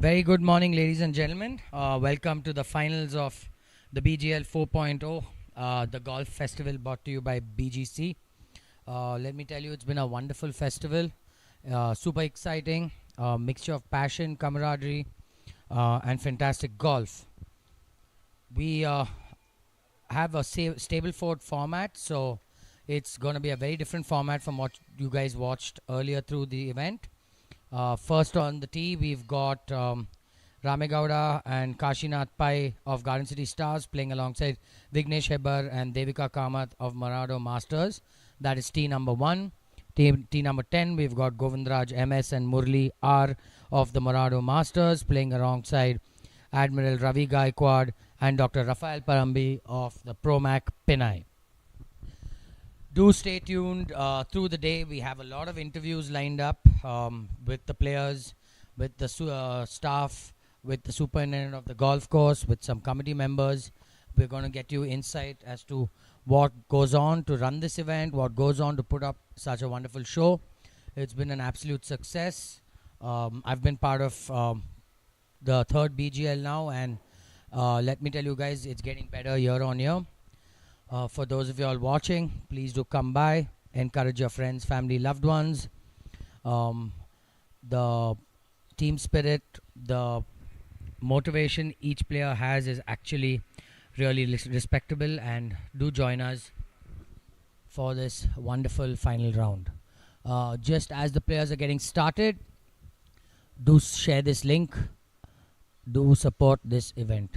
Very good morning, ladies and gentlemen. Welcome to the finals of the BGL 4.0, the golf festival brought to you by BGC. Let me tell you, it's been a wonderful festival, super exciting, mixture of passion, camaraderie, and fantastic golf. We have a stableford format, so it's going to be a very different format from what you guys watched earlier through the event. First on the tee, we've got Ramegowda and Kashinath Pai of Garden City Stars playing alongside Vignesh Hebar and Devika Kamath of Marado Masters. That is tee number 1. Tee number 10, we've got Govindraj MS and Murli R of the Marado Masters playing alongside Admiral Ravi Gaikwad and Dr. Rafael Parambi of the Promac Pinai. Do stay tuned through the day. We have a lot of interviews lined up with the players, with the staff, with the superintendent of the golf course, with some committee members. We're going to get you insight as to what goes on to run this event, what goes on to put up such a wonderful show. It's been an absolute success. I've been part of the third BGL now, and let me tell you guys, it's getting better year on year. For those of you all watching, please do come by, encourage your friends, family, loved ones. The team spirit, the motivation each player has is actually really respectable, and do join us for this wonderful final round. Just as the players are getting started, do share this link, do support this event.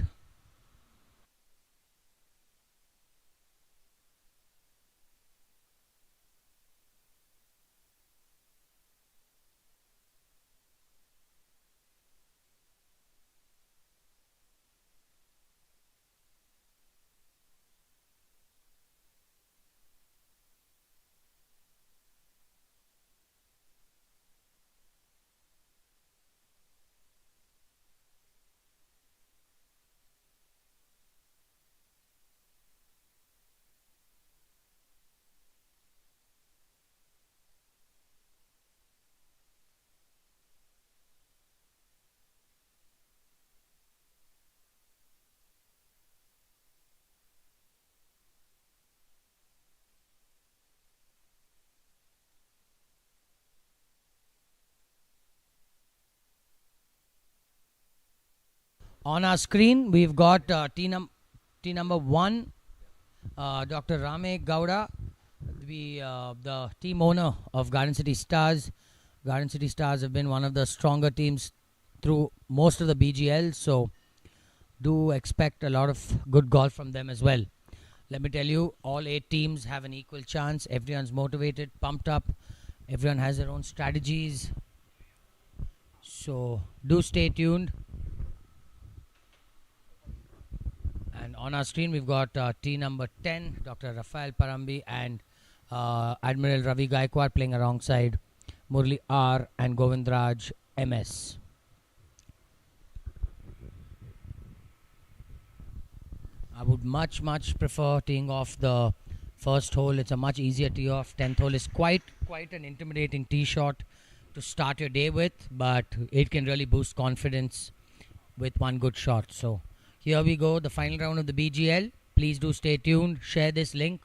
On our screen, we've got tee number 1, Dr. Rame Gowda, the team owner of Garden City Stars. Garden City Stars have been one of the stronger teams through most of the BGL, so do expect a lot of good golf from them as well. Let me tell you, all 8 teams have an equal chance. Everyone's motivated, pumped up. Everyone has their own strategies. So do stay tuned. And on our screen, we've got tee number 10, Dr. Rafael Parambi and Admiral Ravi Gaikwad playing alongside Murli R and Govindraj MS. I would much prefer teeing off the first hole. It's a much easier tee off. 10th hole is quite an intimidating tee shot to start your day with, but it can really boost confidence with one good shot. So here we go, the final round of the BGL. Please do stay tuned. Share this link.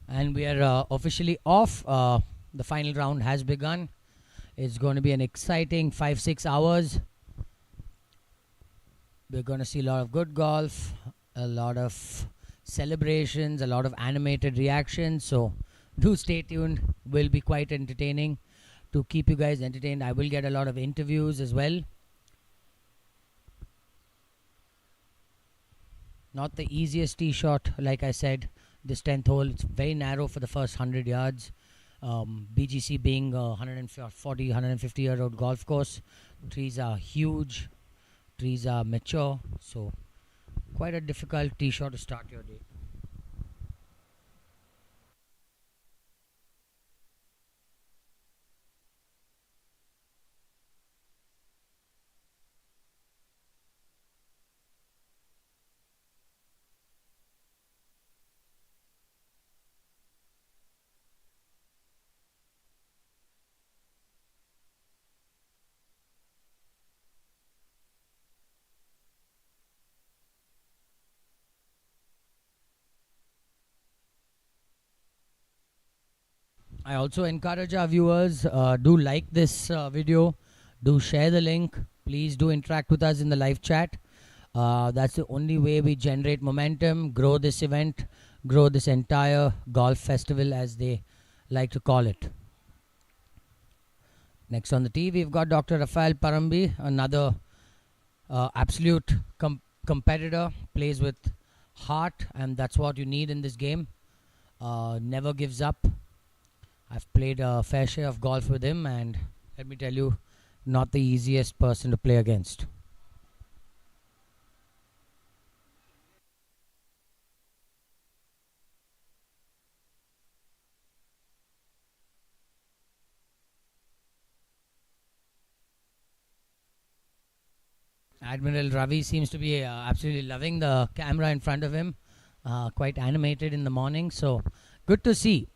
And we are officially off. The final round has begun. It's going to be an exciting 5-6 hours. We're going to see a lot of good golf, a lot of celebrations, a lot of animated reactions. So do stay tuned. Will be quite entertaining to keep you guys entertained. I will get a lot of interviews as well. Not the easiest tee shot, like I said. This 10th hole, it's very narrow for the first 100 yards. BGC being a 140, 150-year-old golf course. Trees are huge. Trees are mature. So quite a difficult tee shot to start your day. I also encourage our viewers, do like this video, do share the link, please do interact with us in the live chat. That's the only way we generate momentum, grow this event, grow this entire golf festival, as they like to call it. Next on the tee, we've got Dr. Rafael Parambi, another absolute competitor, plays with heart, and that's what you need in this game. Never gives up. I've played a fair share of golf with him, and let me tell you, not the easiest person to play against. Admiral Ravi seems to be absolutely loving the camera in front of him. Quite animated in the morning, so good to see.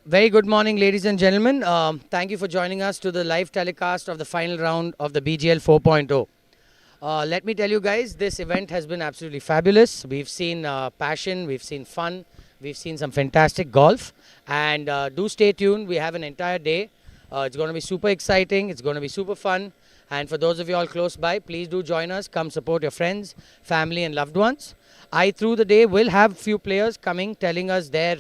Very good morning, ladies and gentlemen. Thank you for joining us to the live telecast of the final round of the BGL 4.0. Let me tell you guys, this event has been absolutely fabulous. We've seen passion, we've seen fun, we've seen some fantastic golf. And do stay tuned. We have an entire day. It's going to be super exciting. It's going to be super fun. And for those of you all close by, please do join us. Come support your friends, family and loved ones. Through the day, will have few players coming, telling us their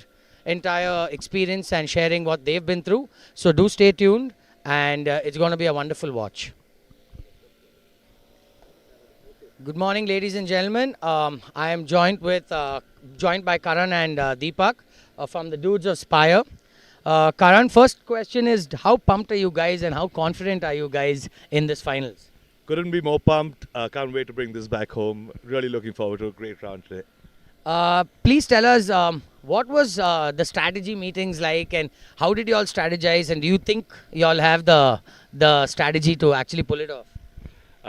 entire experience and sharing what they've been through. So do stay tuned, and it's going to be a wonderful watch. Good morning, ladies and gentlemen. I am joined by Karan and Deepak from the dudes of Spire. Karan, first question is, how pumped are you guys and how confident are you guys in this finals? Couldn't be more pumped. Can't wait to bring this back home. Really looking forward to a great round today. Please tell us, what was the strategy meetings like, and how did you all strategize, and do you think you all have the strategy to actually pull it off?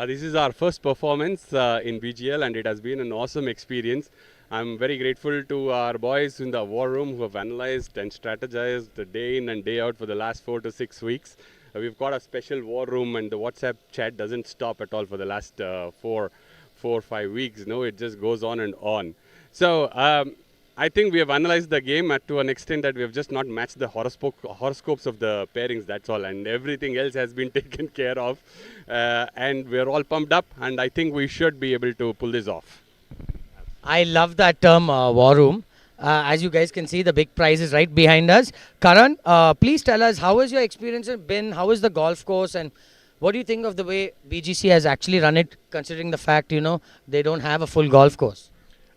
This is our first performance in BGL, and it has been an awesome experience. I'm very grateful to our boys in the war room who have analyzed and strategized day in and day out for the last 4 to 6 weeks. We've got a special war room, and the WhatsApp chat doesn't stop at all for the last 4 or 5 weeks. No, it just goes on and on. So I think we have analyzed the game to an extent that we have just not matched the horoscopes of the pairings, that's all. And everything else has been taken care of. And we're all pumped up, and I think we should be able to pull this off. I love that term, war room. As you guys can see, the big prize is right behind us. Karan, please tell us, how has your experience been? How is the golf course? And what do you think of the way BGC has actually run it, considering the fact, they don't have a full golf course?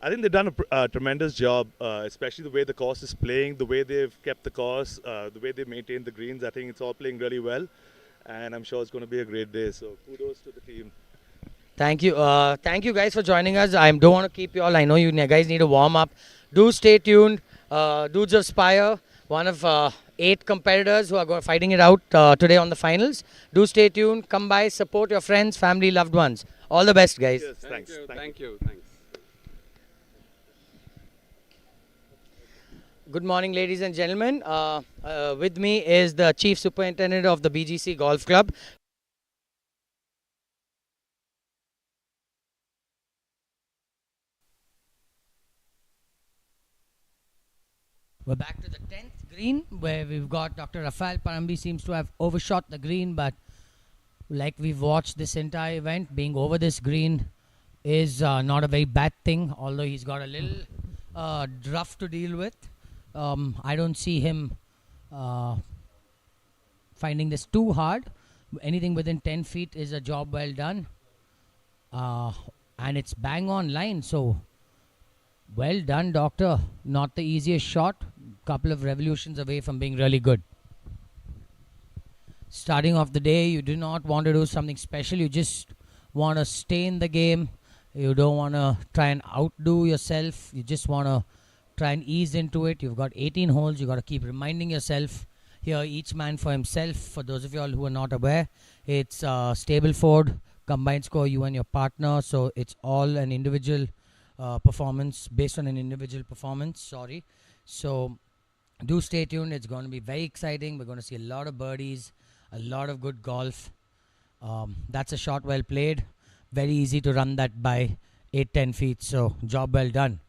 I think they've done a tremendous job, especially the way the course is playing, the way they've kept the course, the way they've maintained the greens. I think it's all playing really well, and I'm sure it's going to be a great day. So kudos to the team. Thank you. Thank you guys for joining us. I don't want to keep you all. I know you guys need to warm up. Do stay tuned. Dudes of Spire, one of 8 competitors who are fighting it out today on the finals. Do stay tuned. Come by, support your friends, family, loved ones. All the best, guys. Yes, thanks. Thank you. Good morning, ladies and gentlemen. With me is the Chief Superintendent of the BGC Golf Club. We're back to the 10th green, where we've got Dr. Rafael Parambi. Seems to have overshot the green, but like we've watched this entire event, being over this green is not a very bad thing, although he's got a little rough to deal with. I don't see him uh, finding this too hard. Anything within 10 feet is a job well done. Uh, and it's bang on line. So well done, Doctor. Not the easiest shot. Couple of revolutions away from being really good. Starting off the day, you do not want to do something special. You just want to stay in the game. You don't want to try and outdo yourself. You just want to try and ease into it. You've got 18 holes. You've got to keep reminding yourself. Here, each man for himself. For those of you all who are not aware, it's Stableford, combined score, you and your partner. So it's all an individual performance, based on an individual performance. Sorry. So do stay tuned. It's going to be very exciting. We're going to see a lot of birdies, a lot of good golf. That's a shot well played. Very easy to run that by 8-10 feet. So job well done.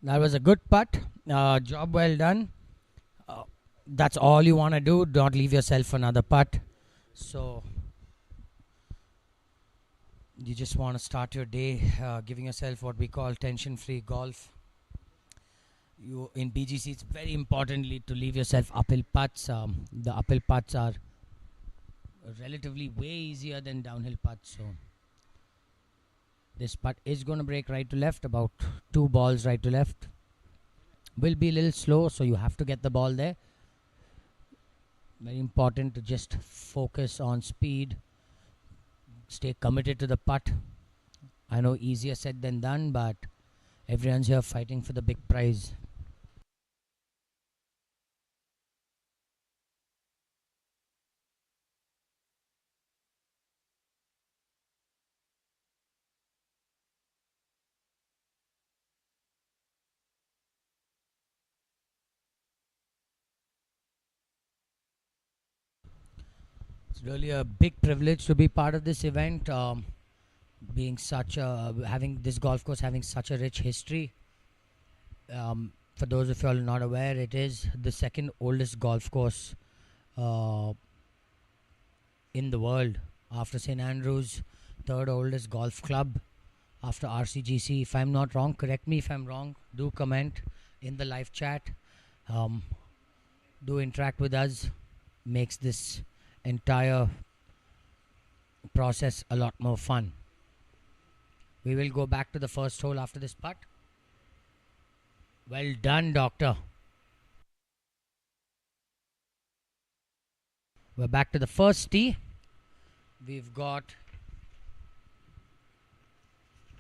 That was a good putt. Job well done. Uh, that's all you want to do. Don't leave yourself for another putt. So you just want to start your day giving yourself what we call tension-free golf. You in BGC, it's very importantly to leave yourself uphill putts. The uphill putts are relatively way easier than downhill putts. So this putt is going to break right to left, about 2 balls right to left. Will be a little slow, so you have to get the ball there. Very important to just focus on speed. Stay committed to the putt. I know easier said than done, but everyone's here fighting for the big prize. It's really a big privilege to be part of this event. Being such a having this golf course having such a rich history. For those of you all not aware, it is the second oldest golf course uh, in the world after St Andrews, third oldest golf club after RCGC. If I'm not wrong, correct me if I'm wrong. Do comment in the live chat. Um, do interact with us. Makes this entire process a lot more fun. We will go back to the first hole after this putt. Well done, Doctor. We're back to the first tee. We've got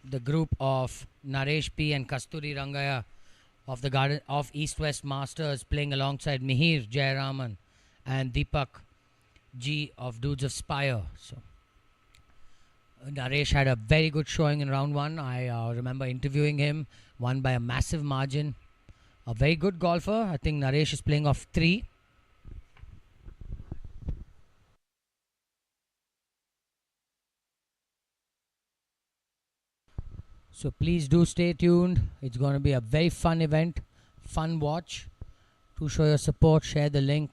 the group of Naresh P and Kasturi Rangaya of the Garden of East West Masters playing alongside Mihir Jayaraman and Deepak G of Dudes of Spire. So Naresh had a very good showing in round 1. I remember interviewing him, won by a massive margin. A very good golfer. I think Naresh is playing off 3. So please do stay tuned. It's going to be a very fun event, fun watch. To show your support, share the link.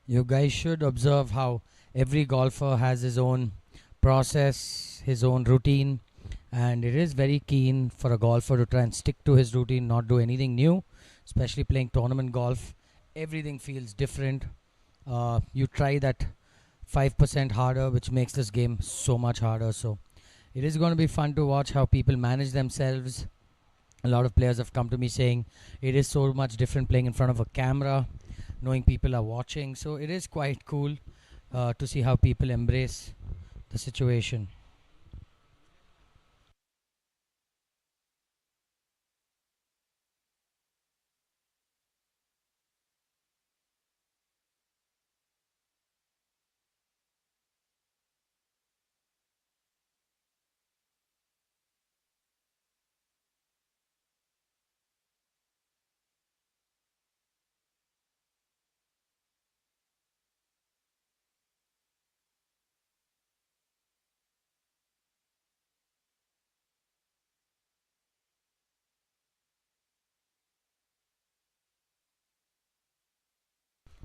You guys should observe how every golfer has his own process, his own routine, and it is very keen for a golfer to try and stick to his routine, not do anything new, especially playing tournament golf. Everything feels different. You try that 5% harder, which makes this game so much harder. So it is going to be fun to watch how people manage themselves. A lot of players have come to me saying it is so much different playing in front of a camera, knowing people are watching. So it is quite cool to see how people embrace the situation.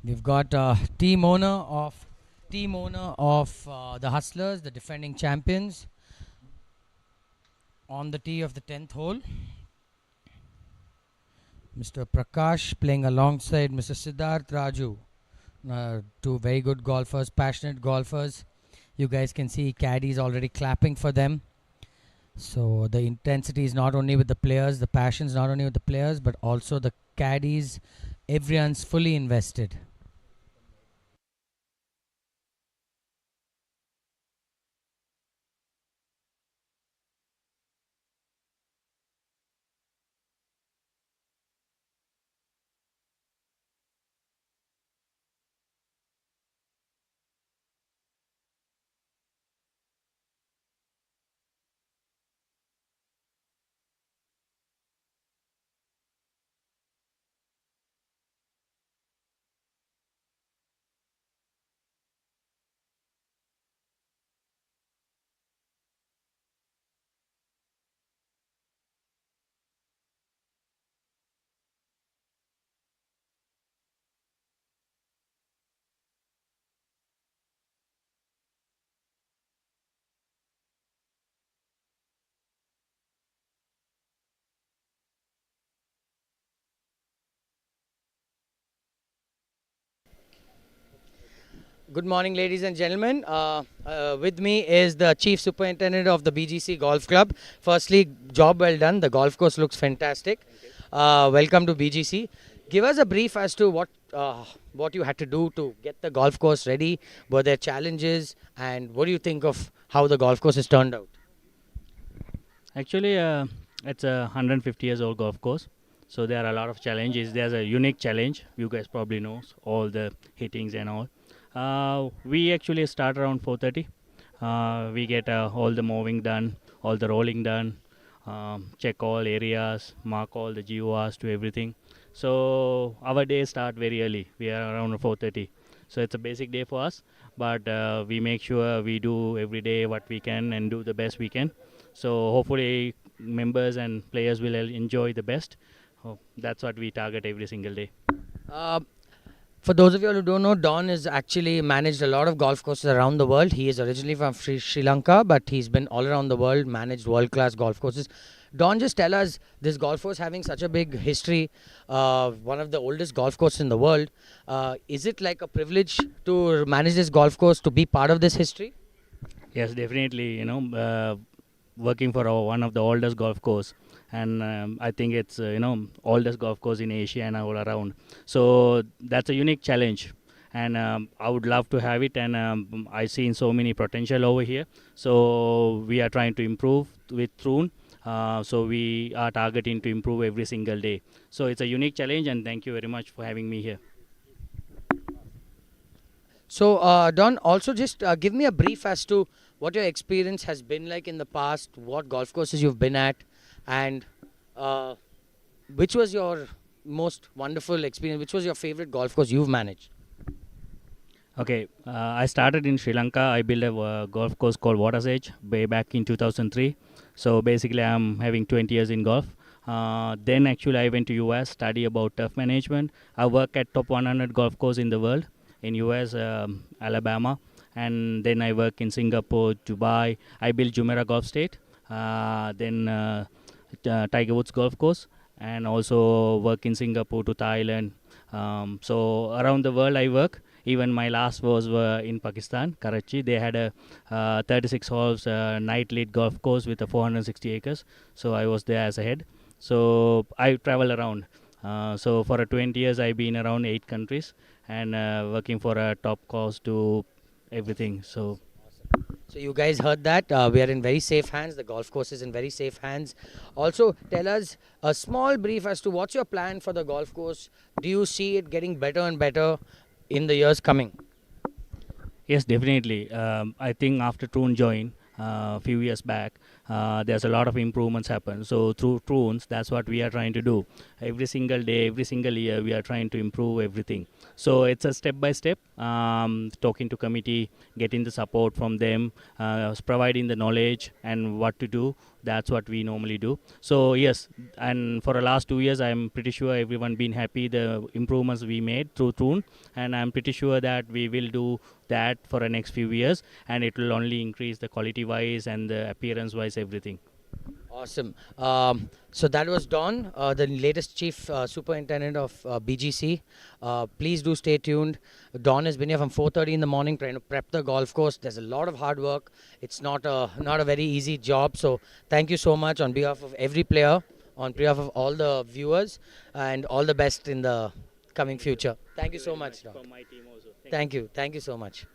We've got team owner of the Hustlers, the defending champions, on the tee of the 10th hole. Mr. Prakash playing alongside Mr. Siddharth Raju. Two very good golfers, passionate golfers. You guys can see caddies already clapping for them. So the intensity is not only with the players, the passion is not only with the players, but also the caddies. Everyone's fully invested. Good morning, ladies and gentlemen. With me is the Chief Superintendent of the BGC Golf Club. Firstly, job well done. The golf course looks fantastic. Welcome to BGC. Give us a brief as to what you had to do to get the golf course ready. Were there challenges, and what do you think of how the golf course has turned out? Actually, it's a 150 years old golf course. So there are a lot of challenges. There's a unique challenge. You guys probably know all the hittings and all. We actually start around 4:30. We get all the mowing done, all the rolling done, check all areas, mark all the GORs to everything. So our day start very early. We are around 4:30. So it's a basic day for us, but we make sure we do every day what we can and do the best we can. So hopefully members and players will enjoy the best. That's what we target every single day. Uh, For those of you who don't know, Don has actually managed a lot of golf courses around the world. He is originally from Sri Lanka, but he's been all around the world, managed world-class golf courses. Don, just tell us, this golf course having such a big history, one of the oldest golf courses in the world, is it like a privilege to manage this golf course, to be part of this history? Yes, definitely. Working for one of the oldest golf course, and I think it's oldest golf course in Asia and all around. So that's a unique challenge, and I would love to have it. And I seen so many potential over here. So we are trying to improve with Troon. So we are targeting to improve every single day. So it's a unique challenge, and thank you very much for having me here. So, Don, also just give me a brief as to what your experience has been like in the past, what golf courses you've been at, and which was your most wonderful experience, which was your favorite golf course you've managed? Okay, I started in Sri Lanka. I built a golf course called Water's Edge way back in 2003. So basically, I'm having 20 years in golf. Then actually, I went to US, study about turf management. I work at top 100 golf course in the world in US, Alabama, and then I work in Singapore, Dubai. I built Jumeirah Golf State, then Tiger Woods Golf Course, and also work in Singapore to Thailand. So around the world I work. Even my last was in Pakistan, Karachi. They had a 36 holes night lit golf course with a 460 acres. So I was there as a head. So I travel around. So for 20 years I've been around 8 countries and working for a top course to everything. So you guys heard that. We are in very safe hands. The golf course is in very safe hands. Also, tell us a small brief as to what's your plan for the golf course. Do you see it getting better and better in the years coming? Yes, definitely. I think after Troon joined a few years back, there's a lot of improvements happen. So through Troons, that's what we are trying to do. Every single day, every single year, we are trying to improve everything. So it's a step by step, talking to committee, getting the support from them, providing the knowledge and what to do. That's what we normally do. So yes, and for the last 2 years, I'm pretty sure everyone been happy the improvements we made through Troon, and I'm pretty sure that we will do that for the next few years, and it will only increase the quality wise and the appearance wise everything. Awesome. So that was Don, the latest chief superintendent of BGC. Please do stay tuned. Don has been here from 4:30 in the morning trying to prep the golf course. There's a lot of hard work. It's not a very easy job. So thank you so much on behalf of every player, on behalf of all the viewers, and all the best in the coming future. Thank you so much, Don. For my team also. Thank you. Thank you so much.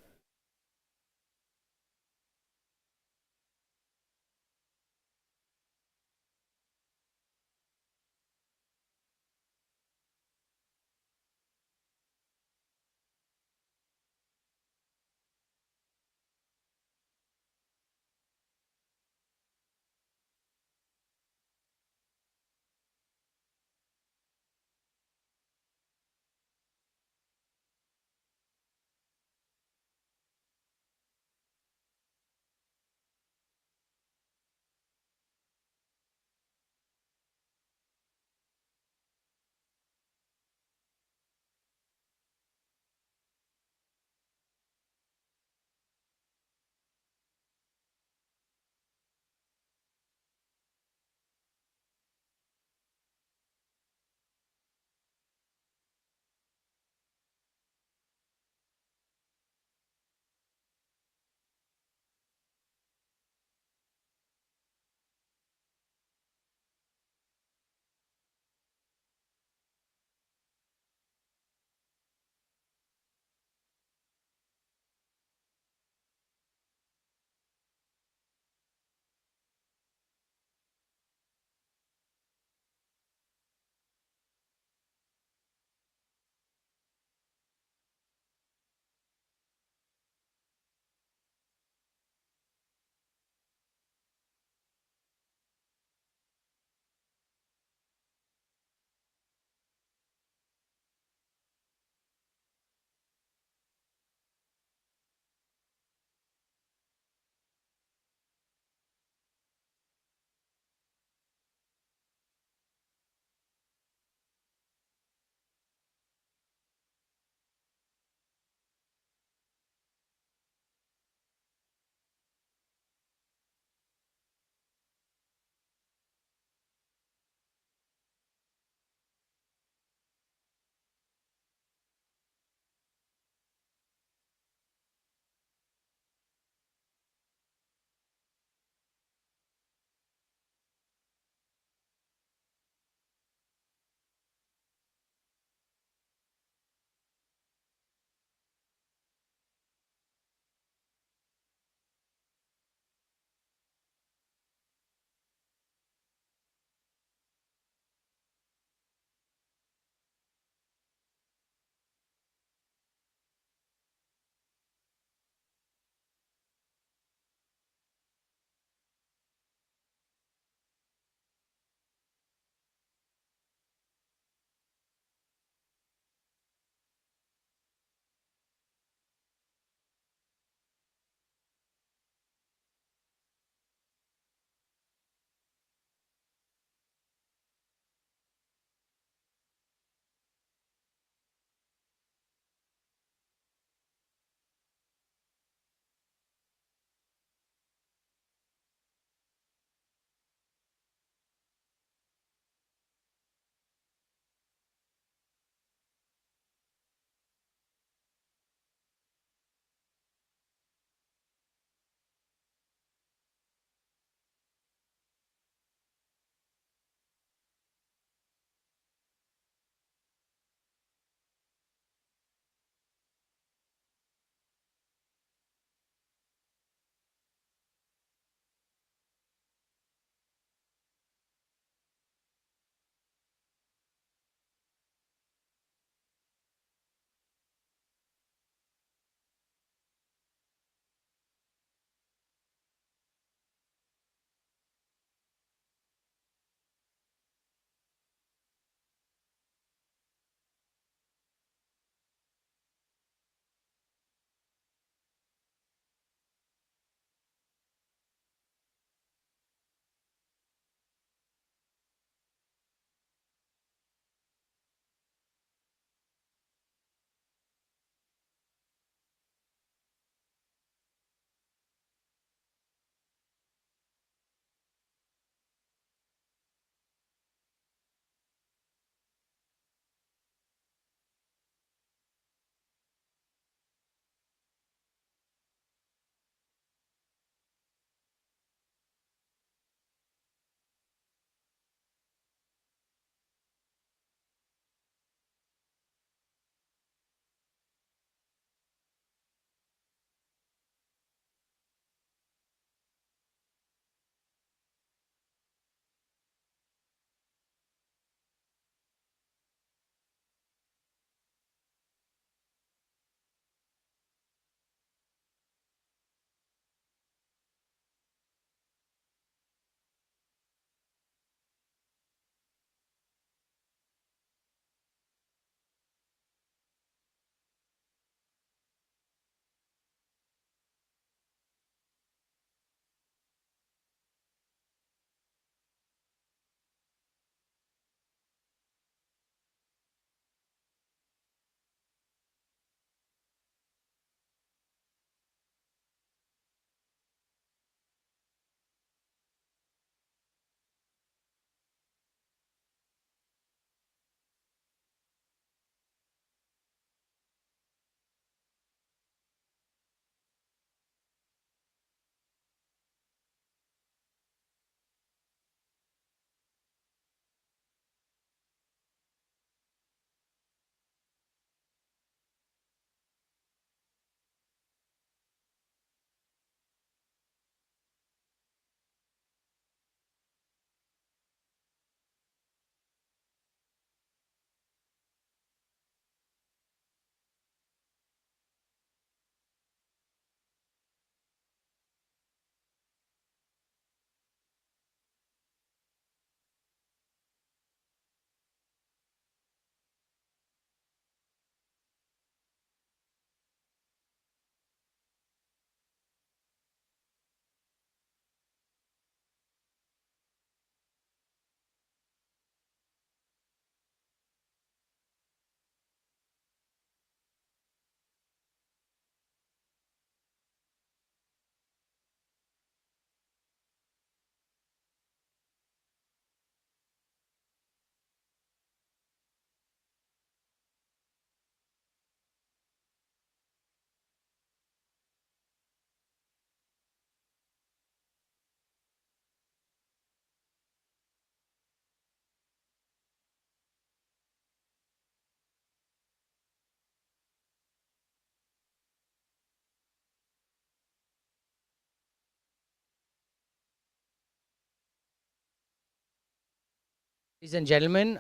Ladies and gentlemen,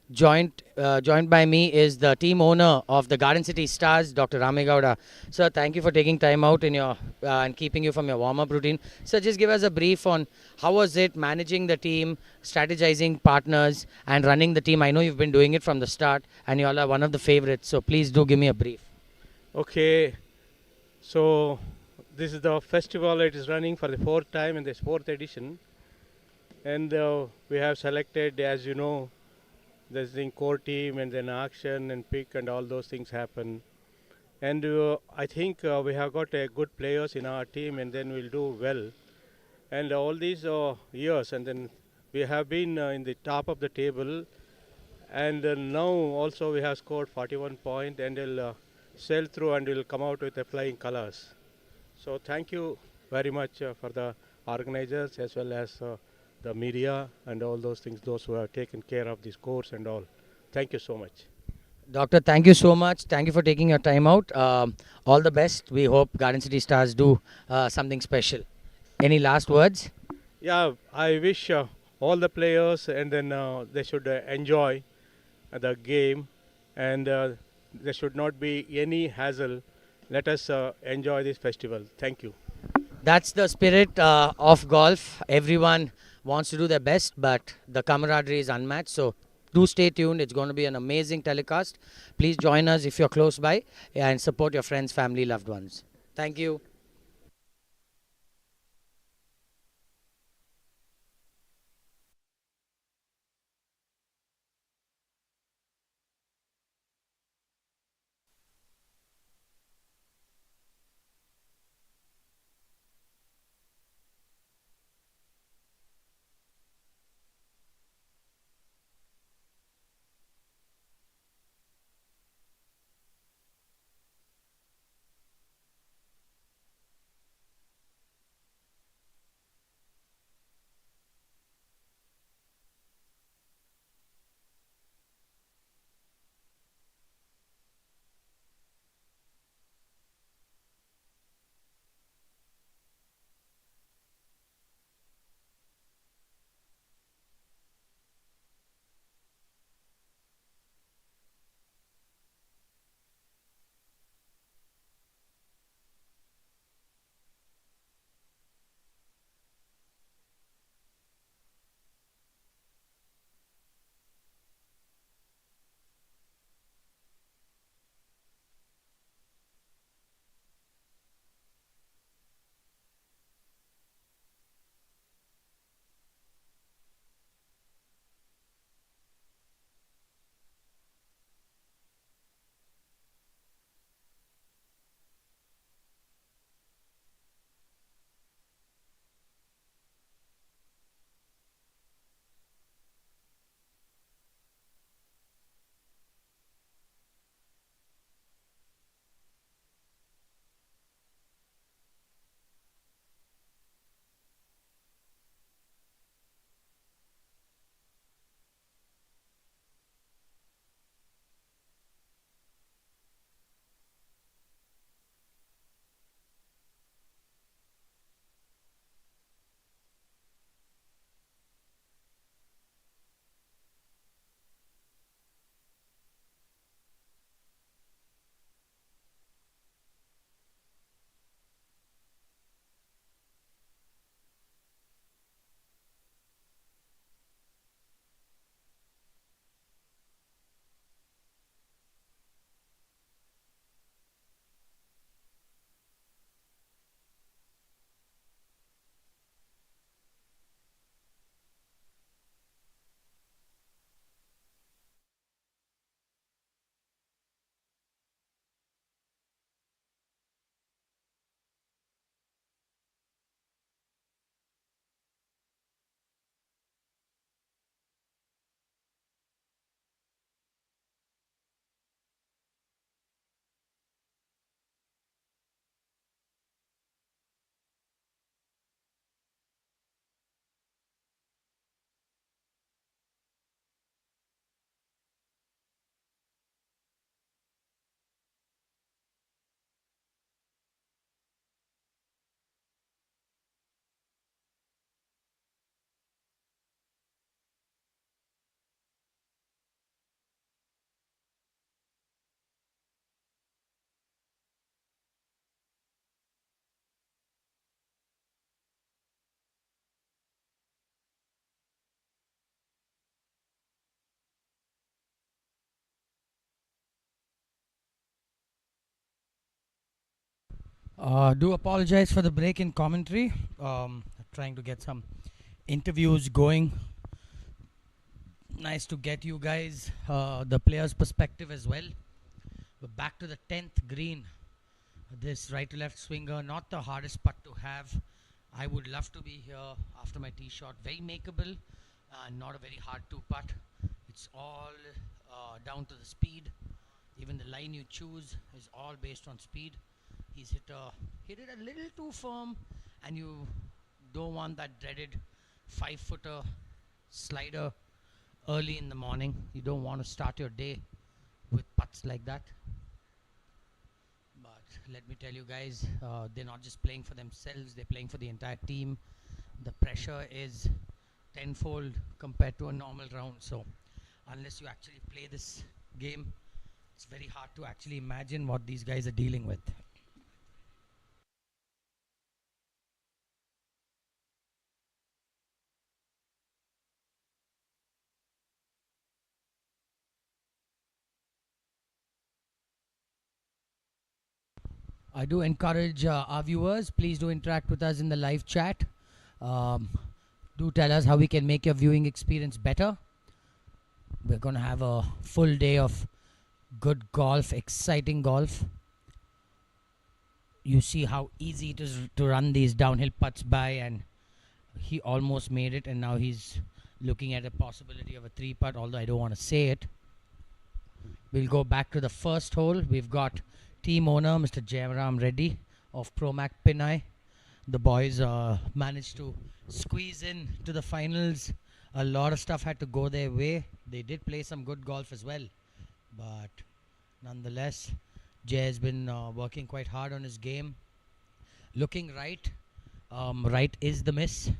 joined by me is the team owner of the Garden City Stars, Dr. Ramegowda. Sir, thank you for taking time out in your and keeping you from your warm-up routine. Sir, just give us a brief on how was it managing the team, strategizing partners, and running the team. I know you've been doing it from the start, and you all are one of the favorites. So please do give me a brief. Okay, so this is the festival. It is running for the fourth time in this fourth edition, and we have selected, as you know, there's the core team and then auction and pick and all those things happen. And I think we have got good players in our team, and then we'll do well. And all these years, and then we have been in the top of the table, and now also we have scored 41 points, and we'll sail through and we'll come out with the flying colors. So thank you very much for the organizers as well as the media and all those things, those who have taken care of this course and all. Thank you so much. Doctor, thank you so much. Thank you for taking your time out. All the best. We hope Garden City Stars do something special. Any last words? Yeah, I wish all the players and then they should enjoy the game, and there should not be any hassle. Let us enjoy this festival. Thank you. That's the spirit of golf. Everyone wants to do their best, but the camaraderie is unmatched. So do stay tuned. It's going to be an amazing telecast. Please join us if you're close by and support your friends, family, loved ones. Thank you. Do apologize for the break in commentary. Trying to get some interviews going. Nice to get you guys the players' perspective as well. We're back to the 10th green. This right to left swinger, not the hardest putt to have. I would love to be here after my tee shot. Very makeable, not a very hard to putt. It's all down to the speed. Even the line you choose is all based on speed. He's hit it a little too firm, and you don't want that dreaded 5-footer slider early in the morning. You don't want to start your day with putts like that. But let me tell you guys, they're not just playing for themselves, they're playing for the entire team. The pressure is tenfold compared to a normal round. So unless you actually play this game, it's very hard to actually imagine what these guys are dealing with. I do encourage our viewers, please do interact with us in the live chat. Do tell us how we can make your viewing experience better. We're going to have a full day of good golf, exciting golf. You see how easy it is to run these downhill putts by, and he almost made it, and now he's looking at a possibility of a 3-putt, although I don't want to say it. We'll go back to the first hole. We've got team owner Mr. Jairam Reddy of Promac Pinai. The boys managed to squeeze in to the finals. A lot of stuff had to go their way. They did play some good golf as well, but nonetheless, Jay has been working quite hard on his game. Looking right. Right is the miss.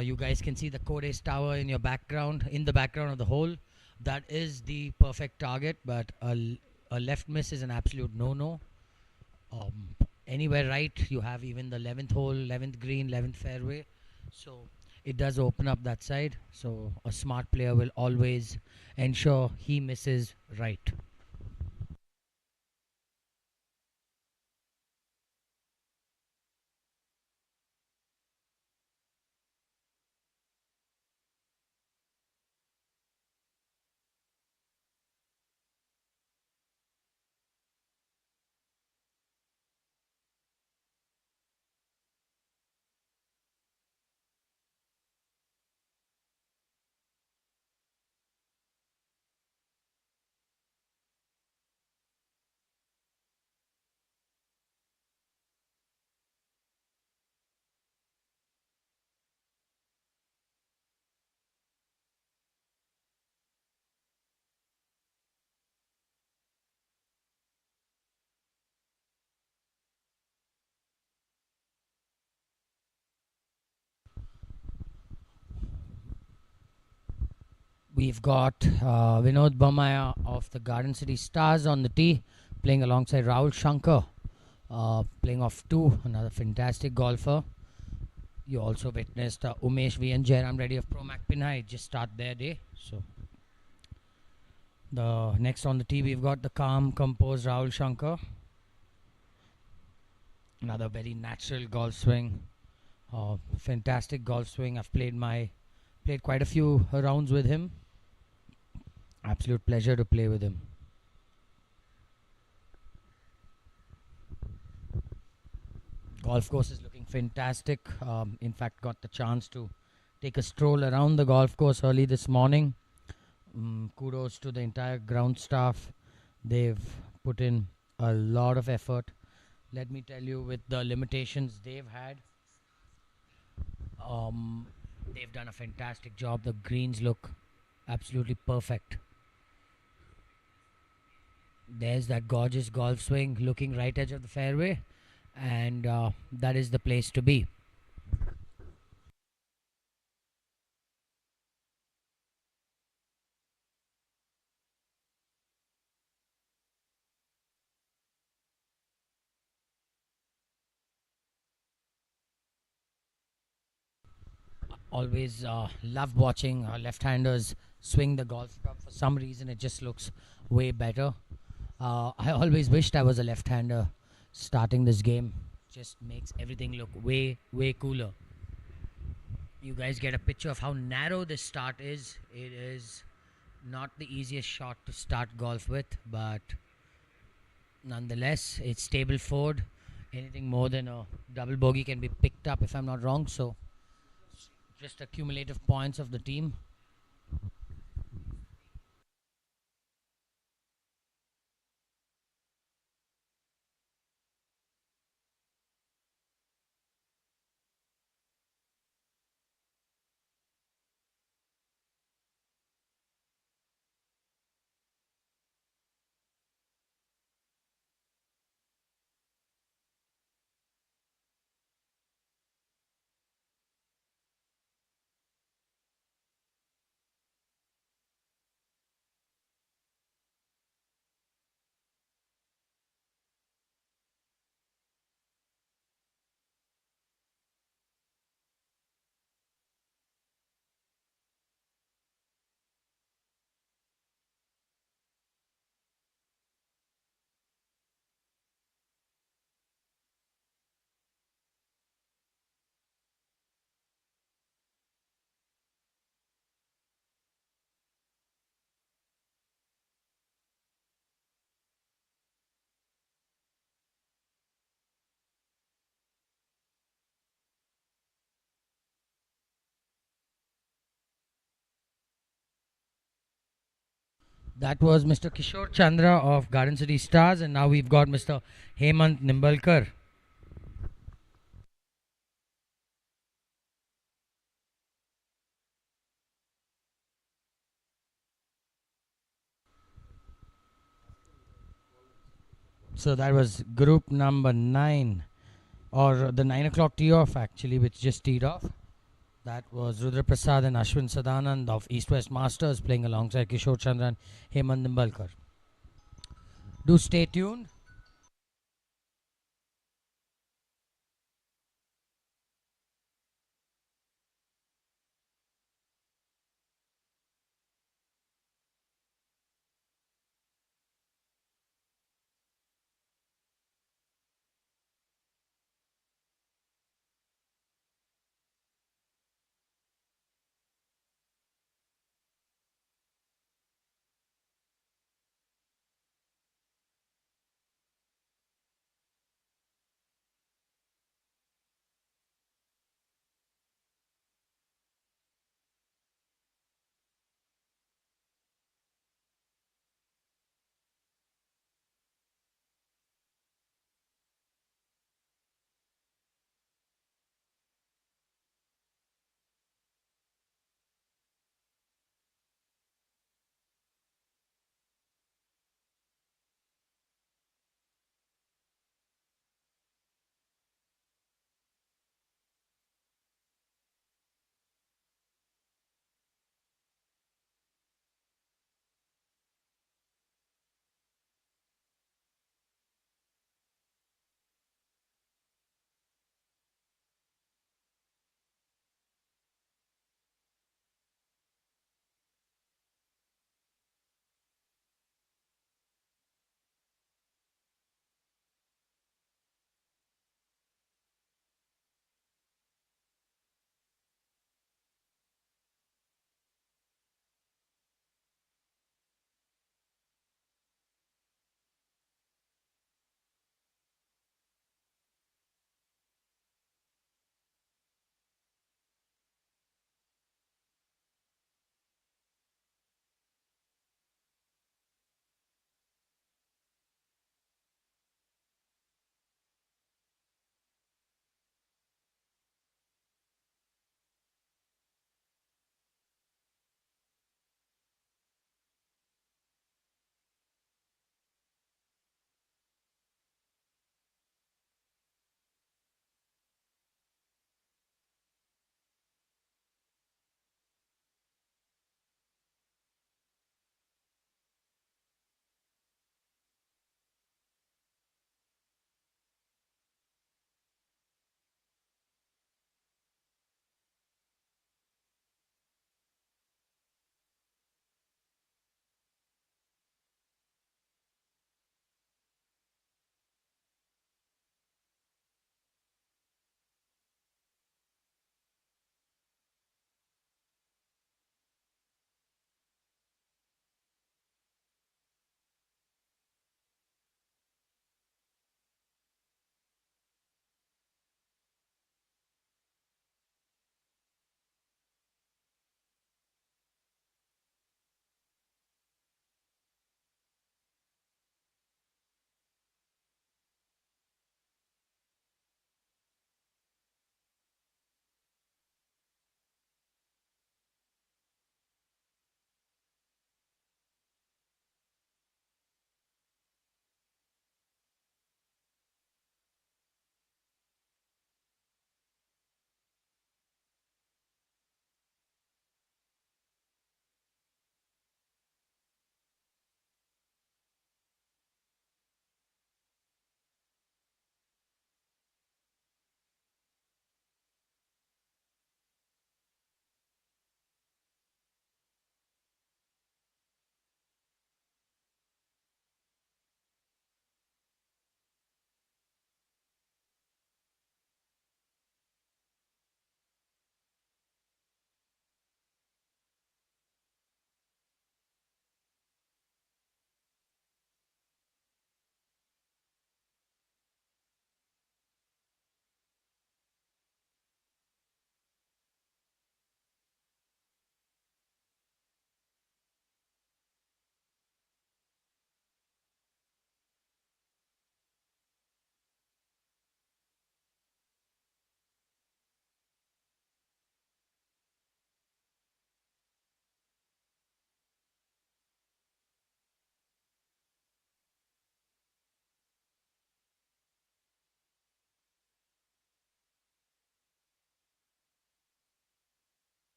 You guys can see the Codes Tower in your background, in the background of the hole. That is the perfect target, but a left miss is an absolute no-no. Anywhere right, you have even the 11th hole, 11th green, 11th fairway. So it does open up that side. So a smart player will always ensure he misses right. We've got Vinod Bamaya of the Garden City Stars on the tee, playing alongside Rahul Shankar, playing off 2, another fantastic golfer. You also witnessed Umesh V and Jairam Reddy of Promac Pinai just start their day. So the next on the tee, we've got the calm, composed Rahul Shankar. Another very natural golf swing, fantastic golf swing. I've played quite a few rounds with him. Absolute pleasure to play with him. Golf course is looking fantastic. In fact, got the chance to take a stroll around the golf course early this morning. Kudos to the entire ground staff. They've put in a lot of effort. Let me tell you, with the limitations they've had, they've done a fantastic job. The greens look absolutely perfect. There's that gorgeous golf swing looking right edge of the fairway, and that is the place to be. Always loved watching left-handers swing the golf club. For some reason, it just looks way better. I always wished I was a left-hander starting this game just makes everything look way cooler. You guys get a picture of how narrow this start is. It is not the easiest shot to start golf with, but nonetheless, it's stable forward. Anything more than a double bogey can be picked up, if I'm not wrong. So, just accumulative points of the team. That was Mr. Kishore Chandra of Garden City Stars, and now we've got Mr. Hemant Nimbalkar. So that was group number 9, or the 9 o'clock tee off actually, which just teed off. That was Rudra Prasad and Ashwin Sadanand of East West Masters playing alongside Kishore Chandra and Hemant Nimbalkar. Do stay tuned.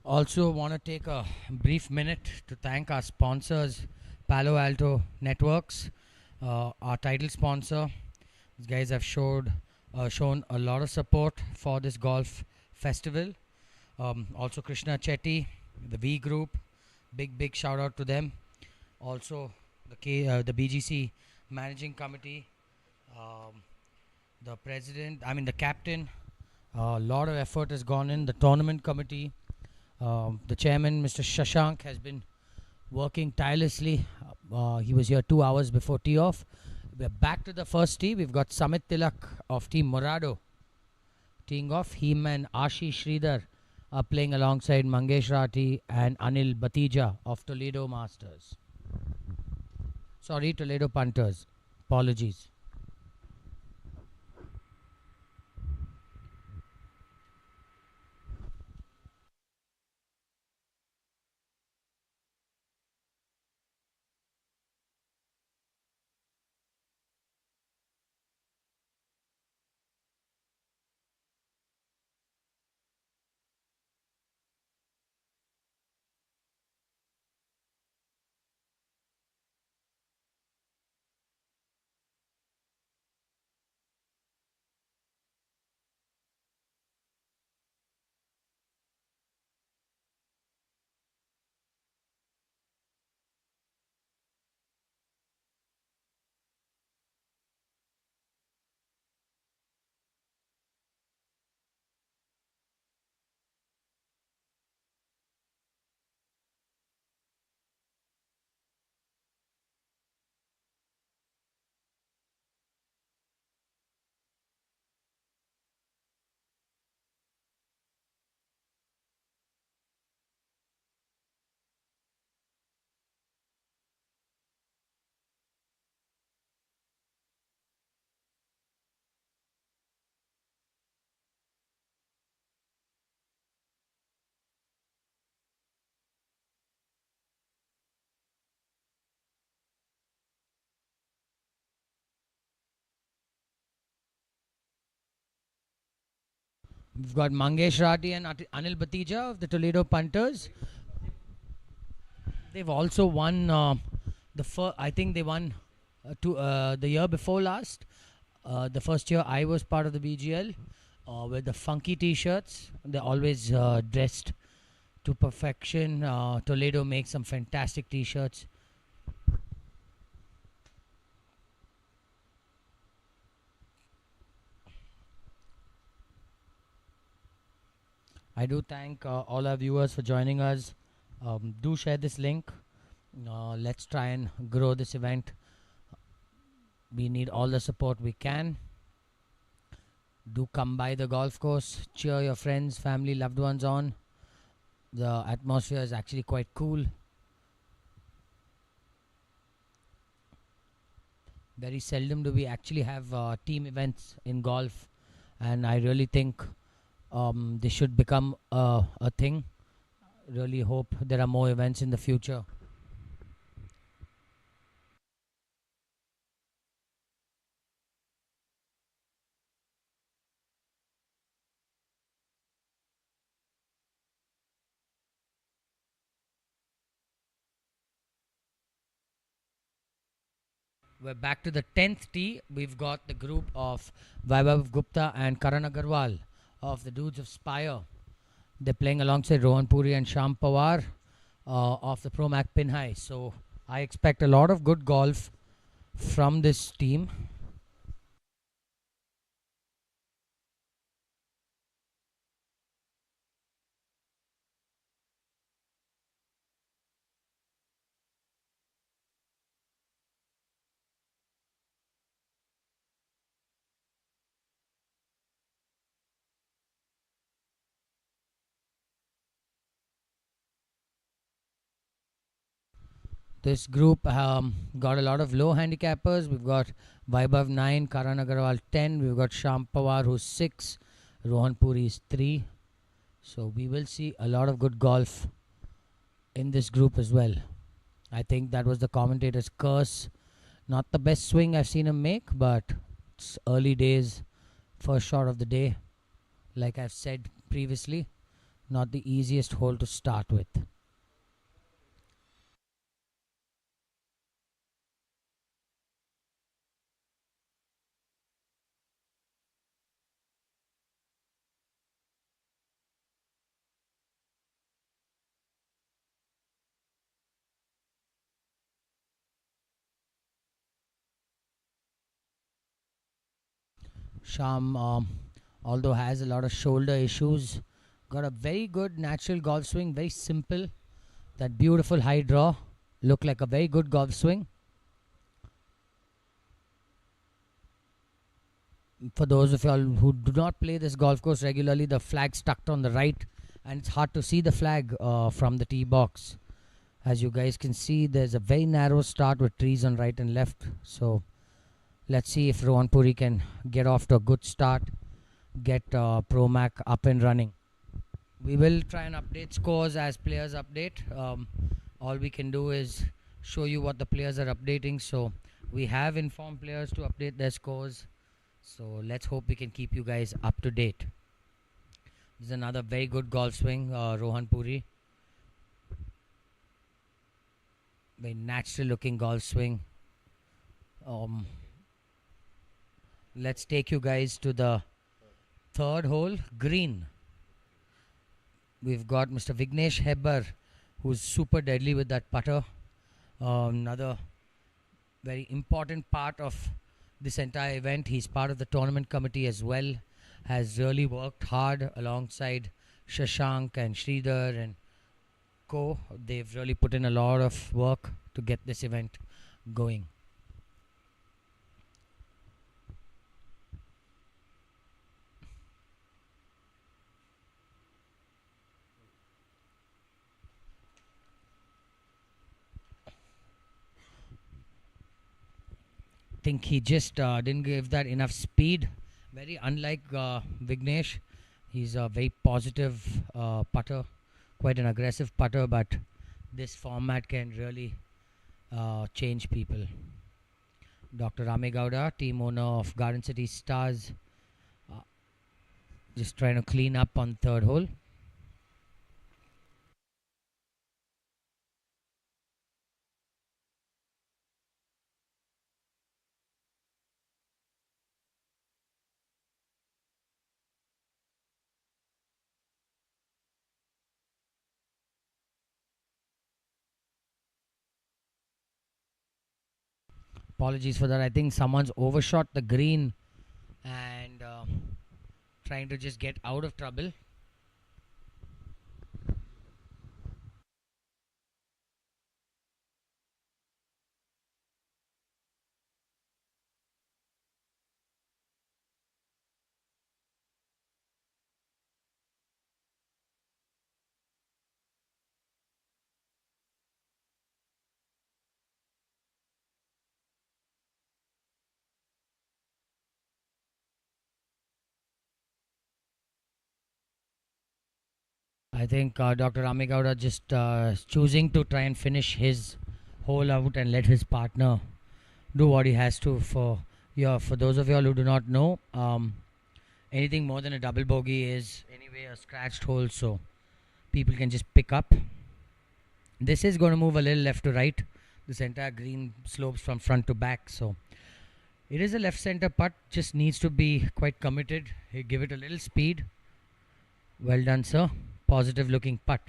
Also, want to take a brief minute to thank our sponsors, Palo Alto Networks, our title sponsor. These guys have shown a lot of support for this golf festival. Also, Krishna Chetty, the V Group, big shout out to them. Also, the BGC Managing Committee, the president, the captain. A lot of effort has gone in. The tournament committee, the chairman, Mr. Shashank, has been working tirelessly. He was here 2 hours before tee off. We're back to the first tee. We've got Samit Tilak of Team Morado teeing off. Him and Ashish Sridhar are playing alongside Mangesh Rathi and Anil Batija of Toledo Masters. Sorry, Toledo Punters. Apologies. We've got Mangesh Rathi and Anil Batija of the Toledo Punters. They've also won I think they won the year before last. The first year I was part of the BGL with the funky t-shirts. They're always dressed to perfection. Toledo makes some fantastic t-shirts. I do thank all our viewers for joining us. Do share this link. Let's try and grow this event. We need all the support we can. Do come by the golf course. Cheer your friends, family, loved ones on. The atmosphere is actually quite cool. Very seldom do we actually have team events in golf, and I really think this should become a thing. Really hope there are more events in the future. We're back to the 10th tee. We've got the group of Vaibhav Gupta and Karan Agarwal of the Dudes of Spire. They're playing alongside Rohan Puri and Sham Pawar of the Pro Mac Pinhai. So I expect a lot of good golf from this team. This group got a lot of low handicappers. We've got Vaibhav 9, Karan Agarwal 10. We've got Sham Pawar who's 6. Rohan Puri is 3. So we will see a lot of good golf in this group as well. I think that was the commentator's curse. Not the best swing I've seen him make, but it's early days, first shot of the day. Like I've said previously, Not the easiest hole to start with. Sham, although has a lot of shoulder issues, got a very good natural golf swing, very simple. That beautiful high draw, look like a very good golf swing. For those of y'all who do not play this golf course regularly, the flag's tucked on the right, and it's hard to see the flag from the tee box. As you guys can see, there's a very narrow start with trees on right and left. So let's see if Rohan Puri can get off to a good start, get Pro Mac up and running. We will try and update scores as players update. All we can do is show you what the players are updating. So we have informed players to update their scores. So let's hope we can keep you guys up to date. This is another very good golf swing, Rohan Puri. Very natural looking golf swing. Let's take you guys to the third hole, green. We've got Mr. Vignesh Hebbar, who's super deadly with that putter. Another very important part of this entire event. He's part of the tournament committee as well. Has really worked hard alongside Shashank and Sridhar and co. They've really put in a lot of work to get this event going. Think he just didn't give that enough speed. Very unlike Vignesh. He's a very positive putter, quite an aggressive putter, but this format can really change people. Dr. Rame Gowda, team owner of Garden City Stars, just trying to clean up on third hole. Apologies for that. I think someone's overshot the green and trying to just get out of trouble. I think Dr. Rame Gowda just choosing to try and finish his hole out and let his partner do what he has to. For those of y'all who do not know, anything more than a double bogey is anyway a scratched hole, so people can just pick up. This is going to move a little left to right. This entire green slopes from front to back, so it is a left center putt. Just needs to be quite committed. Give it a little speed. Well done, sir. Positive looking putt.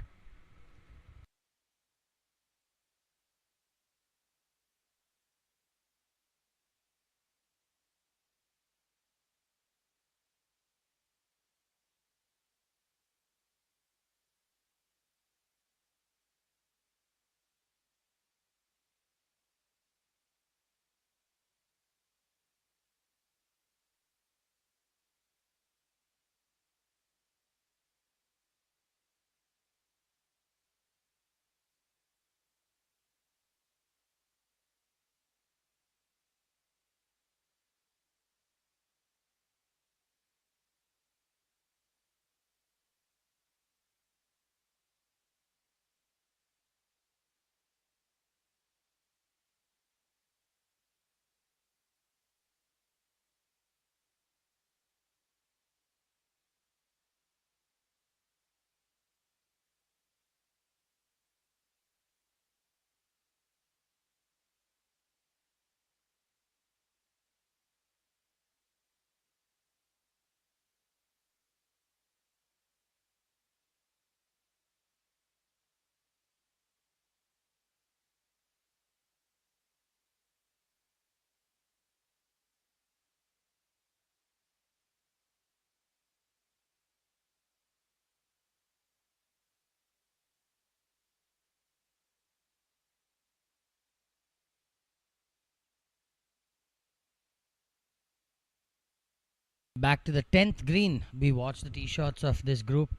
Back to the 10th green. We watch the tee shots of this group.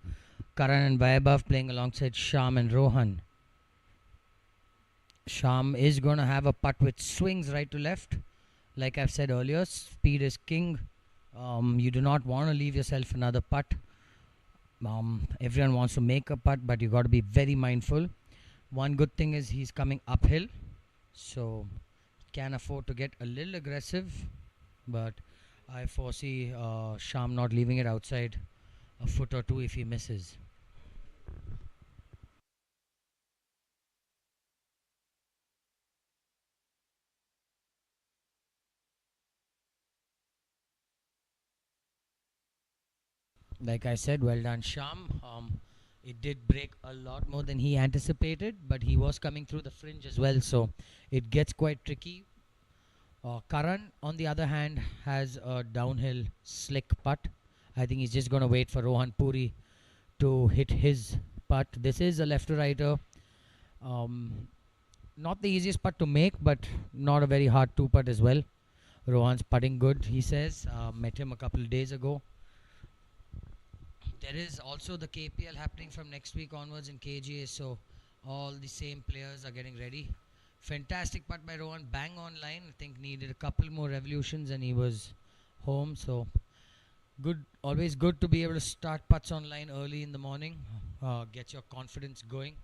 Karan and Vaibhav playing alongside Sham and Rohan. Sham is going to have a putt which swings right to left. Like I've said earlier, speed is king. You do not want to leave yourself another putt. Everyone wants to make a putt, but you got to be very mindful. One good thing is he's coming uphill, so can afford to get a little aggressive, but I foresee Sham not leaving it outside a foot or two if he misses. Like I said, well done, Sham. It did break a lot more than he anticipated, but he was coming through the fringe as well, so it gets quite tricky. Karan, on the other hand, has a downhill slick putt. I think he's just going to wait for Rohan Puri to hit his putt. This is a left to righter. Not the easiest putt to make, but not a very hard two putt as well. Rohan's putting good, he says. Met him a couple of days ago. There is also the KPL happening from next week onwards in KGA, so all the same players are getting ready. Fantastic putt by Rohan, bang on line. I think needed a couple more revolutions and he was home. So good, always good to be able to start putts on line early in the morning. Get your confidence going.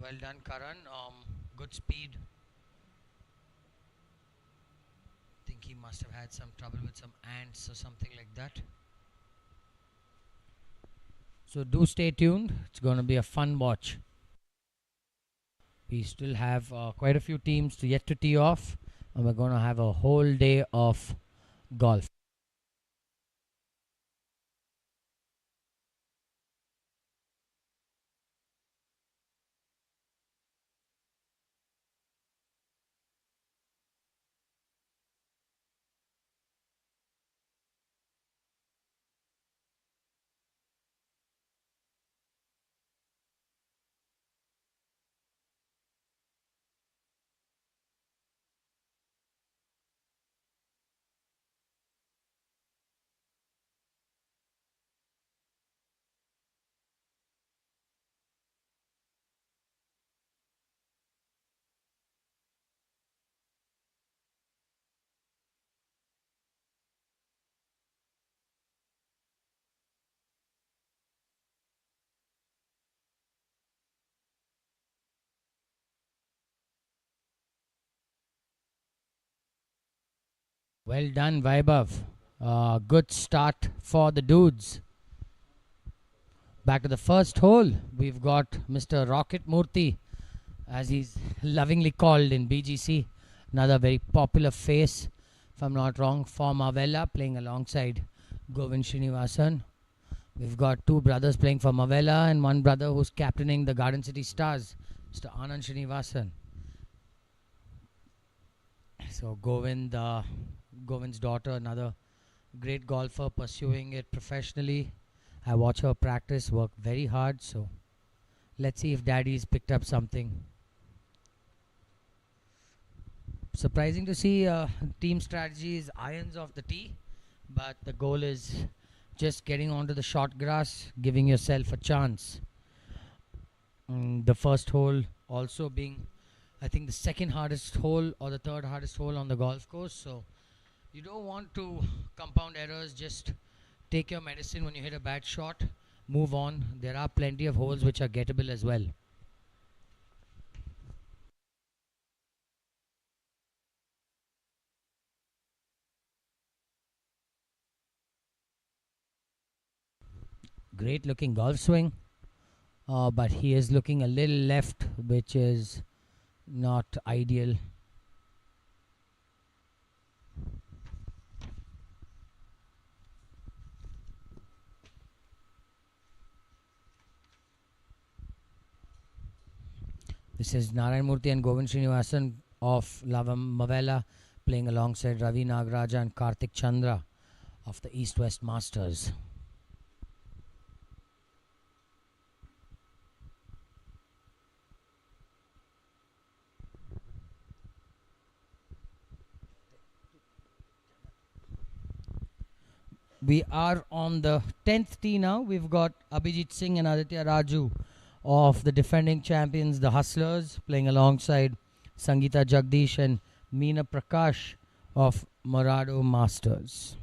Well done, Karan. Good speed. Think he must have had some trouble with some ants or something like that. So do stay tuned. It's going to be a fun watch. We still have quite a few teams yet to tee off, and we're going to have a whole day of golf. Well done, Vaibhav. Good start for the dudes. Back to the first hole. We've got Mr. Rocket Murthy, as he's lovingly called in BGC. Another very popular face, if I'm not wrong, for Mavella, playing alongside Govind Srinivasan. We've got two brothers playing for Mavella and one brother who's captaining the Garden City Stars, Mr. Anand Srinivasan. So Govind's daughter, another great golfer, pursuing it professionally. I watch her practice, work very hard, so let's see if daddy's picked up something. Surprising to see team strategy is irons off the tee, but the goal is just getting onto the short grass, giving yourself a chance. The first hole also being, I think, the second hardest hole or the third hardest hole on the golf course, so you don't want to compound errors. Just take your medicine when you hit a bad shot, move on. There are plenty of holes which are gettable as well. Great looking golf swing, but he is looking a little left, which is not ideal. This is Narayan Murthy and Govind Srinivasan of Lavam Mavella, playing alongside Ravi Nagaraja and Karthik Chandra of the East West Masters. We are on the 10th tee now. We've got Abhijit Singh and Aditya Raju of the defending champions, the Hustlers, playing alongside Sangeeta Jagdish and Meena Prakash of Morado Masters.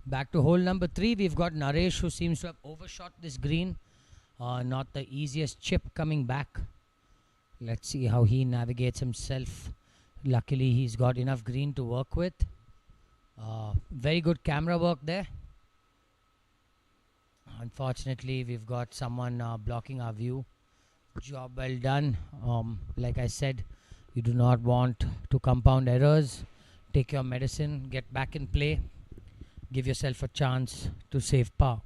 Back to hole number 3. We've got Naresh, who seems to have overshot this green. Not the easiest chip coming back. Let's see how he navigates himself. Luckily, he's got enough green to work with. Very good camera work there. Unfortunately, we've got someone blocking our view. Job well done. Like I said, you do not want to compound errors. Take your medicine, get back in play. Give yourself a chance to save par.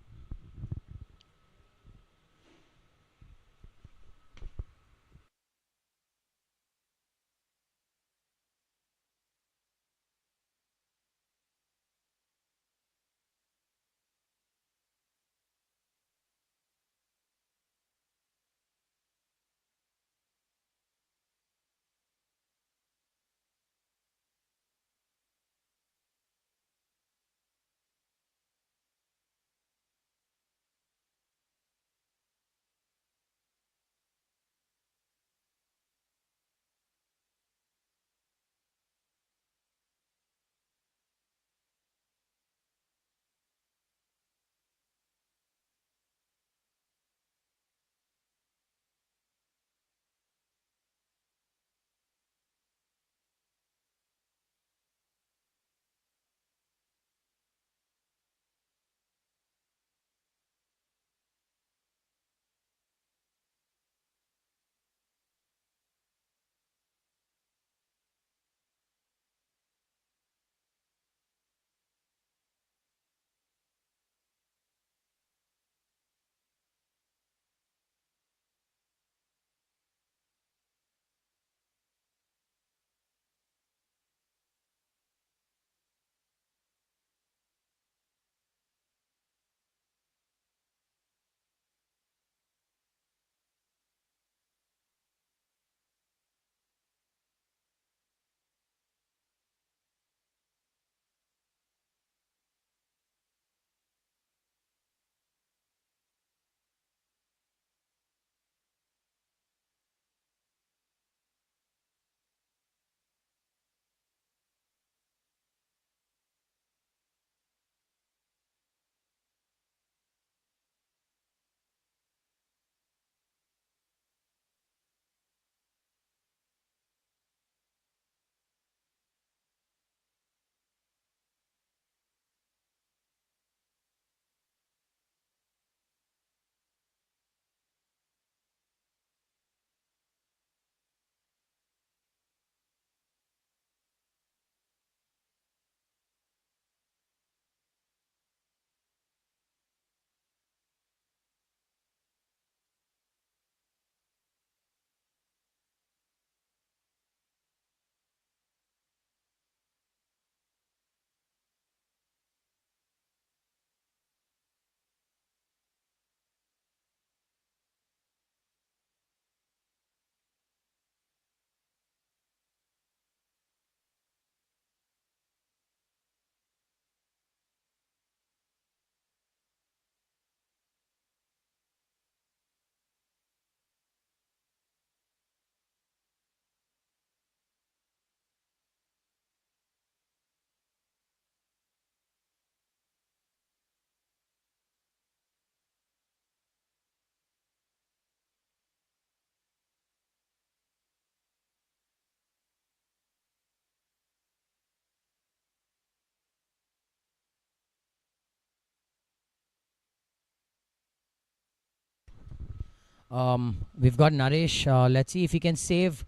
We've got Naresh. Let's see if he can save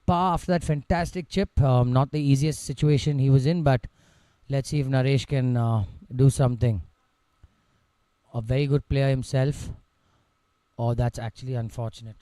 par after that fantastic chip. Not the easiest situation he was in, but let's see if Naresh can do something. A very good player himself. Oh, that's actually unfortunate.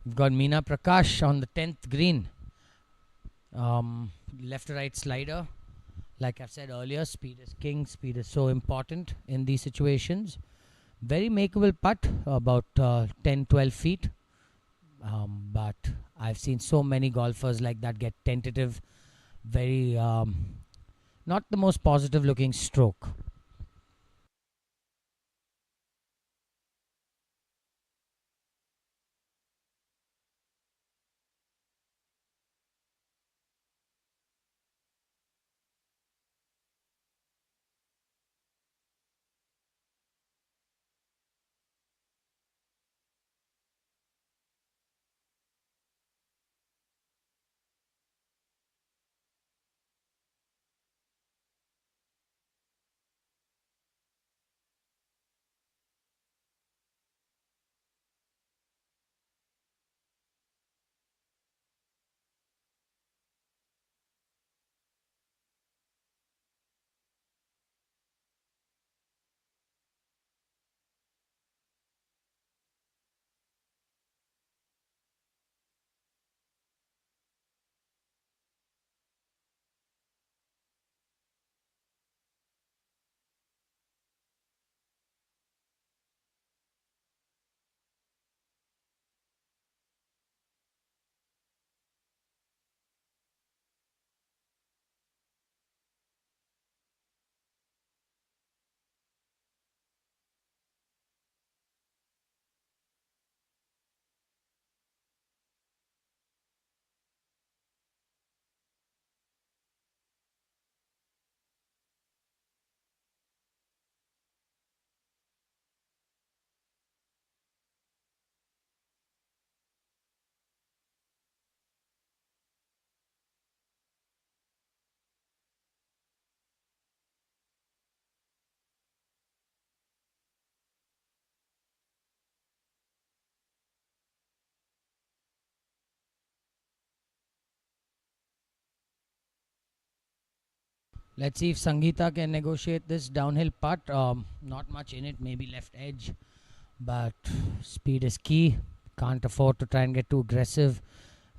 We've got Meena Prakash on the 10th green. Left to right slider. Like I've said earlier, speed is king. Speed is so important in these situations. Very makeable putt, about 10 12 feet. But I've seen so many golfers like that get tentative. Very not the most positive looking stroke. Let's see if Sangeeta can negotiate this downhill putt. Not much in it, maybe left edge, but speed is key. Can't afford to try and get too aggressive.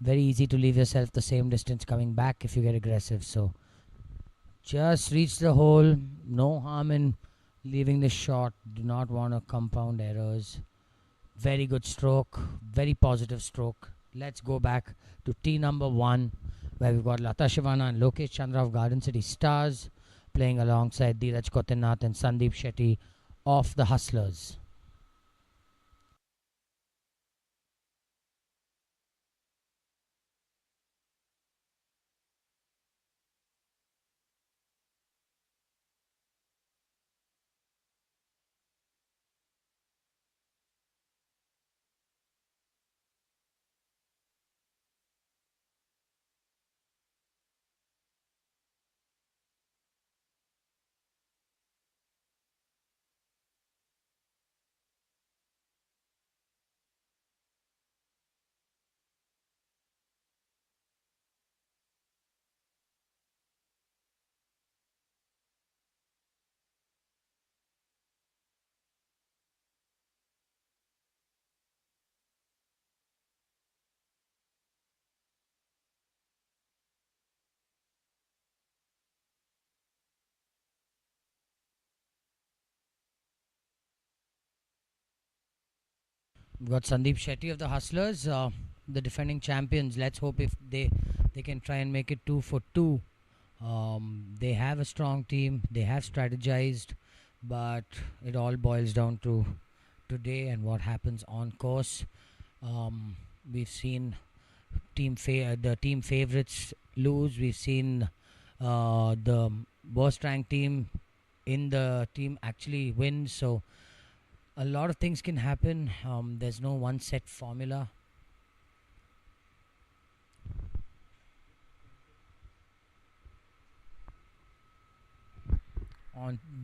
Very easy to leave yourself the same distance coming back if you get aggressive. So just reach the hole. No harm in leaving this shot. Do not want to compound errors. Very good stroke. Very positive stroke. Let's go back to tee number 1, where we've got Lata Shivana and Lokesh Chandra of Garden City Stars playing alongside Dheeraj Kotinath and Sandeep Shetty of the Hustlers. We've got Sandeep Shetty of the Hustlers, the defending champions. Let's hope if they can try and make it 2 for 2. They have a strong team. They have strategized, but it all boils down to today and what happens on course. We've seen the team favorites lose. We've seen the worst ranked team in the team actually win. So a lot of things can happen. There's no one set formula.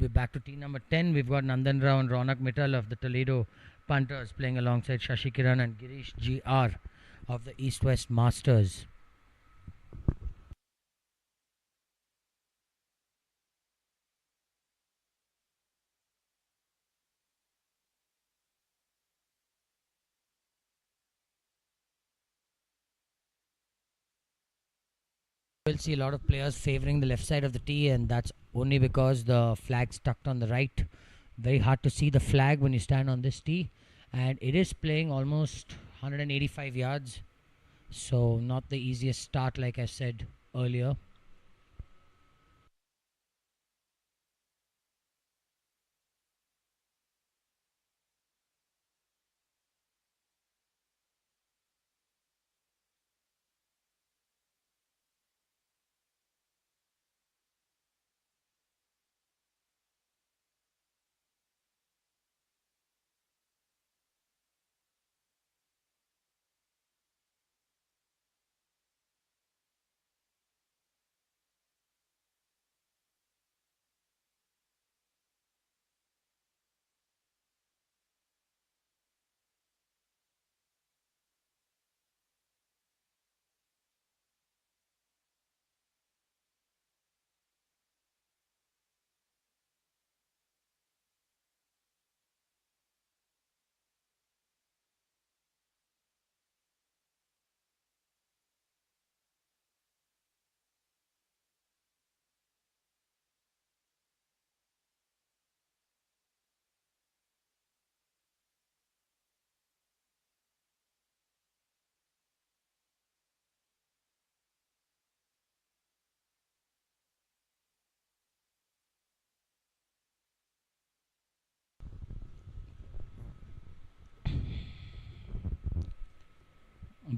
We're back to team number 10. We've got Nandan Rao and Ronak Mittal of the Toledo Punters playing alongside Shashi Kiran and Girish GR of the East West Masters. We'll see a lot of players favoring the left side of the tee, and that's only because the flag's tucked on the right. Very hard to see the flag when you stand on this tee, and it is playing almost 185 yards, so not the easiest start like I said earlier.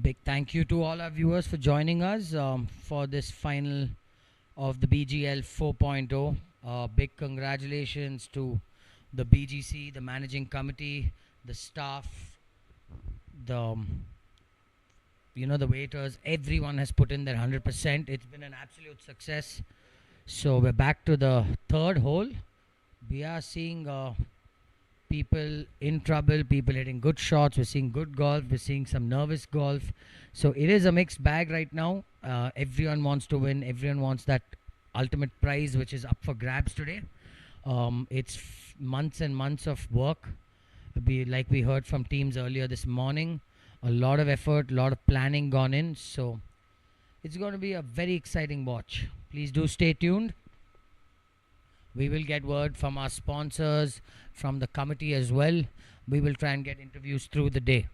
Big thank you to all our viewers for joining us for this final of the BGL 4.0. Big congratulations to the BGC, the managing committee, the staff, the the waiters. Everyone has put in their 100%. It's been an absolute success. So we're back to the third hole. We are seeing people in trouble, people hitting good shots. We're seeing good golf. We're seeing some nervous golf. So it is a mixed bag right now. Everyone wants to win. Everyone wants that ultimate prize which is up for grabs today. It's months and months of work. Like we heard from teams earlier this morning, a lot of effort, a lot of planning gone in. So it's going to be a very exciting watch. Please do stay tuned. We will get word from our sponsors, from the committee as well. We will try and get interviews through the day.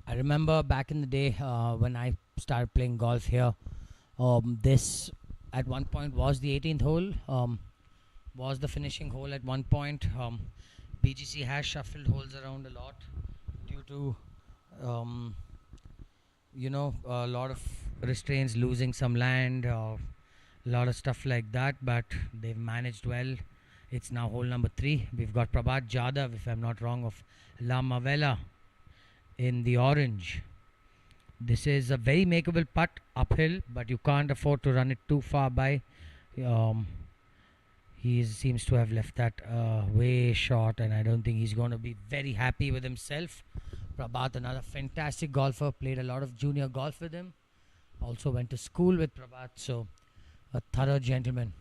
I remember back in the day when I started playing golf here. This at one point was the 18th hole. Was the finishing hole at one point. BGC has shuffled holes around a lot due to a lot of restraints, losing some land, a lot of stuff like that. But they've managed well. It's now hole number 3. We've got Prabhat Jadhav, if I'm not wrong, of La Mavella in the orange. This is a very makeable putt uphill, but you can't afford to run it too far by. He seems to have left that way short, and I don't think he's going to be very happy with himself. Prabhat, another fantastic golfer, played a lot of junior golf with him. Also went to school with Prabhat, so a thorough gentleman.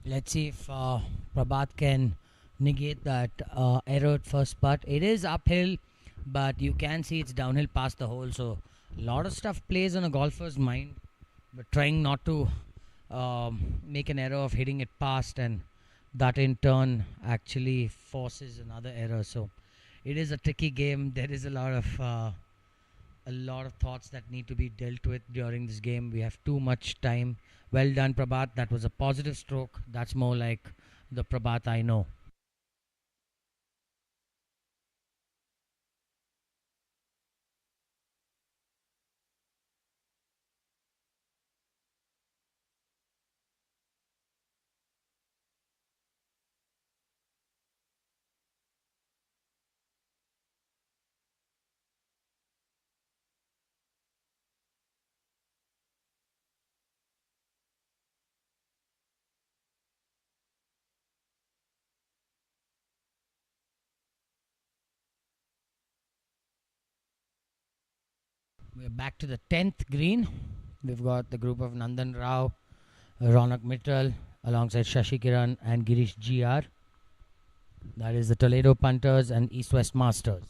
Let's see if Prabhat can negate that error at first putt. It is uphill, but you can see it's downhill past the hole. So a lot of stuff plays on a golfer's mind, but trying not to make an error of hitting it past, and that in turn actually forces another error. So it is a tricky game. There is a lot of thoughts that need to be dealt with during this game. We have too much time. Well done, Prabhat. That was a positive stroke. That's more like the Prabhat I know. We're back to the 10th green. We've got the group of Nandan Rao, Ronak Mittal, alongside Shashi Kiran and Girish GR. That is the Toledo Punters and East West Masters.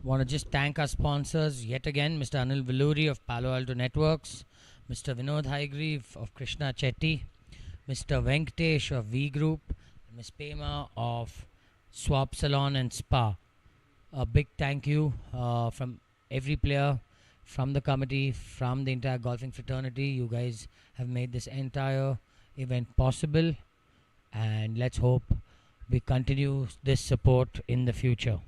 Want to just thank our sponsors yet again, Mr. Anil Villuri of Palo Alto Networks, Mr. Vinod Haigrive of Krishna Chetty, Mr. Venkatesh of V Group, Ms. Pema of Swap Salon and Spa. A big thank you from every player, from the committee, from the entire golfing fraternity. You guys have made this entire event possible, and let's hope we continue this support in the future.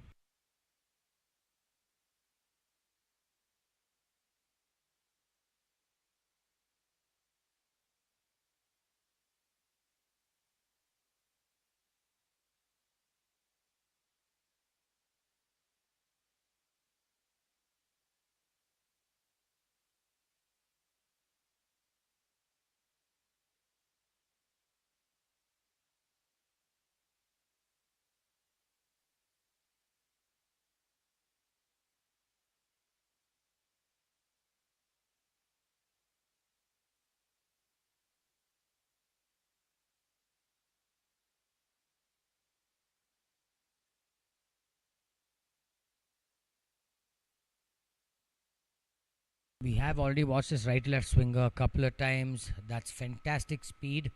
We have already watched this right left swinger a couple of times. That's fantastic speed.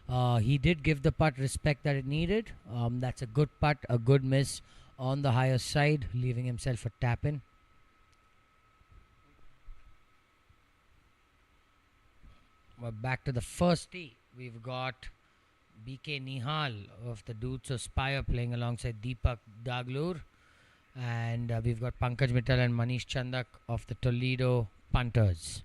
He did give the putt respect that it needed. That's a good putt, a good miss on the higher side, leaving himself a tap in. We're back to the first tee. We've got BK Nihal of the Dudes of Spire playing alongside Deepak Daglur. And we've got Pankaj Mittal and Manish Chandak of the Toledo Punters.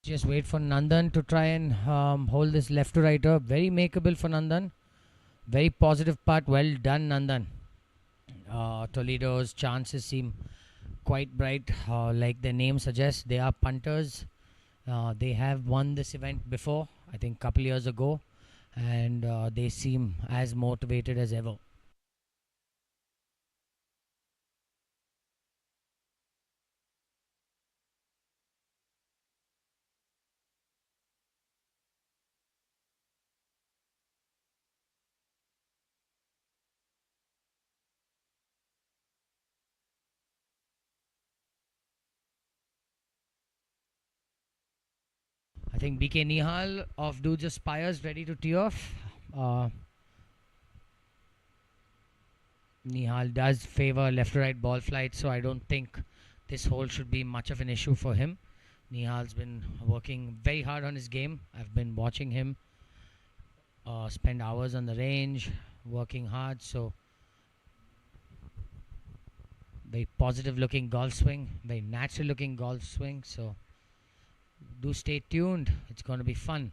Just wait for Nandan to try and hold this left to righter. Very makeable for Nandan. Very positive putt. Well done, Nandan. Toledo's chances seem quite bright. Like their name suggests, they are punters. They have won this event before, I think a couple years ago. And they seem as motivated as ever. I think BK Nihal of Dudes Aspires ready to tee off. Nihal does favor left to right ball flight, so I don't think this hole should be much of an issue for him. Nihal's been working very hard on his game. I've been watching him spend hours on the range, working hard. So very positive looking golf swing, very natural looking golf swing. So do stay tuned. It's going to be fun.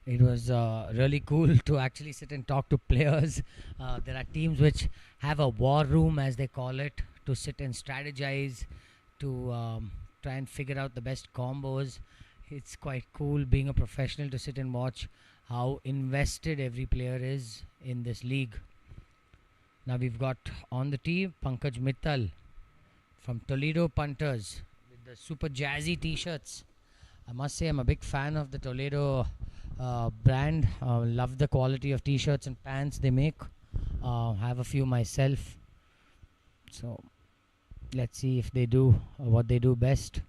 It was really cool to actually sit and talk to players. There are teams which have a war room, as they call it, to sit and strategize, to try and figure out the best combos. It's quite cool being a professional to sit and watch how invested every player is in this league. Now we've got on the tee Pankaj Mittal from Toledo Punters with the super jazzy t-shirts. I must say I'm a big fan of the Toledo brand. Love the quality of t-shirts and pants they make. have a few myself. So let's see if they do what they do best.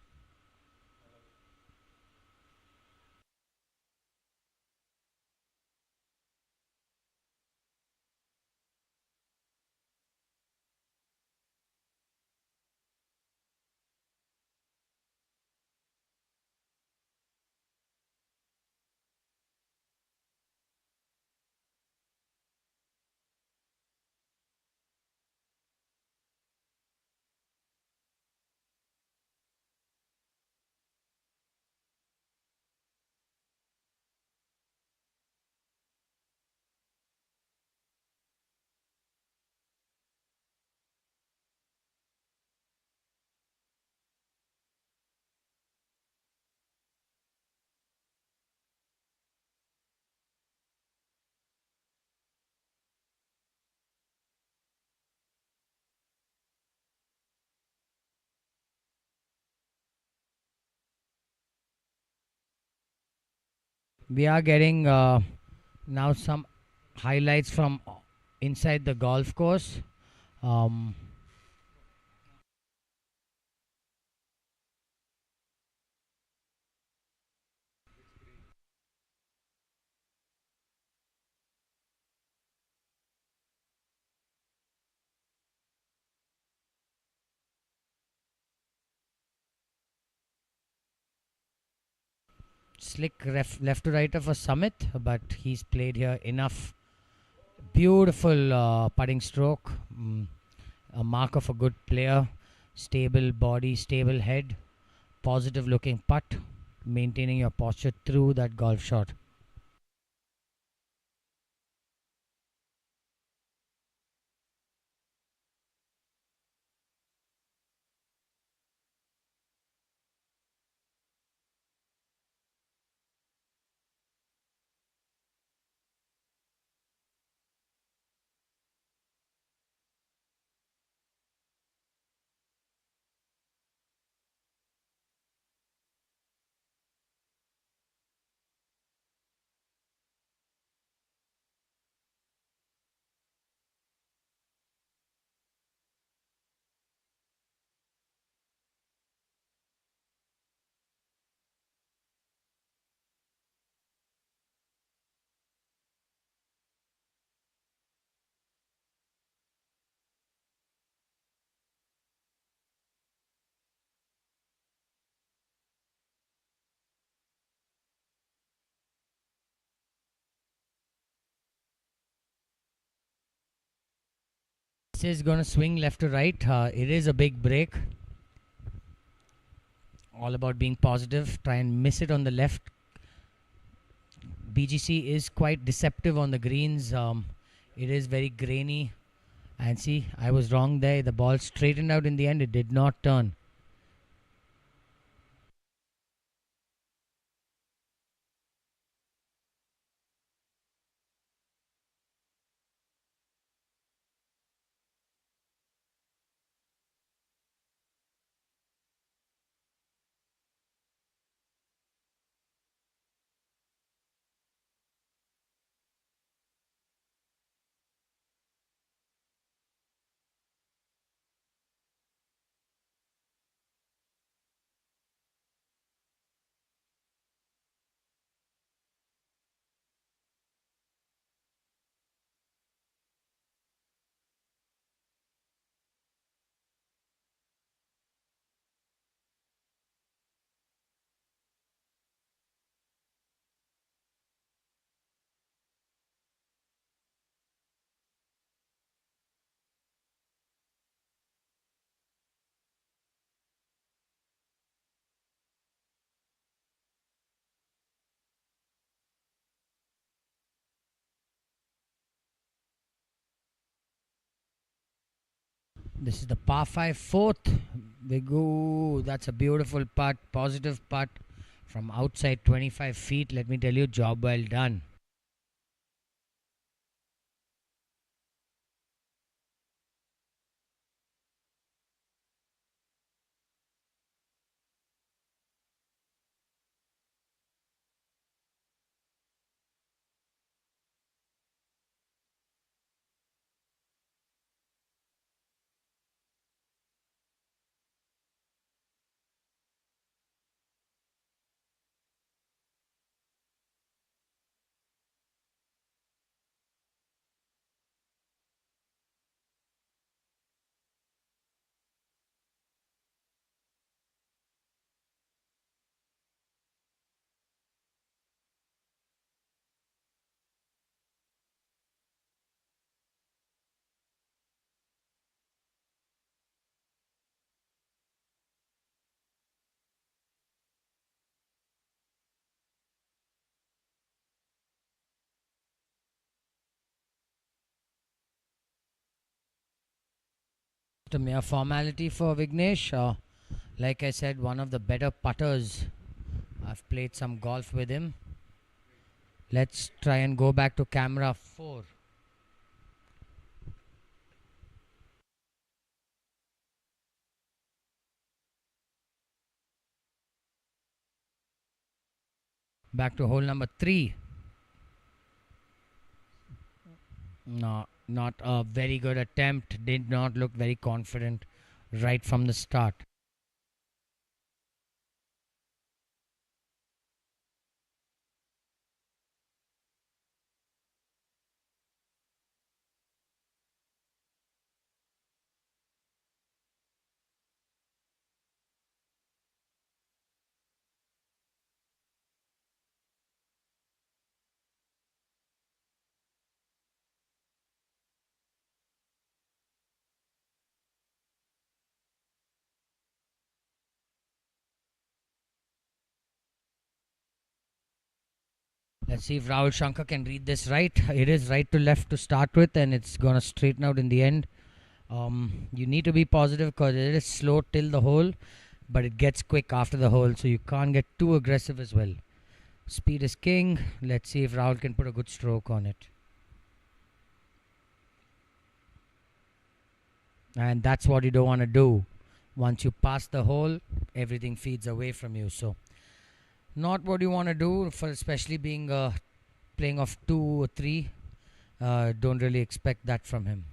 We are getting now some highlights from inside the golf course. Um, Slick left to right of a summit, but he's played here enough. Beautiful putting stroke, a mark of a good player. Stable body, stable head, positive looking putt, maintaining your posture through that golf shot. This is going to swing left to right. It is a big break. All about being positive. Try and miss it on the left. BGC is quite deceptive on the greens. It is very grainy. And see, I was wrong there. The ball straightened out in the end. It did not turn. This is the par 5 fourth. They go. That's a beautiful putt. Positive putt from outside 25 feet. Let me tell you, job well done. A mere formality for Vignesh. Like I said, one of the better putters. I've played some golf with him. Let's try and go back to camera 4. Back to hole number 3. No, not a very good attempt. Did not look very confident right from the start. Let's see if Rahul Shankar can read this right. It is right to left to start with, and it's gonna straighten out in the end. You need to be positive because it is slow till the hole, but it gets quick after the hole, so you can't get too aggressive as well. Speed is king. Let's see if Rahul can put a good stroke on it. And that's what you don't want to do. Once you pass the hole, everything feeds away from you. So not what you want to do, for especially being playing off 2 or 3. Don't really expect that from him.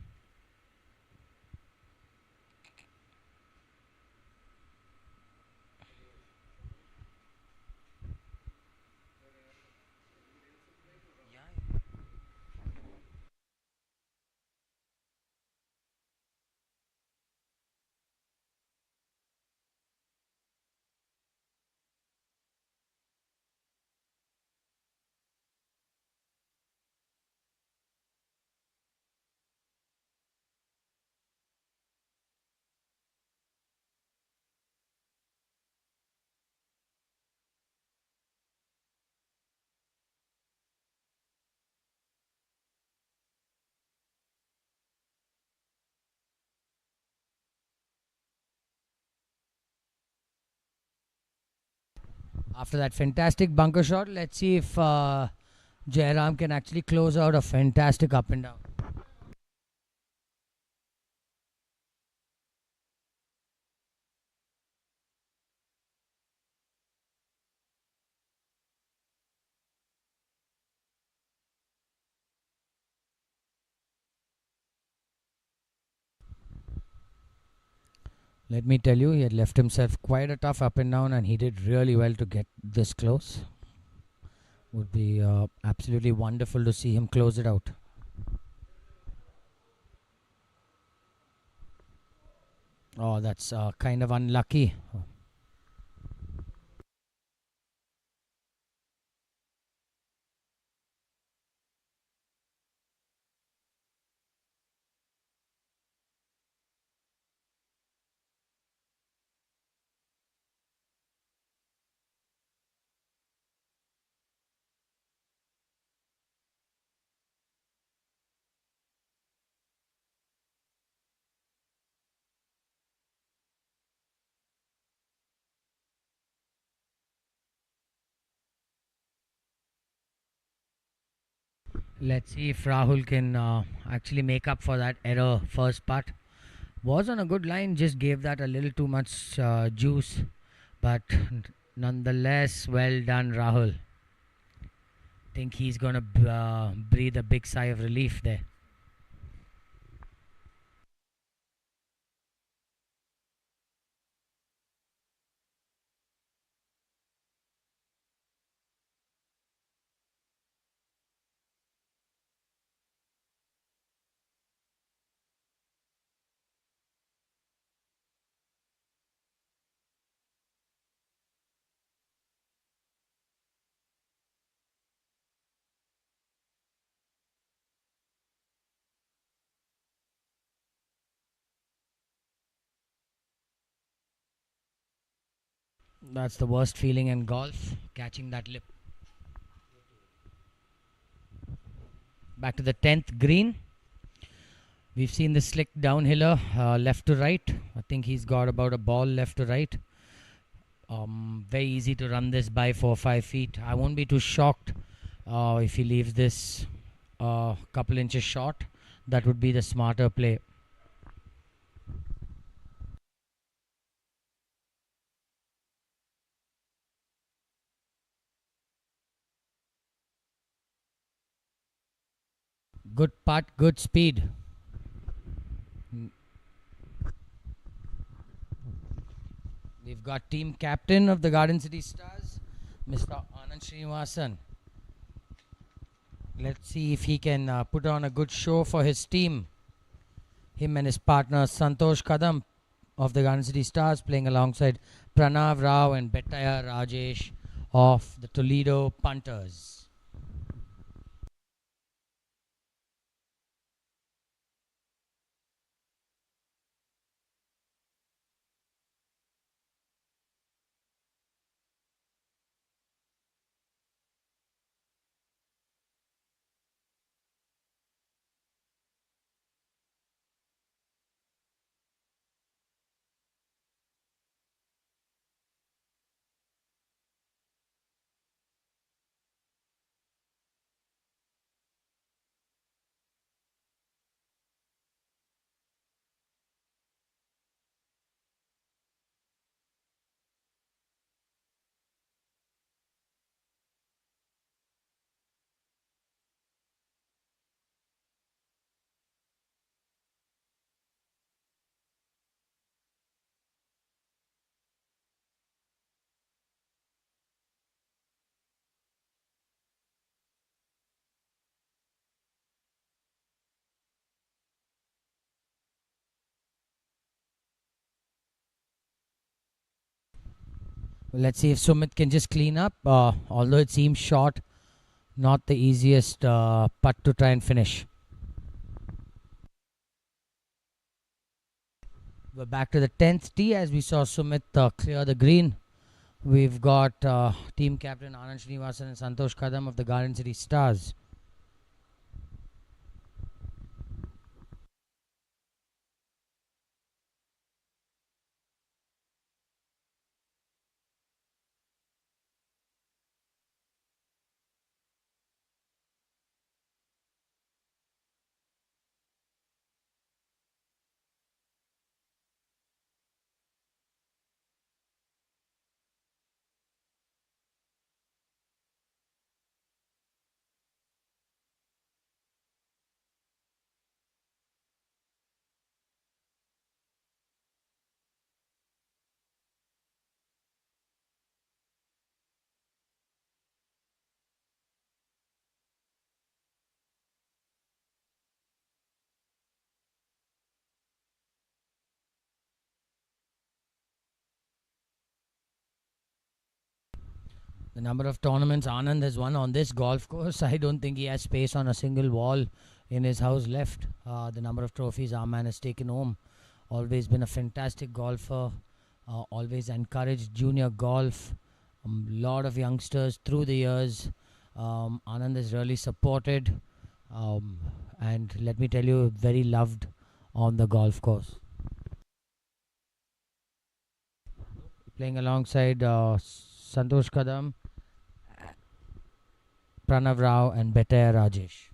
After that fantastic bunker shot, let's see if Jairam can actually close out a fantastic up and down. Let me tell you, he had left himself quite a tough up and down, and he did really well to get this close. Would be absolutely wonderful to see him close it out. Oh, that's kind of unlucky. Let's see if Rahul can actually make up for that error. First putt was on a good line, just gave that a little too much juice, but nonetheless, well done, Rahul. Think he's gonna breathe a big sigh of relief there. That's the worst feeling in golf, catching that lip. Back to the 10th green. We've seen the slick downhiller left to right. I think he's got about a ball left to right. Very easy to run this by 4 or 5 feet. I won't be too shocked if he leaves this couple inches short. That would be the smarter play. Good putt, good speed. We've got team captain of the Garden City Stars, Mr. Anand Srinivasan. Let's see if he can put on a good show for his team. Him and his partner Santosh Kadam of the Garden City Stars playing alongside Pranav Rao and Bettaya Rajesh of the Toledo Punters. Let's see if Sumit can just clean up. Although it seems short, not the easiest putt to try and finish. We're back to the 10th tee as we saw Sumit clear the green. We've got team captain Anand Srinivasan and Santosh Kadam of the Garden City Stars. The number of tournaments Anand has won on this golf course, I don't think he has space on a single wall in his house left. The number of trophies our man has taken home. Always been a fantastic golfer. Always encouraged junior golf. Lot of youngsters through the years. Anand is really supported. And let me tell you, very loved on the golf course. Playing alongside Santosh Kadam, Pranav Rao and Bettaya Rajesh.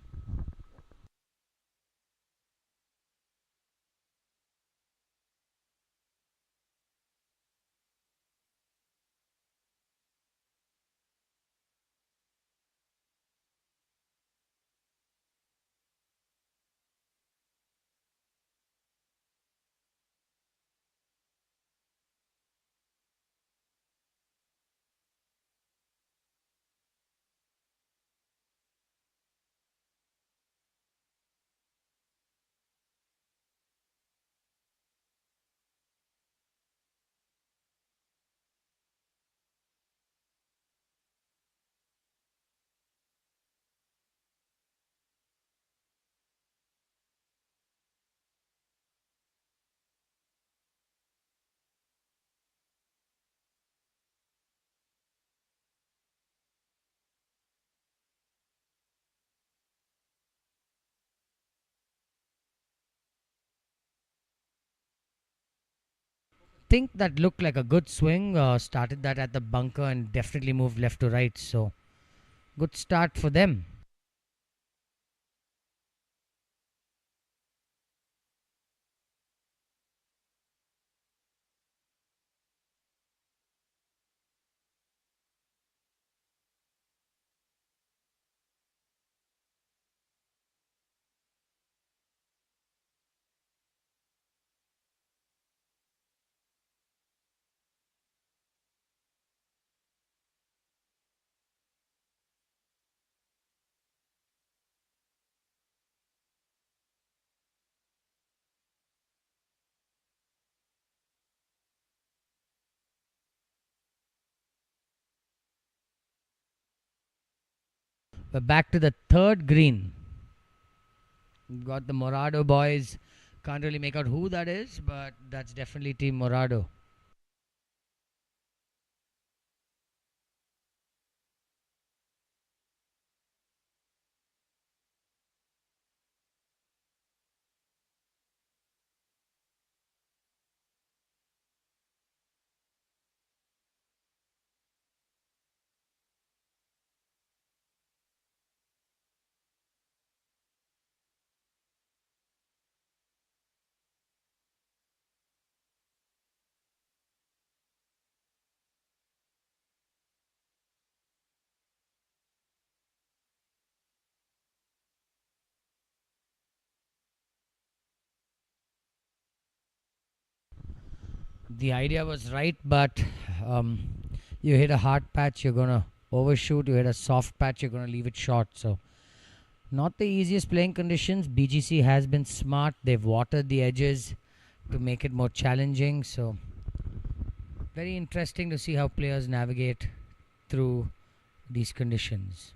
think that looked like a good swing. Started that at the bunker and definitely moved left to right. So good start for them. We're back to the third green. We've got the Morado boys. Can't really make out who that is, but that's definitely Team Morado. The idea was right, but you hit a hard patch, you're gonna overshoot. You hit a soft patch, you're gonna leave it short. So not the easiest playing conditions. BGC has been smart. They've watered the edges to make it more challenging. So very interesting to see how players navigate through these conditions.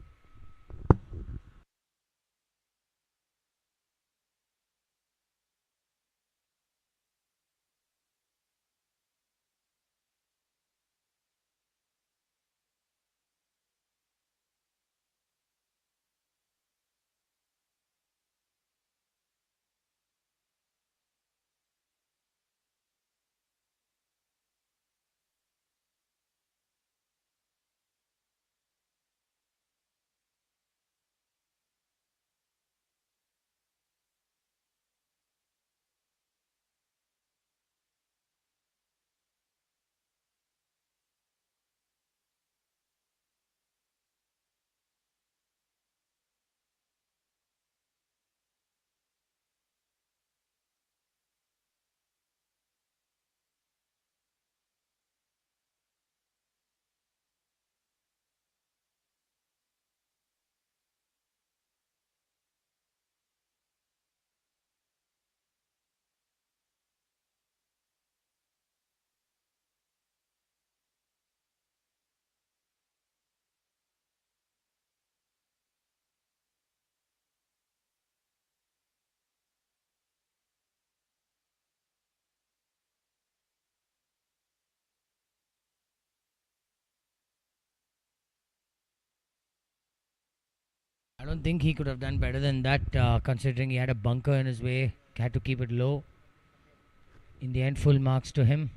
I don't think he could have done better than that, considering he had a bunker in his way. Had to keep it low. In the end, full marks to him.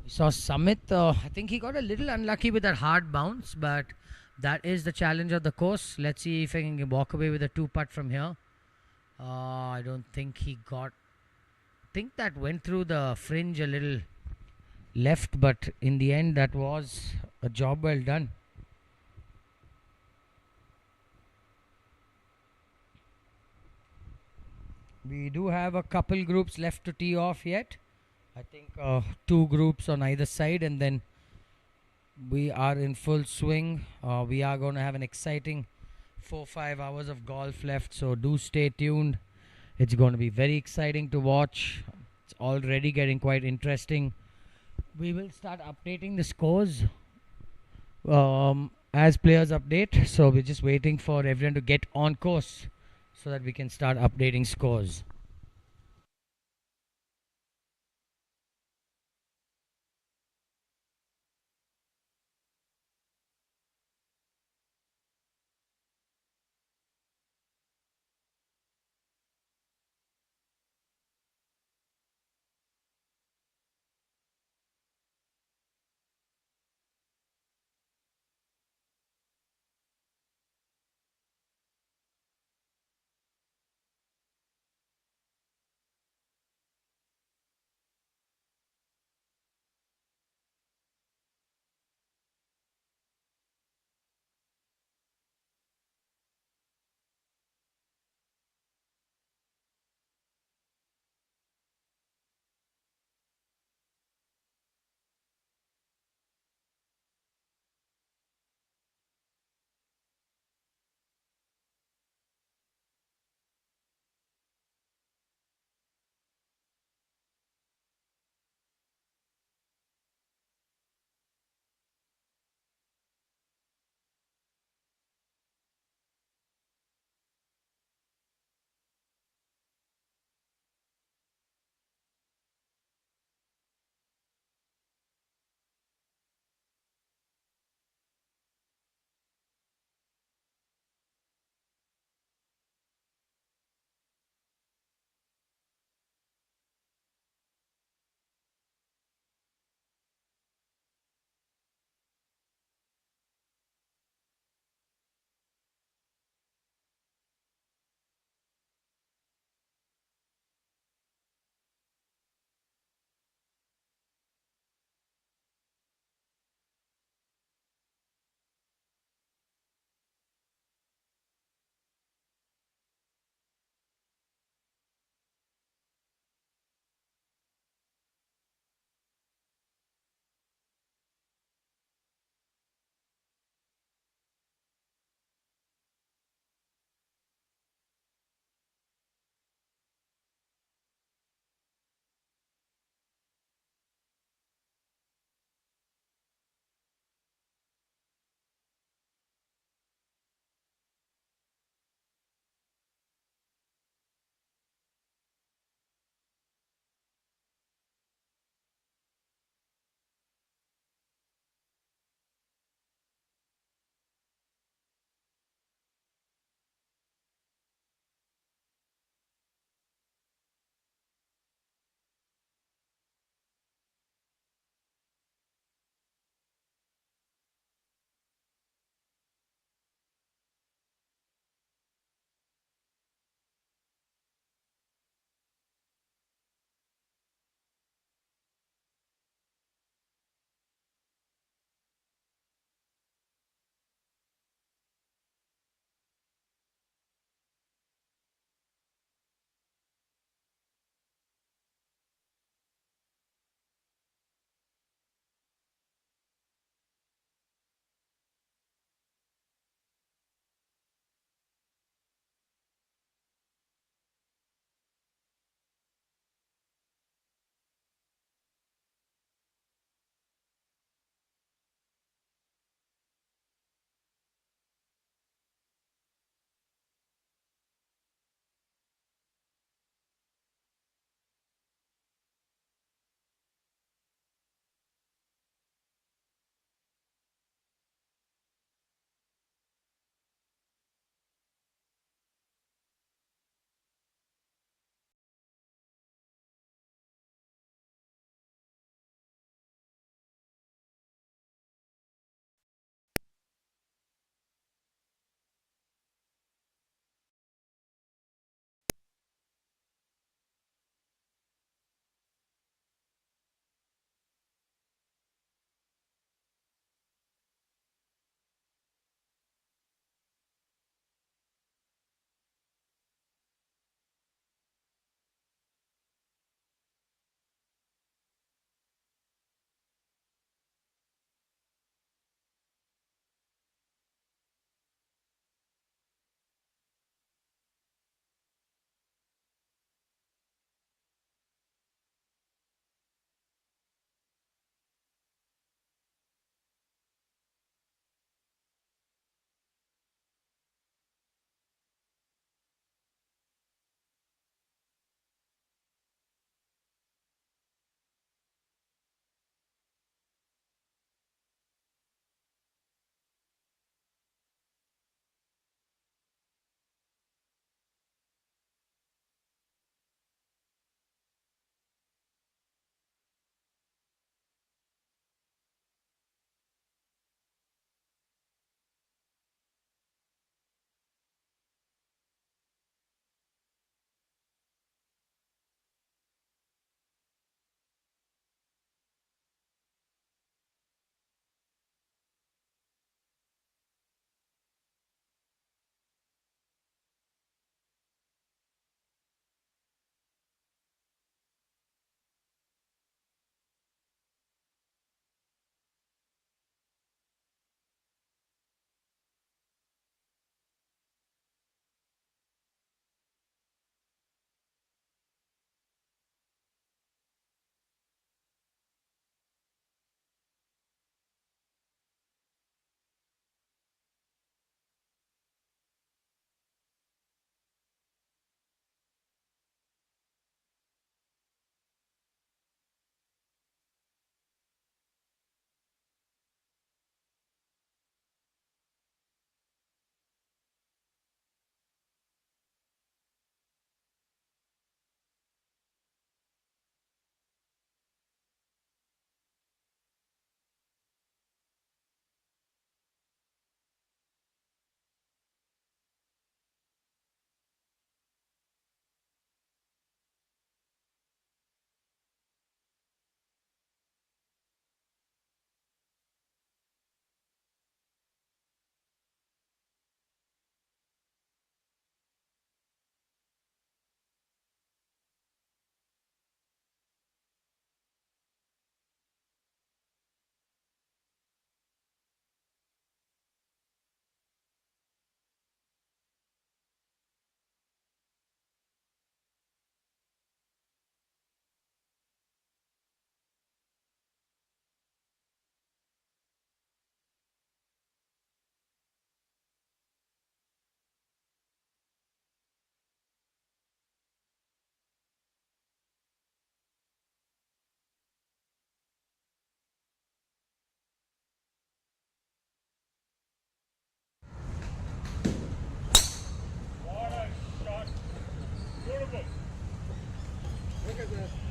We saw Samit. I think he got a little unlucky with that hard bounce, but that is the challenge of the course. Let's see if I can walk away with a two putt from here. I don't think he got think that went through the fringe a little left, but in the end, that was a job well done. We do have a couple groups left to tee off yet. I think two groups on either side, and then we are in full swing. We are going to have an exciting 4-5 hours of golf left, so do stay tuned. It's going to be very exciting to watch. It's already getting quite interesting. We will start updating the scores as players update, so we're just waiting for everyone to get on course so that we can start updating scores.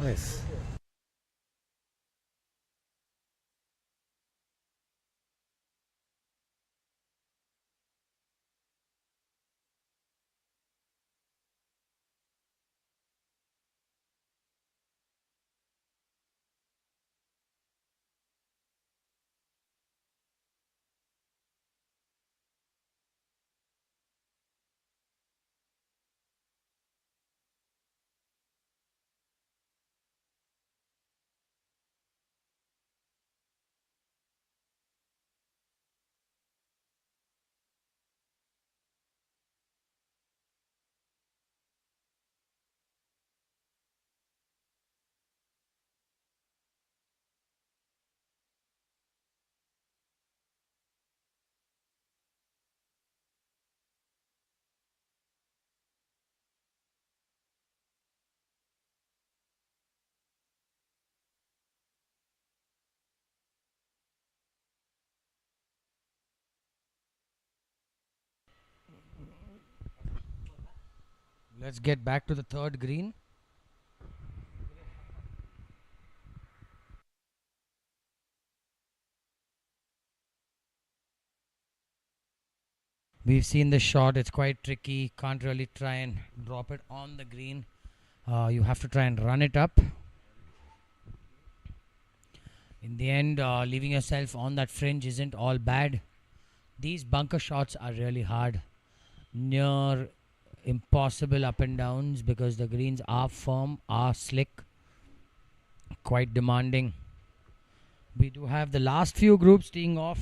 Nice. Let's get back to the third green. We've seen this shot. It's quite tricky. Can't really try and drop it on the green. You have to try and run it up. In the end, leaving yourself on that fringe isn't all bad. These bunker shots are really hard. Near impossible up and downs because the greens are firm, are slick, quite demanding. We do have the last few groups teeing off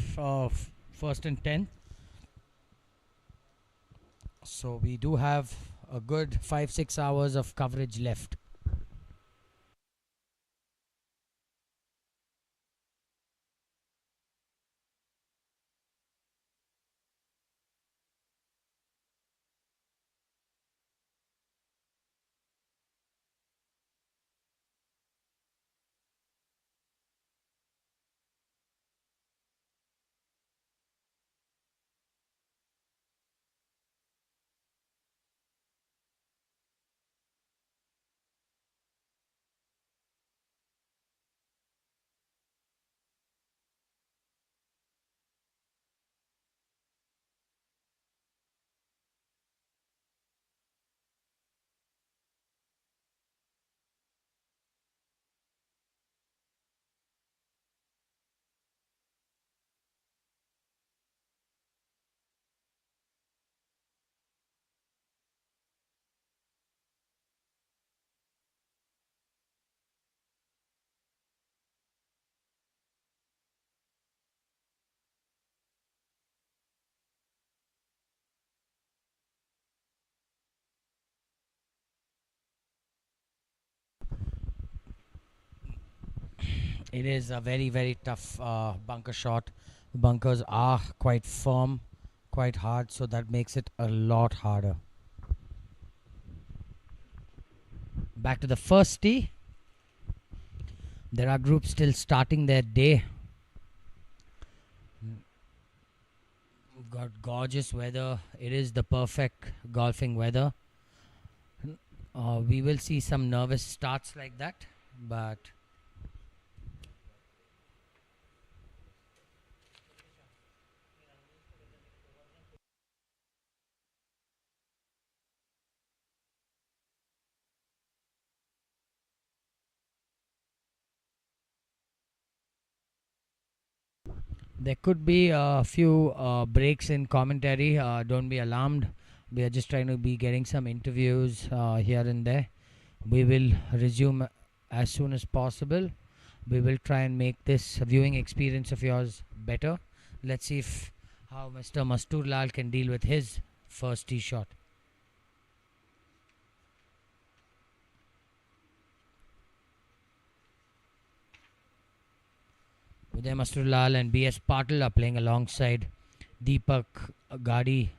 first and 10th. So we do have a good 5-6 hours of coverage left. It is a very, very tough bunker shot. The bunkers are quite firm, quite hard, so that makes it a lot harder. Back to the first tee. There are groups still starting their day. We've got gorgeous weather. It is the perfect golfing weather. We will see some nervous starts like that, but there could be a few breaks in commentary. Don't be alarmed. We are just trying to be getting some interviews here and there. We will resume as soon as possible. We will try and make this viewing experience of yours better. Let's see if how Mr. Masturlal can deal with his first tee shot. Uday Masturlal and B.S. Patil are playing alongside Deepak Gadi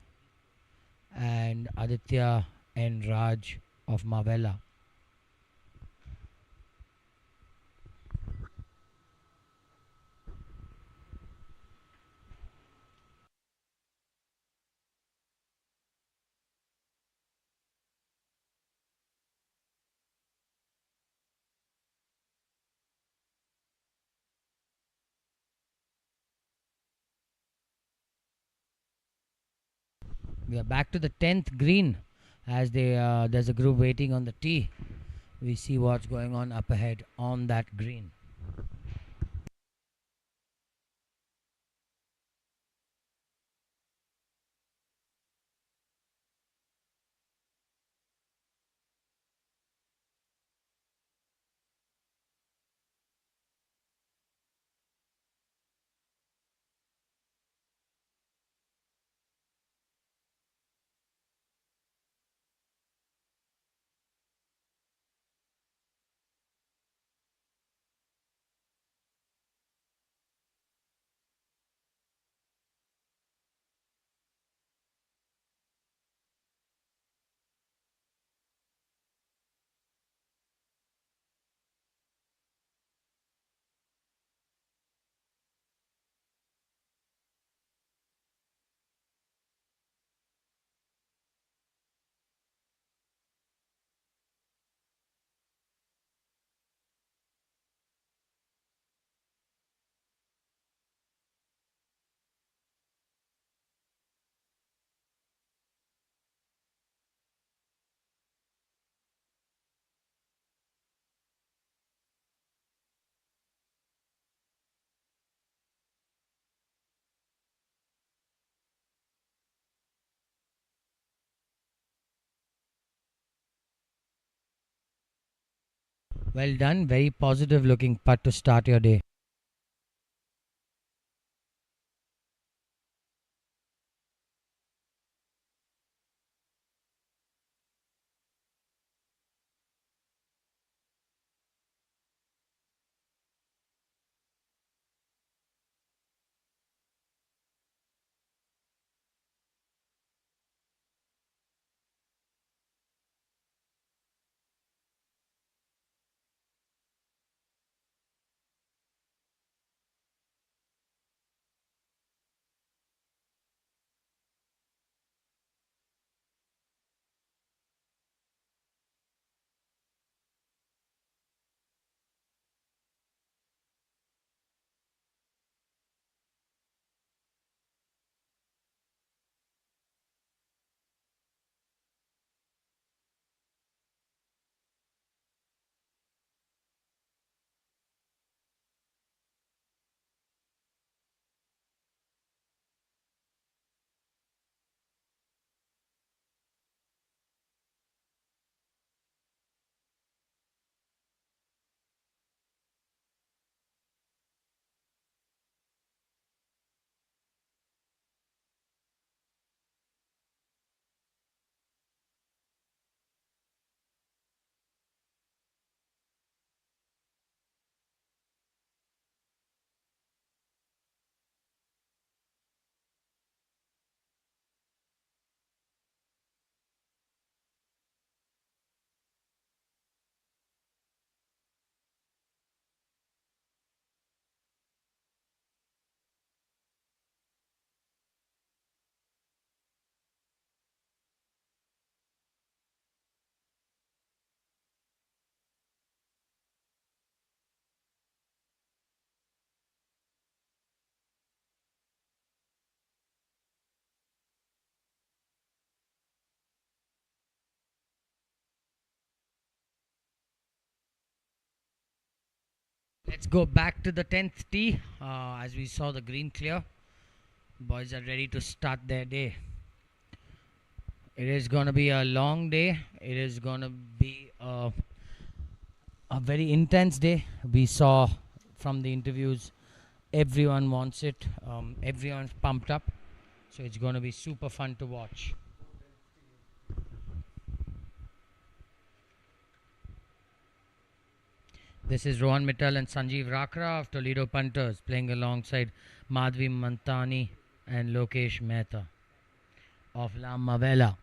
and Aditya and Raj of Mavella. We are back to the 10th green as there's a group waiting on the tee. We see what's going on up ahead on that green. Well done. Very positive looking putt to start your day. Let's go back to the 10th tee as we saw the green clear. Boys are ready to start their day. It is going to be a long day. It is going to be a very intense day. We saw from the interviews, everyone wants it. Everyone's pumped up. So it's going to be super fun to watch. This is Rohan Mittal and Sanjeev Rakra of Toledo Punters playing alongside Madhvi Mantani and Lokesh Mehta of La Mavela.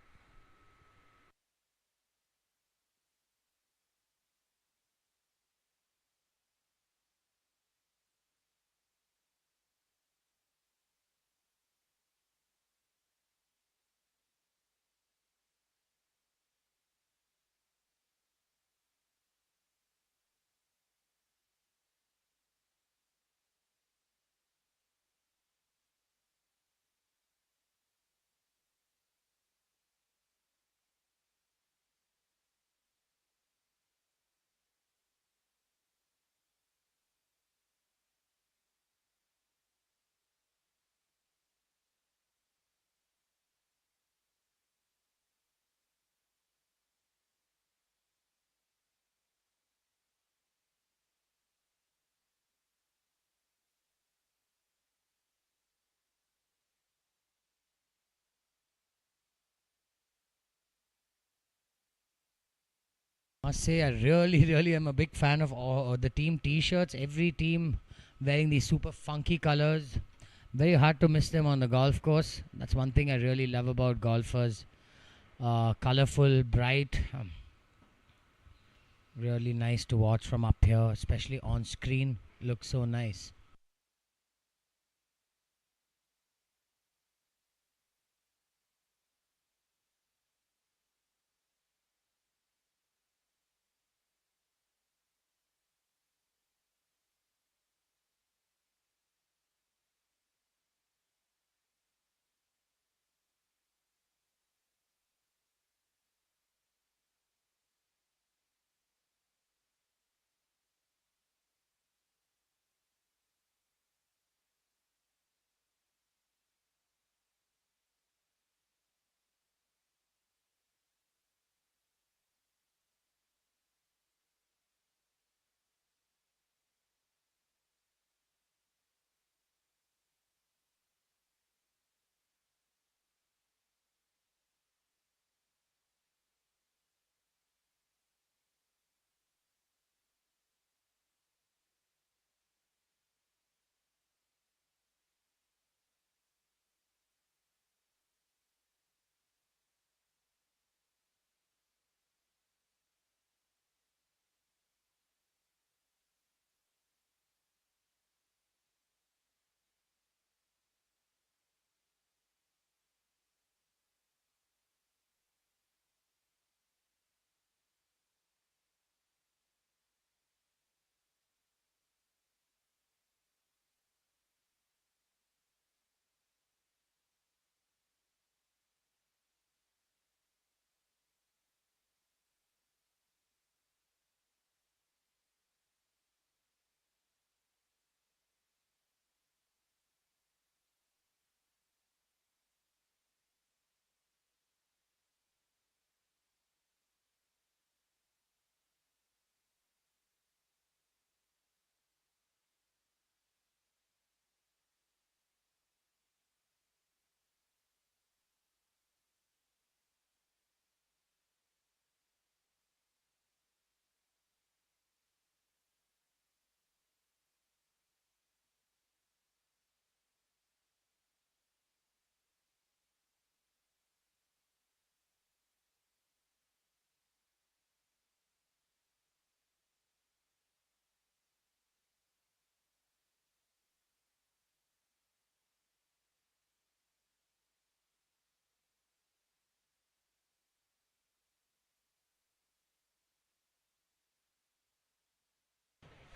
Must say, I really, really am a big fan of all the team T-shirts. Every team wearing these super funky colors. Very hard to miss them on the golf course. That's one thing I really love about golfers. Colorful, bright. Really nice to watch from up here, especially on screen. Looks so nice.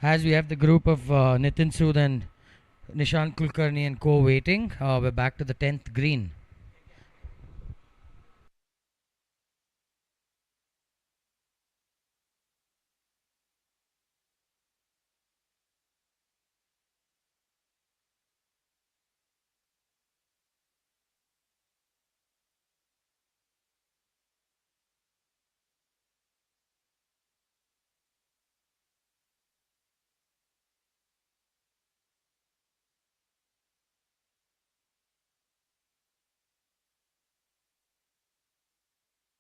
As we have the group of Nitin Sood and Nishant Kulkarni and co waiting, we're back to the 10th green.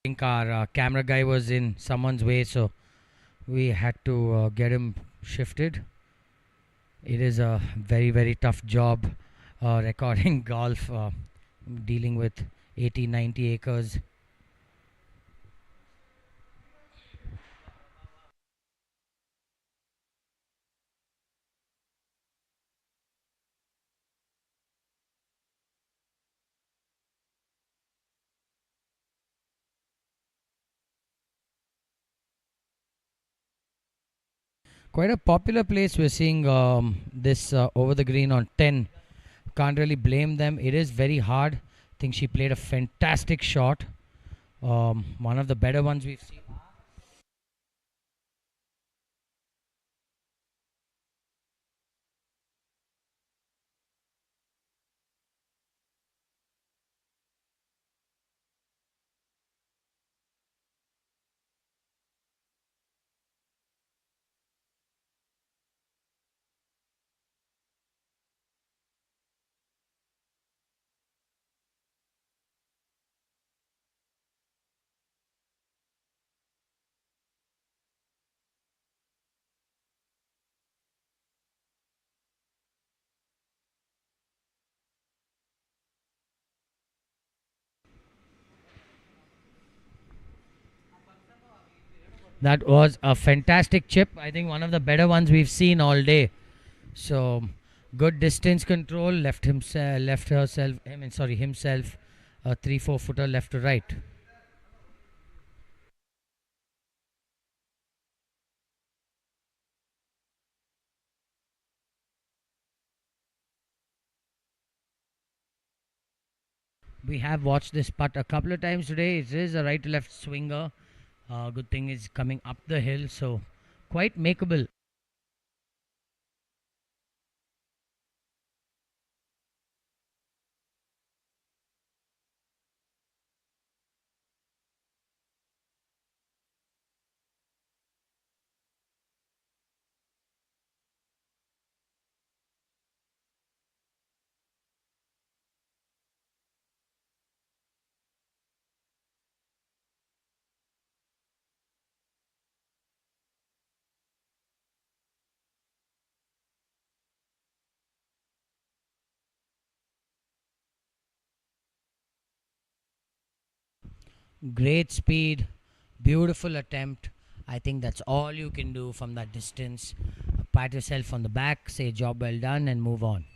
I think our camera guy was in someone's way, so we had to get him shifted. It is a very, very tough job recording golf, dealing with 80, 90 acres. Quite a popular place. We're seeing this over the green on 10. Can't really blame them. It is very hard. I think she played a fantastic shot. One of the better ones we've seen. That was a fantastic chip. I think one of the better ones we've seen all day. So good distance control. Himself a 3-4 footer left to right. We have watched this putt a couple of times today. It is a right to left swinger. Good thing is coming up the hill, so quite makeable. Great speed, beautiful attempt. I think that's all you can do from that distance. Pat yourself on the back, say job well done, and move on.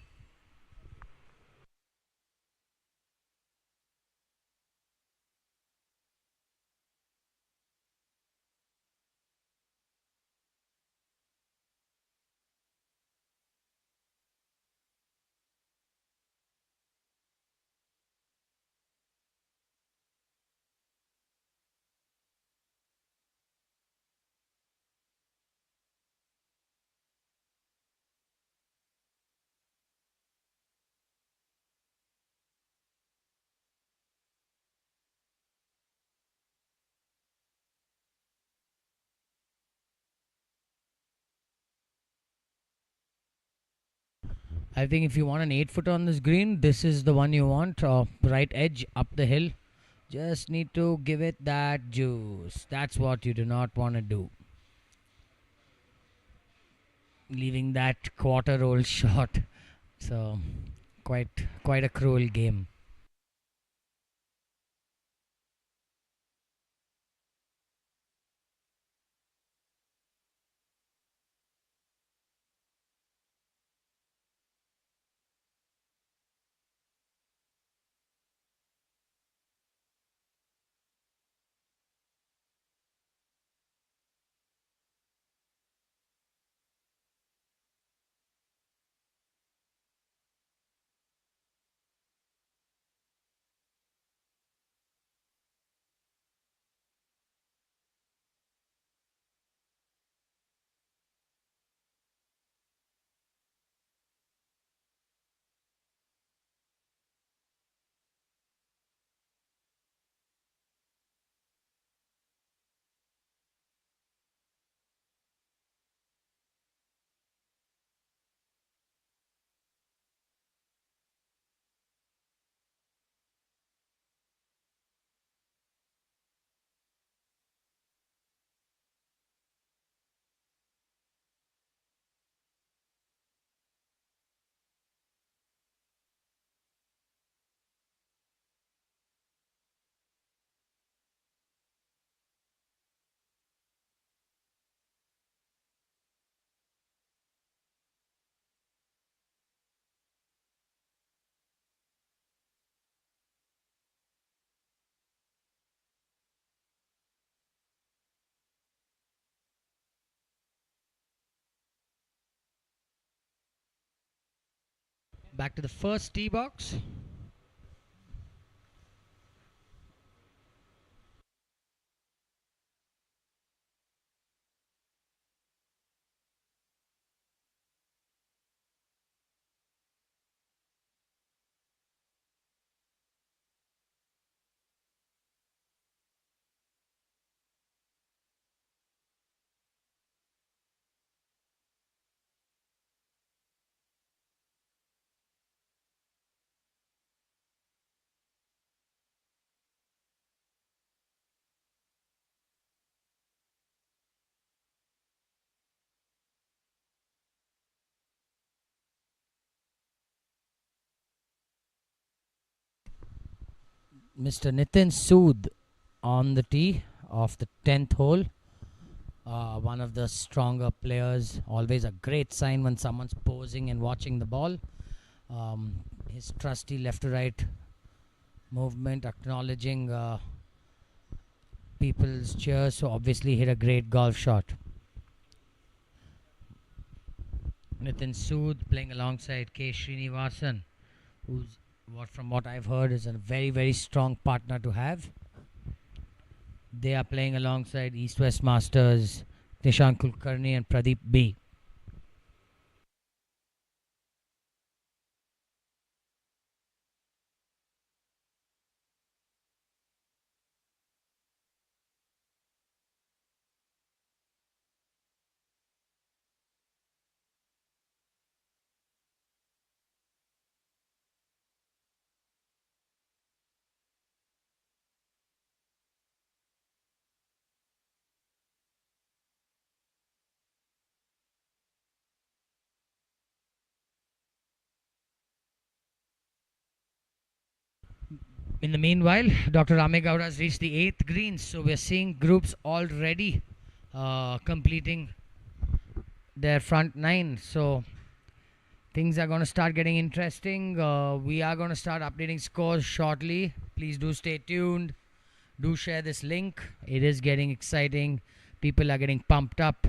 I think if you want an 8 footer on this green, this is the one you want. Right edge up the hill. Just need to give it that juice. That's what you do not want to do. Leaving that quarter roll shot. So quite a cruel game. Back to the first tee box. Mr. Nitin Sood on the tee of the 10th hole. one of the stronger players. Always a great sign when someone's posing and watching the ball. His trusty left to right movement, acknowledging people's cheers. So obviously hit a great golf shot. Nitin Sood playing alongside K. Srinivasan, who's from what I've heard is a very, very strong partner to have. They are playing alongside East West Masters, Nishan Kulkarni and Pradeep B. In the meanwhile, Dr. Ramegowda has reached the 8th green, so we're seeing groups already completing their front 9. So things are going to start getting interesting. We are going to start updating scores shortly. Please do stay tuned. Do share this link. It is getting exciting. People are getting pumped up.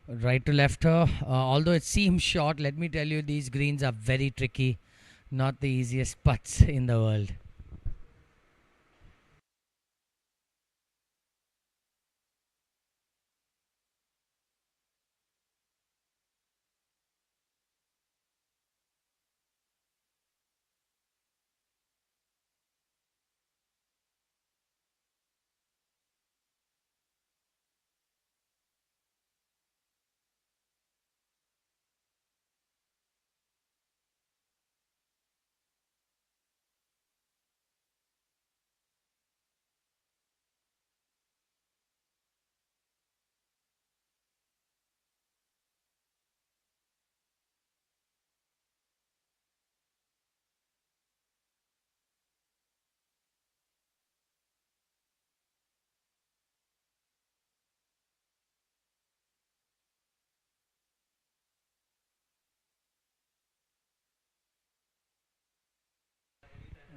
Right to left her. Although it seems short, let me tell you, these greens are very tricky. Not the easiest putts in the world.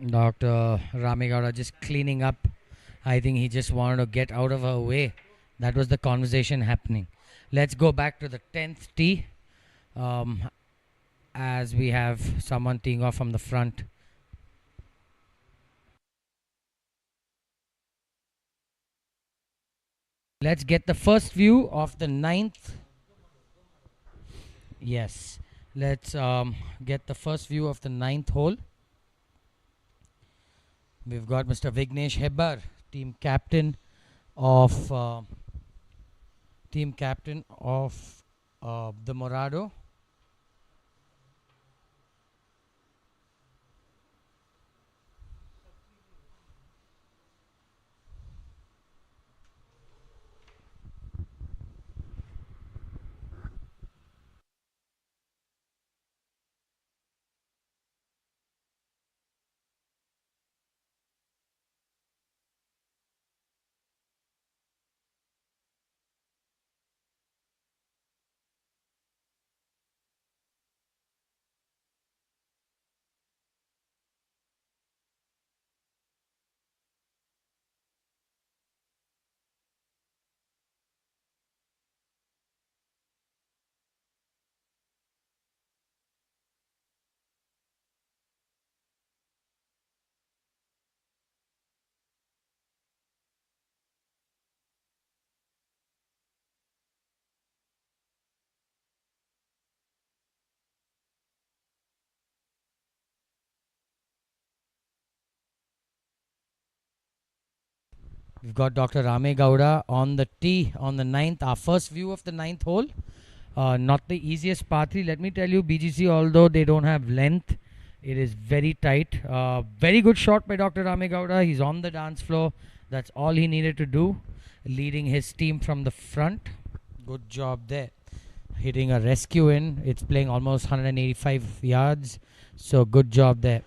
Dr. Ramegowda just cleaning up. I think he just wanted to get out of her way. That was the conversation happening. Let's go back to the 10th tee as we have someone teeing off from the front. Let's get the first view of the 9th. Yes. Let's get the first view of the 9th hole. We've got Mr. Vignesh Hebbar, team captain of the Morado. We've got Dr. Rame Gowda on the tee on the ninth. Our first view of the ninth hole. Not the easiest par 3. Let me tell you, BGC, although they don't have length, it is very tight. Very good shot by Dr. Rame Gowda. He's on the dance floor. That's all he needed to do. Leading his team from the front. Good job there. Hitting a rescue in. It's playing almost 185 yards. So good job there.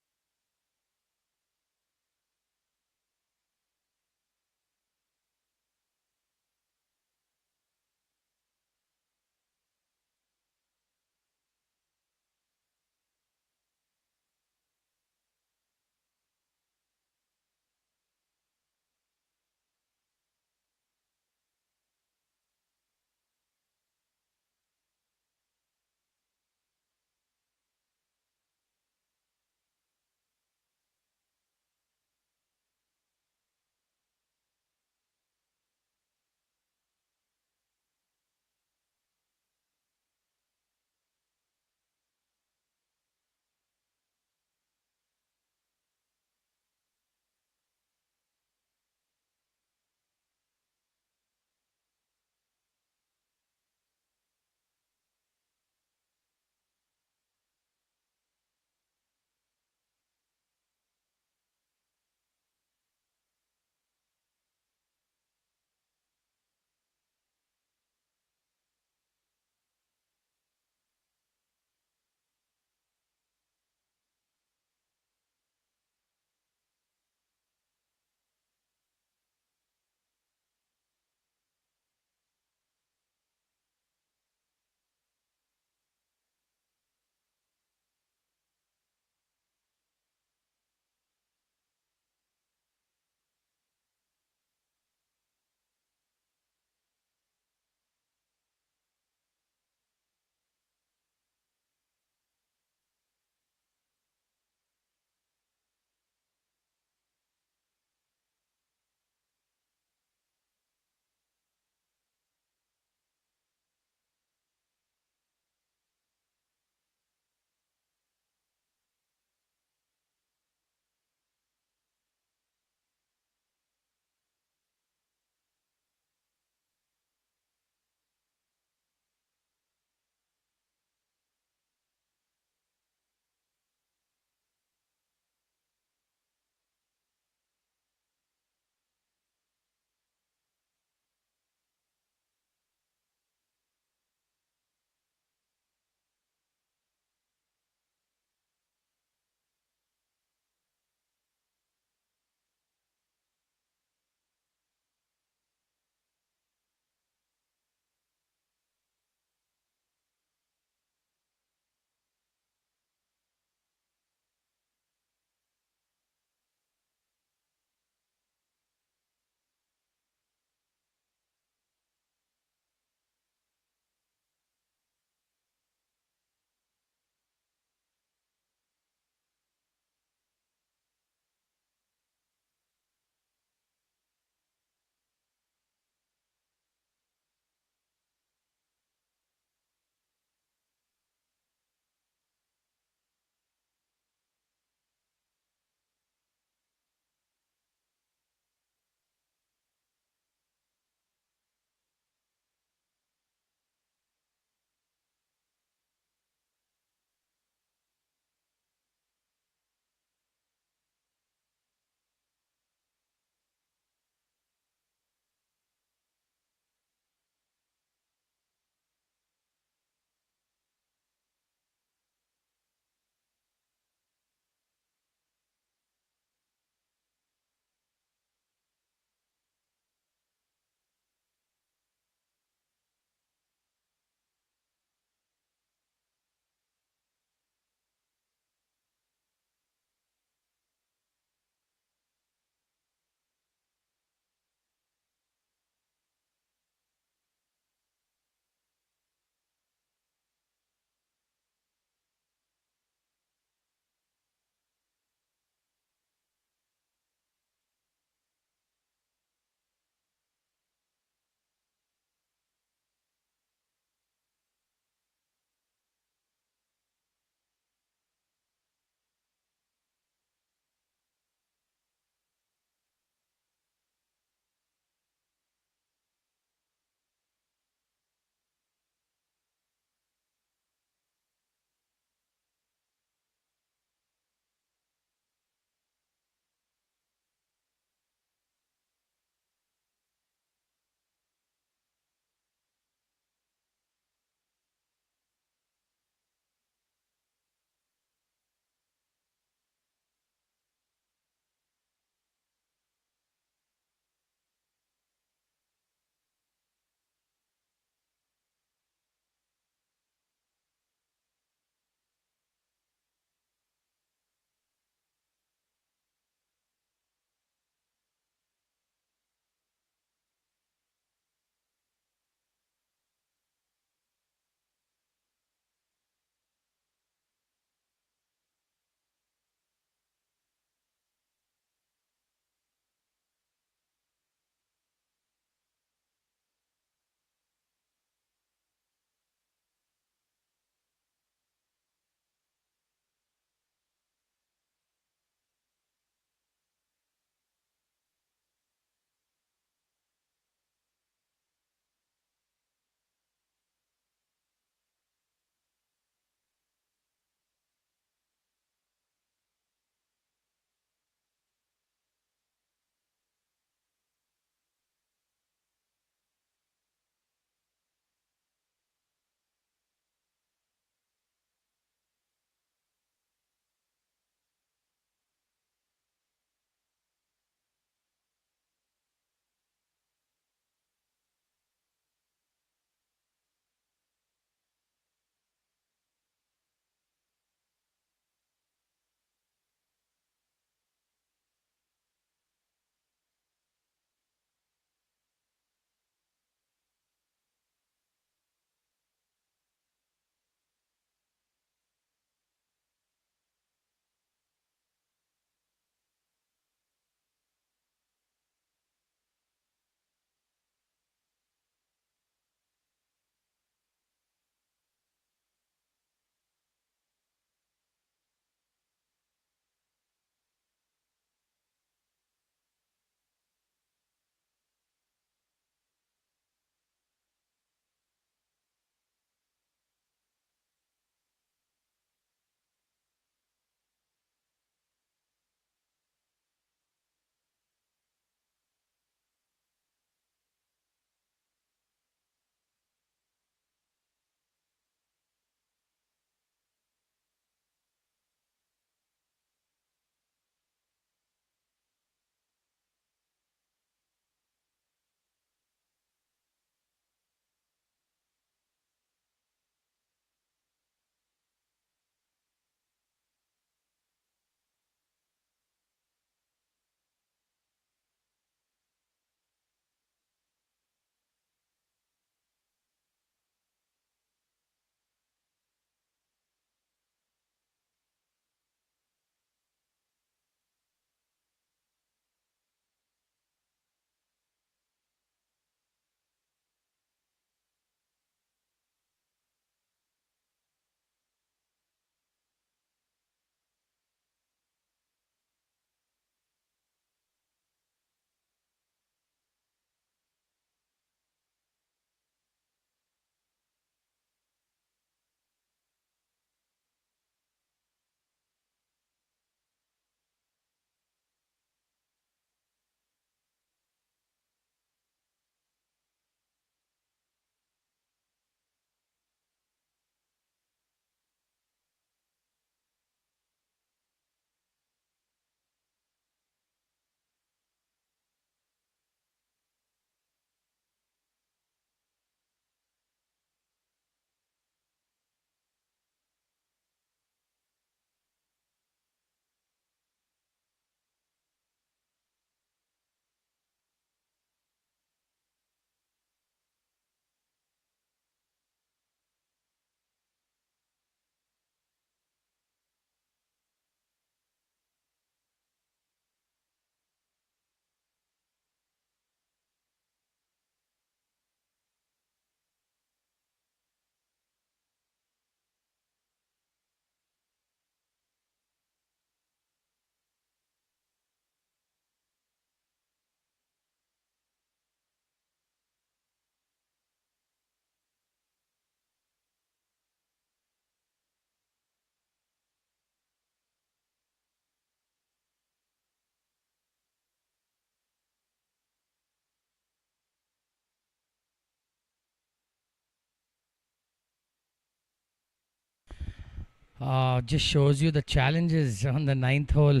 Just shows you the challenges on the ninth hole.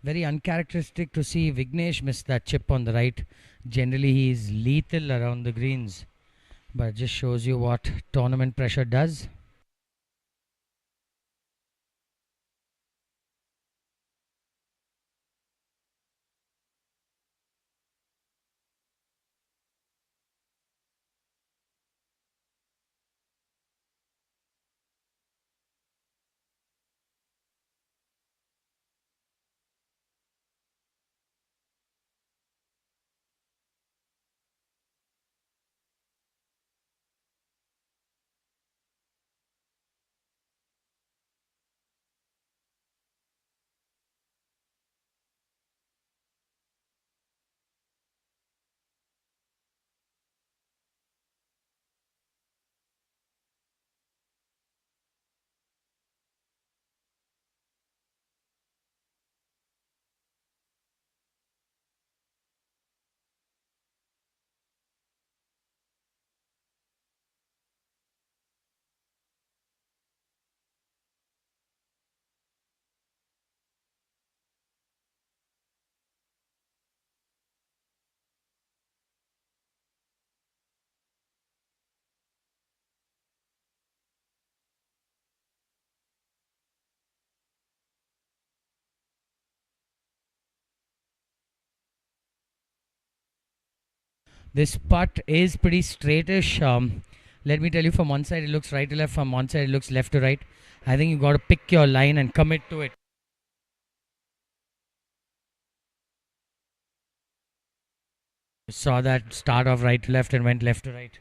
Very uncharacteristic to see Vignesh miss that chip on the right. Generally, he is lethal around the greens, but just shows you what tournament pressure does. This putt is pretty straightish. Let me tell you, from one side it looks right to left, from one side it looks left to right. I think you got to pick your line and commit to it. Saw that start off right to left and went left to right.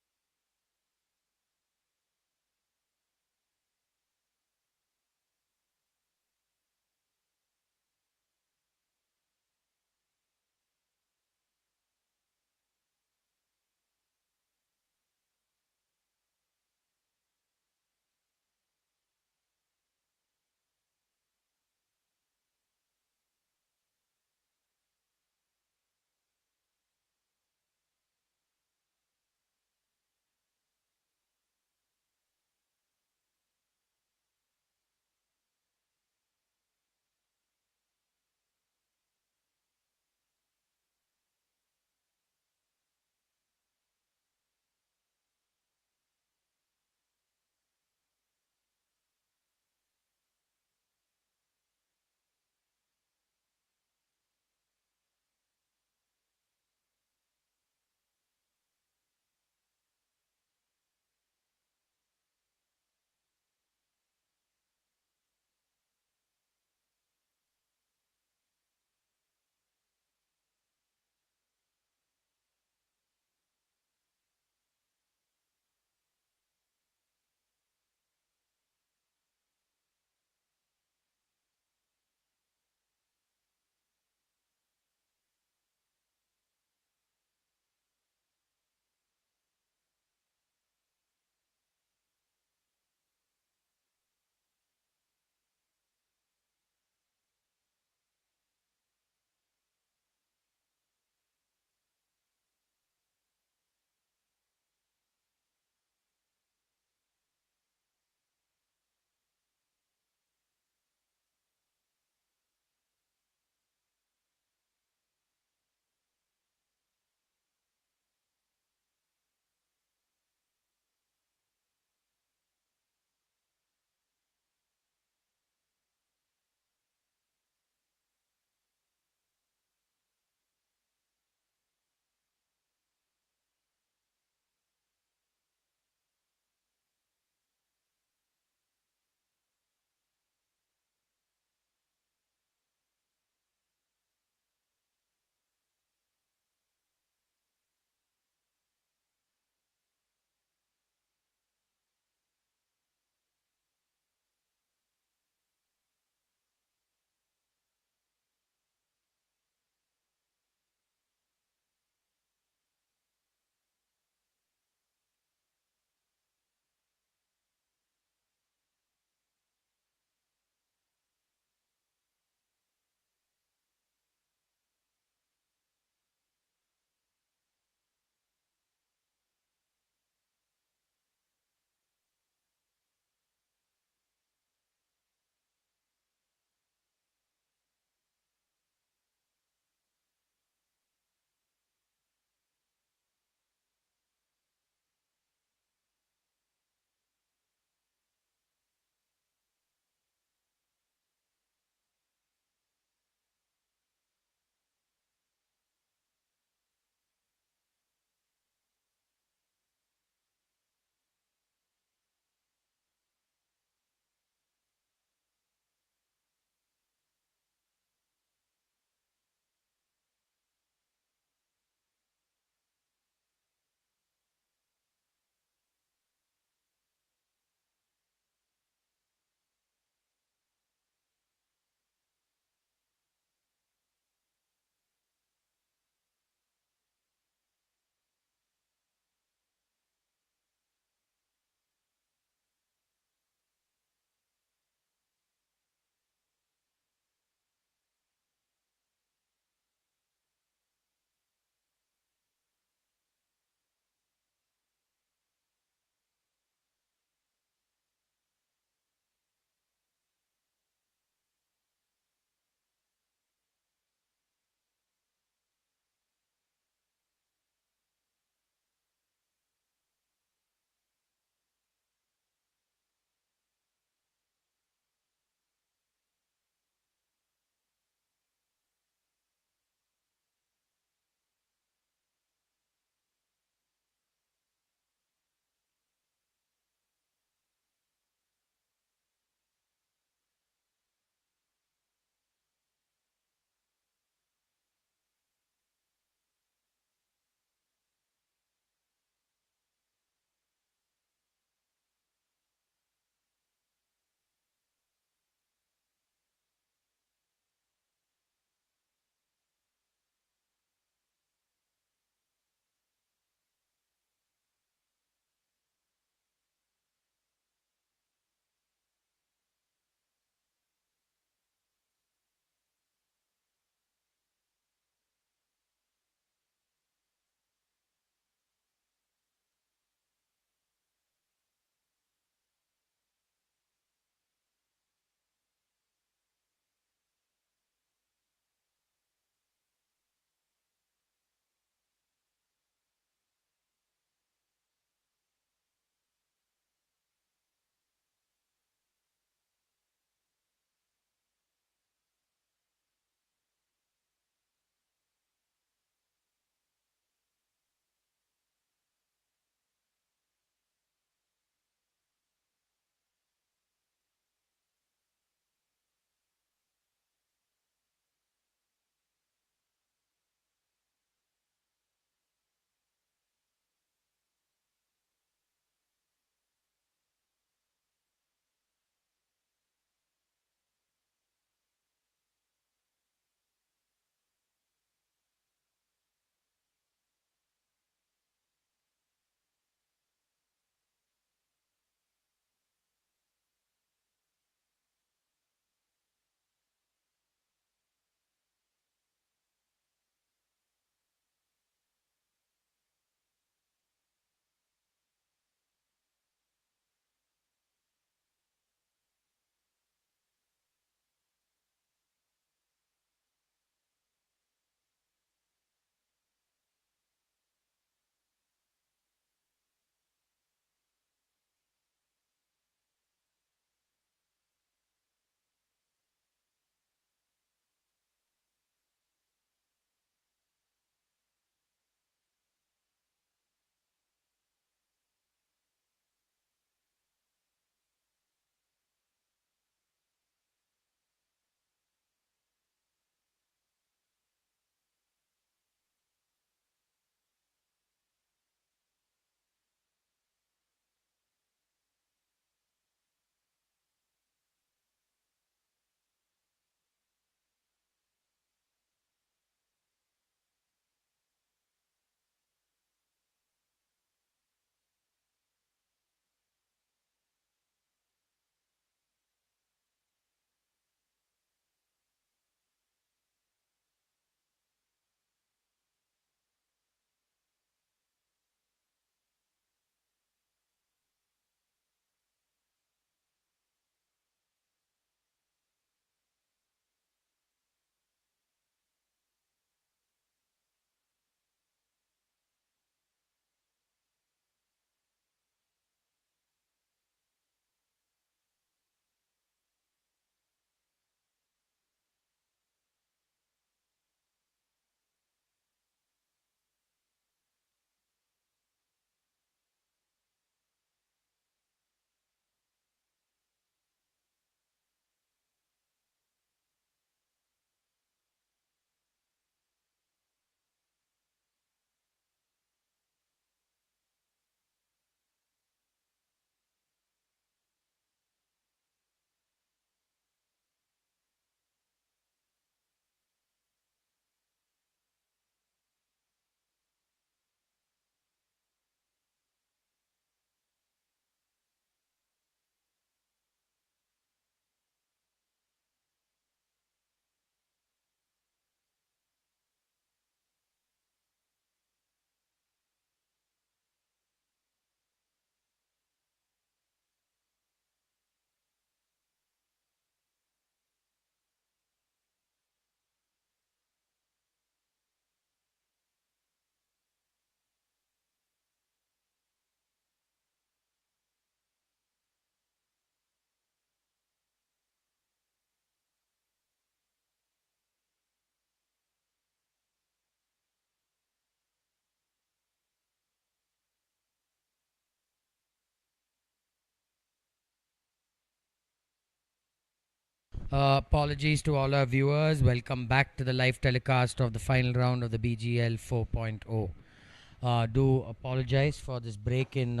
Apologies to all our viewers. Welcome back to the live telecast of the final round of the BGL 4.0. Do apologize for this break in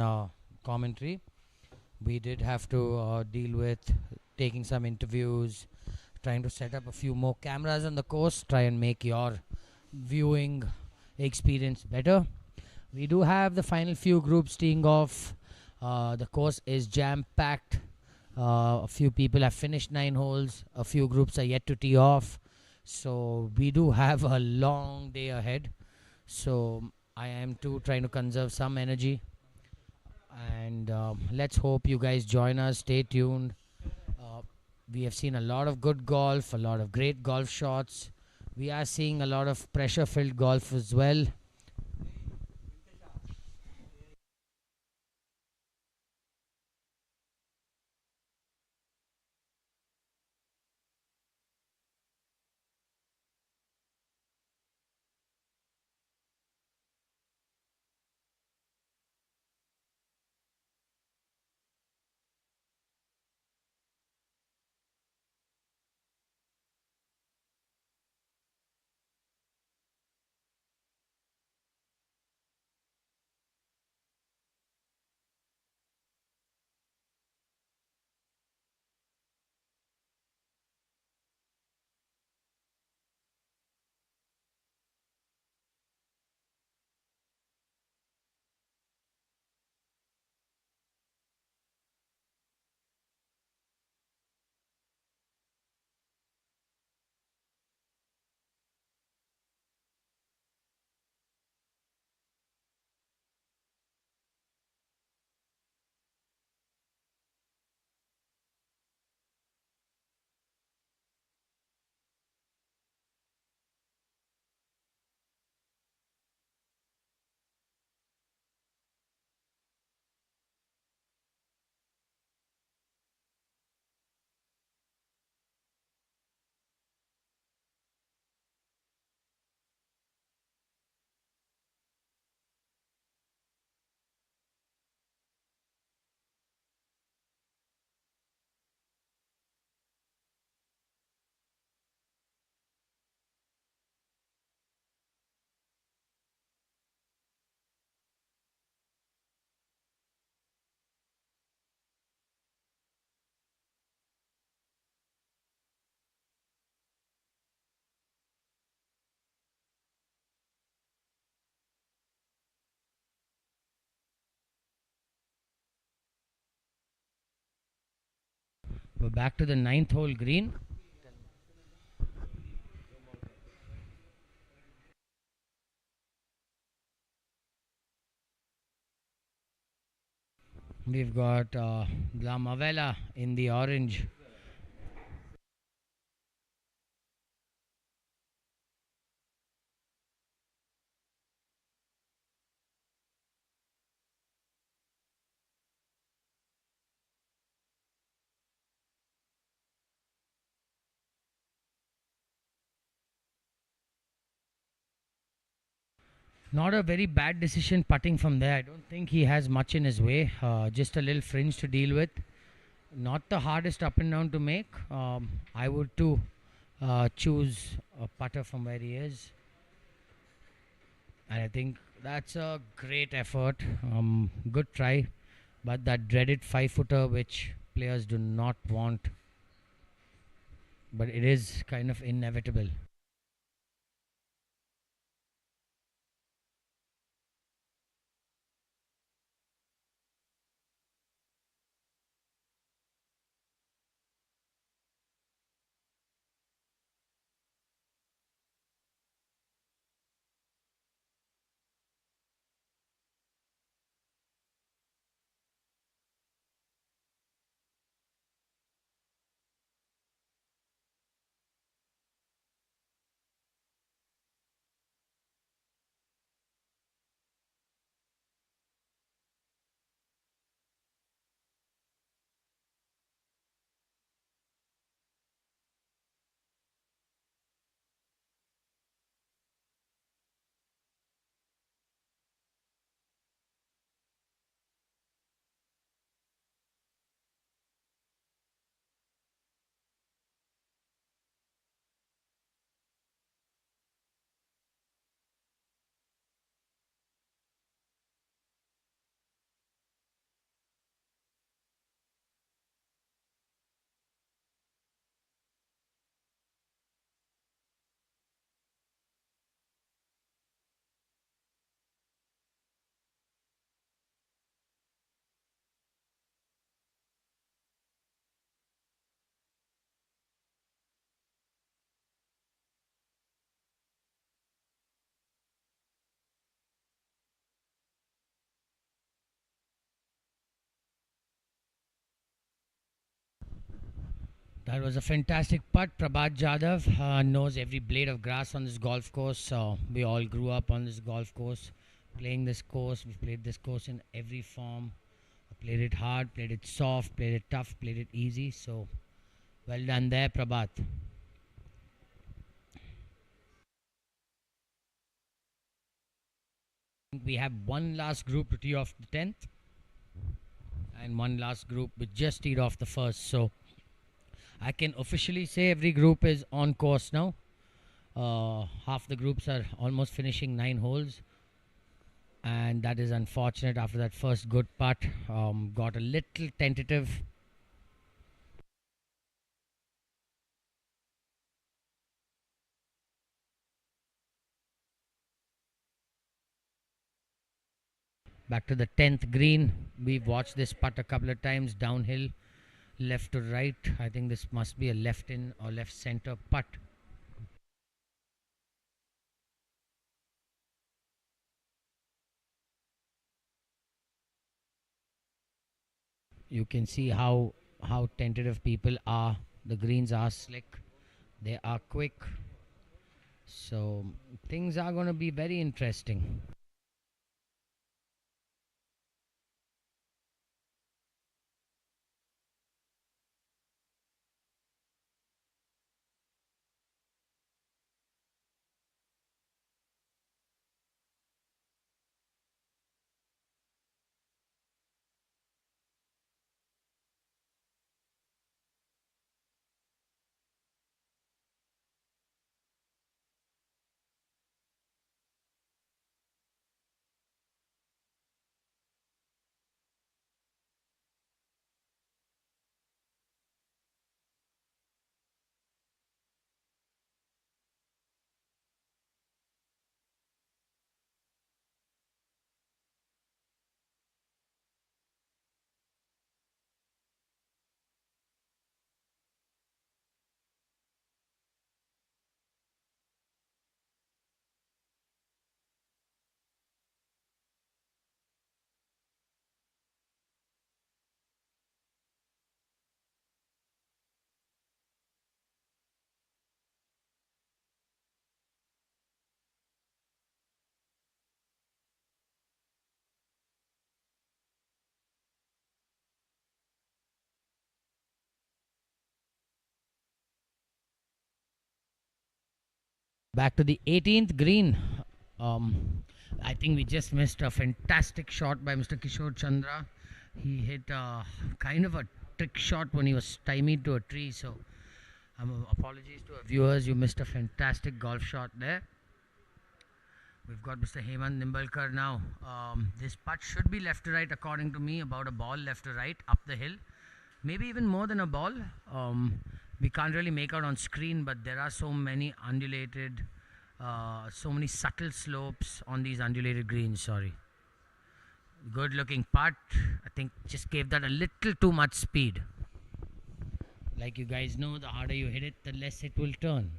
commentary. We did have to deal with taking some interviews, trying to set up a few more cameras on the course, try and make your viewing experience better. We do have the final few groups teeing off. The course is jam packed. A few people have finished 9 holes. A few groups are yet to tee off. So we do have a long day ahead. So I am too trying to conserve some energy. And let's hope you guys join us. Stay tuned. We have seen a lot of good golf, a lot of great golf shots. We are seeing a lot of pressure filled golf as well. We're back to the 9th hole green. We've got La Mavella in the orange. Not a very bad decision putting from there. I don't think he has much in his way. Just a little fringe to deal with. Not the hardest up and down to make. I would too choose a putter from where he is. And I think that's a great effort. Good try. But that dreaded 5-footer, which players do not want. But it is kind of inevitable. That was a fantastic putt. Prabhat Jadhav knows every blade of grass on this golf course. We all grew up on this golf course, playing this course. We've played this course in every form. Played it hard, played it soft, played it tough, played it easy. So, well done there, Prabhat. We have one last group to tee off the 10th and one last group which just teed off the first. So, I can officially say every group is on course now. Half the groups are almost finishing 9 holes, and that is unfortunate after that first good putt. Got a little tentative. Back to the 10th green. We've watched this putt a couple of times downhill, left to right. I think this must be a left in or left center putt. You can see how tentative people are. The greens are slick, they are quick, so things are going to be very interesting. Back to the 18th green. I think we just missed a fantastic shot by Mr. Kishore Chandra. He hit kind of a trick shot when he was stymied to a tree. So, apologies to our viewers. You missed a fantastic golf shot there. We've got Mr. Hemant Nimbalkar now. This putt should be left to right, according to me, about a ball left to right up the hill. Maybe even more than a ball. We can't really make out on screen, but there are so many undulated, so many subtle slopes on these undulated greens. Sorry. Good looking putt. I think just gave that a little too much speed. Like you guys know, the harder you hit it, the less it will turn.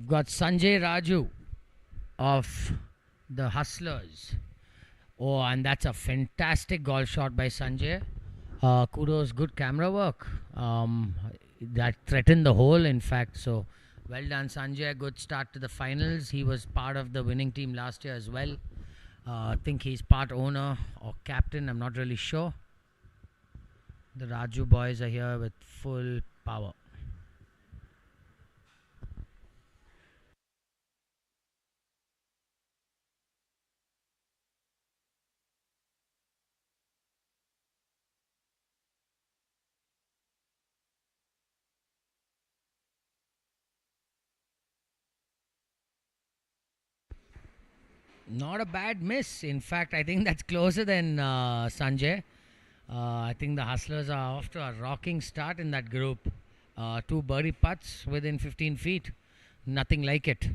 We've got Sanjay Raju of the Hustlers. Oh, and that's a fantastic golf shot by Sanjay. Kudos, good camera work. That threatened the hole, in fact. So, well done, Sanjay. Good start to the finals. He was part of the winning team last year as well. I think he's part owner or captain. I'm not really sure. The Raju boys are here with full power. Not a bad miss. In fact, I think that's closer than Sanjay. I think the Hustlers are off to a rocking start in that group. Two birdie putts within 15 feet. Nothing like it.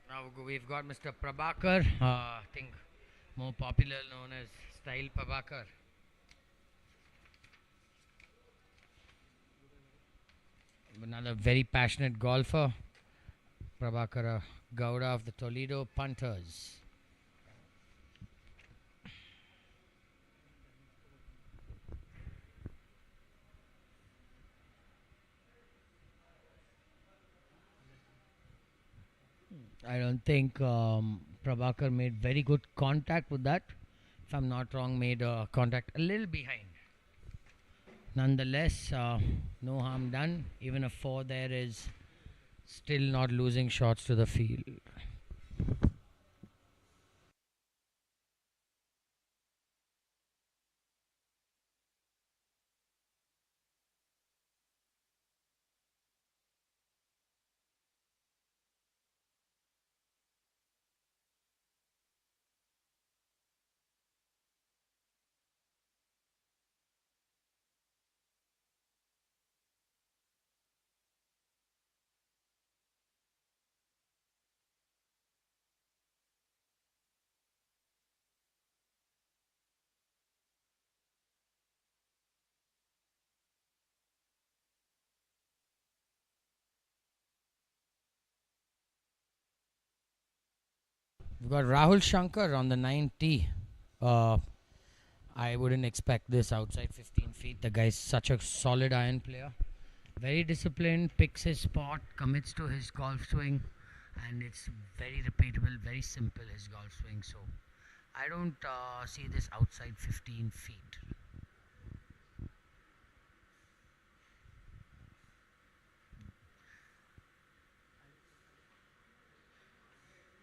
Now we've got Mr. Prabhakar, I think more popular known as Style Prabhakar. Another very passionate golfer, Prabhakar Gowda of the Toledo Punters. I don't think Prabhakar made very good contact with that. If I'm not wrong, made contact a little behind. Nonetheless, no harm done. Even a 4 there is still not losing shots to the field. We've got Rahul Shankar on the 9T. I wouldn't expect this outside 15 feet. The guy's such a solid iron player. Very disciplined, picks his spot, commits to his golf swing, and it's very repeatable, very simple his golf swing. So I don't see this outside 15 feet.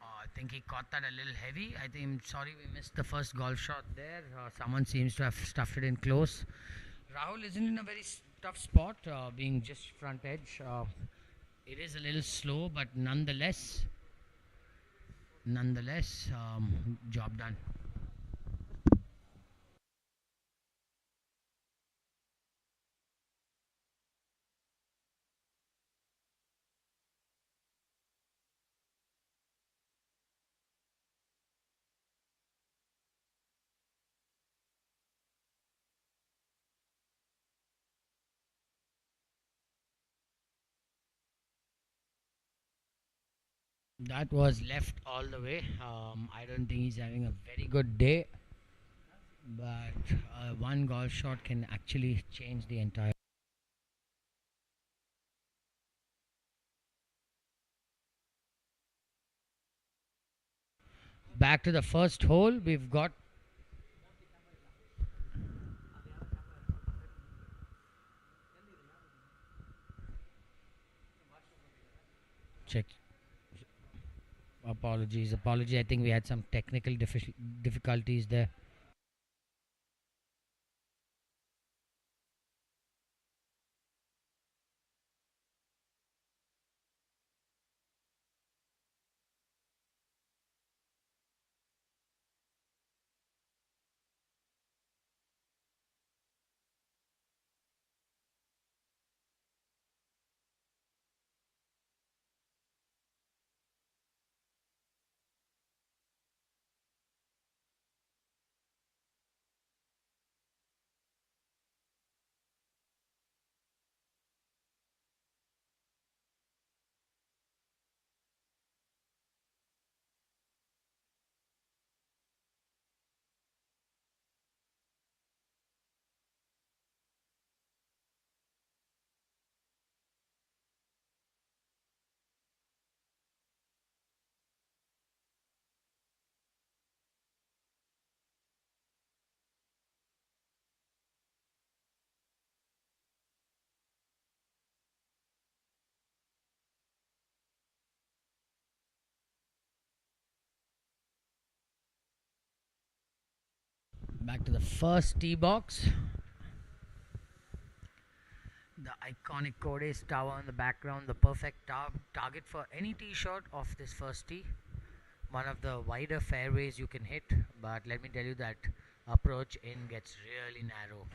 I think he caught that a little heavy. I think, I'm sorry, we missed the first golf shot there. Someone seems to have stuffed it in close. Rahul isn't in a very tough spot, being just front edge. It is a little slow, but nonetheless, job done. That was left all the way. I don't think he's having a very good day, but one golf shot can actually change the entire. Back to the first hole, we've got check. Apologies. I think we had some technical difficulties there. Back to the first tee box. the iconic Codes tower in the background, the perfect target for any tee shot of this first tee. One of the wider fairways you can hit, but let me tell you that approach in gets really narrow.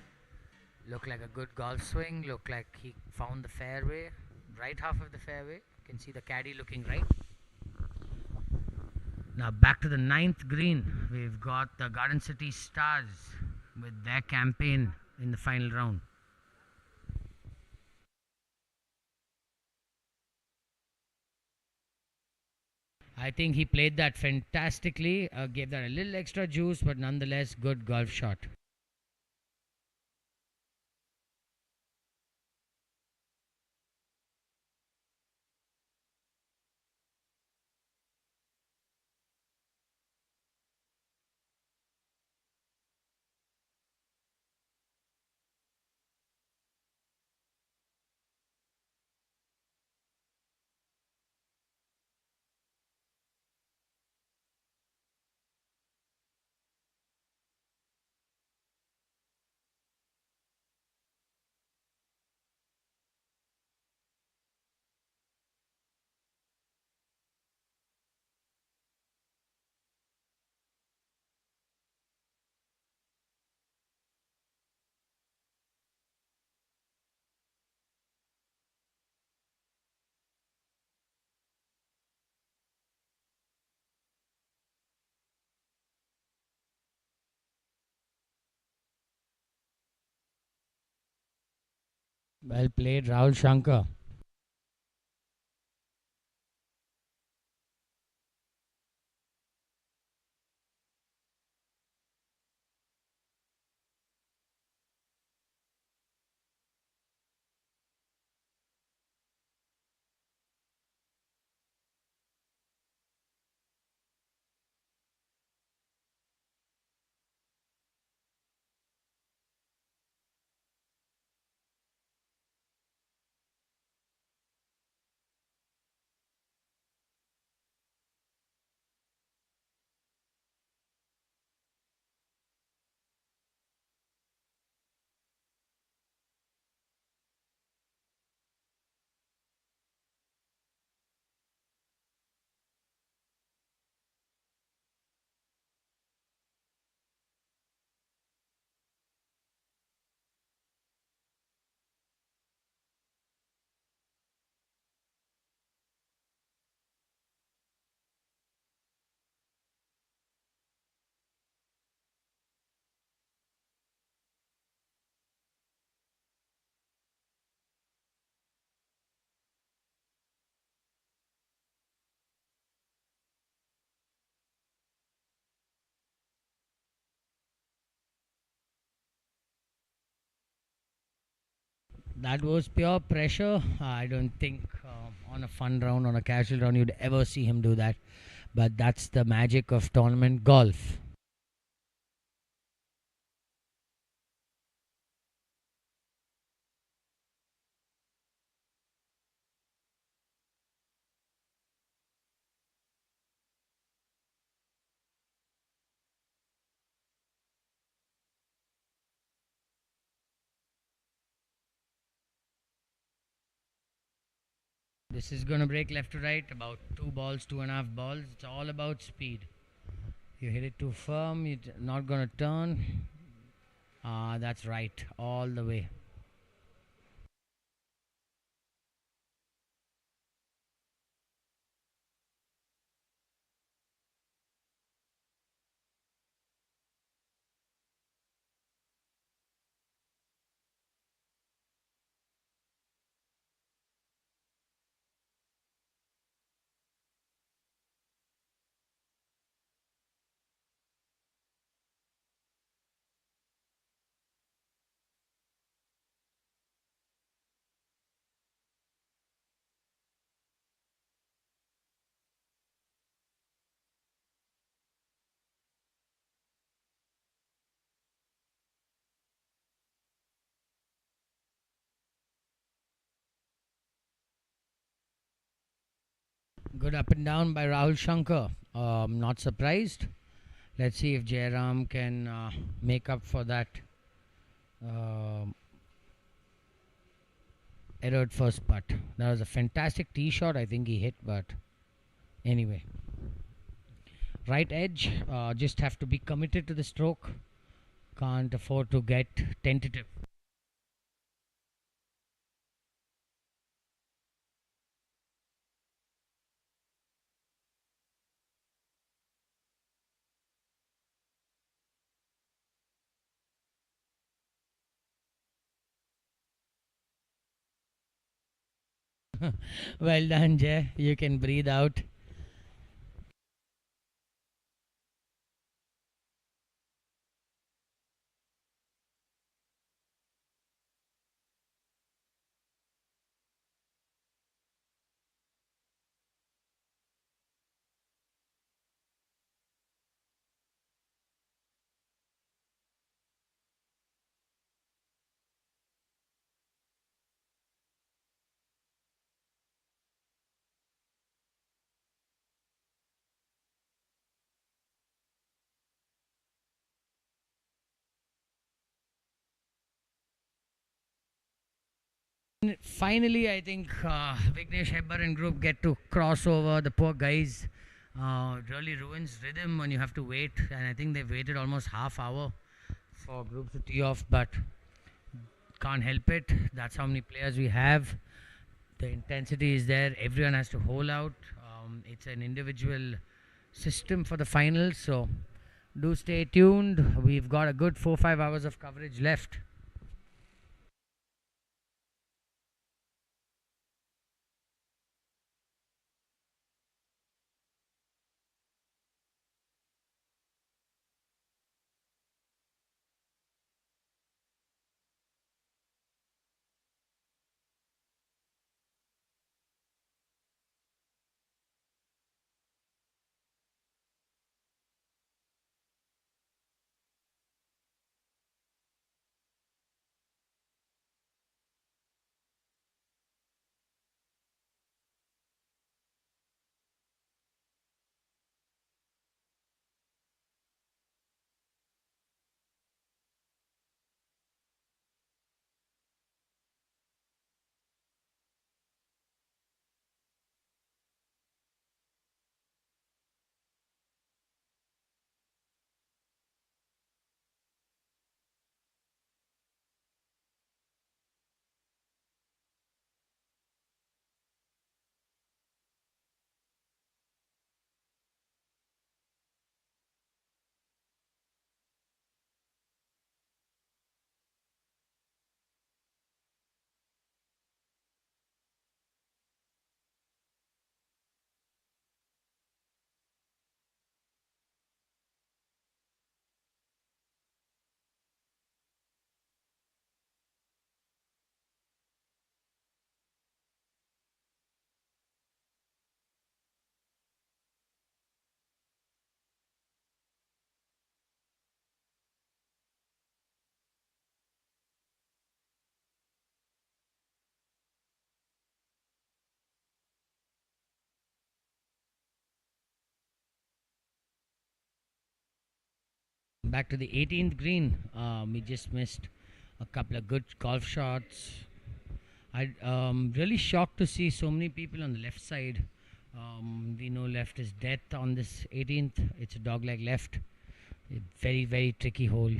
Look like a good golf swing, look like he found the fairway, right half of the fairway. You can see the caddy looking right. Now back to the 9th green. We've got the Garden City Stars with their campaign in the final round. I think he played that fantastically, gave that a little extra juice, but nonetheless good golf shot. Well played, Rahul Shankar. That was pure pressure. I don't think on a fun round, on a casual round, you'd ever see him do that. But that's the magic of tournament golf. This is going to break left to right, about 2 balls, 2.5 balls. It's all about speed. You hit it too firm, you're not going to turn. That's right, all the way. Good up and down by Rahul Shankar. Not surprised. Let's see if Jairam can make up for that errored first putt. That was a fantastic tee shot. I think he hit, but anyway. Right edge. Just have to be committed to the stroke. Can't afford to get tentative. Well done, Jay. You can breathe out. Finally, I think Vignesh Hebbar and group get to cross over. The poor guys really ruins rhythm when you have to wait, and I think they've waited almost half hour for groups to tee off, but can't help it. That's how many players we have. The intensity is there. Everyone has to hold out. It's an individual system for the finals, so do stay tuned. We've got a good 4-5 hours of coverage left. Back to the 18th green. We just missed a couple of good golf shots. I'm really shocked to see so many people on the left side. We know left is death on this 18th. It's a dog leg left. A very, very tricky hole.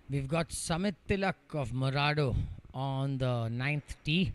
We've got Samit Tilak of Morado on the 9th tee.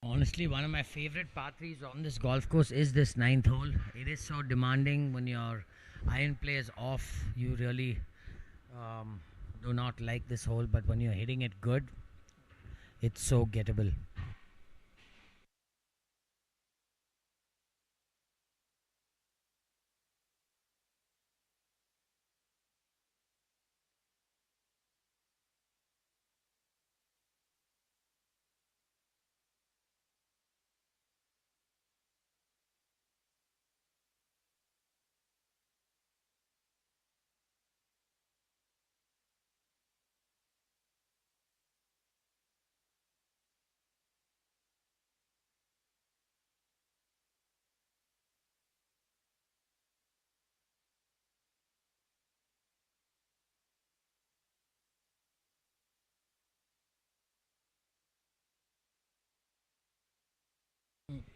Honestly, one of my favorite par threes on this golf course is this 9th hole. It is so demanding when your iron play is off. You really do not like this hole, but when you're hitting it good, it's so gettable.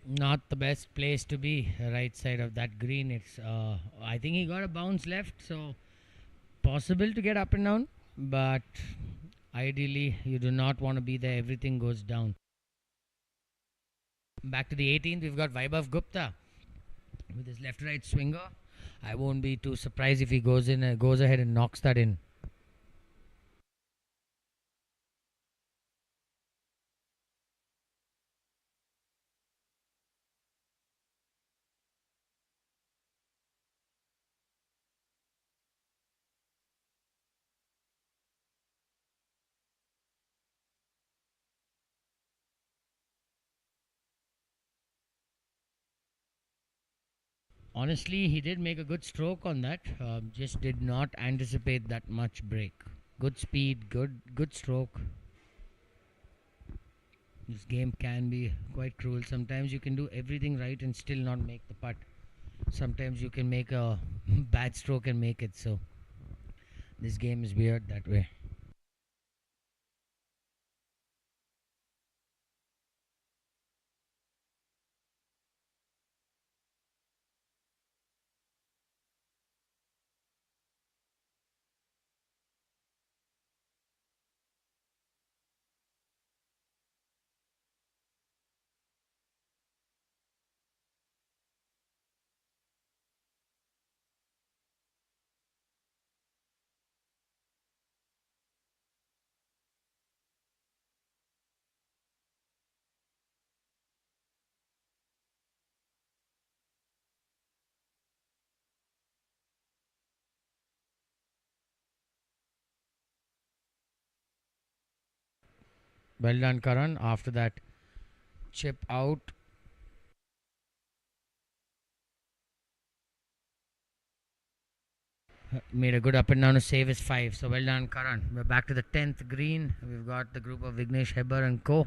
Not the best place to be, right side of that green. It's I think he got a bounce left, so possible to get up and down, but ideally you do not want to be there. Everything goes down. Back to the 18th, we've got Vaibhav Gupta with his left right swinger. I won't be too surprised if he goes ahead and knocks that in. Honestly, he did make a good stroke on that. Just did not anticipate that much break. Good speed, good stroke. This game can be quite cruel. Sometimes you can do everything right and still not make the putt. Sometimes you can make a bad stroke and make it. So this game is weird that way. Well done, Karan. After that chip out, made a good up and down to save his 5. So well done, Karan. We're back to the 10th green. We've got the group of Vignesh Heber and co.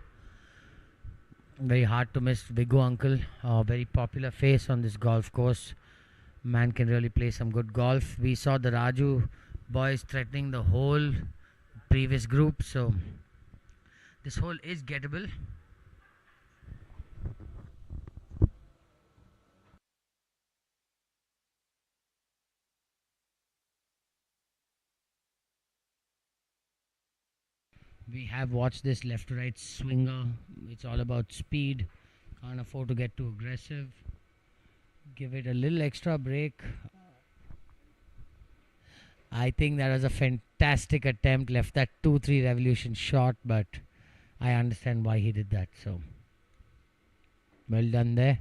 Very hard to miss Vigu uncle. Very popular face on this golf course. Man can really play some good golf. We saw the Raju boys threatening the whole previous group. So this hole is gettable. We have watched this left to right swinger. It's all about speed. Can't afford to get too aggressive. Give it a little extra break. I think that was a fantastic attempt. Left that 2-3 revolution short, but I understand why he did that. So, well done there.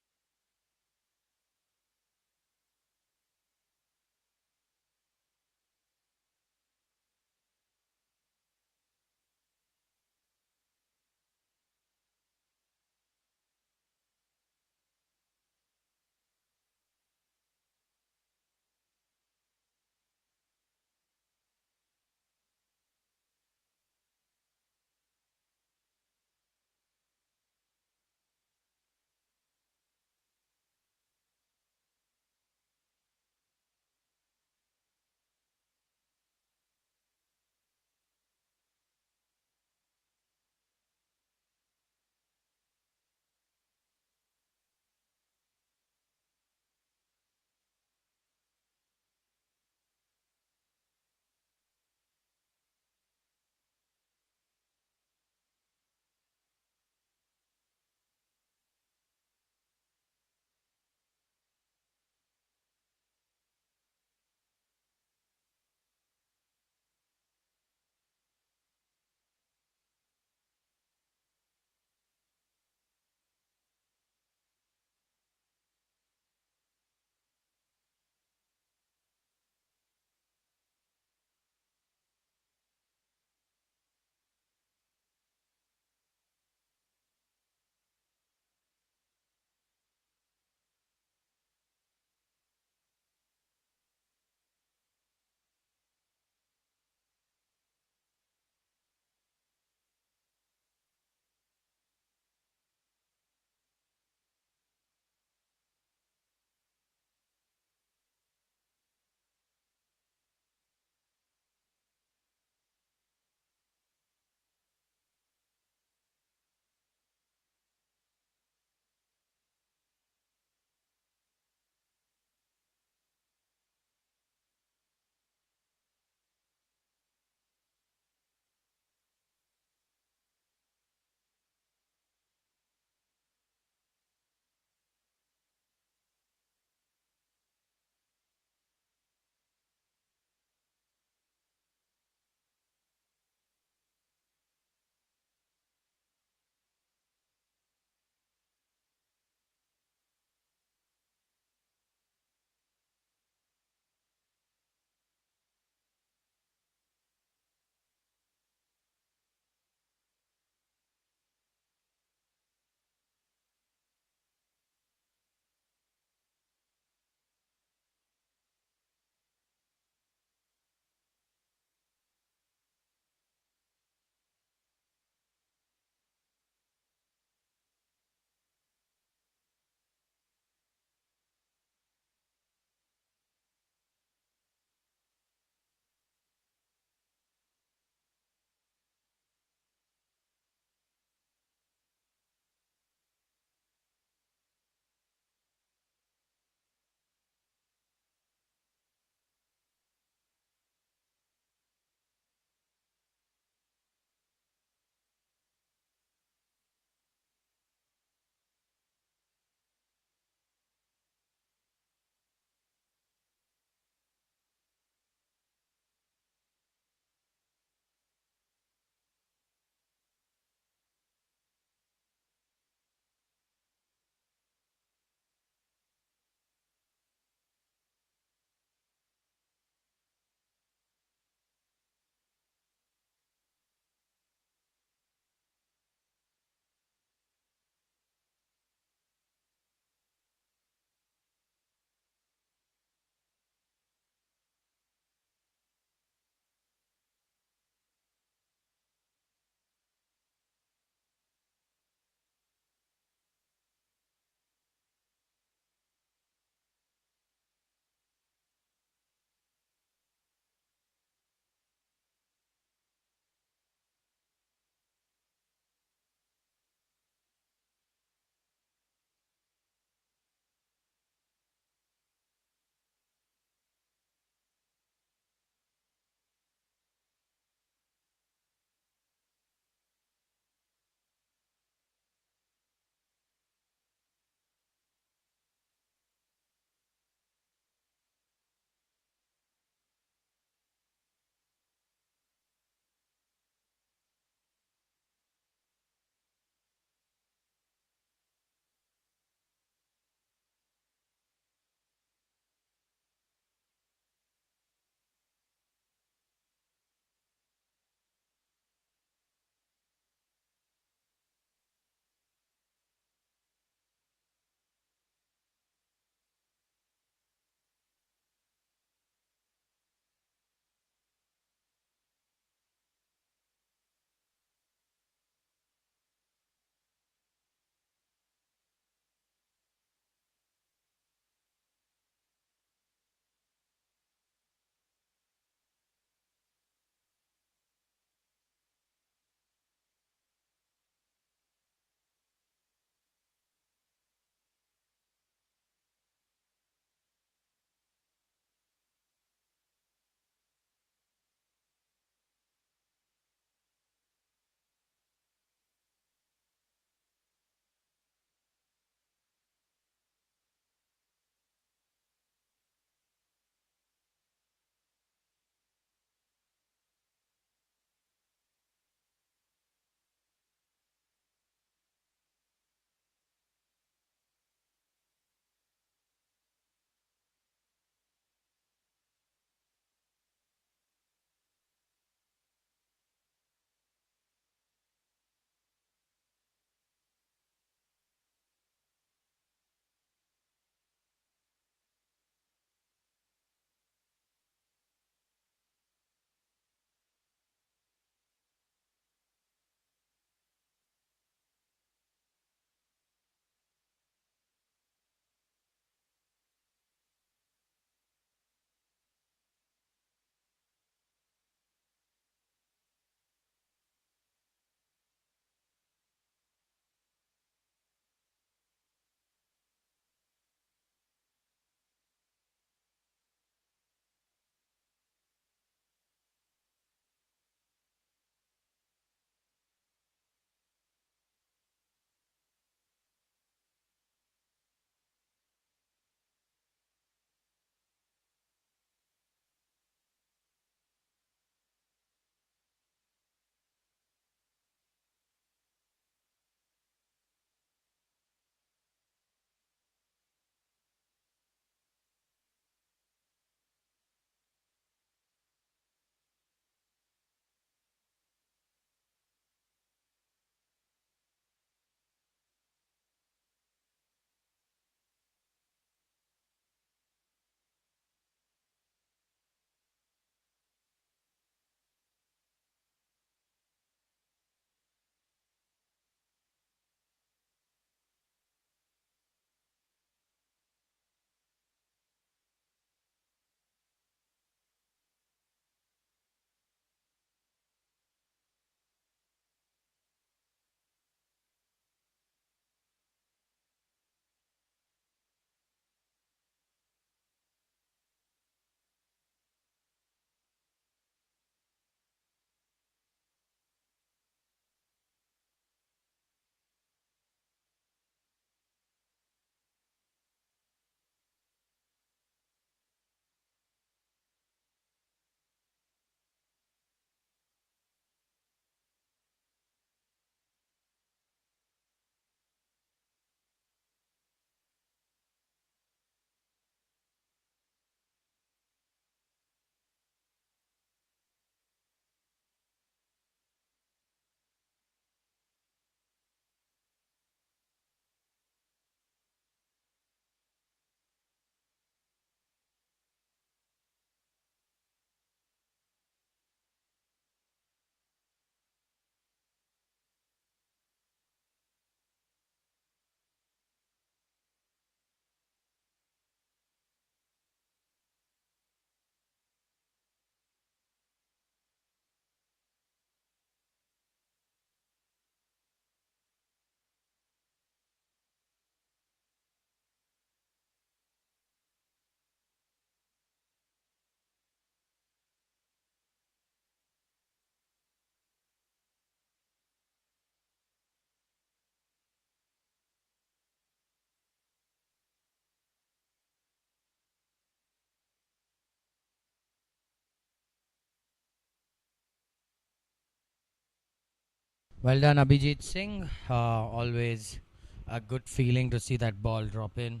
Well done, Abhijit Singh. Always a good feeling to see that ball drop in.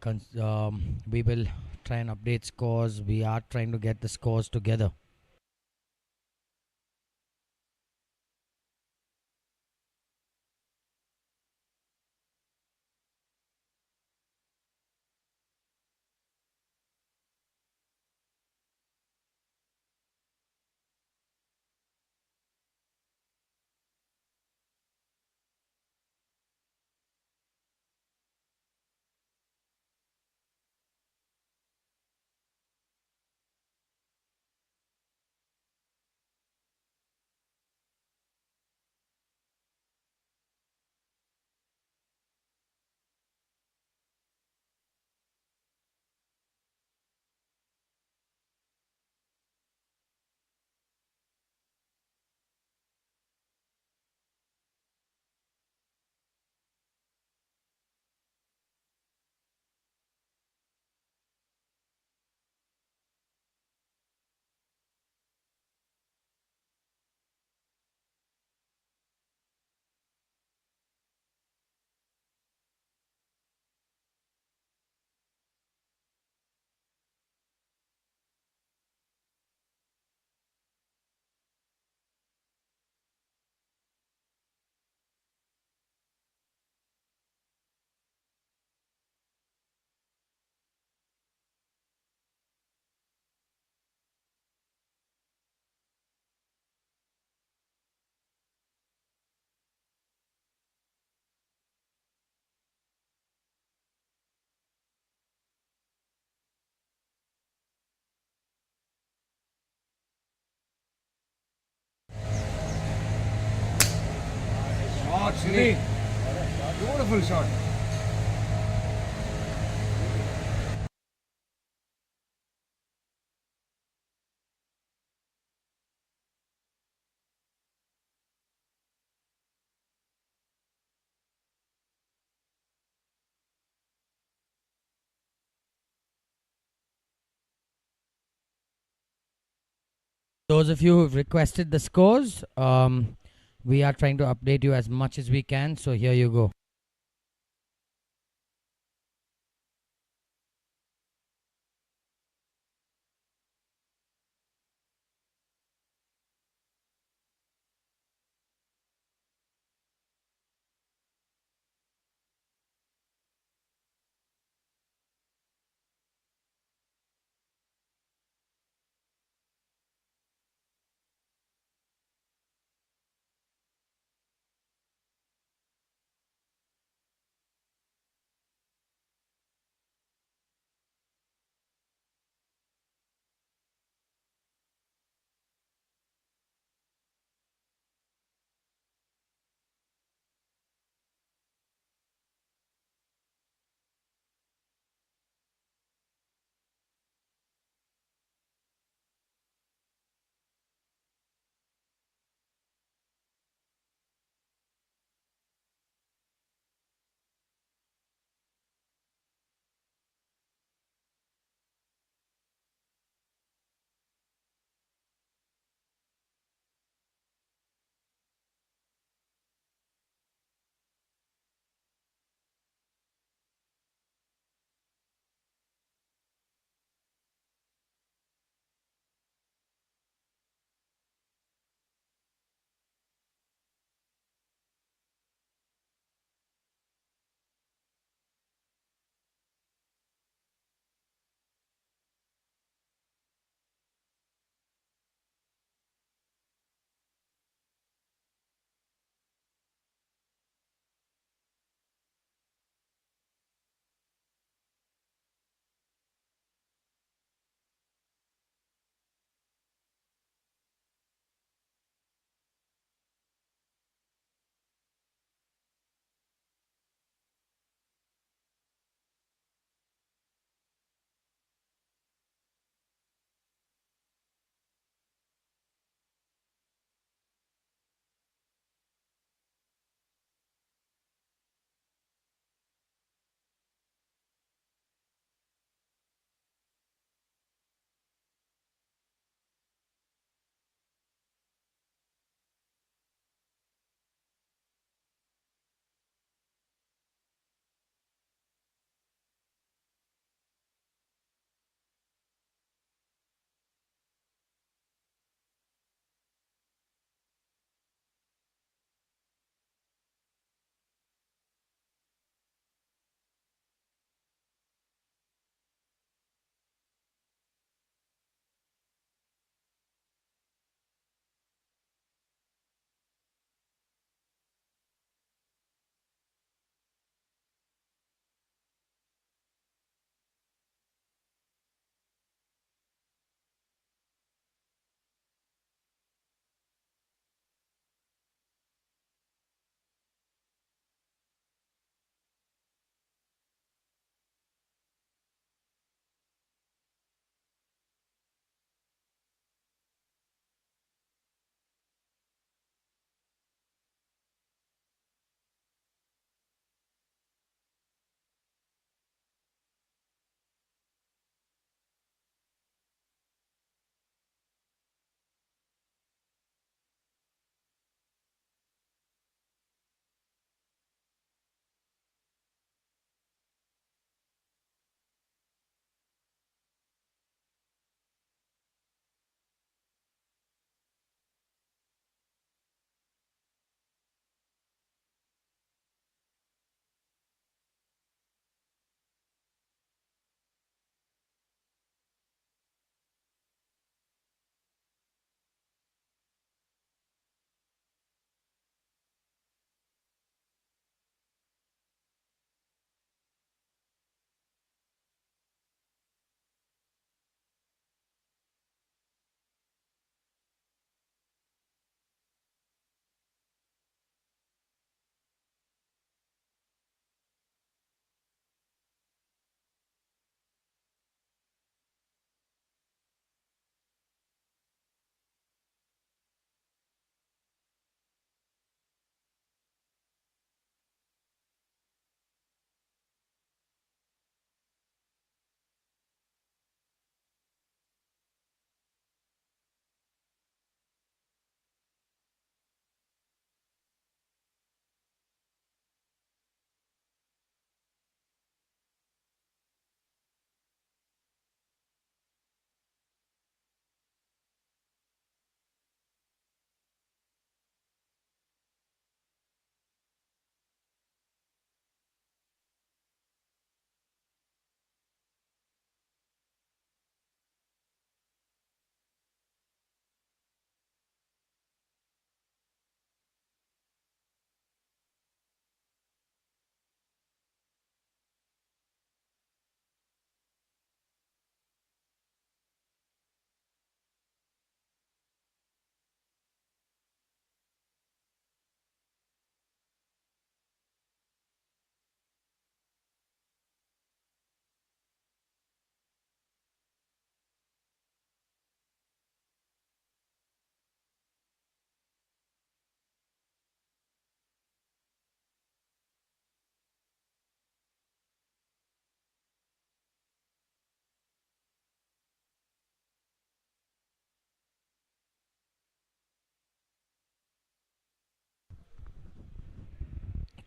We will try and update scores. We are trying to get the scores together. Shot, Sri. Beautiful shot. Those of you who've requested the scores, we are trying to update you as much as we can. So here you go.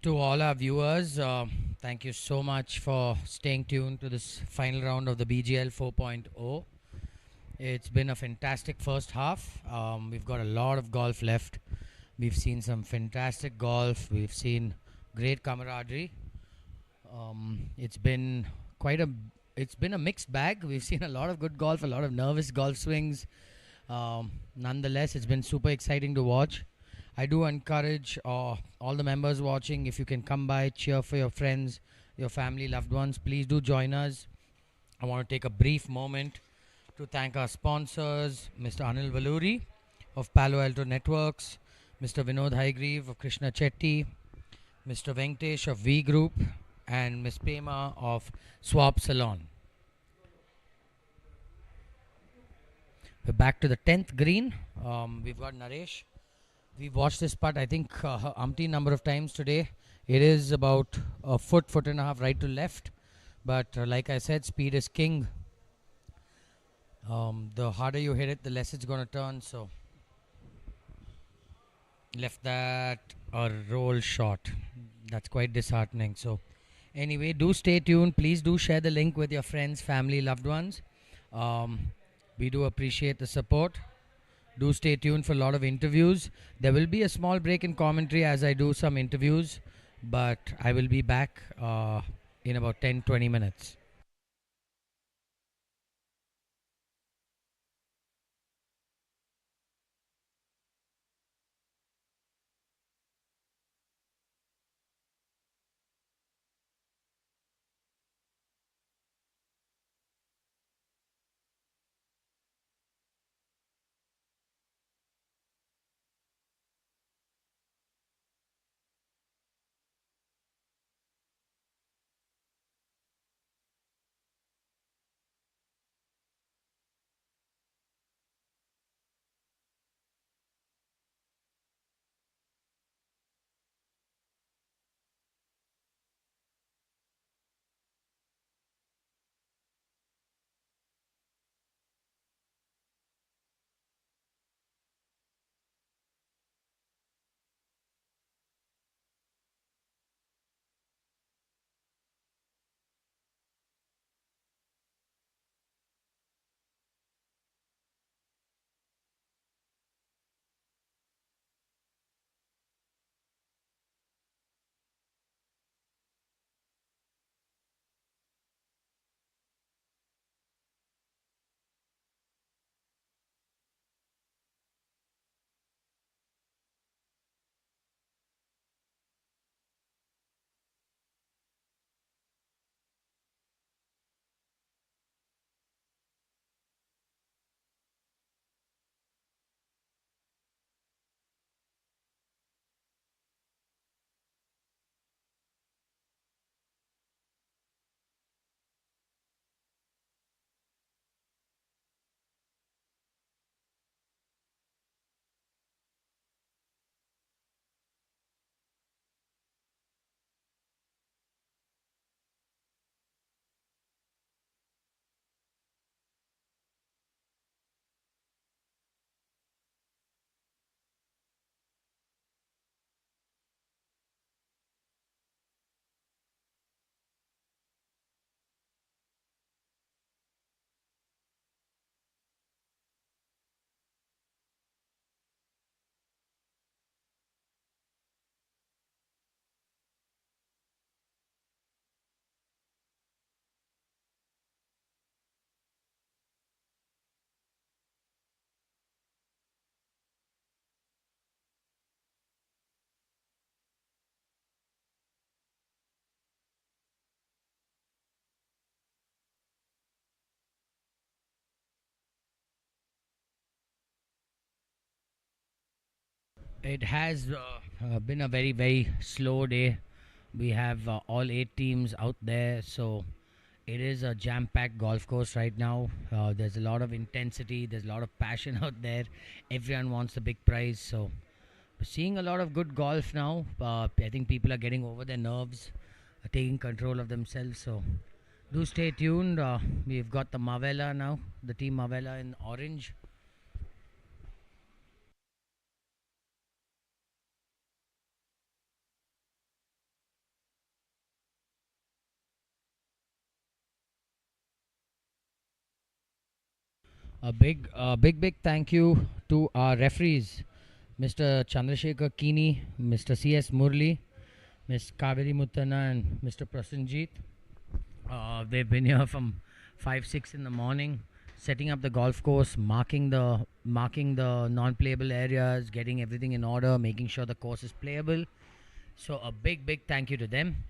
To all our viewers, thank you so much for staying tuned to this final round of the BGL 4.0. It's been a fantastic first half. We've got a lot of golf left. We've seen some fantastic golf. We've seen great camaraderie. It's been a mixed bag. We've seen a lot of good golf, a lot of nervous golf swings. Nonetheless, it's been super exciting to watch. I do encourage all the members watching, if you can come by, cheer for your friends, your family, loved ones, please do join us. I want to take a brief moment to thank our sponsors, Mr. Anil Valuri of Palo Alto Networks, Mr. Vinod Haigreve of Krishna Chetty, Mr. Venkatesh of V Group, and Ms. Pema of Swap Salon. We're back to the 10th green. We've got Naresh. We've watched this putt, I think, umpteen number of times today. It is about a foot and a half right to left. But like I said, speed is king. The harder you hit it, the less it's going to turn. So, left that a roll shot. That's quite disheartening. So, anyway, do stay tuned. Please do share the link with your friends, family, loved ones. We do appreciate the support. Do stay tuned for a lot of interviews. There will be a small break in commentary as I do some interviews, but I will be back in about 10-20 minutes. It has been a very, very slow day. We have all 8 teams out there, so it is a jam-packed golf course right now. There's a lot of intensity, there's a lot of passion out there. Everyone wants the big prize, so we're seeing a lot of good golf now. I think people are getting over their nerves, taking control of themselves, so do stay tuned. We've got the Mavella now, the team Mavella in orange. big thank you to our referees, Mr. Chandrasekhar Kini, Mr. C.S. Murli, Ms. Kaveri Muttana, and Mr. Prasenjit. They've been here from 5-6 in the morning, setting up the golf course, marking the non-playable areas, getting everything in order, making sure the course is playable. So a big thank you to them.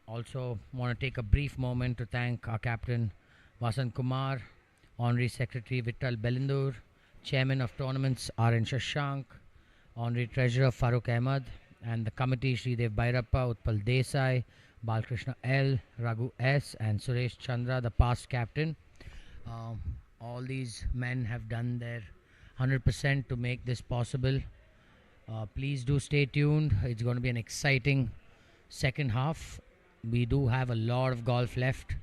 Also, want to take a brief moment to thank our captain Vasant Kumar, Honorary Secretary Vittal Belindur, Chairman of Tournaments R.N. Shashank, Honorary Treasurer Farooq Ahmad, and the committee Sridev Bhairappa, Utpal Desai, Balkrishna L, Raghu S, and Suresh Chandra, the past captain. Um, all these men have done their 100% to make this possible. Please do stay tuned. It's going to be an exciting second half. We do have a lot of golf left.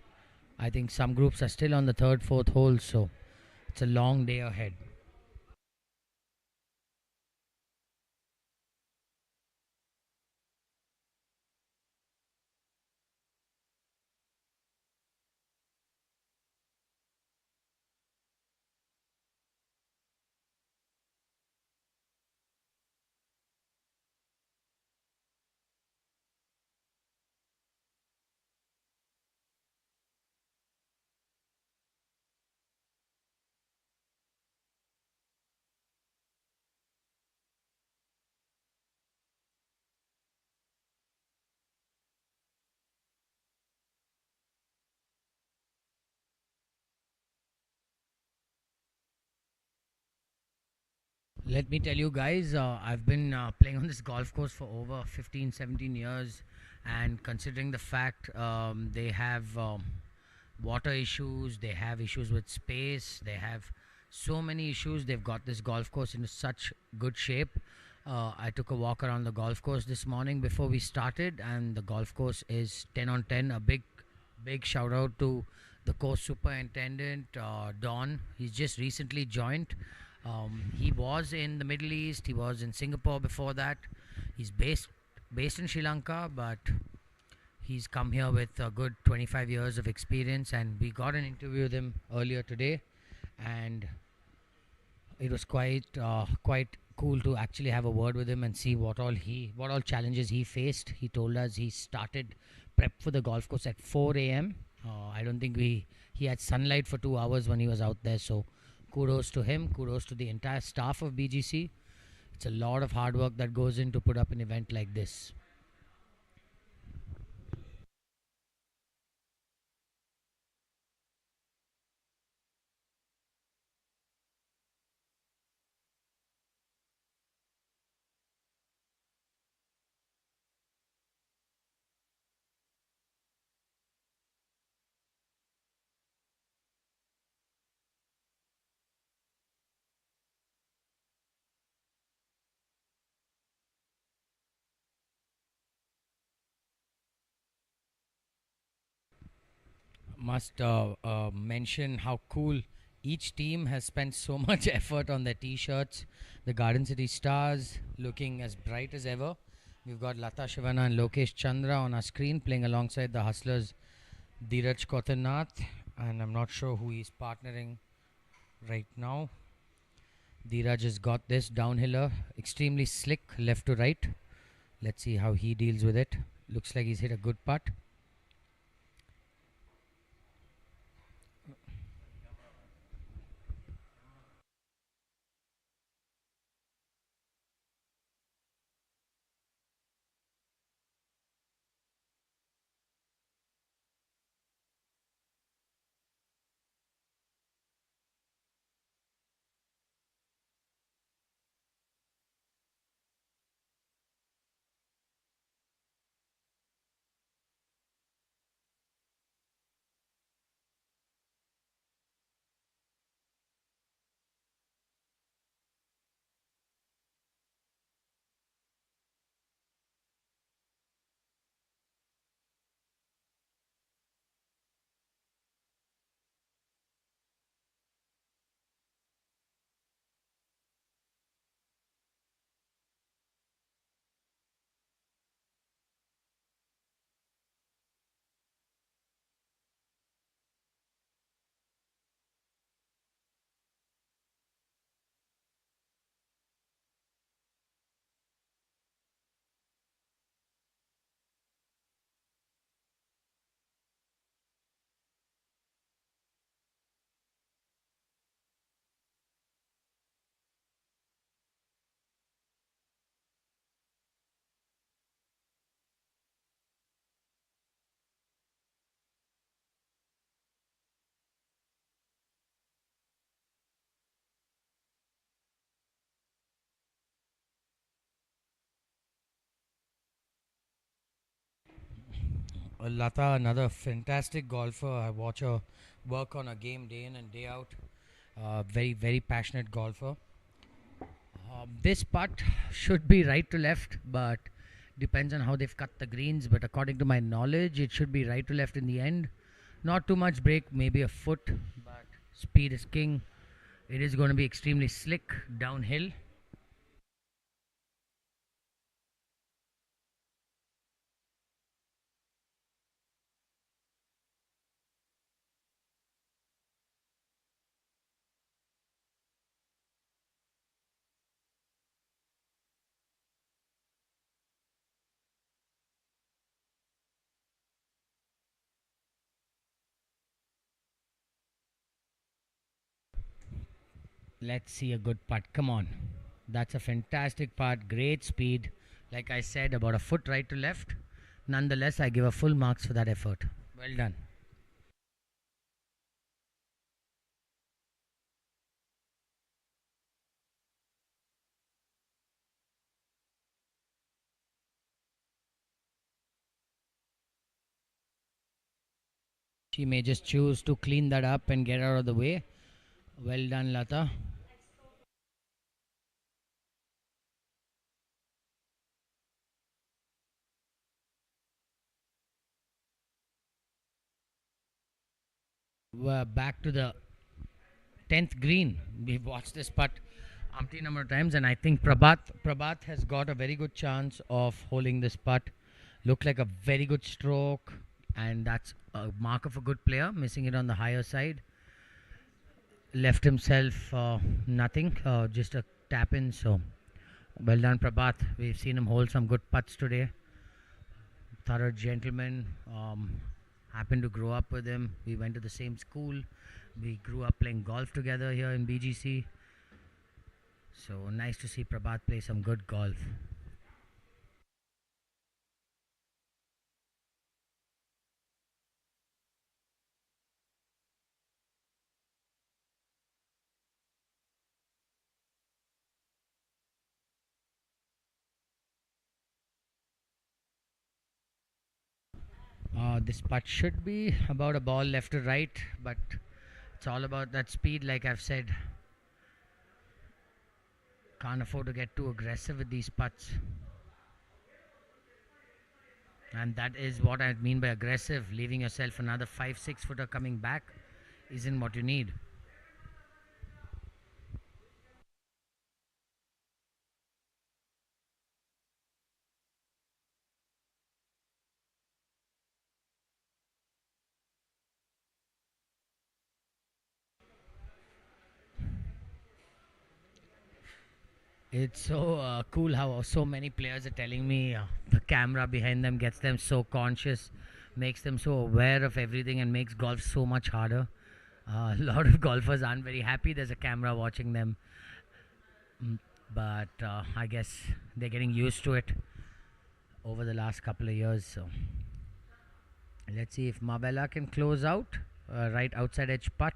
I think some groups are still on the third, fourth hole, so it's a long day ahead. Let me tell you guys, I've been playing on this golf course for over 15, 17 years, and considering the fact they have water issues, they have issues with space, they have so many issues, they've got this golf course into such good shape. I took a walk around the golf course this morning before we started, and the golf course is 10 on 10. A big shout out to the course superintendent, Don. He's just recently joined. He was in the Middle East. He was in Singapore before that. He's based in Sri Lanka, but he's come here with a good 25 years of experience. And we got an interview with him earlier today, and it was quite cool to actually have a word with him and see what all challenges he faced. He told us he started prep for the golf course at 4 a.m. I don't think he had sunlight for 2 hours when he was out there. So kudos to him, kudos to the entire staff of BGC. It's a lot of hard work that goes in to put up an event like this. Must mention how cool each team has spent so much effort on their t-shirts. The Garden City Stars looking as bright as ever. We've got Lata Shivana and Lokesh Chandra on our screen playing alongside the Hustlers Dheeraj Kotanath, and I'm not sure who he's partnering right now. Dheeraj has got this downhiller, extremely slick left to right. Let's see how he deals with it. Looks like he's hit a good putt. Lata, another fantastic golfer. I watch her work on a game day in and day out. Very, very passionate golfer. This putt should be right to left, but depends on how they've cut the greens. But according to my knowledge, it should be right to left in the end. Not too much break, maybe a foot, but speed is king. It is going to be extremely slick downhill. Let's see a good putt. Come on. That's a fantastic putt. Great speed. Like I said, about a foot right to left. Nonetheless, I give a full marks for that effort. Well done. She may just choose to clean that up and get out of the way. Well done, Lata. We're back to the 10th green. We've watched this putt umpteen number of times, and I think Prabhat has got a very good chance of holding this putt. Looked like a very good stroke, and that's a mark of a good player, missing it on the higher side. Left himself nothing, just a tap in. So well done, Prabhat. We've seen him hold some good putts today. Thorough gentleman. Happened to grow up with him. We went to the same school. We grew up playing golf together here in BGC. So nice to see Prabhat play some good golf. This putt should be about a ball left to right, but it's all about that speed, like I've said. Can't afford to get too aggressive with these putts. And that is what I mean by aggressive. Leaving yourself another 5-6 footer coming back isn't what you need. It's so cool how so many players are telling me the camera behind them gets them so conscious, makes them so aware of everything, and makes golf so much harder. A lot of golfers aren't very happy there's a camera watching them, but I guess they're getting used to it over the last couple of years. So let's see if Mabella can close out right outside edge putt.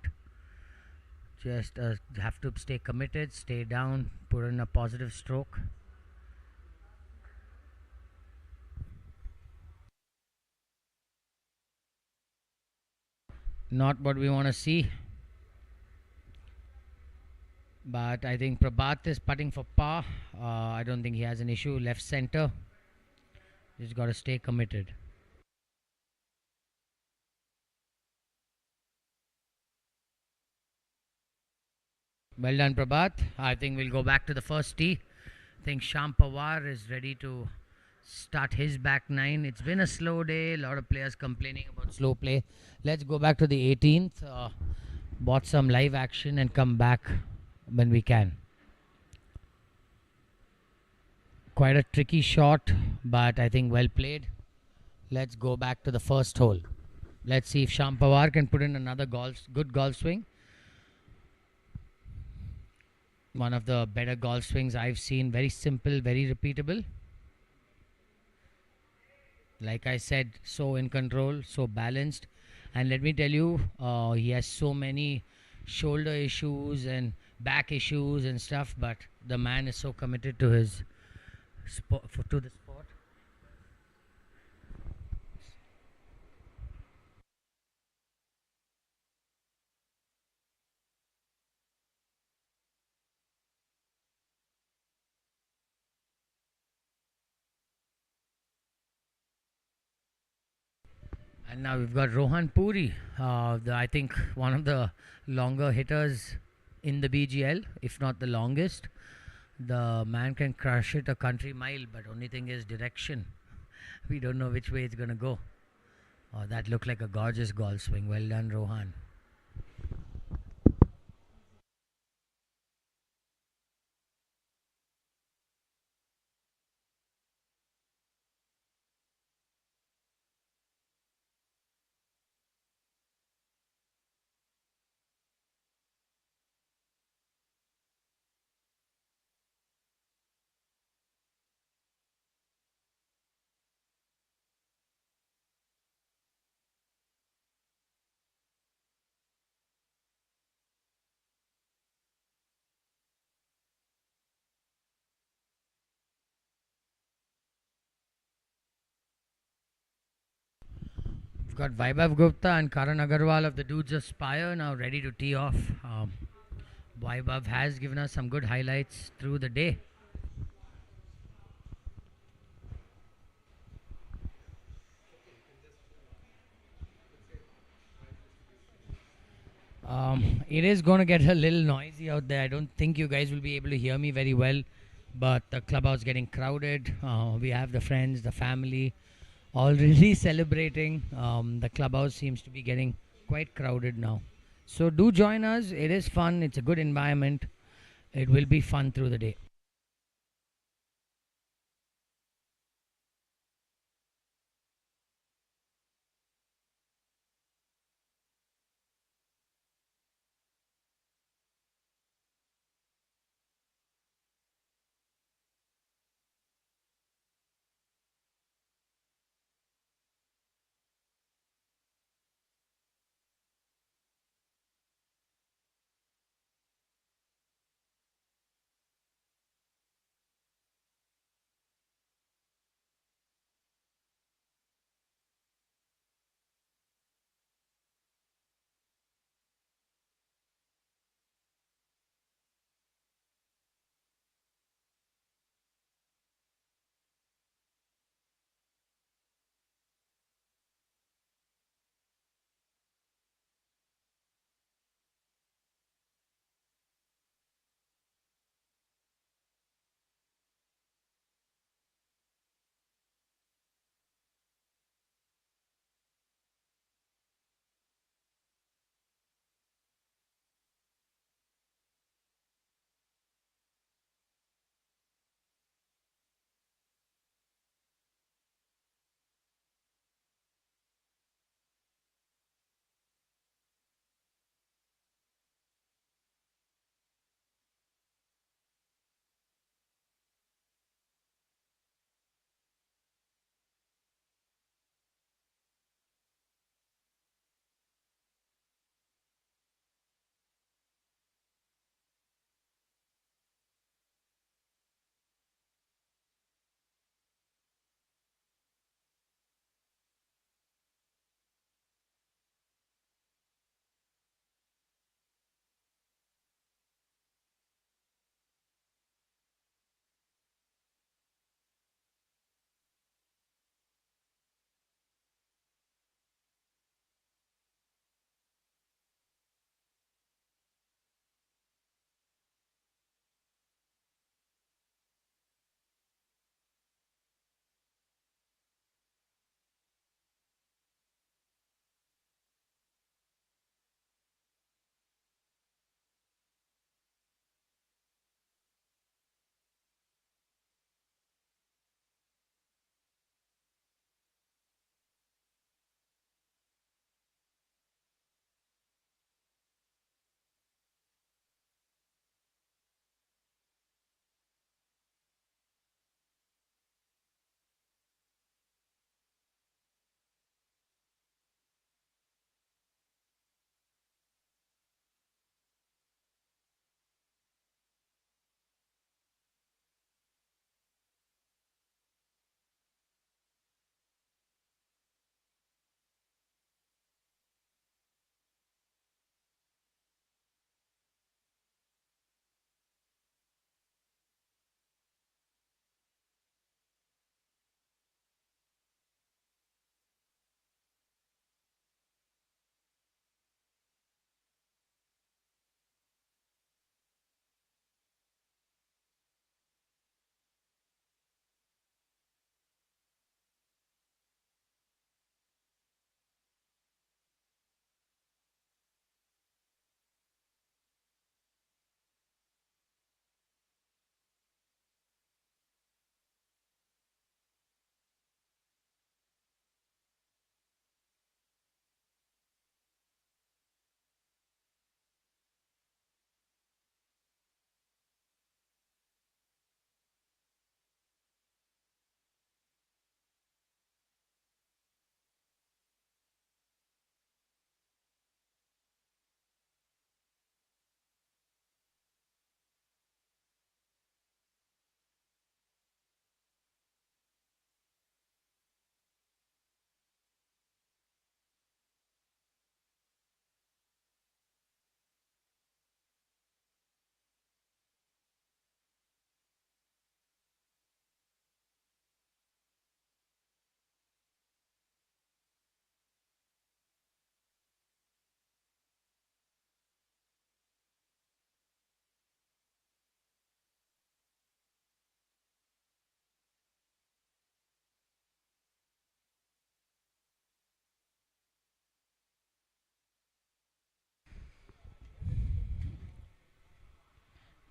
Just have to stay committed, stay down, put in a positive stroke. Not what we want to see. But I think Prabhat is putting for par. I don't think he has an issue. Left center. Just got to stay committed. Well done, Prabhat. I think we'll go back to the first tee. I think Sham Pawar is ready to start his back nine. It's been a slow day. A lot of players complaining about slow play. Let's go back to the 18th. Watch some live action and come back when we can. Quite a tricky shot, but I think well played. Let's go back to the first hole. Let's see if Sham Pawar can put in another good golf swing. One of the better golf swings I've seen. Very simple, very repeatable. Like I said, so in control, so balanced. And let me tell you, he has so many shoulder issues and back issues and stuff, but the man is so committed to his to the sport. And now we've got Rohan Puri, I think one of the longer hitters in the BGL, if not the longest. The man can crush it a country mile, but only thing is direction. We don't know which way it's going to go. Oh, that looked like a gorgeous golf swing. Well done, Rohan. We've got Vaibhav Gupta and Karan Agarwal of the Dudes of Spire now ready to tee off. Vaibhav has given us some good highlights through the day. It is going to get a little noisy out there. I don't think you guys will be able to hear me very well, but the clubhouse getting crowded. We have the friends, the family, all really celebrating. The clubhouse seems to be getting quite crowded now. So do join us. It is fun. It's a good environment. It will be fun through the day.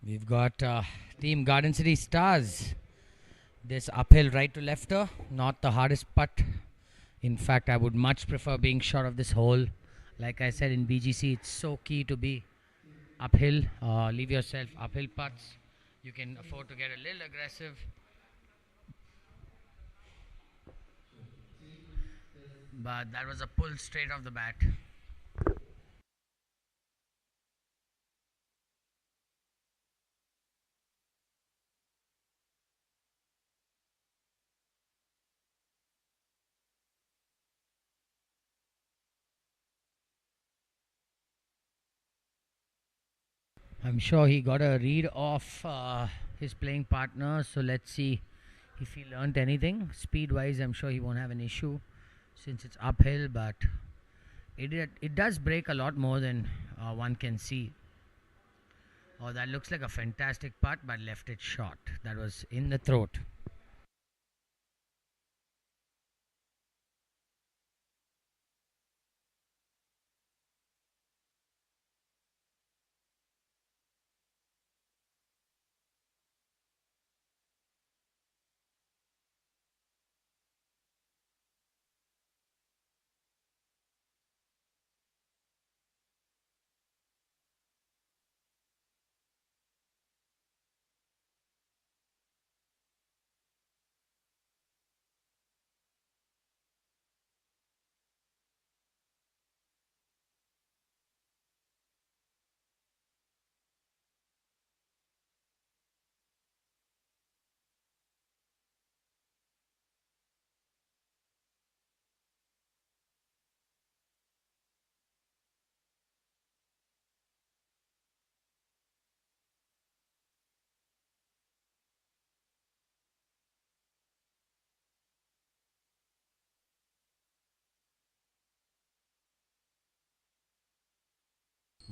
We've got Team Garden City Stars. This uphill right to lefter, not the hardest putt. In fact, I would much prefer being short of this hole. Like I said in BGC, it's so key to be uphill. Leave yourself uphill putts. You can afford to get a little aggressive. But that was a pull straight off the bat. I'm sure he got a read off his playing partner. So let's see if he learnt anything. Speed wise, I'm sure he won't have an issue since it's uphill. But it does break a lot more than one can see. Oh, that looks like a fantastic putt, but left it short. That was in the throat.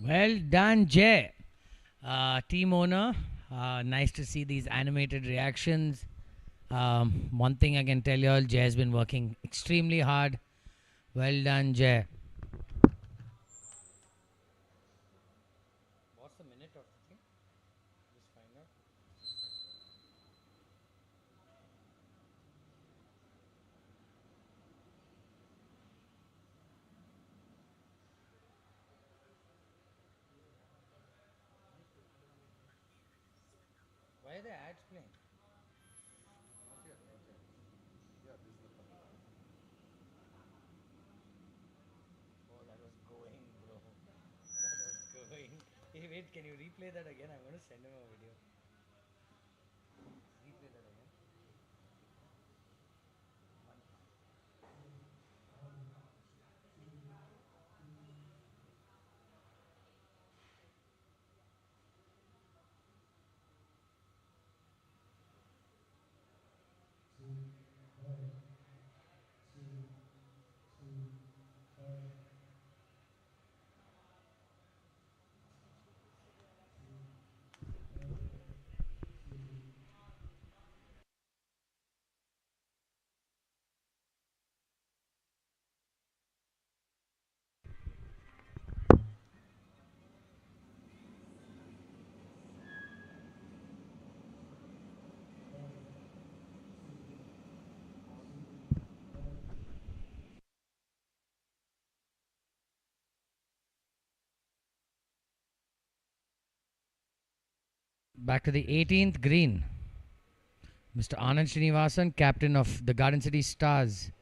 Well done, Jay. Team owner. Nice to see these animated reactions. One thing I can tell you all, Jay has been working extremely hard. Well done, Jay. What's the minute of the thing? Just find out. Why are the ads playing? Oh, that was going, bro. That was going. Hey, wait, can you replay that again? I'm going to send him a video. Replay that again. Back to the 18th green. Mr. Anand Srinivasan, captain of the Garden City Stars,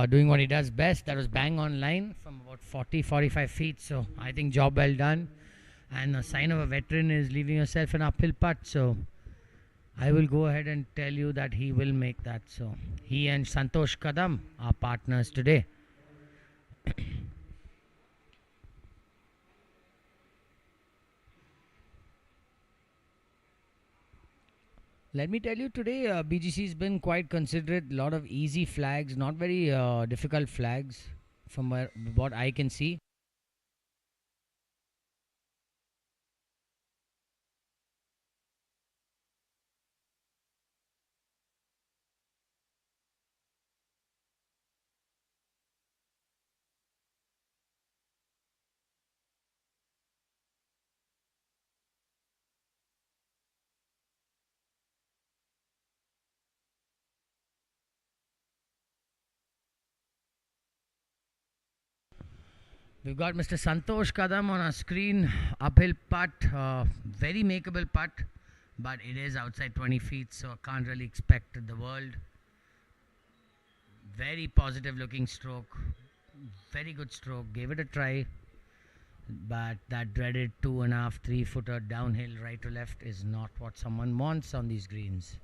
doing what he does best. That was bang on line from about 40-45 feet. So I think job well done. And a sign of a veteran is leaving yourself an uphill putt. So I will go ahead and tell you that he will make that. So he and Santosh Kadam are partners today. Let me tell you today, BGC has been quite considerate. A lot of easy flags, not very difficult flags from what I can see. We've got Mr. Santosh Kadam on our screen. Uphill putt, very makeable putt, but it is outside 20 feet, so can't really expect the world. Very positive looking stroke, very good stroke. Gave it a try, but that dreaded 2.5, 3-footer downhill right to left is not what someone wants on these greens.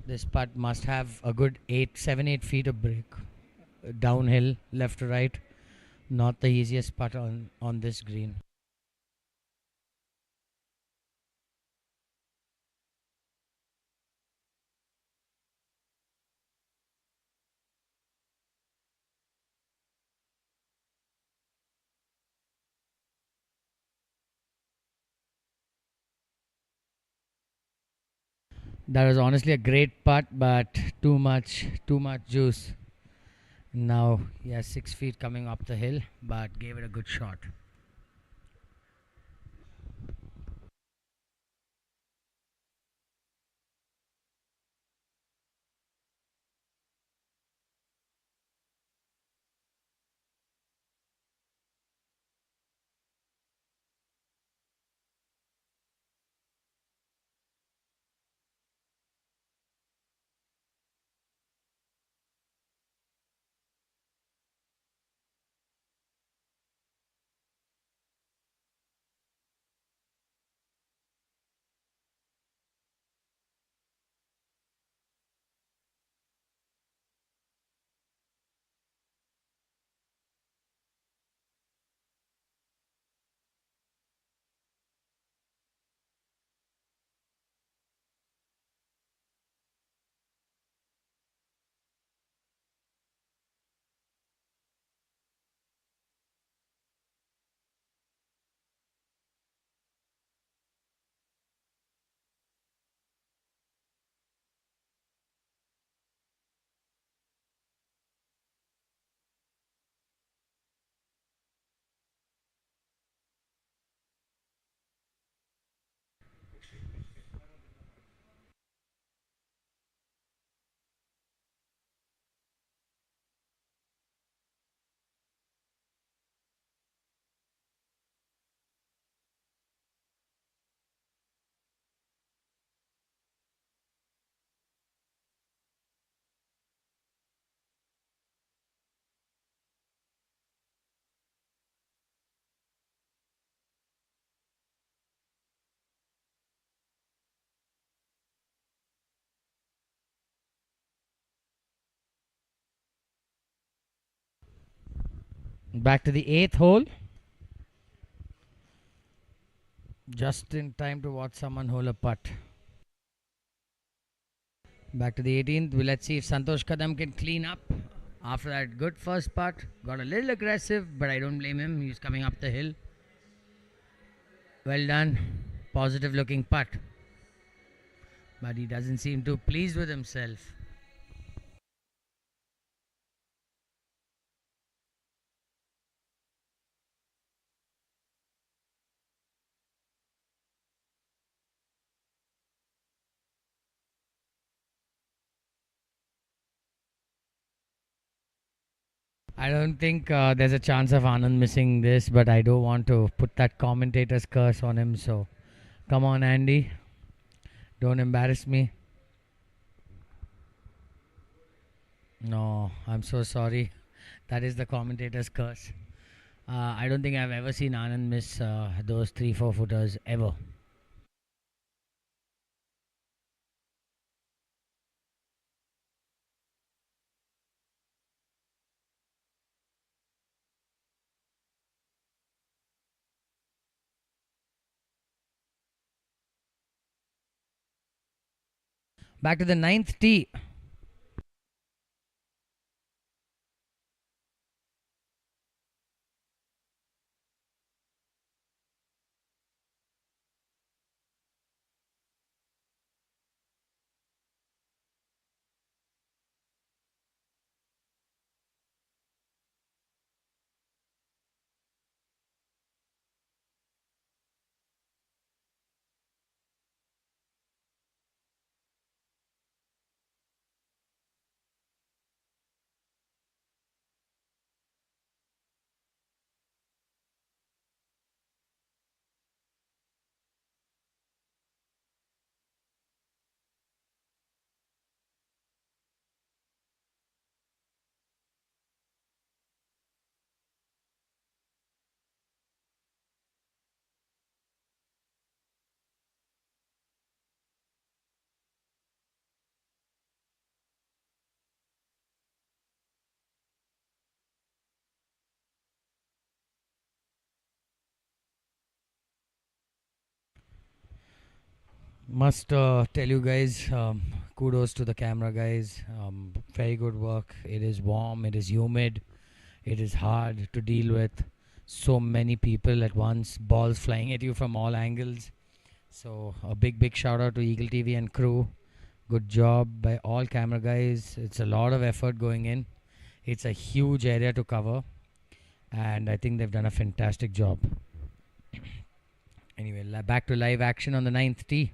This putt must have a good 7-8 feet of break, downhill, left to right. Not the easiest putt on this green. That was honestly a great putt, but too much juice. Now he has 6 feet coming up the hill, but gave it a good shot. Back to the 8th hole. Just in time to watch someone hole a putt. Back to the 18th. Well, let's see if Santosh Kadam can clean up. After that good first putt, got a little aggressive, but I don't blame him. He's coming up the hill. Well done. Positive looking putt. But he doesn't seem too pleased with himself. I don't think there's a chance of Anand missing this, but I don't want to put that commentator's curse on him. So, come on, Andy. Don't embarrass me. No, I'm so sorry. That is the commentator's curse. I don't think I've ever seen Anand miss those 3-4 footers ever. Back to the ninth tee. Must tell you guys, kudos to the camera guys. Very good work. It is warm, it is humid, it is hard to deal with. So many people at once, balls flying at you from all angles. So, a big shout out to Eagle TV and crew. Good job by all camera guys. It's a lot of effort going in. It's a huge area to cover, and I think they've done a fantastic job. Anyway, back to live action on the ninth tee.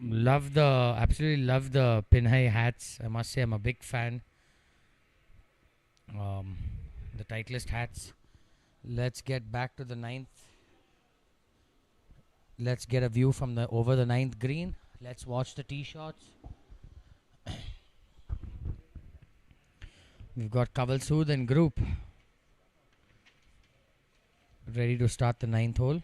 Absolutely love the Pinhai hats. I must say I'm a big fan. Um, the Titleist hats. Let's get back to the ninth. Let's get a view from the over the ninth green. Let's watch the tee shots. We've got Kaval Sood and group ready to start the ninth hole.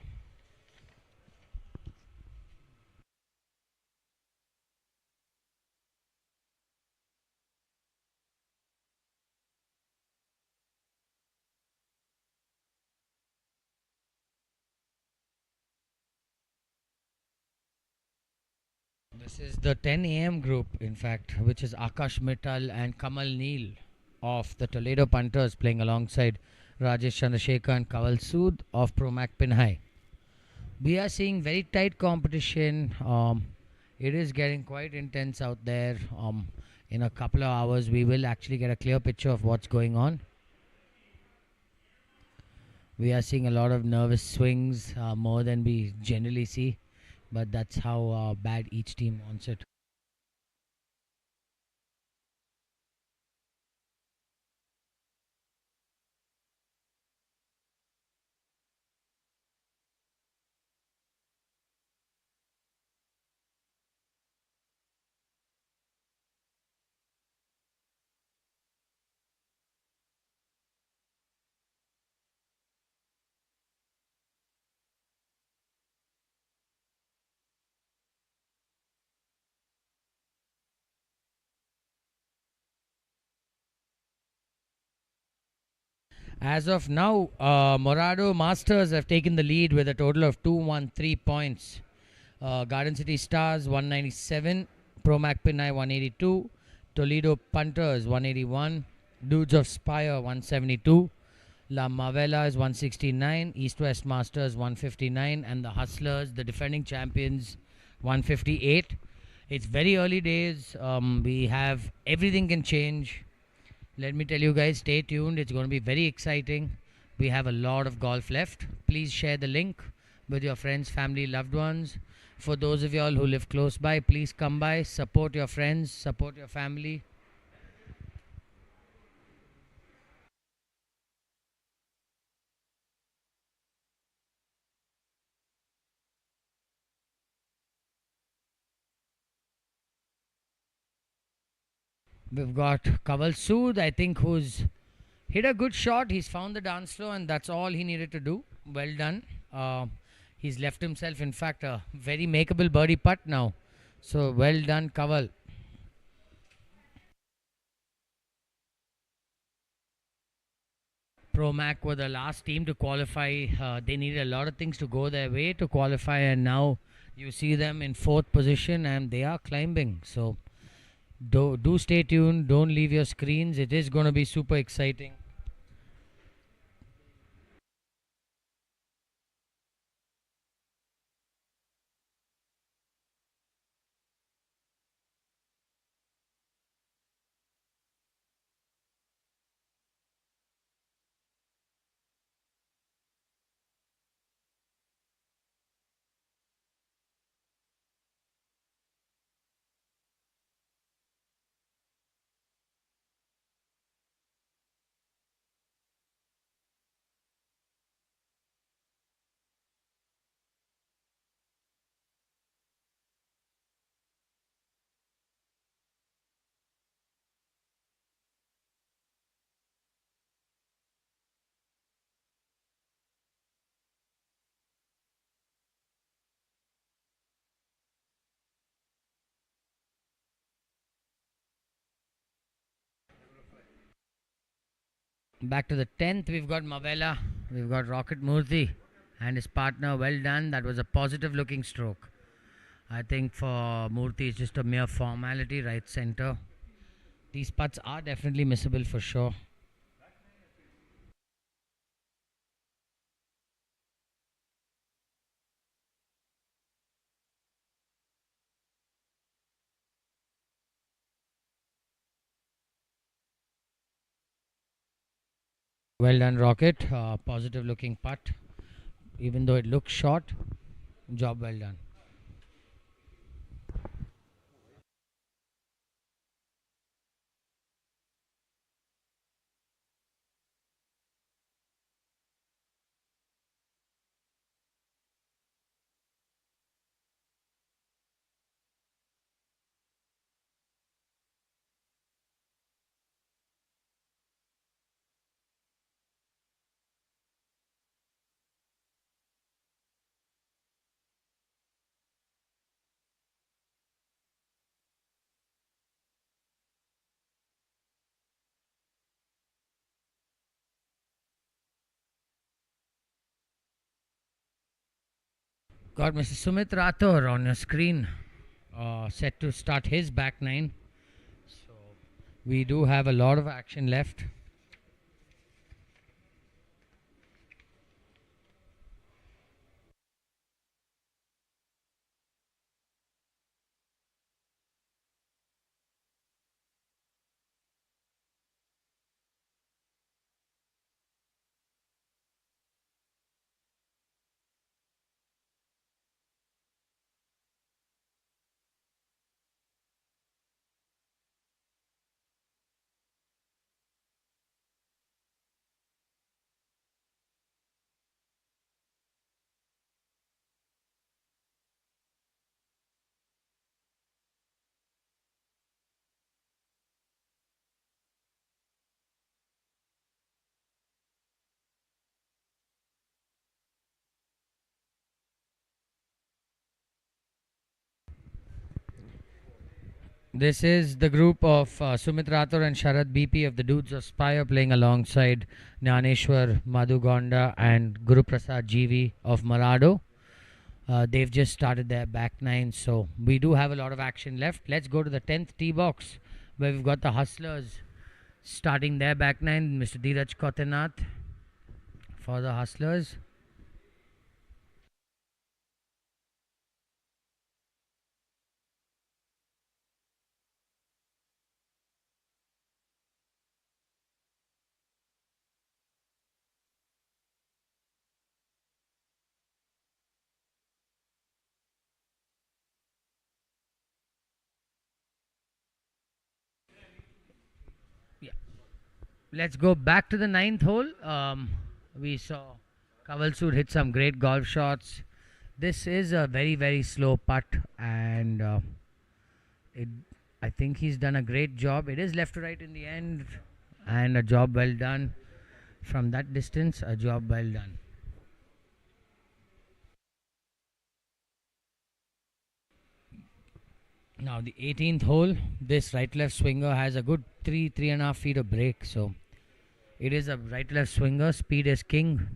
This is the 10 a.m. group, in fact, which is Akash Mittal and Kamal Neel of the Toledo Punters playing alongside Rajesh Chandrasekhar and Kaval Sood of Promac Pinhai. We are seeing very tight competition. It is getting quite intense out there. In a couple of hours, we will actually get a clear picture of what's going on. We are seeing a lot of nervous swings, more than we generally see, but that's how bad each team wants it. As of now, Morado Masters have taken the lead with a total of 213 points. Garden City Stars 197, Promac Pinhai 182, Toledo Punters 181, Dudes of Spire 172, La Mavella is 169, East West Masters 159, and the Hustlers, the defending champions, 158. It's very early days. We have everything can change. Let me tell you guys, stay tuned. It's going to be very exciting. We have a lot of golf left. Please share the link with your friends, family, loved ones. For those of y'all who live close by, please come by, support your friends, support your family. We've got Kaval Sood, I think, who's hit a good shot. He's found the dance floor, and that's all he needed to do. Well done. He's left himself, in fact, a very makeable birdie putt now. So well done, Kaval. Promac were the last team to qualify. They needed a lot of things to go their way to qualify, and now you see them in fourth position, and they are climbing. So do stay tuned. Don't leave your screens. It is going to be super exciting. Back to the 10th, we've got Mavella, we've got Rocket Murthy and his partner. Well done. That was a positive looking stroke. I think for Murthy, it's just a mere formality, right center. These putts are definitely missable for sure. Well done, Rocket. Positive looking putt. Even though it looks short, job well done. Got Mr. Sumit Rathor on your screen, set to start his back nine. So we do have a lot of action left. This is the group of Sumit Rathor and Sharad BP of the Dudes of Spire playing alongside Jnaneshwar Madhu Gonda and Guru Prasad GV of Marado. They've just started their back nine, so we do have a lot of action left. Let's go to the 10th tee box where we've got the Hustlers starting their back nine. Mr. Dheeraj Kotanath for the Hustlers. Let's go back to the 9th hole. We saw Kavalsud hit some great golf shots. This is a very, very slow putt, and I think he's done a great job. It is left to right in the end, and a job well done. From that distance, a job well done. Now the 18th hole, this right-left swinger has a good 3.5 feet of break, so it is a right-left swinger. Speed is king.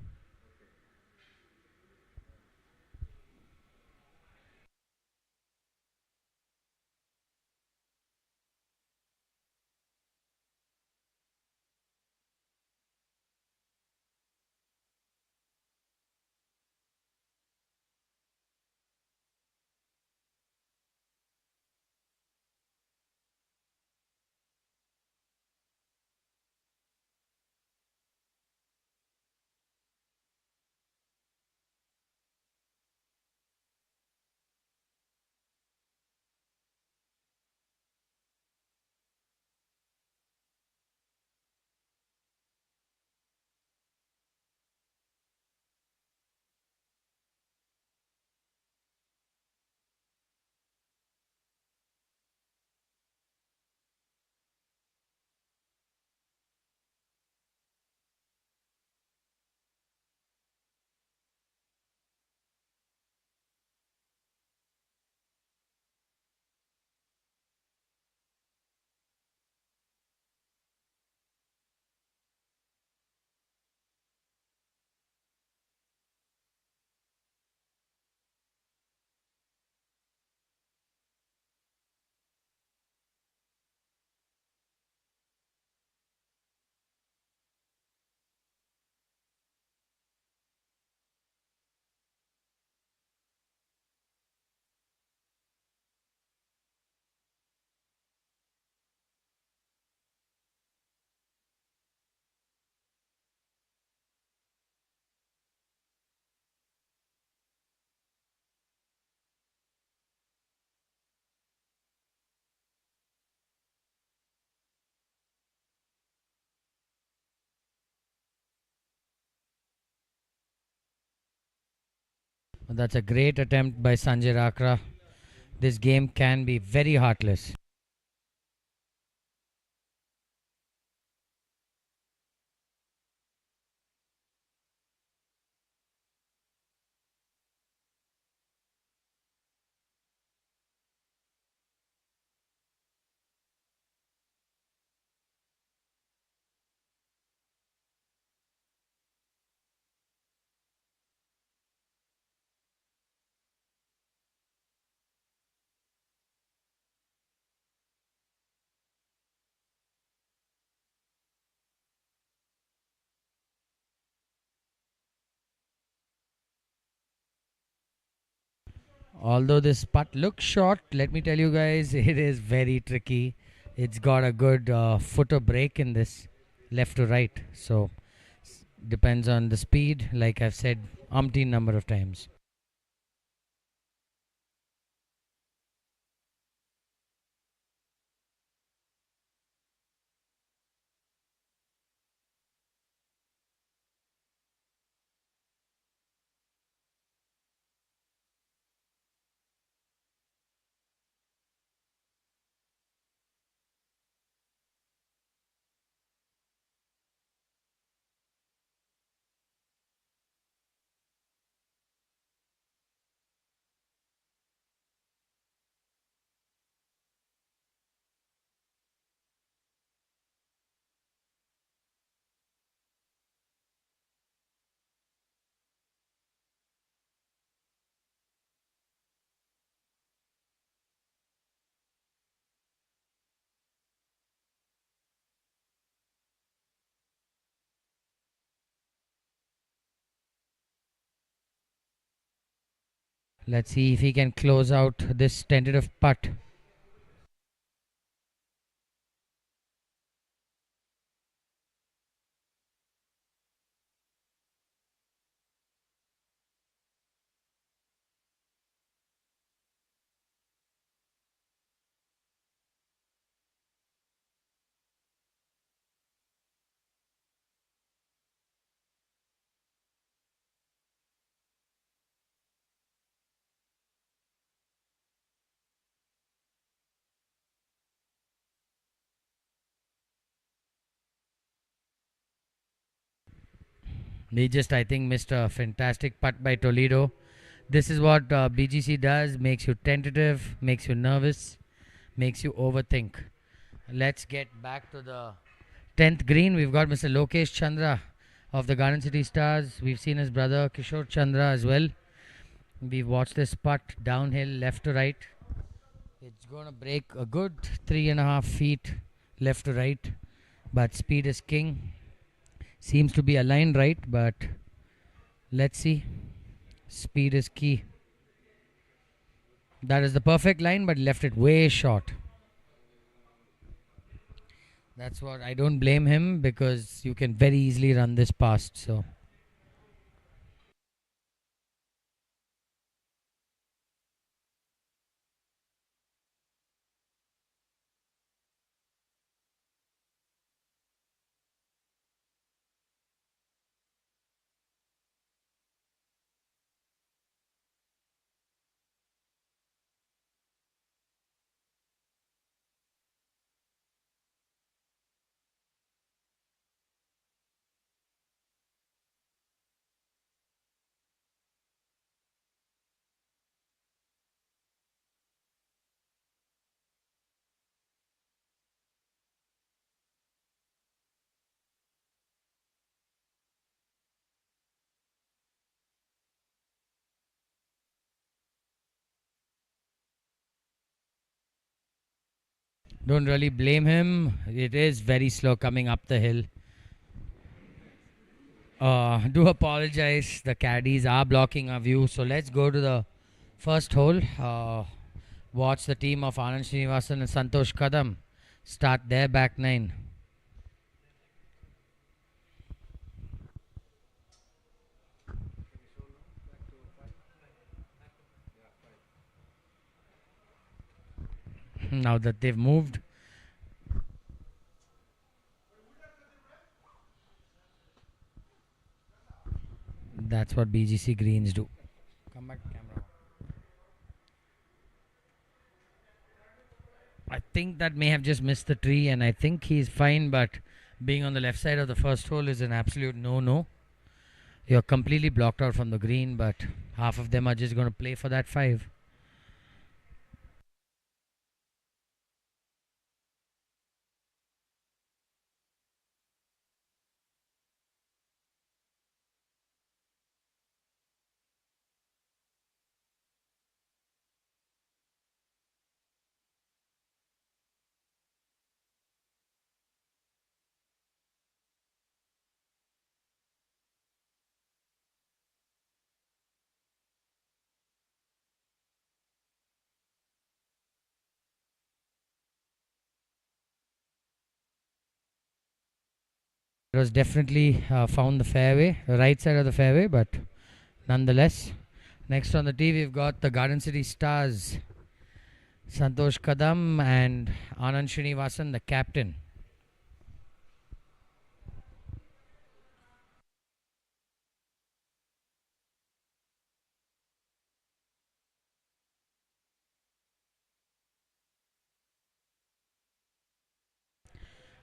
That's a great attempt by Sanjay Rakra. This game can be very heartless. Although this putt looks short, let me tell you guys, it is very tricky. It's got a good footer break in this, left to right. So depends on the speed, like I've said umpteen number of times. Let's see if he can close out this tentative putt. He just, I think, missed a fantastic putt by Toledo. This is what BGC does, makes you tentative, makes you nervous, makes you overthink. Let's get back to the 10th green. We've got Mr. Lokesh Chandra of the Garden City Stars. We've seen his brother Kishore Chandra as well. We've watched this putt downhill, left to right. It's going to break a good 3.5 feet left to right, but speed is king. Seems to be aligned right, but let's see. Speed is key. That is the perfect line, but left it way short. That's what I don't blame him, because you can very easily run this past. So don't really blame him. It is very slow coming up the hill. Do apologize. The caddies are blocking our view. So let's go to the first hole. Watch the team of Anand Srinivasan and Santosh Kadam start their back nine. Now that they've moved, that's what BGC greens do. Come back, camera. I think that may have just missed the tree, and I think he's fine, but being on the left side of the first hole is an absolute no-no. You're completely blocked out from the green, but half of them are just going to play for that 5. It was definitely found the fairway, the right side of the fairway, but nonetheless. Next on the tee, we've got the Garden City Stars, Santosh Kadam and Anand Srinivasan, the captain.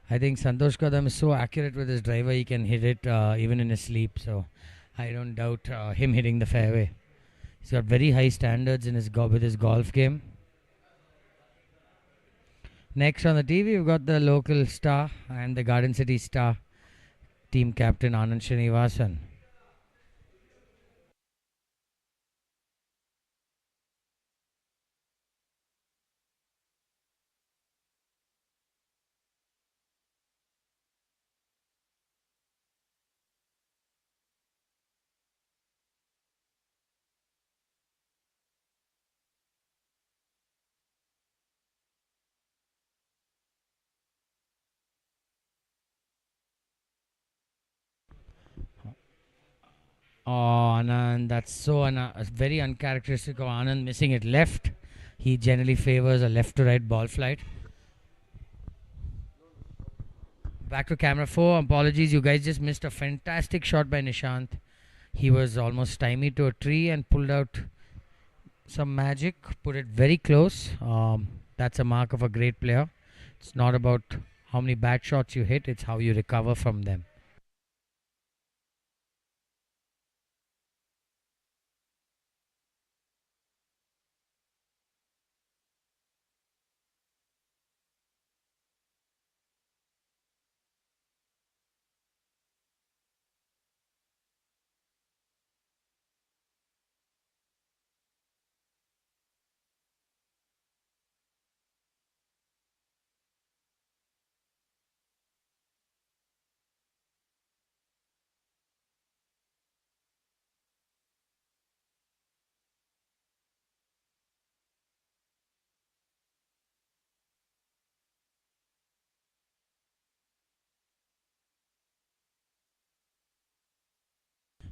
I think Santosh Kadam is so accurate with his driver, he can hit it even in his sleep. So I don't doubt him hitting the fairway. He's got very high standards in with his golf game. Next on the tee, we've got the local star and the Garden City star, team captain Anand Srinivasan. Oh, Anand, that's so very uncharacteristic of Anand, missing it left. He generally favors a left to right ball flight. Back to camera 4. Apologies, you guys just missed a fantastic shot by Nishant. He was almost stymied to a tree and pulled out some magic, put it very close. That's a mark of a great player. It's not about how many bad shots you hit, it's how you recover from them.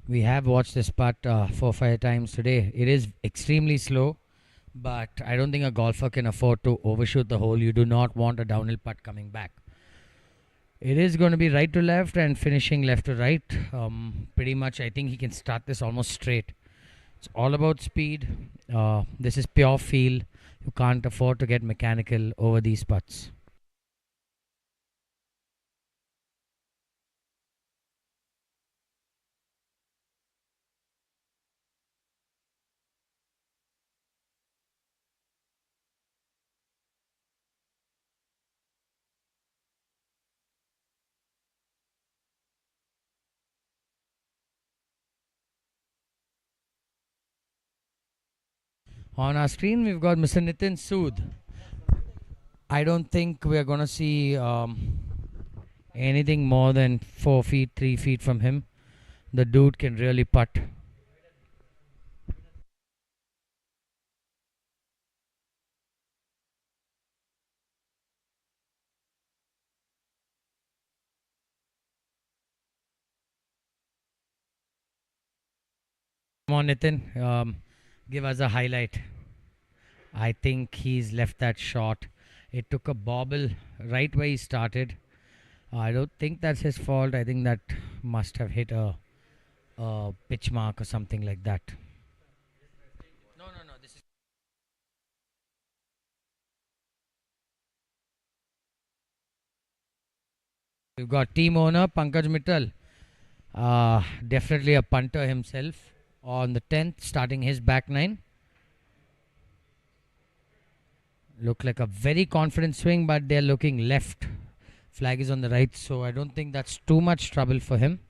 We have watched this putt 4-5 times today. It is extremely slow, but I don't think a golfer can afford to overshoot the hole. You do not want a downhill putt coming back. It is going to be right to left and finishing left to right. Pretty much, I think he can start this almost straight. It's all about speed. This is pure feel. You can't afford to get mechanical over these putts. On our screen, we've got Mr. Nitin Sood. I don't think we're going to see anything more than 4 feet, 3 feet from him. The dude can really putt. Come on, Nitin. Give us a highlight. I think he's left that short. It took a bobble right where he started. I don't think that's his fault. I think that must have hit a pitch mark or something like that. No. This is. We've got team owner Pankaj Mittal. Definitely a punter himself. On the 10th, starting his back nine. Look like a very confident swing, but they're looking left. Flag is on the right, so I don't think that's too much trouble for him.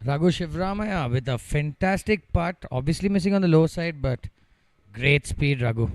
Raghu Shivramaya with a fantastic putt. Obviously missing on the low side, but great speed, Raghu.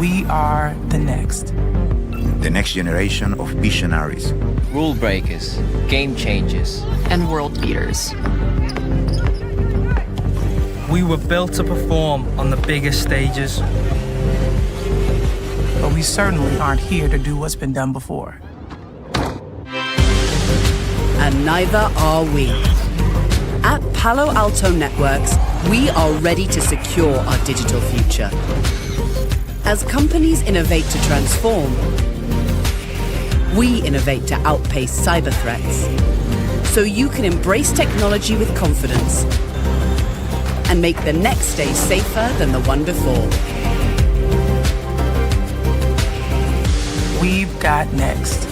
We are the next. The next generation of visionaries. Rule breakers, game changers, and world beaters. We were built to perform on the biggest stages. But we certainly aren't here to do what's been done before. And neither are we. At Palo Alto Networks, we are ready to secure our digital future. As companies innovate to transform, we innovate to outpace cyber threats. So you can embrace technology with confidence and make the next day safer than the one before. We've got next.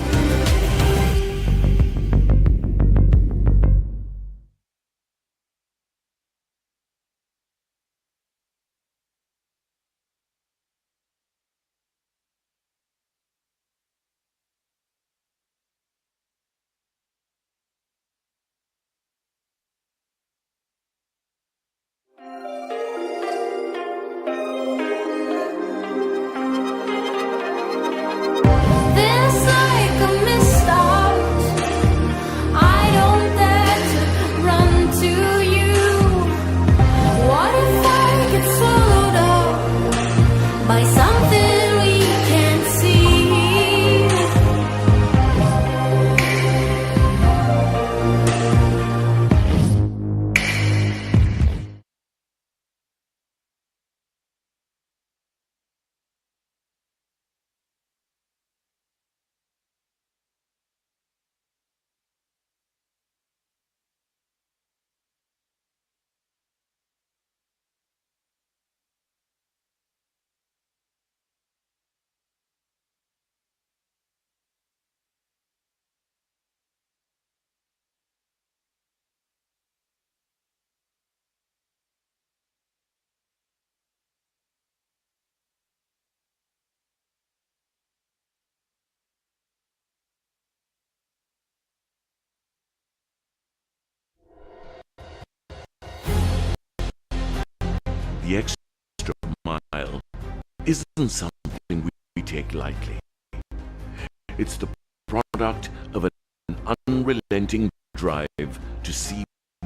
The extra mile isn't something we take lightly. It's the product of an unrelenting drive to see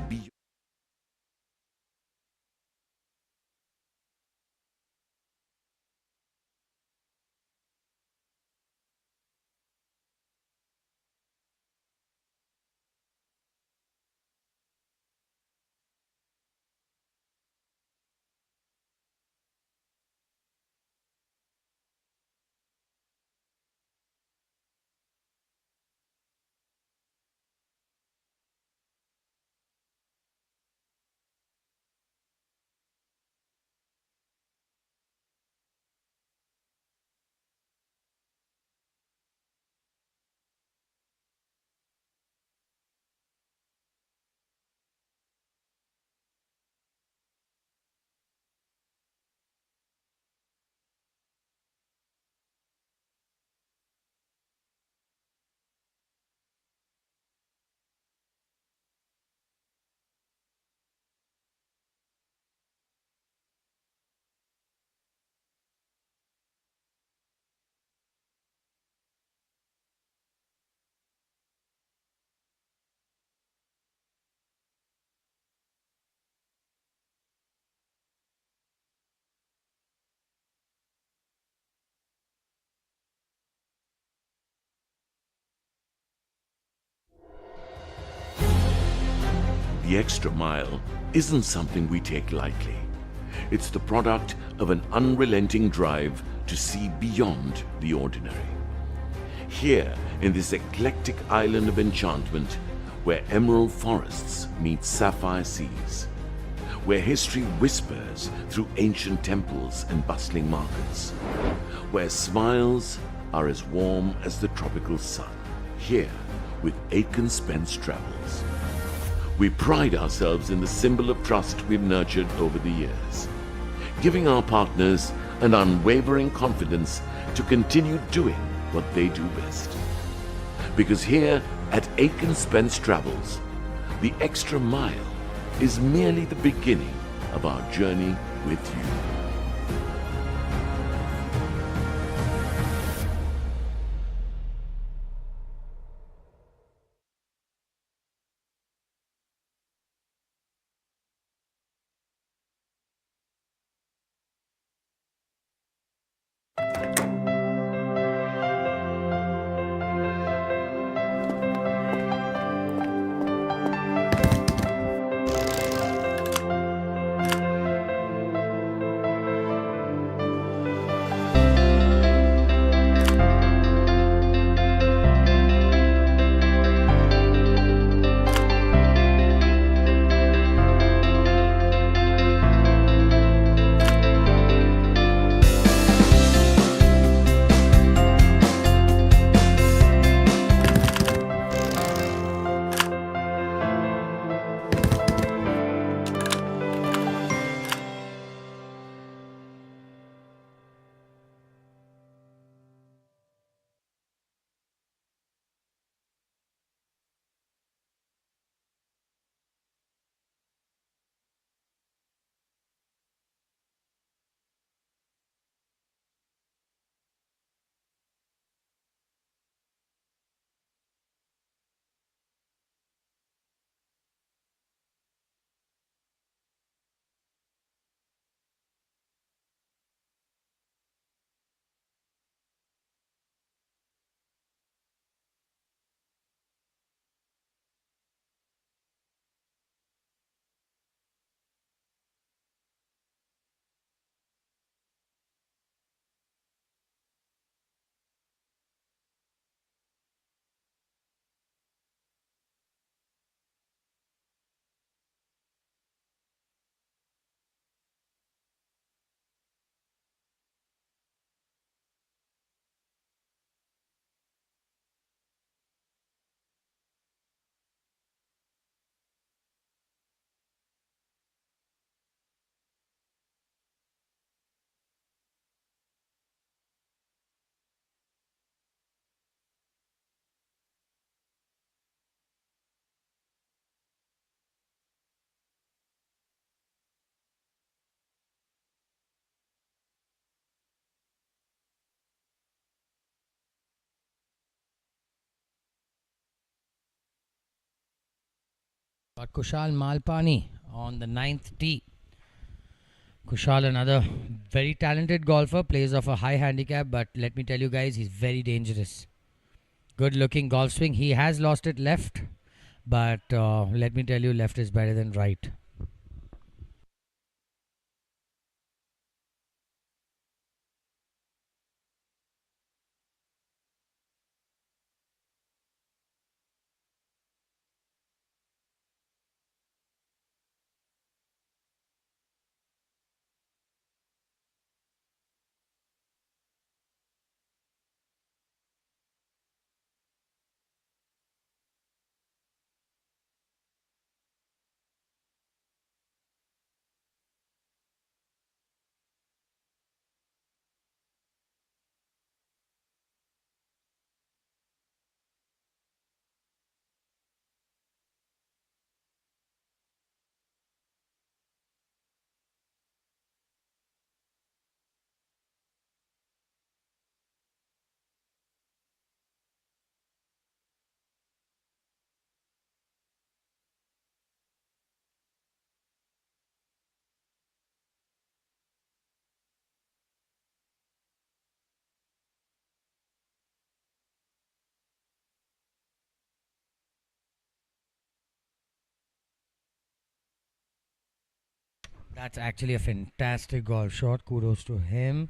beyond. The extra mile isn't something we take lightly. It's the product of an unrelenting drive to see beyond the ordinary. Here, in this eclectic island of enchantment, where emerald forests meet sapphire seas, where history whispers through ancient temples and bustling markets, where smiles are as warm as the tropical sun. Here, with Aitken Spence Travels, we pride ourselves in the symbol of trust we've nurtured over the years, giving our partners an unwavering confidence to continue doing what they do best. Because here at Aitken Spence Travels, the extra mile is merely the beginning of our journey with you. Got Kushal Malpani on the 9th tee. Kushal, another very talented golfer, plays off a high handicap, but let me tell you guys, he's very dangerous. Good looking golf swing. He has lost it left, but let me tell you, left is better than right. That's actually a fantastic golf shot. Kudos to him.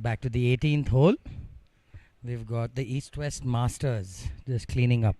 Back to the 18th hole. We've got the East-West Masters just cleaning up.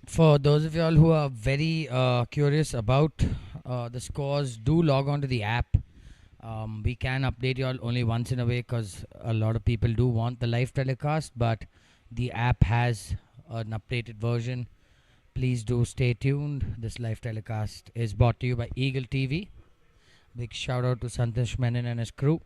For those of y'all who are very curious about the scores, do log on to the app. We can update y'all only once in a way because a lot of people do want the live telecast, but the app has an updated version. Please do stay tuned. This live telecast is brought to you by Eagle TV. Big shout out to Santosh Menon and his crew.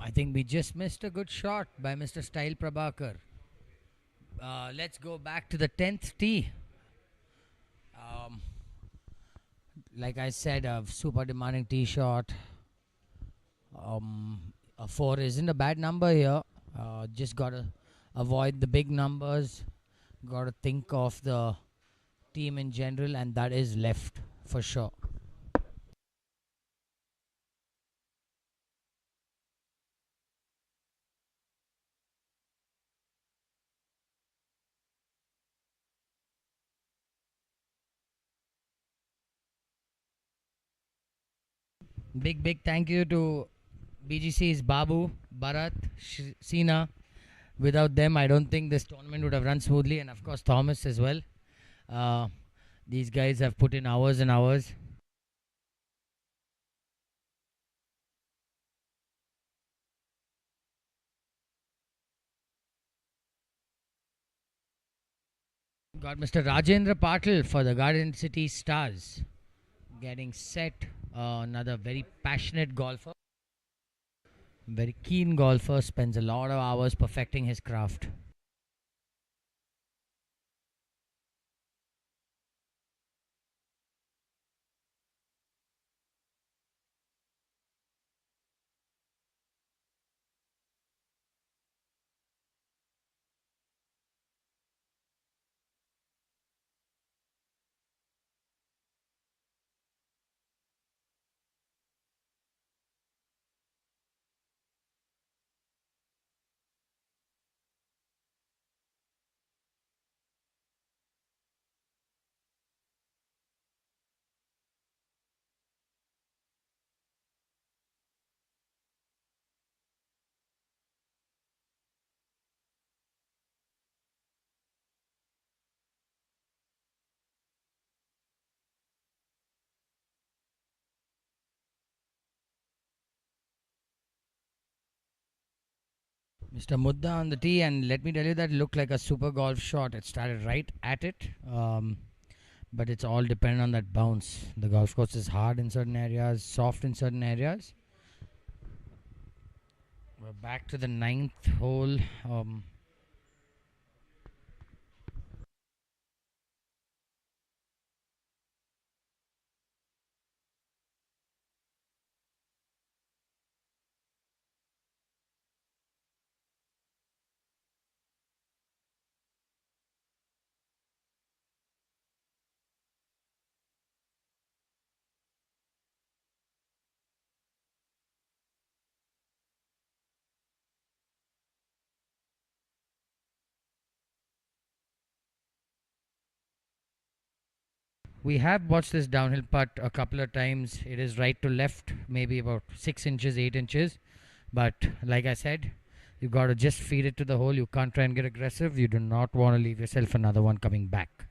I think we just missed a good shot by Mr. Style Prabhakar. Let's go back to the 10th tee. Like I said, a super demanding tee shot. A 4 isn't a bad number here. Just gotta avoid the big numbers. Gotta think of the team in general, and that is left for sure. Big thank you to BGC's Babu, Bharat, Sina. Without them, I don't think this tournament would have run smoothly, and of course Thomas as well. These guys have put in hours and hours. Got Mr. Rajendra Patil for the Garden City Stars getting set. Another very passionate golfer, very keen golfer, spends a lot of hours perfecting his craft. Mr. Mudda on the tee, and let me tell you that looked like a super golf shot. It started right at it, but it's all dependent on that bounce. The golf course is hard in certain areas, soft in certain areas. We're back to the 9th hole. We have watched this downhill putt a couple of times. It is right to left, maybe about 6 inches, 8 inches. But like I said, you got to just feed it to the hole. You can't try and get aggressive. You do not want to leave yourself another one coming back.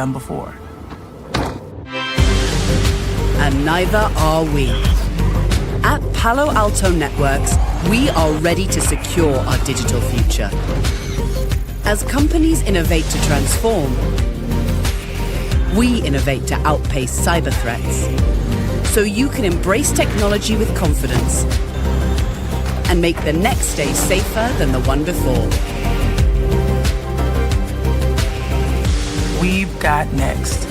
done before. And neither are we. At Palo Alto Networks, we are ready to secure our digital future. As companies innovate to transform, we innovate to outpace cyber threats, so you can embrace technology with confidence and make the next day safer than the one before. We've got next.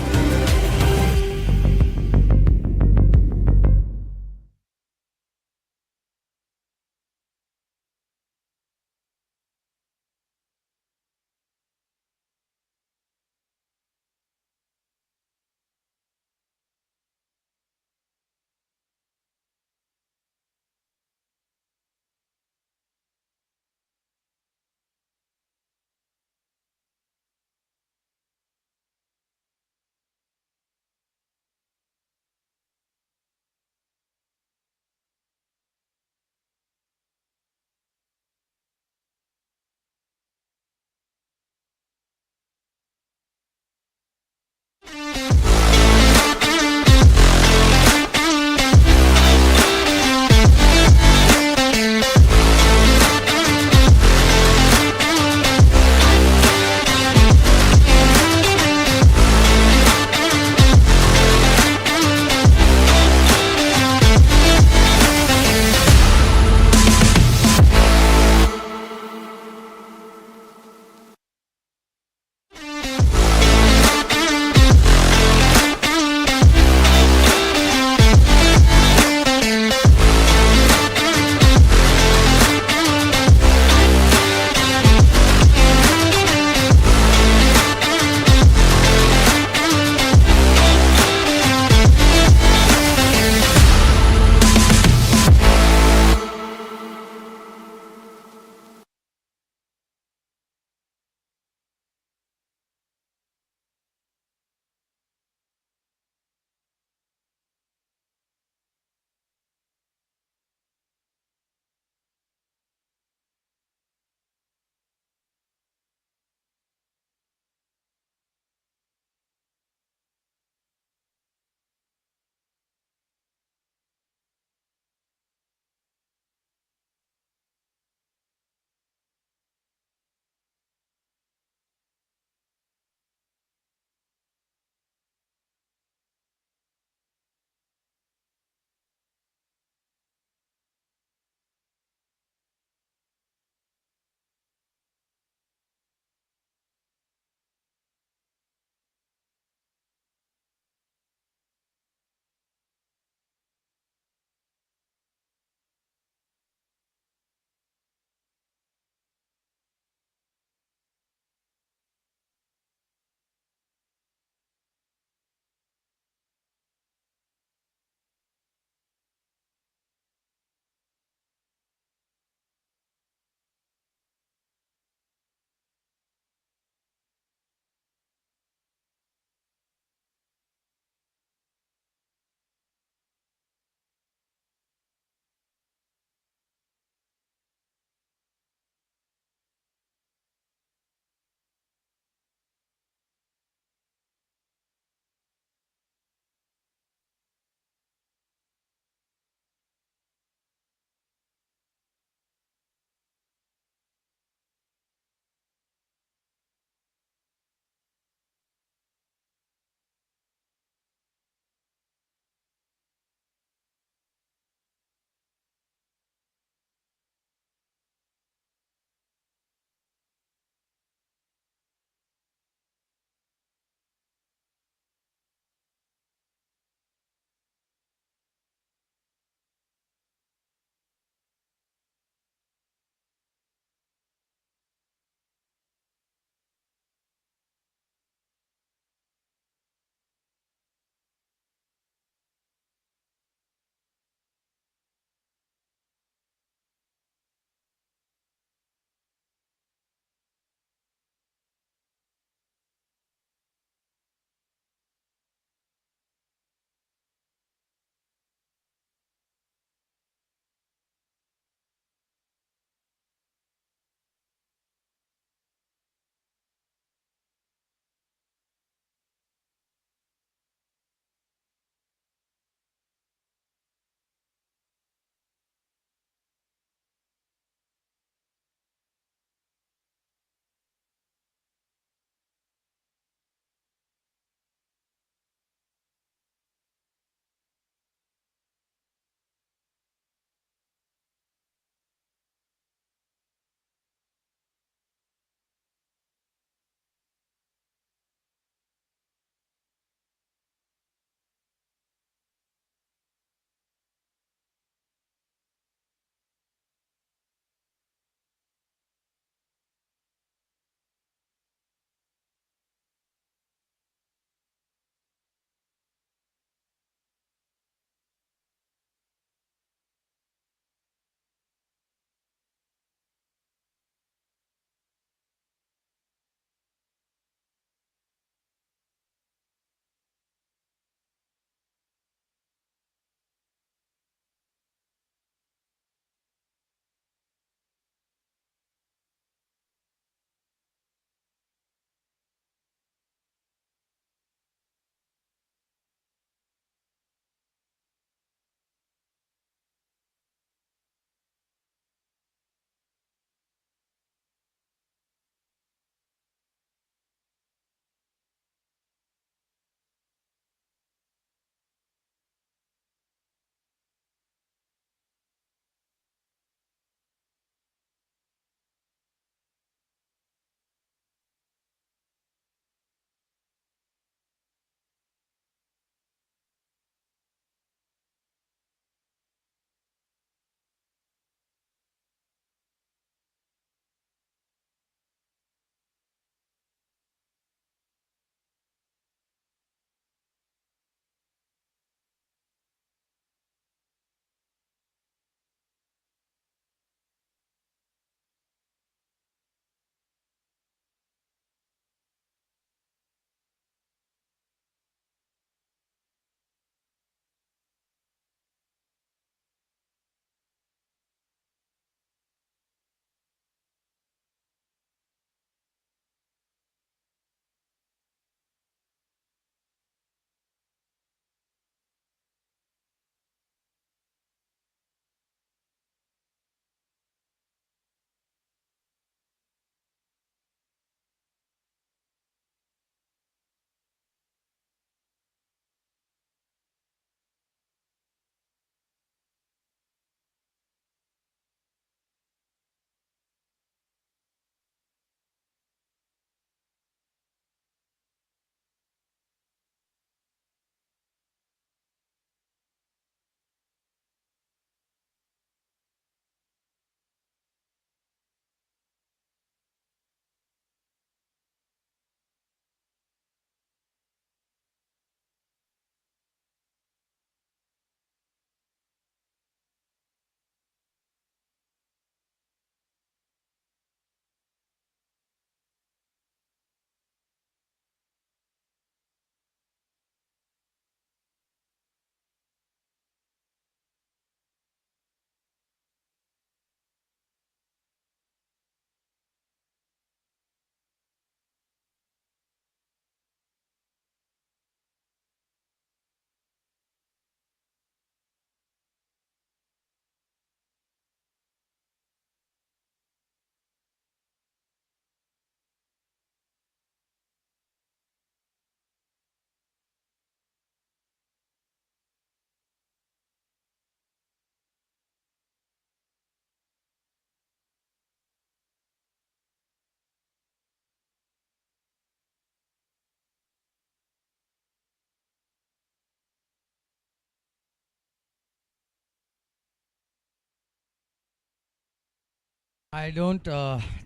I don't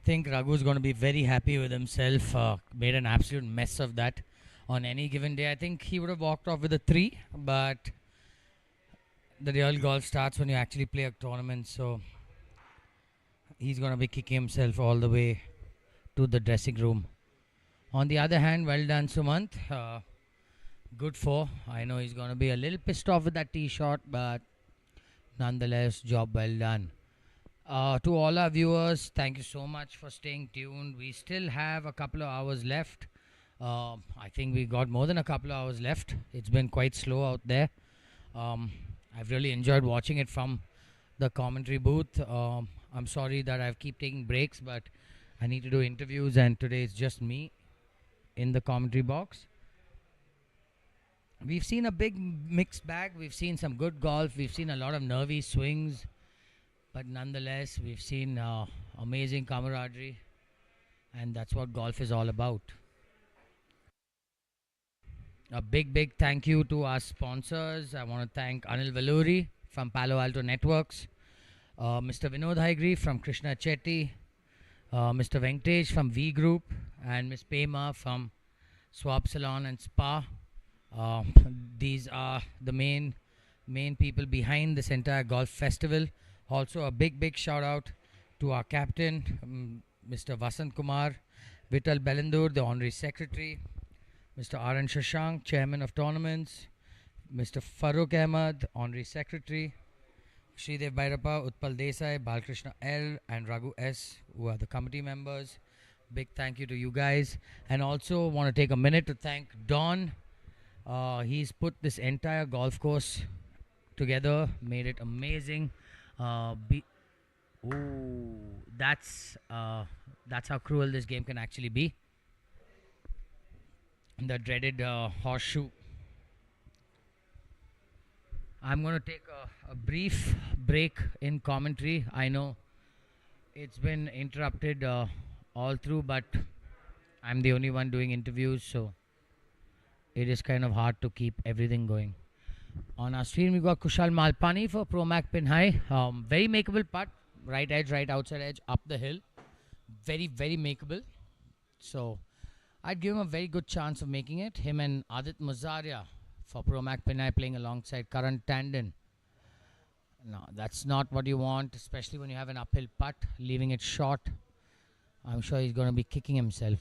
think Raghu's going to be very happy with himself. Made an absolute mess of that on any given day. I think he would have walked off with a 3, but the real golf starts when you actually play a tournament. So he's going to be kicking himself all the way to the dressing room. On the other hand, well done, Sumant. Good 4. I know he's going to be a little pissed off with that tee shot, but nonetheless, job well done. To all our viewers, thank you so much for staying tuned. We still have a couple of hours left. I think we got more than a couple of hours left. It's been quite slow out there. I've really enjoyed watching it from the commentary booth. I'm sorry that I keep taking breaks, but I need to do interviews, and today it's just me in the commentary box. We've seen a big mixed bag. We've seen some good golf. We've seen a lot of nervy swings. But nonetheless, we've seen amazing camaraderie, and that's what golf is all about. A big thank you to our sponsors. I want to thank Anil Valuri from Palo Alto Networks, Mr. Vinod Haigri from Krishna Chetty, Mr. Venkatesh from V Group, and Ms. Pema from Swap Salon and Spa. These are the main people behind this entire golf festival. Also, a big shout out to our captain, Mr. Vasant Kumar, Vital Belendur, the Honorary Secretary, Mr. R.N. Shashank, Chairman of Tournaments, Mr. Farooq Ahmad, Honorary Secretary, Sridev Bhairappa, Utpal Desai, Balkrishna L, and Raghu S, who are the committee members. Big thank you to you guys. And also want to take a minute to thank Don. He's put this entire golf course together, made it amazing. That's how cruel this game can actually be. The dreaded horseshoe. I'm going to take a brief break in commentary. I know it's been interrupted all through, but I'm the only one doing interviews, so it is kind of hard to keep everything going. On our screen, we got Kushal Malpani for Pro Mac Pin High. Very makeable putt. Right edge, right outside edge, up the hill. Very makeable. So, I'd give him a very good chance of making it. Him and Adit Muzaria for Pro Mac Pin High playing alongside Karan Tandon. No, that's not what you want, especially when you have an uphill putt, leaving it short. I'm sure he's going to be kicking himself.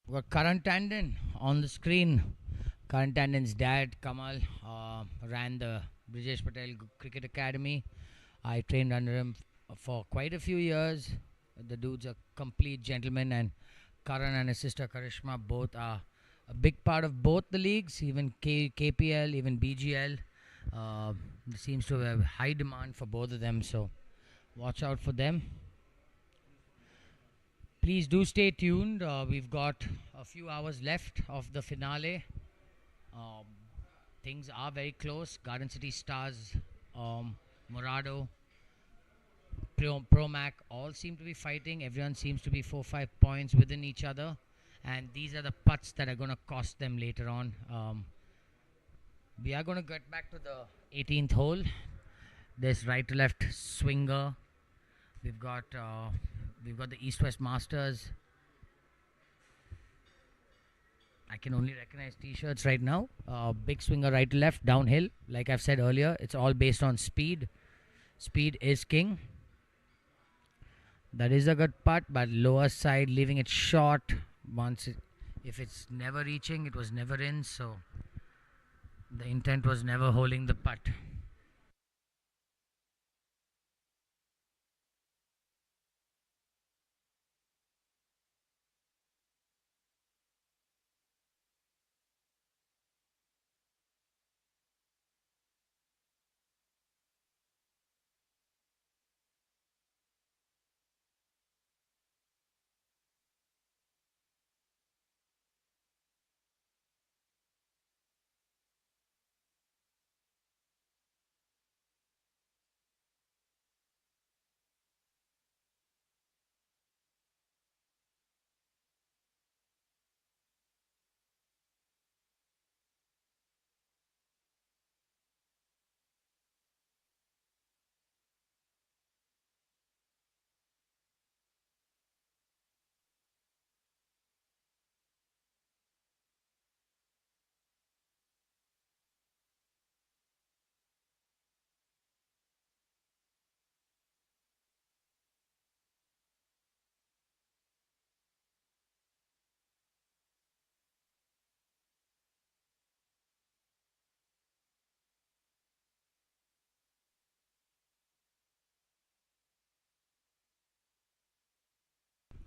We got Karan Tandon on the screen. Karan Tandon's dad, Kamal, ran the Brijesh Patel Cricket Academy. I trained under him for quite a few years. The dude's a complete gentleman, and Karan and his sister Karishma both are a big part of both the leagues, even KPL, even BGL. There seems to have high demand for both of them, so watch out for them. Please do stay tuned. We've got a few hours left of the finale. Things are very close. Garden City Stars, Morado, Pro Mac all seem to be fighting. Everyone seems to be 4-5 points within each other. And these are the putts that are going to cost them later on. We are going to get back to the 18th hole. This right to left swinger. We've got the East West Masters. I can only recognize t-shirts right now. Big swinger right to left, downhill. Like I've said earlier, it's all based on speed. Speed is king. That is a good putt, but lower side, leaving it short. If it's never reaching, it was never in. So the intent was never holding the putt.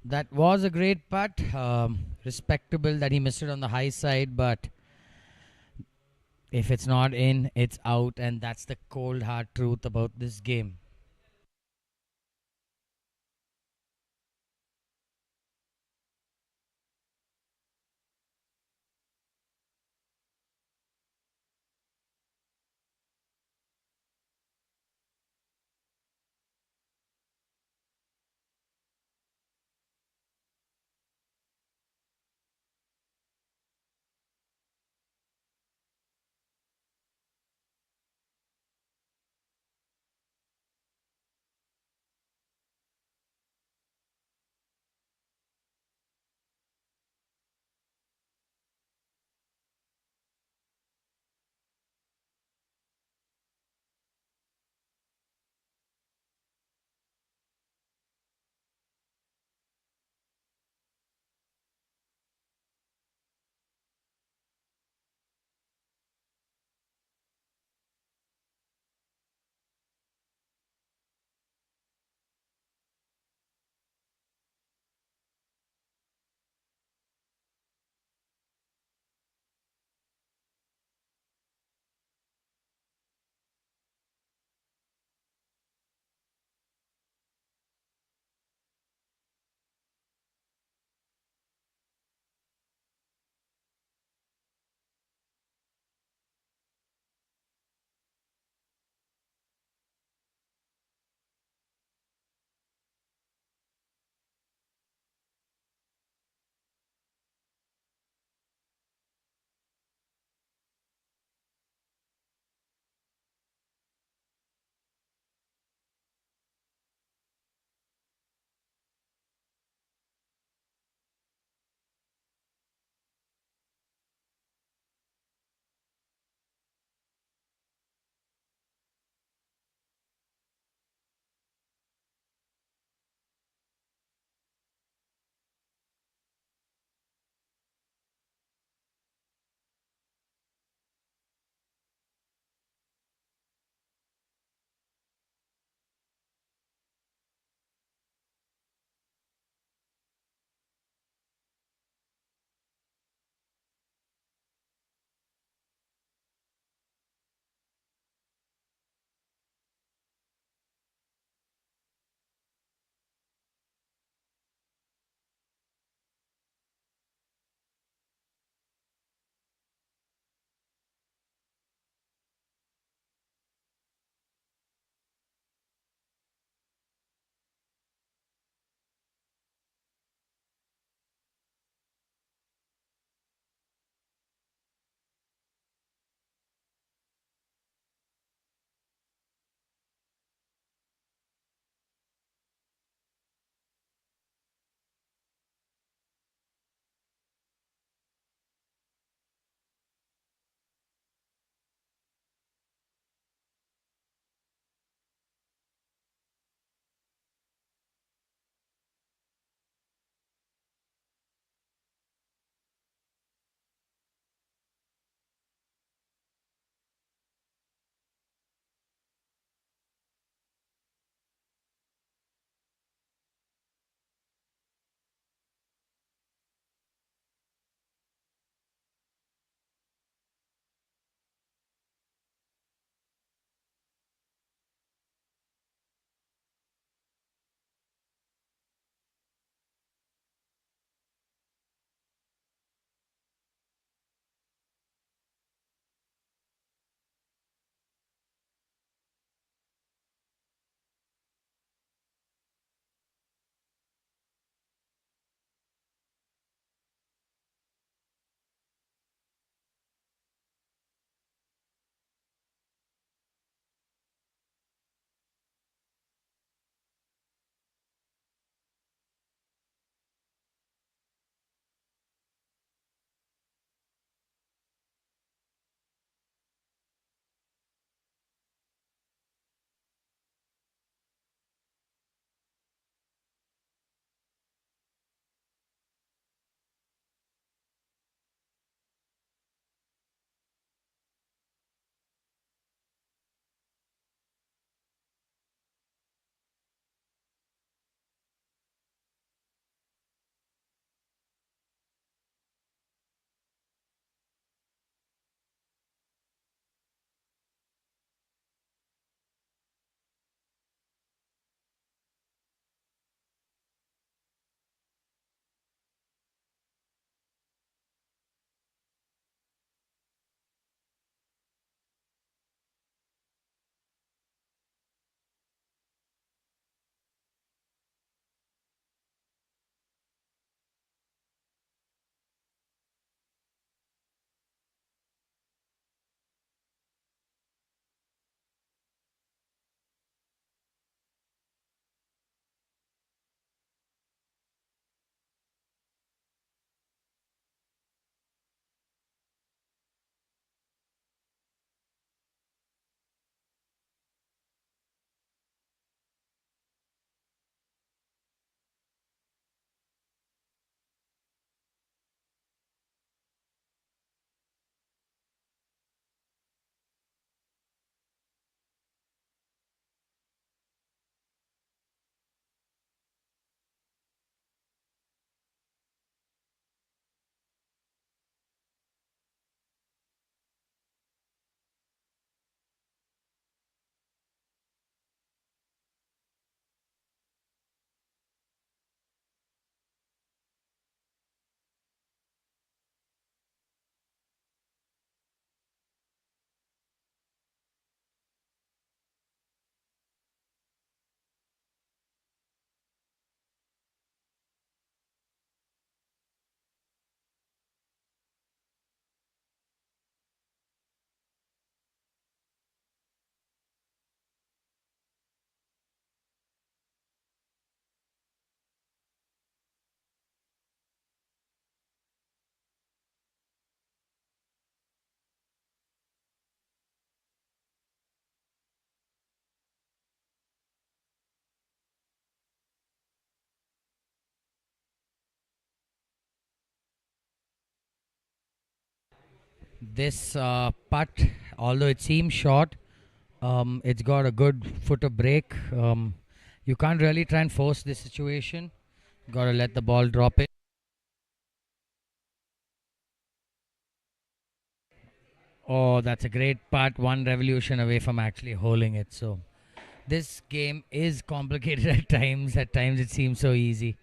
That was a great putt. Respectable that he missed it on the high side, but if it's not in, it's out, and that's the cold hard truth about this game. This putt, although it seems short, it's got a good footer break. You can't really try and force this situation. Got to let the ball drop it. Oh, that's a great putt. One revolution away from actually holding it. So this game is complicated at times. At times it seems so easy.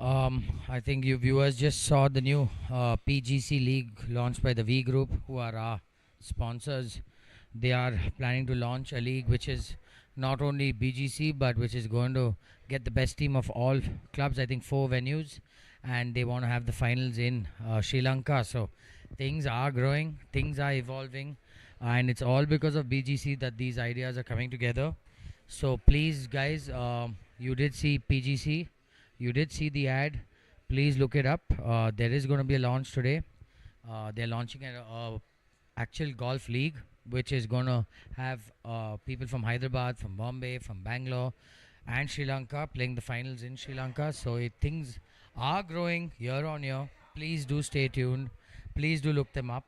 I think you viewers just saw the new PGC League launched by the V Group, who are our sponsors. They are planning to launch a league which is not only BGC but which is going to get the best team of all clubs. I think 4 venues, and they want to have the finals in Sri Lanka. So things are growing, things are evolving, and it's all because of BGC that these ideas are coming together. So please, guys, you did see PGC, you did see the ad. Please look it up. There is going to be a launch today. They're launching a actual golf league, which is going to have people from Hyderabad, from Bombay, from Bangalore, and Sri Lanka playing the finals in Sri Lanka. So things are growing year on year. Please do stay tuned. Please do look them up.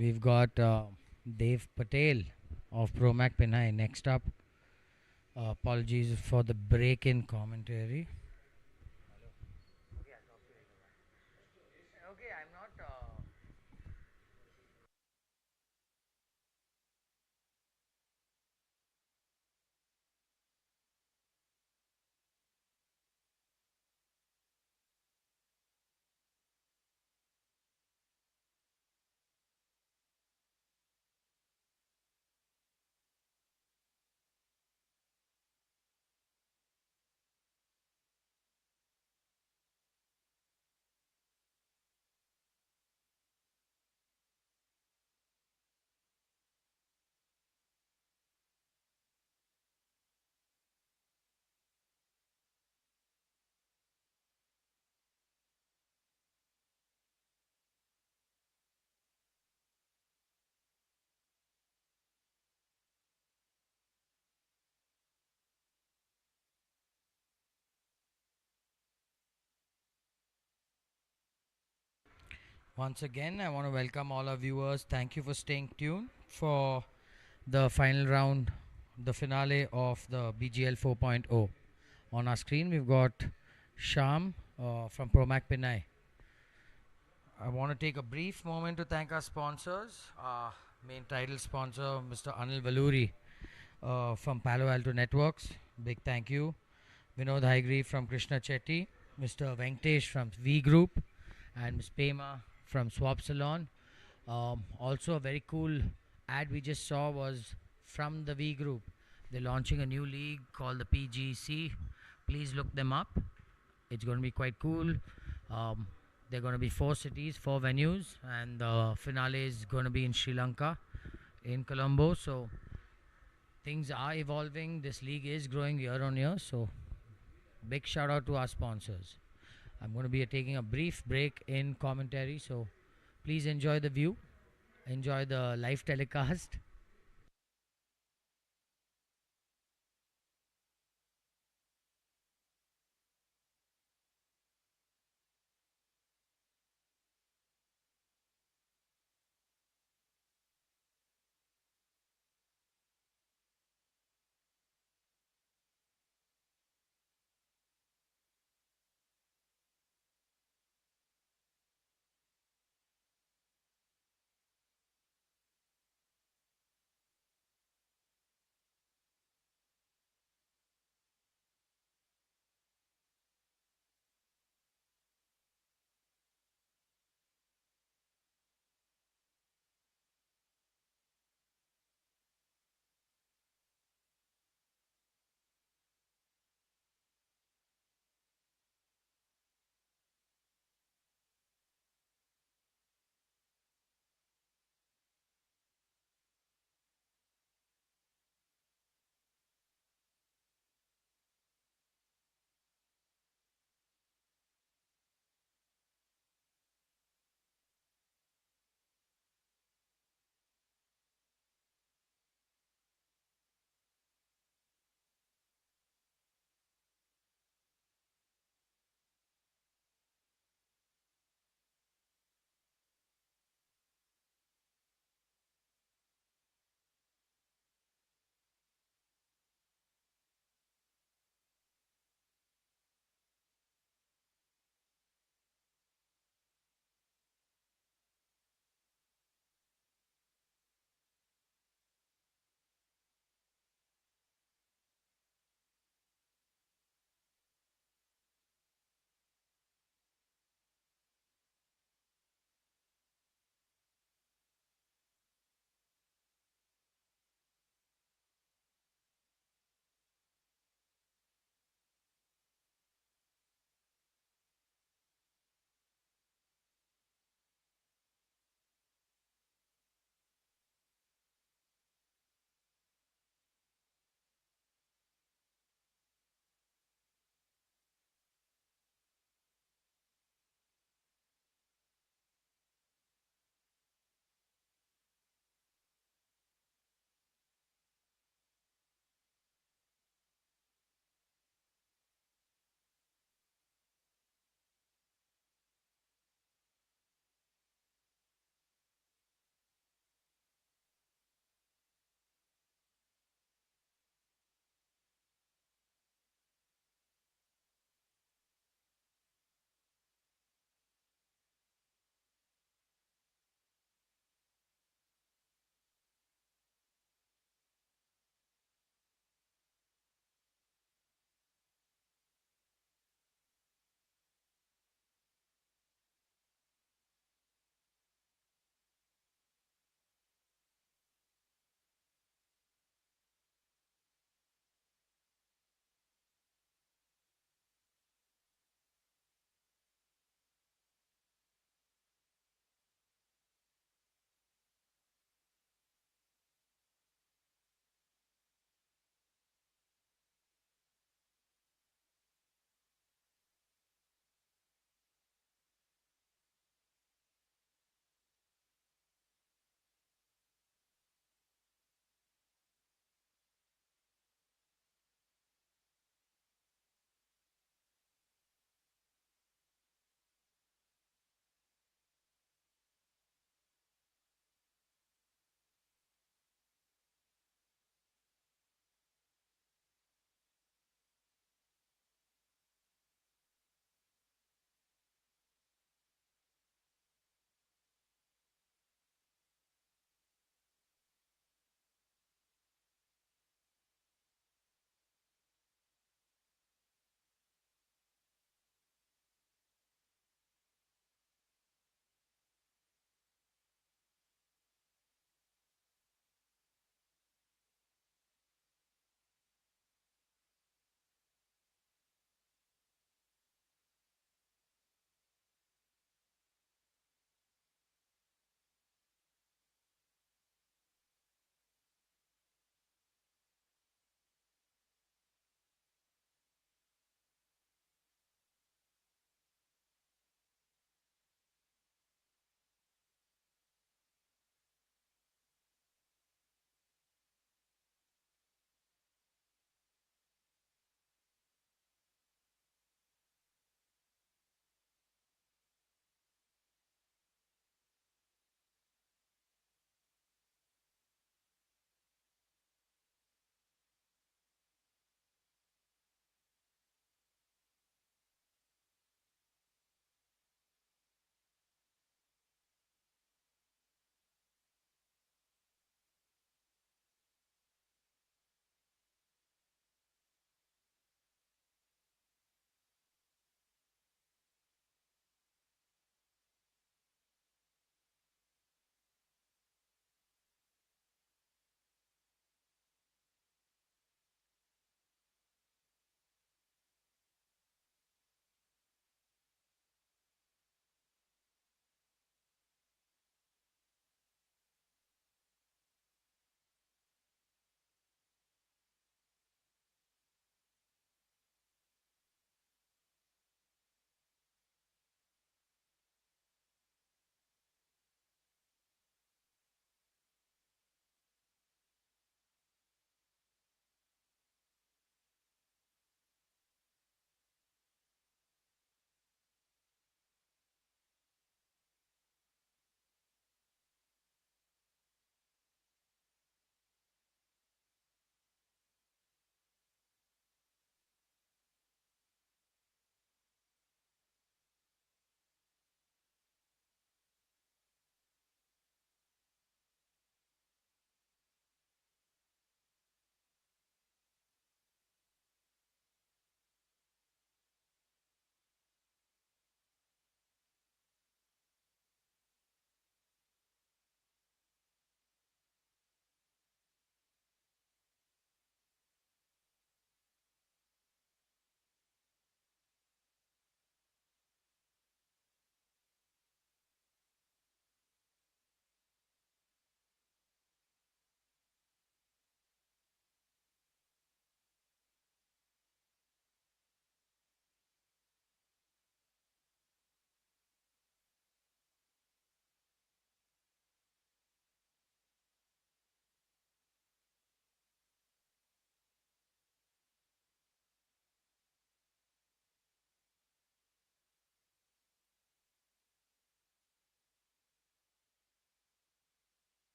We've got Dev Patel of Promac Pinay next up. Apologies for the break in commentary. Okay, I'm not. Once again, I want to welcome all our viewers. Thank you for staying tuned for the final round, the finale of the BGL 4.0. On our screen, we've got Sham from Promac Pinay. I want to take a brief moment to thank our sponsors. Our main title sponsor, Mr. Anil Valuri from Palo Alto Networks. Big thank you. Vinod Haigri from Krishna Chetty, Mr. Venkatesh from V Group, and Ms. Pema from Swap Salon. Also, a very cool ad we just saw was from the V Group. They're launching a new league called the BGC. Please look them up. It's going to be quite cool. There are going to be 4 cities, 4 venues, and the finale is going to be in Sri Lanka, in Colombo. So things are evolving. This league is growing year on year. So big shout out to our sponsors. I'm going to be taking a brief break in commentary. So please enjoy the view, enjoy the live telecast.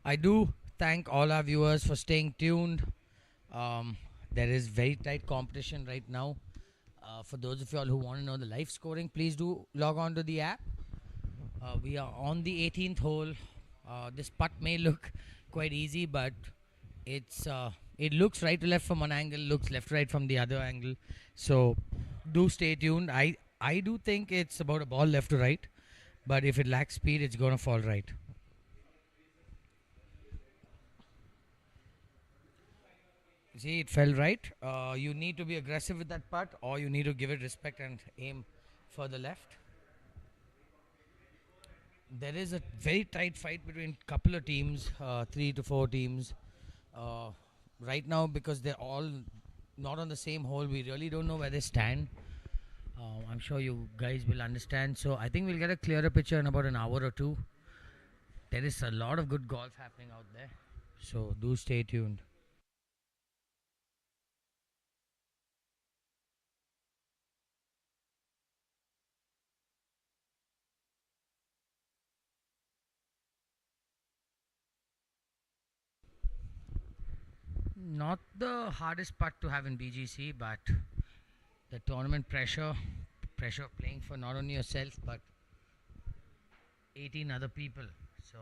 I do thank all our viewers for staying tuned. There is very tight competition right now. For those of you all who want to know the live scoring, please do log on to the app. We are on the 18th hole. This putt may look quite easy, but it looks right to left from one angle, looks left right from the other angle. So do stay tuned. I do think it's about a ball left to right, but if it lacks speed, it's going to fall right. See, it fell right. You need to be aggressive with that putt, or you need to give it respect and aim further left. There is a very tight fight between couple of teams, 3 to 4 teams. Right now, because they're all not on the same hole, we really don't know where they stand. I'm sure you guys will understand. So I think we'll get a clearer picture in about an hour or two. There is a lot of good golf happening out there. So do stay tuned. Not the hardest putt to have in BGC, but the tournament pressure of playing for not only yourself but 18 other people. So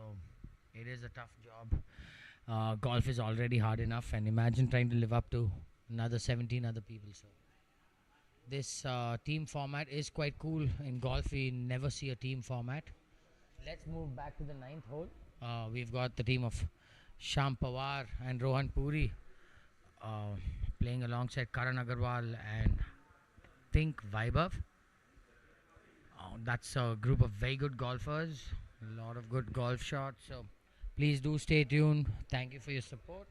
it is a tough job. Golf is already hard enough, and imagine trying to live up to another 17 other people. So this team format is quite cool. In golf, we never see a team format. Let's move back to the 9th hole. We've got the team of Sham Pawar and Rohan Puri playing alongside Karan Agarwal and Think Vaibhav. That's a group of very good golfers, a lot of good golf shots. So please do stay tuned. Thank you for your support.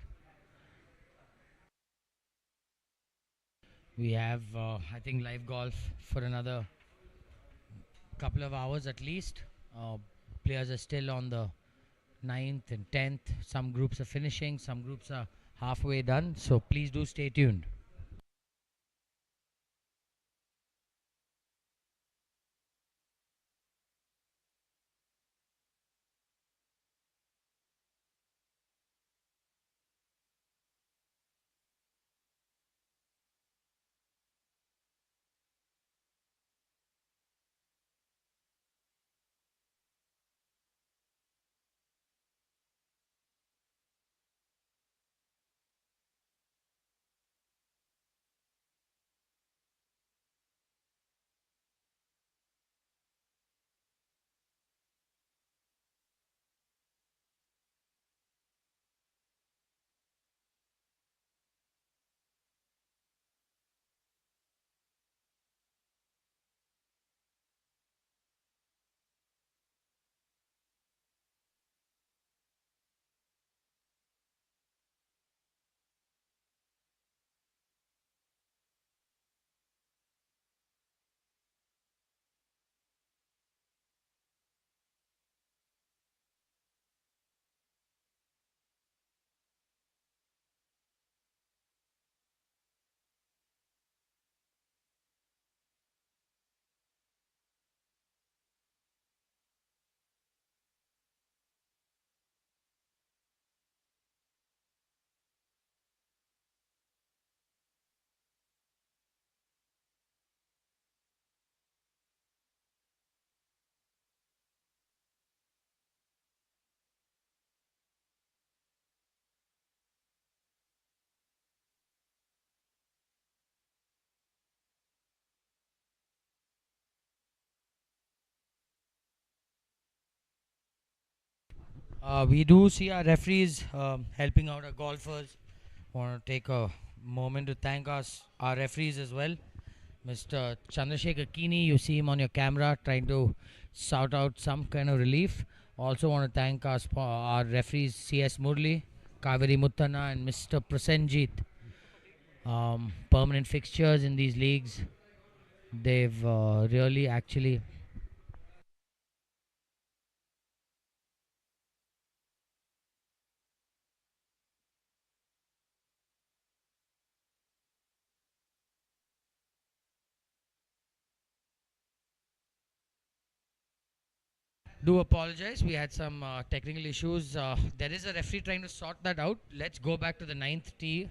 We have, I think, live golf for another couple of hours at least. Players are still on the 9th and 10th. Some groups are finishing, some groups are halfway done. So please do stay tuned. We do see our referees helping out our golfers. Want to take a moment to thank our referees as well. Mr. Chandrasekhar Kini, you see him on your camera trying to shout out some kind of relief. Also want to thank our referees CS Murli, Kaveri Muttana and Mr. Prasenjit. Permanent fixtures in these leagues. They've really actually Do apologize. We had some technical issues. There is a referee trying to sort that out. Let's go back to the ninth tee.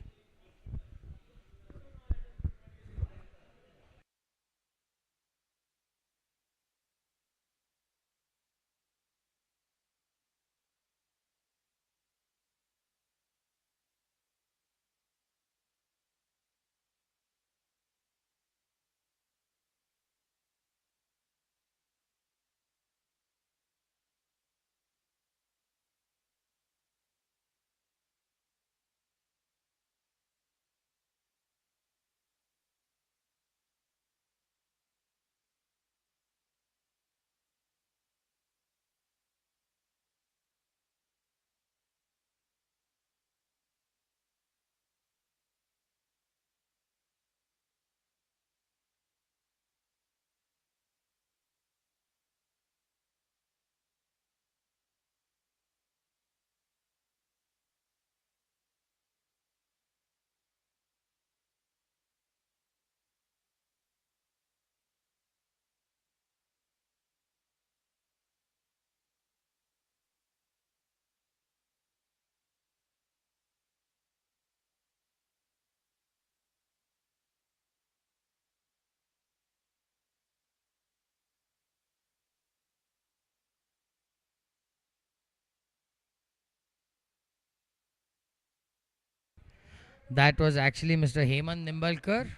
That was actually Mr. Hemant Nimbalkar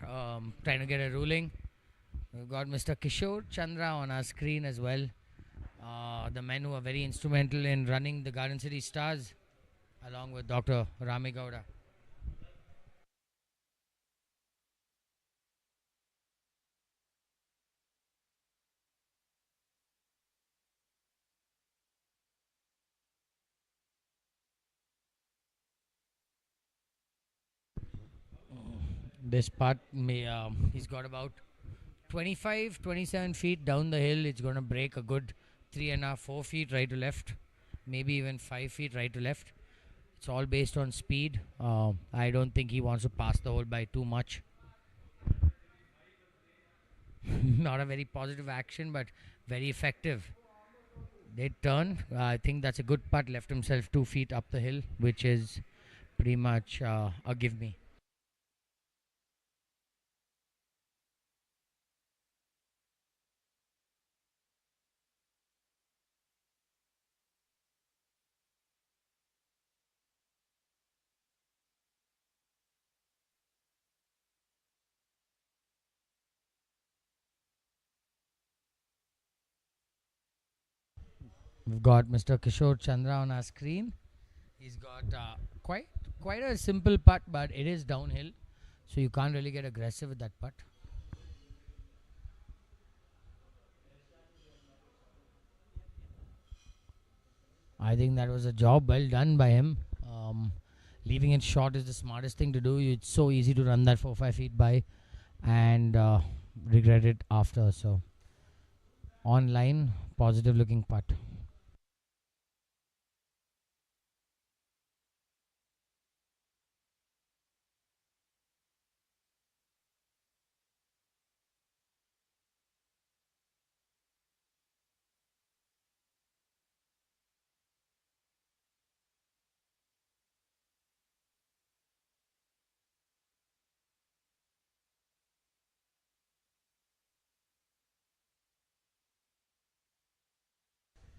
trying to get a ruling. We've got Mr. Kishore Chandra on our screen as well. The men who are very instrumental in running the Garden City Stars, along with Dr. Rami Gowda. This putt, he's got about 25, 27 feet down the hill. It's going to break a good 3.5, 4 feet right to left, maybe even 5 feet right to left. It's all based on speed. I don't think he wants to pass the hole by too much. Not a very positive action, but very effective. They turn. I think that's a good putt. Left himself 2 feet up the hill, which is pretty much a give me. We've got Mr. Kishore Chandra on our screen. He's got quite a simple putt, but it is downhill, so you can't really get aggressive with that putt. I think that was a job well done by him. Leaving it short is the smartest thing to do. It's so easy to run that 4-5 feet by and regret it after. So, online, positive looking putt.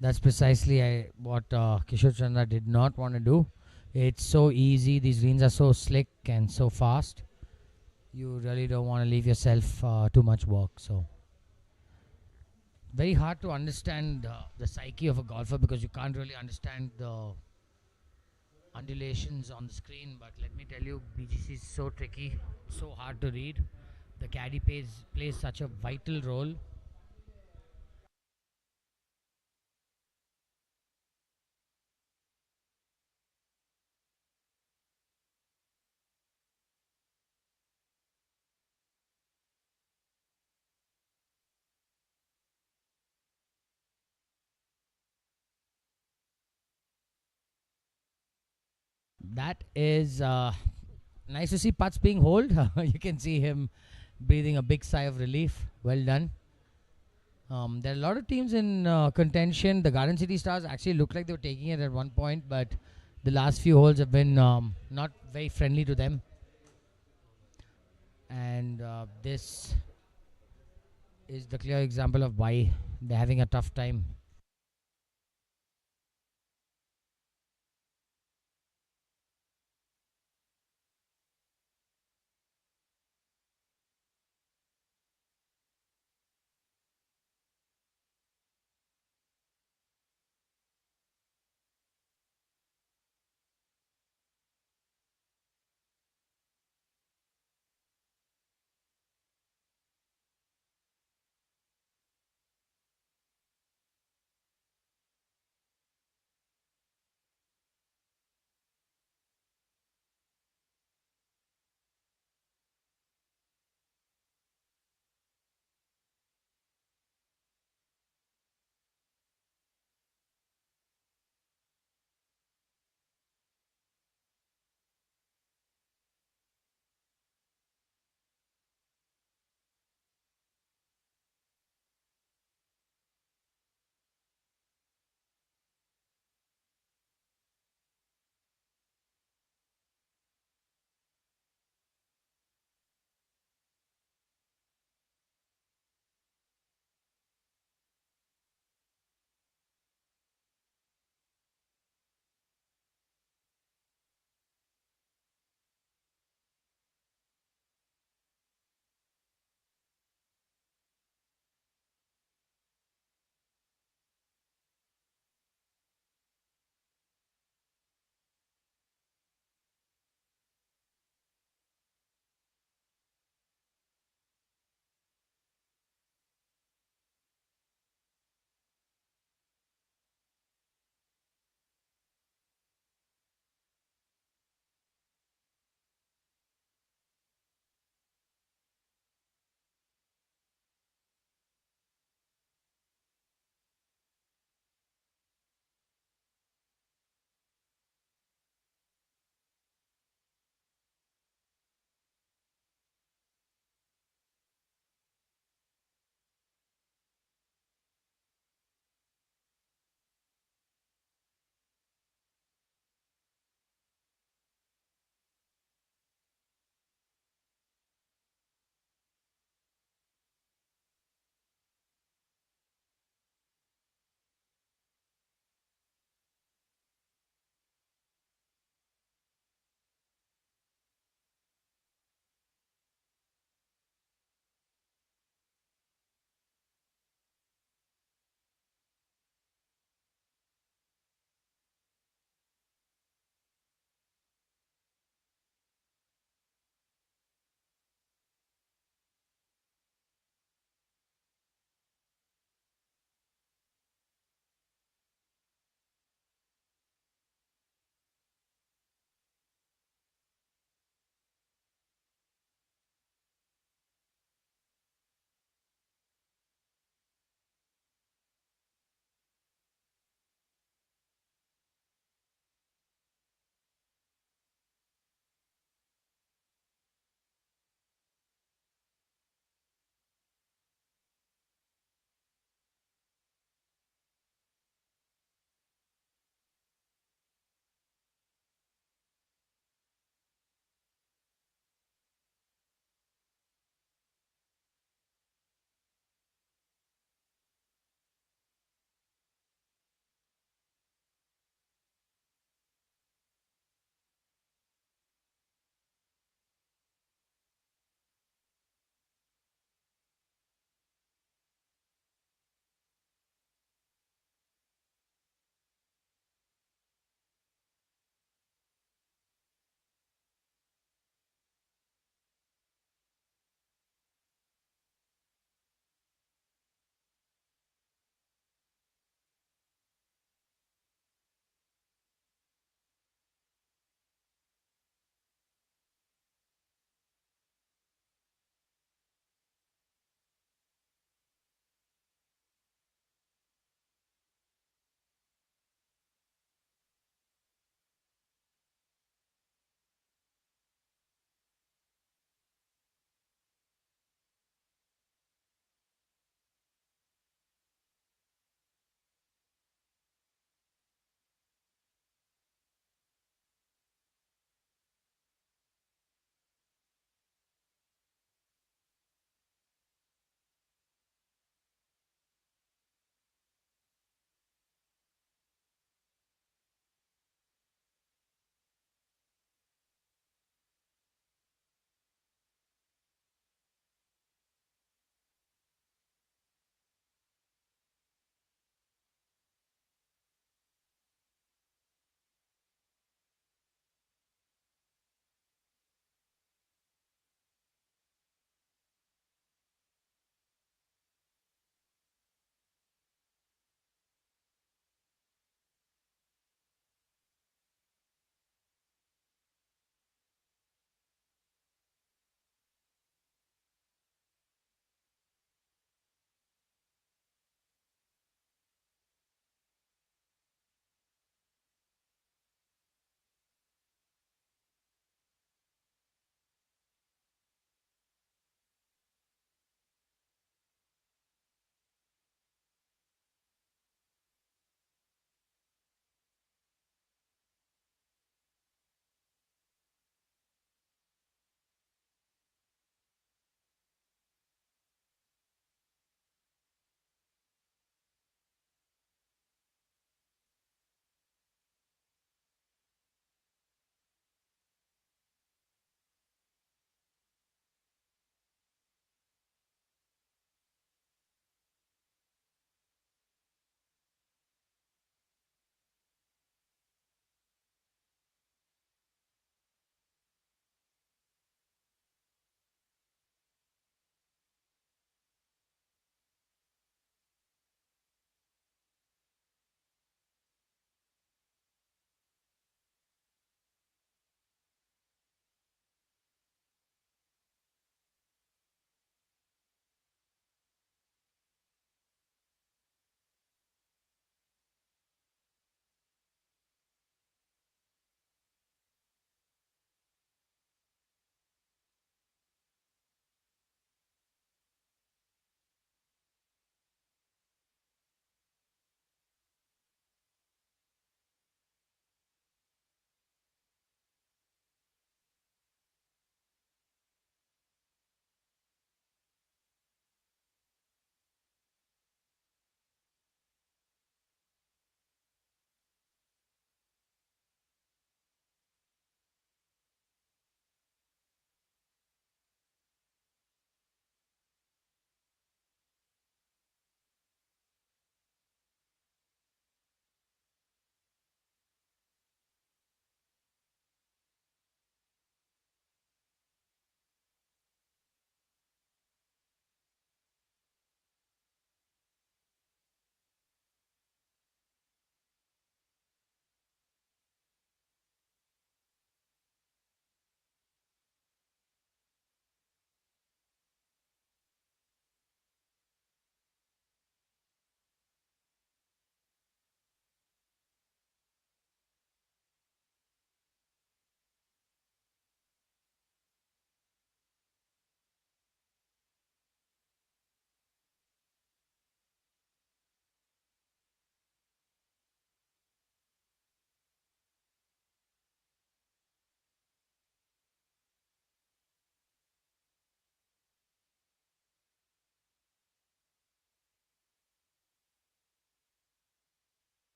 That's precisely what Kishore Chandra did not want to do. It's so easy. These greens are so slick and so fast. You really don't want to leave yourself too much work. So, very hard to understand the psyche of a golfer because you can't really understand the undulations on the screen. But let me tell you, BGC is so tricky, so hard to read. The caddy plays such a vital role. That is nice to see putts being holed. You can see him breathing a big sigh of relief. Well done. There are a lot of teams in contention. The Garden City Stars actually looked like they were taking it at one point, but the last few holes have been not very friendly to them. And this is the clear example of why they're having a tough time.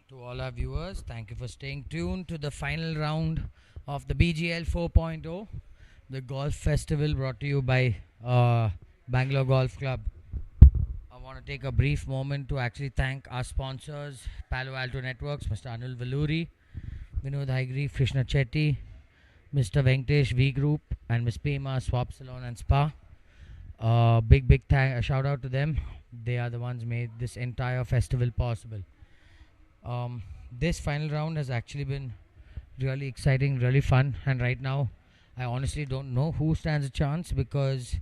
To all our viewers, thank you for staying tuned to the final round of the BGL 4.0, the golf festival brought to you by Bangalore Golf Club. I want to take a brief moment to actually thank our sponsors, Palo Alto Networks, Mr. Anil Valuri, Vinod Haigri, Krishna Chetty, Mr. Venkatesh V Group, and Miss Pema Swap Salon and Spa. Big shout out to them. They are the ones made this entire festival possible. This final round has actually been really exciting, really fun, and right now I honestly don't know who stands a chance because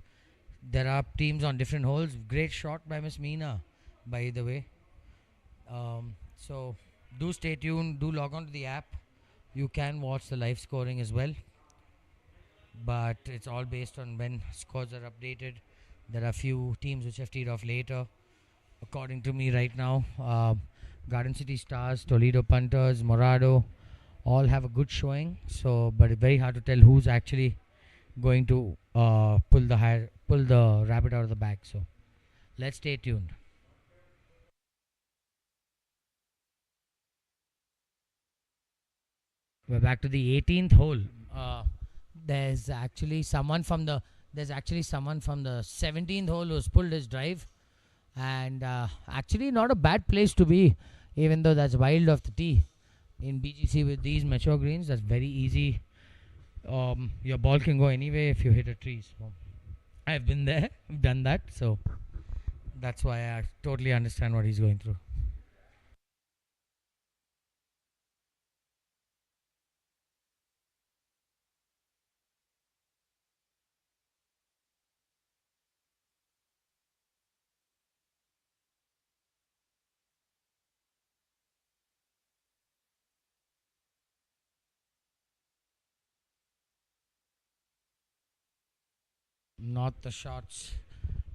there are teams on different holes. Great shot by Miss Meena, by the way. So do stay tuned, do log on to the app. You can watch the live scoring as well, but it's all based on when scores are updated. There are few teams which have teed off later. According to me right now, Garden City Stars, Toledo Punters, Morado all have a good showing. So, but it's very hard to tell who's actually going to pull the rabbit out of the bag. So, let's stay tuned. We're back to the 18th hole. There's actually someone from the 17th hole who's pulled his drive, and actually not a bad place to be, even though that's wild off the tee. In BGC with these mature greens, that's very easy. Your ball can go anyway if you hit a tree. So I've been there, I've done that, so that's why I totally understand what he's going through. Not the shots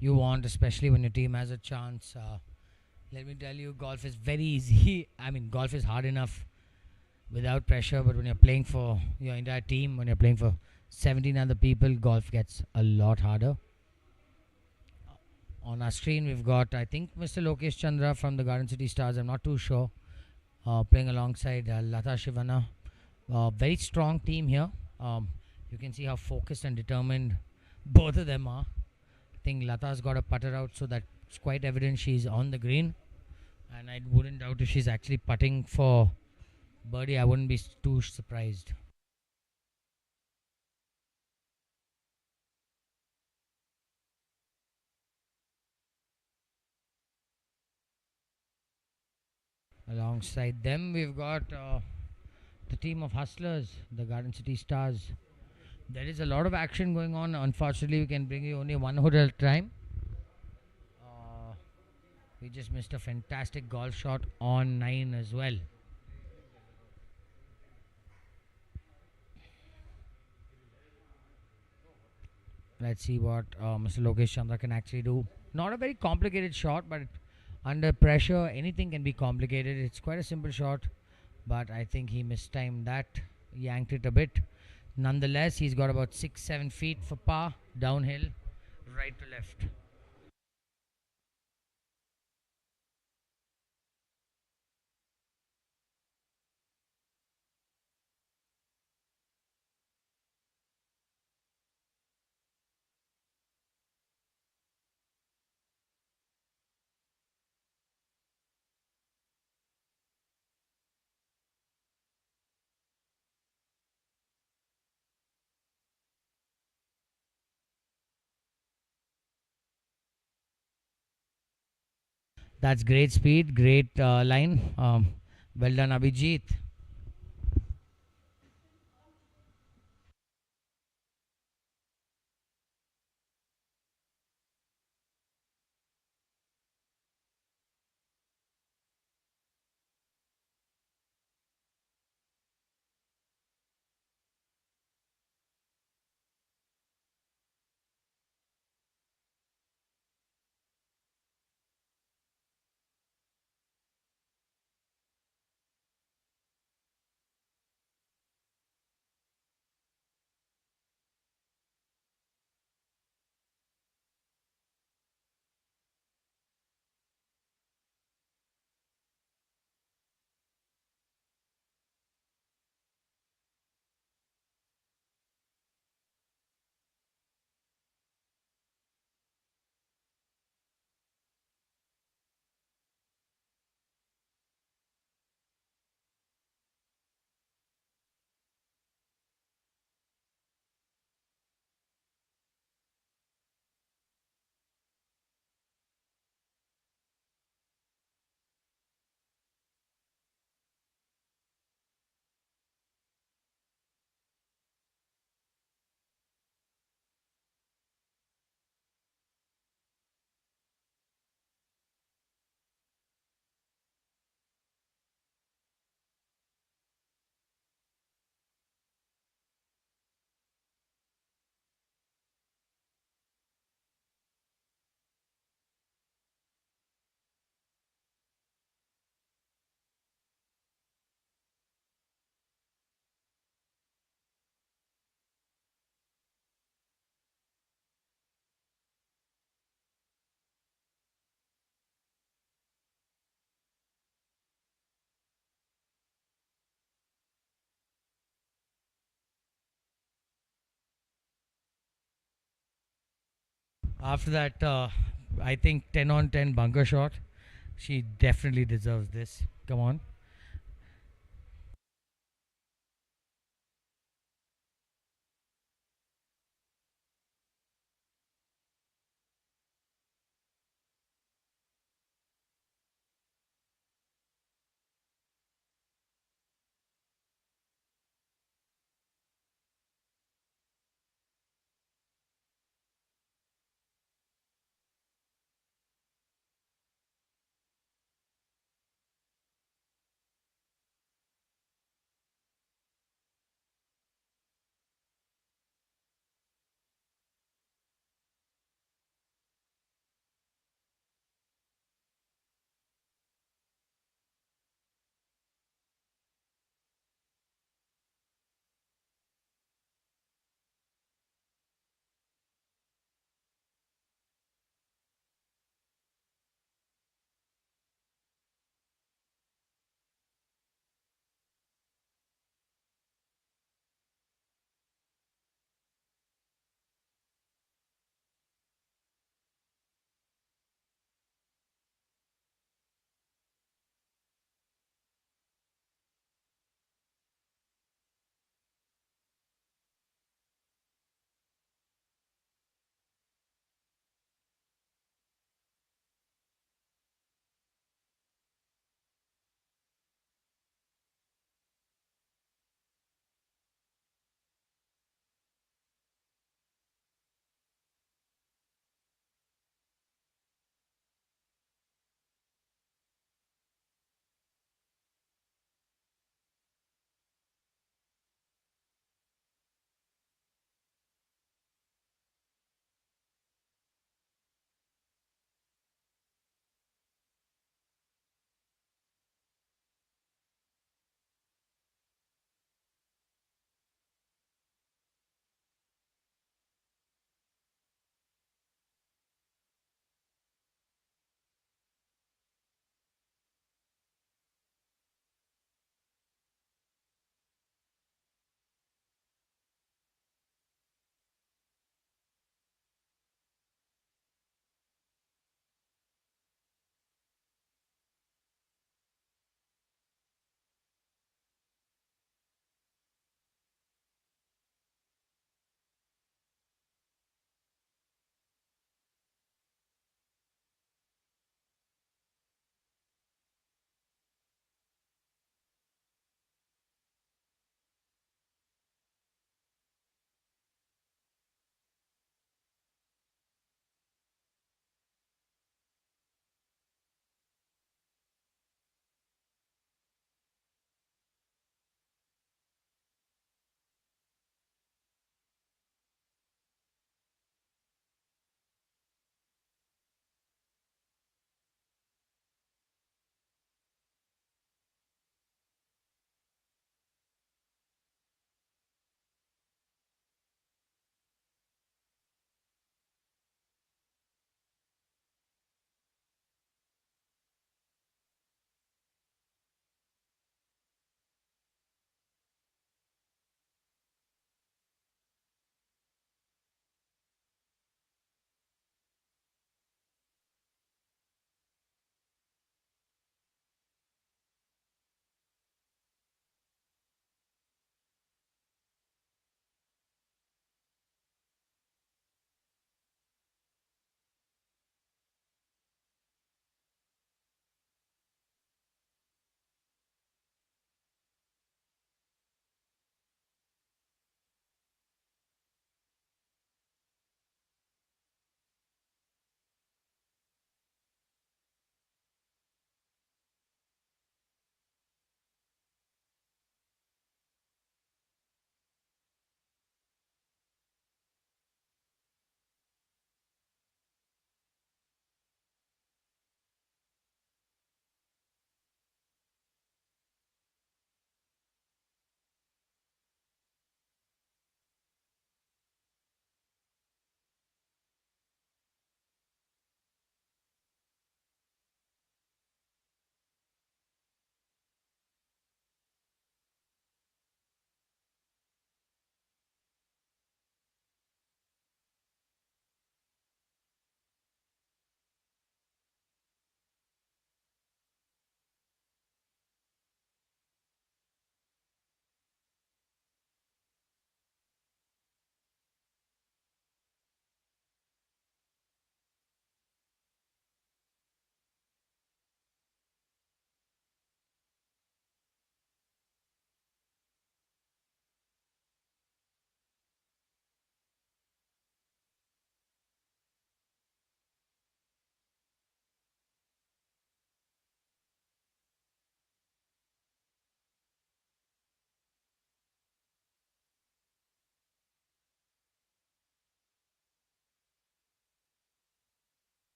you want, especially when your team has a chance. Let me tell you, golf is very easy. I mean, golf is hard enough without pressure, but when you're playing for your entire team, when you're playing for 17 other people, golf gets a lot harder. On our screen, we've got, I think, Mr. Lokesh Chandra from the Garden City Stars. I'm not too sure. Playing alongside Lata Shivana. Very strong team here. You can see how focused and determined both of them are. I think Lata's got a putter out, so that's quite evident she's on the green. And I wouldn't doubt if she's actually putting for birdie. I wouldn't be too surprised. Alongside them, we've got the team of hustlers, the Garden City Stars. There is a lot of action going on. Unfortunately, we can bring you only one hole at a time. We just missed a fantastic golf shot on 9 as well. Let's see what Mr. Lokesh Chandra can actually do. Not a very complicated shot, but under pressure, anything can be complicated. It's quite a simple shot, but I think he mistimed that, yanked it a bit. Nonetheless, he's got about 6-7 feet for par, downhill, right to left. That's great speed, great line. Well done, Abhijit. After that, I think 10 on 10 bunker shot. She definitely deserves this. Come on.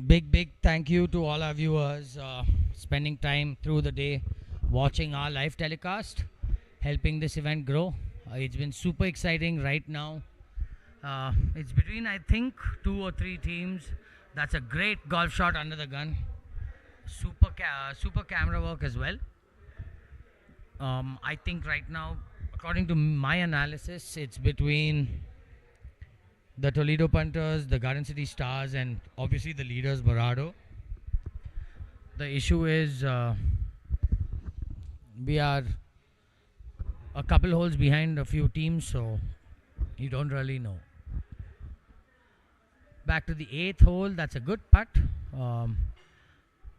Big thank you to all our viewers spending time through the day watching our live telecast, helping this event grow. It's been super exciting right now. It's between, I think, 2 or 3 teams. That's a great golf shot under the gun. Super camera work as well. I think right now, according to my analysis, it's between the Toledo Punters, the Garden City Stars, and obviously the leaders, Barado. The issue is we are a couple holes behind a few teams, so you don't really know. Back to the 8th hole, that's a good putt.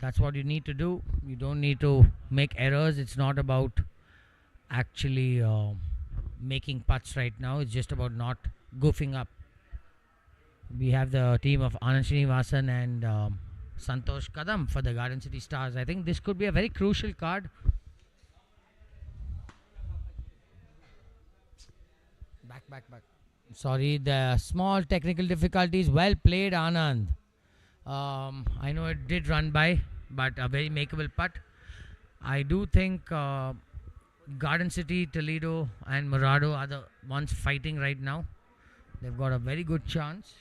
That's what you need to do. You don't need to make errors. It's not about actually making putts right now. It's just about not goofing up. We have the team of Anand Srinivasan and Santosh Kadam for the Garden City Stars. I think this could be a very crucial card. Back. Sorry, the small technical difficulties. Well played, Anand. I know it did run by, but a very makeable putt. I do think Garden City, Toledo, and Morado are the ones fighting right now. They've got a very good chance.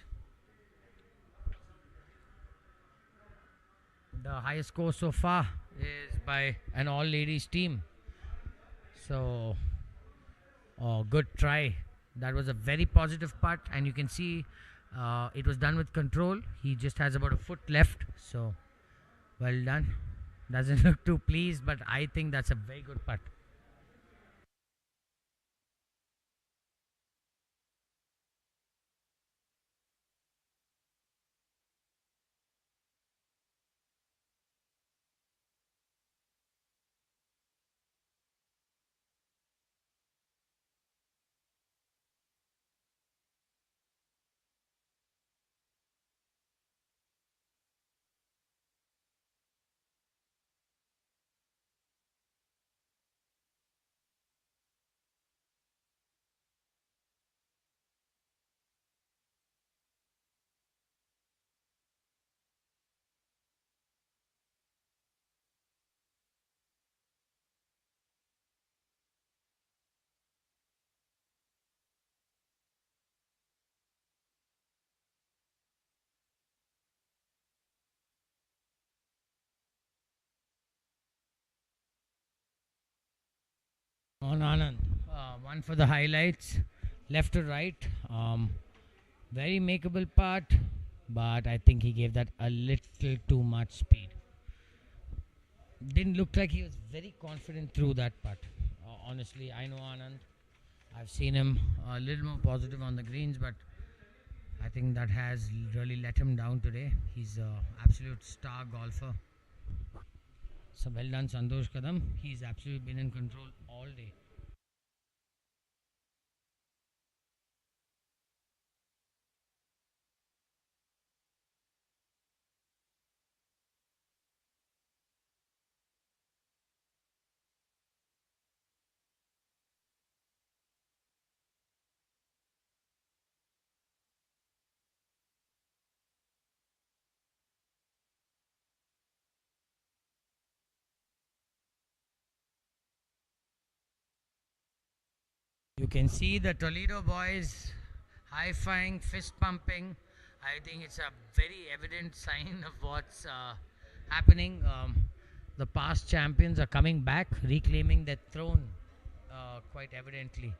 The highest score so far is by an all-ladies team. So, good try. That was a very positive putt, and you can see it was done with control. He just has about a foot left, so well done. Doesn't look too pleased, but I think that's a very good putt. On Anand, one for the highlights, left to right. Very makeable putt, but I think he gave that a little too much speed. Didn't look like he was very confident through that putt. Honestly, I know Anand. I've seen him a little more positive on the greens, but I think that has really let him down today. He's an absolute star golfer. So well done, Santosh Kadam. He's absolutely been in control all day. You can see the Toledo boys high-fiving, fist pumping. I think it's a very evident sign of what's happening. The past champions are coming back, reclaiming their throne quite evidently.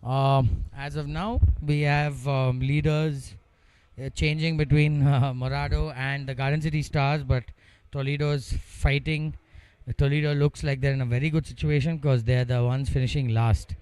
As of now, we have leaders changing between Morado and the Garden City Stars, but Toledo's fighting. Toledo looks like they're in a very good situation because they're the ones finishing last.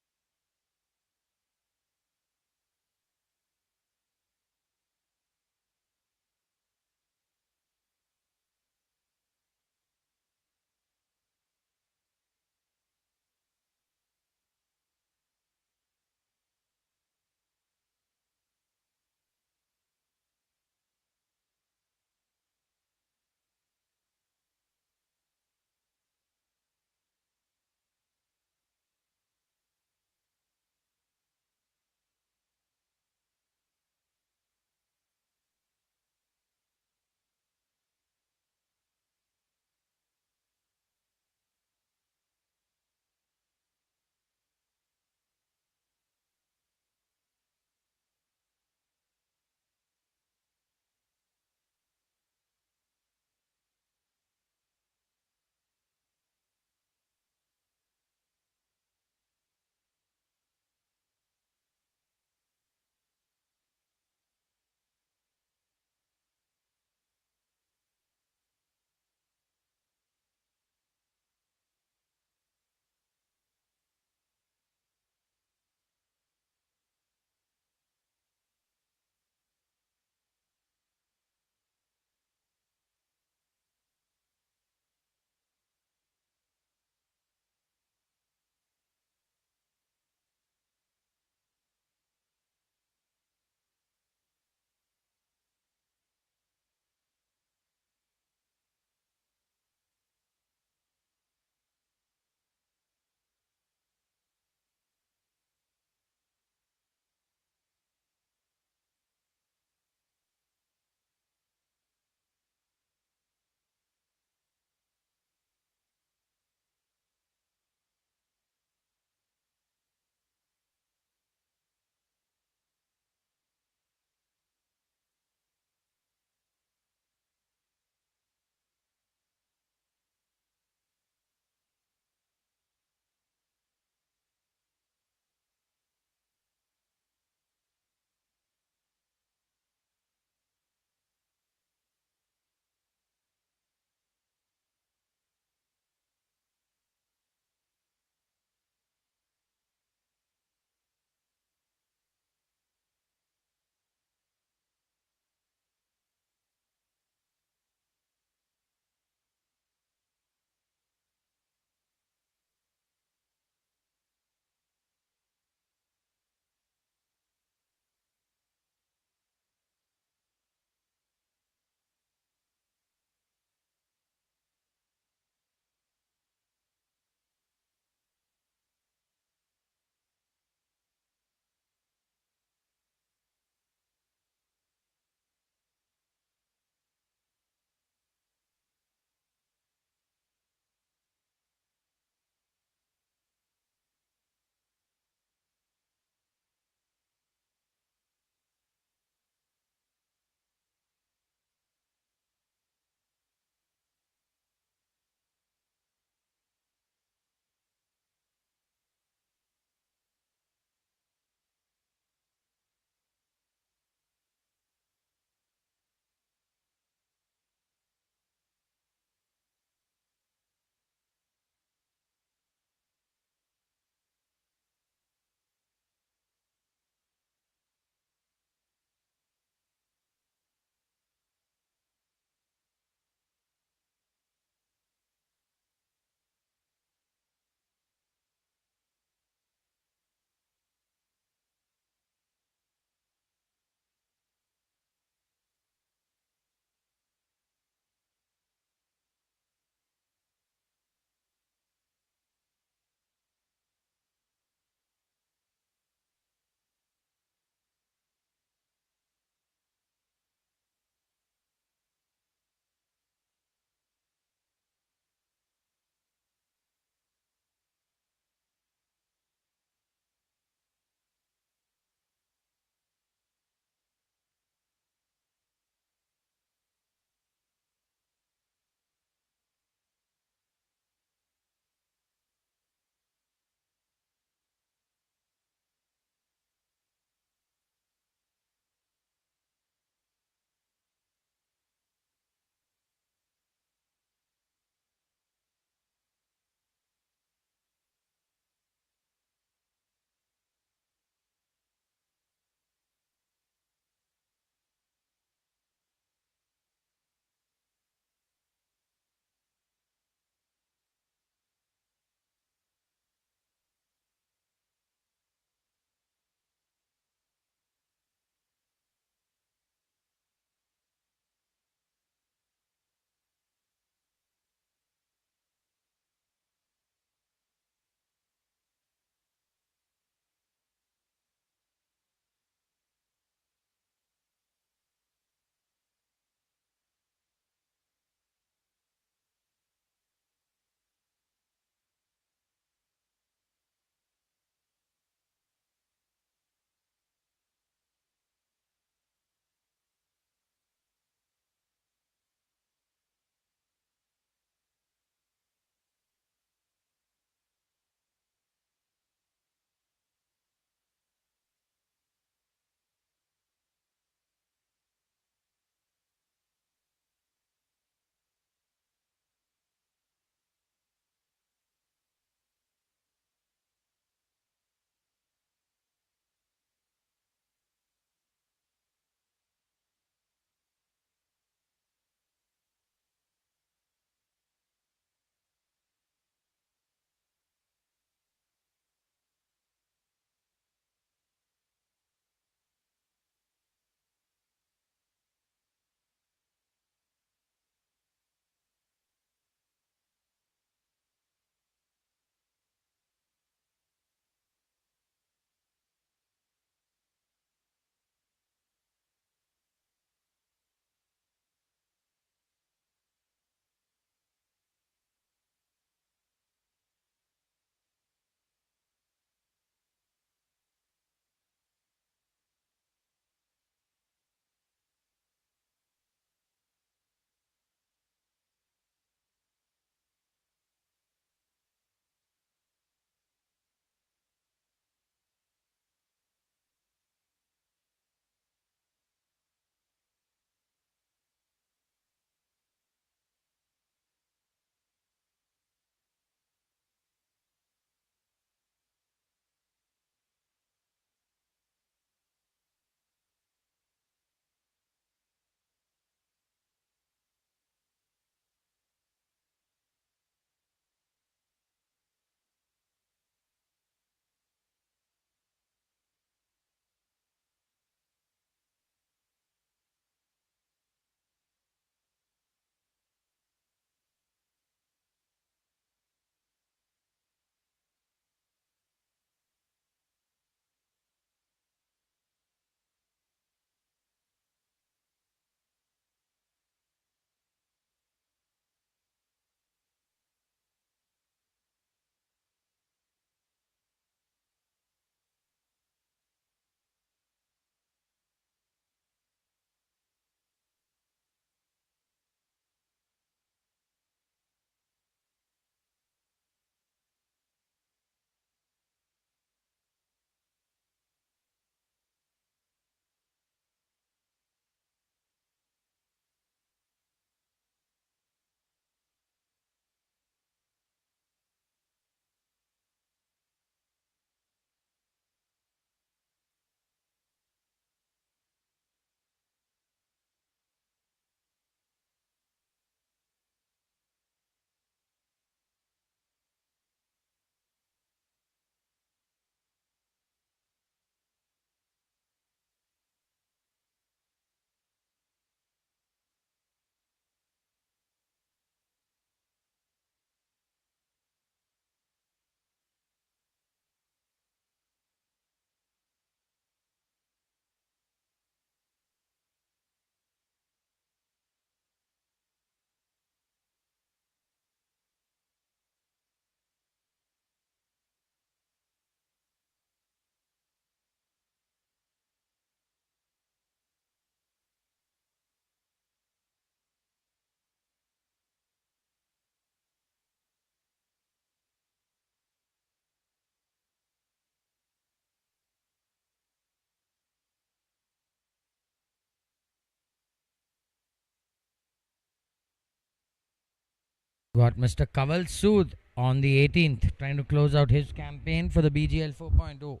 Got Mr. Kaval Sood on the 18th trying to close out his campaign for the BGL 4.0.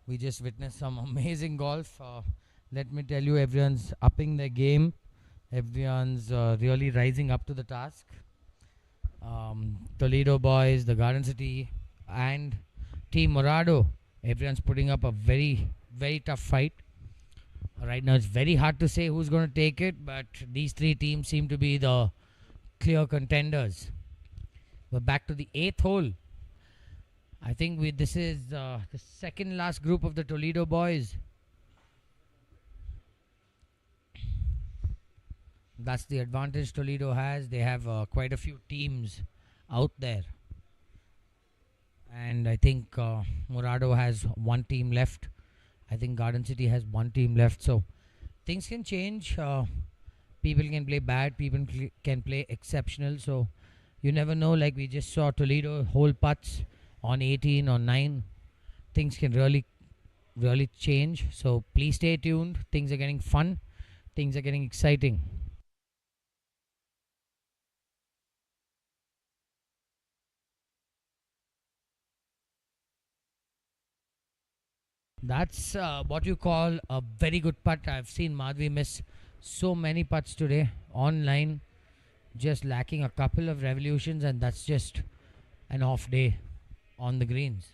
We just witnessed some amazing golf. Let me tell you, everyone's upping their game. Everyone's really rising up to the task. Toledo boys, the Garden City, and Team Morado. Everyone's putting up a very, very tough fight. Right now, it's very hard to say who's going to take it, but these three teams seem to be the clear contenders. We're back to the 8th hole. I think this is the second last group of the Toledo boys. That's the advantage Toledo has. They have quite a few teams out there. And I think Morado has one team left. I think Garden City has one team left. So things can change. People can play bad. People can play exceptional. So you never know. Like we just saw Toledo hole putts on 18 or 9. Things can really, really change. So please stay tuned. Things are getting fun. Things are getting exciting. That's what you call a very good putt. I've seen Madhvi miss so many putts today online, just lacking a couple of revolutions, and that's just an off day on the greens.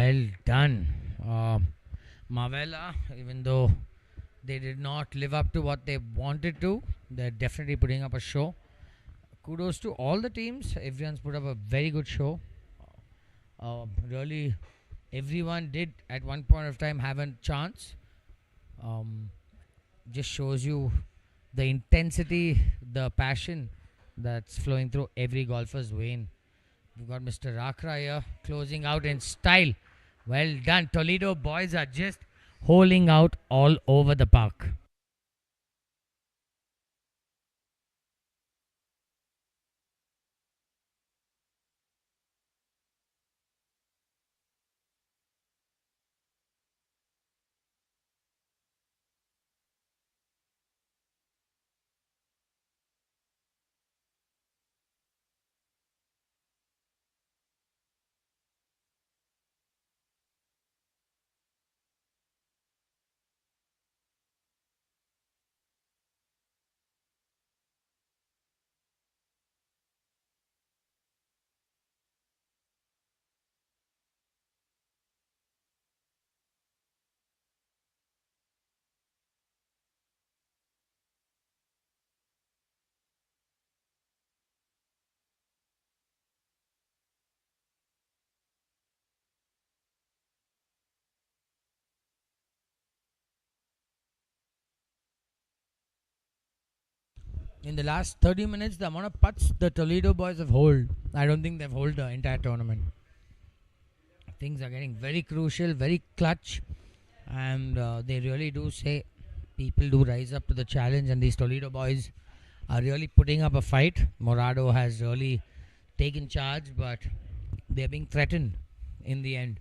Well done. Mavella, even though they did not live up to what they wanted to, they're definitely putting up a show. Kudos to all the teams. Everyone's put up a very good show. Really, everyone did at one point of time have a chance. Just shows you the intensity, the passion that's flowing through every golfer's vein. We've got Mr. Rakra here closing out in style. Well done. Toledo boys are just holing out all over the park. In the last 30 minutes, the amount of putts the Toledo boys have holed, I don't think they've holed the entire tournament. Things are getting very crucial, very clutch, and they really do say people do rise up to the challenge, and these Toledo boys are really putting up a fight. Morado has really taken charge, but they're being threatened in the end.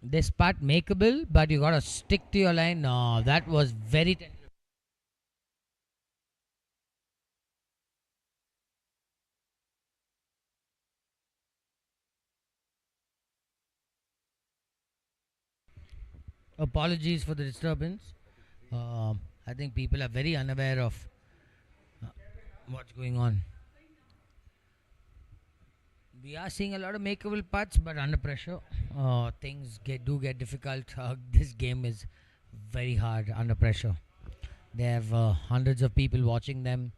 This putt makeable, but you gotta stick to your line. No, that was very tender. Apologies for the disturbance. I think people are very unaware of what's going on. We are seeing a lot of makeable putts, but under pressure, things do get difficult. This game is very hard under pressure. They have hundreds of people watching them,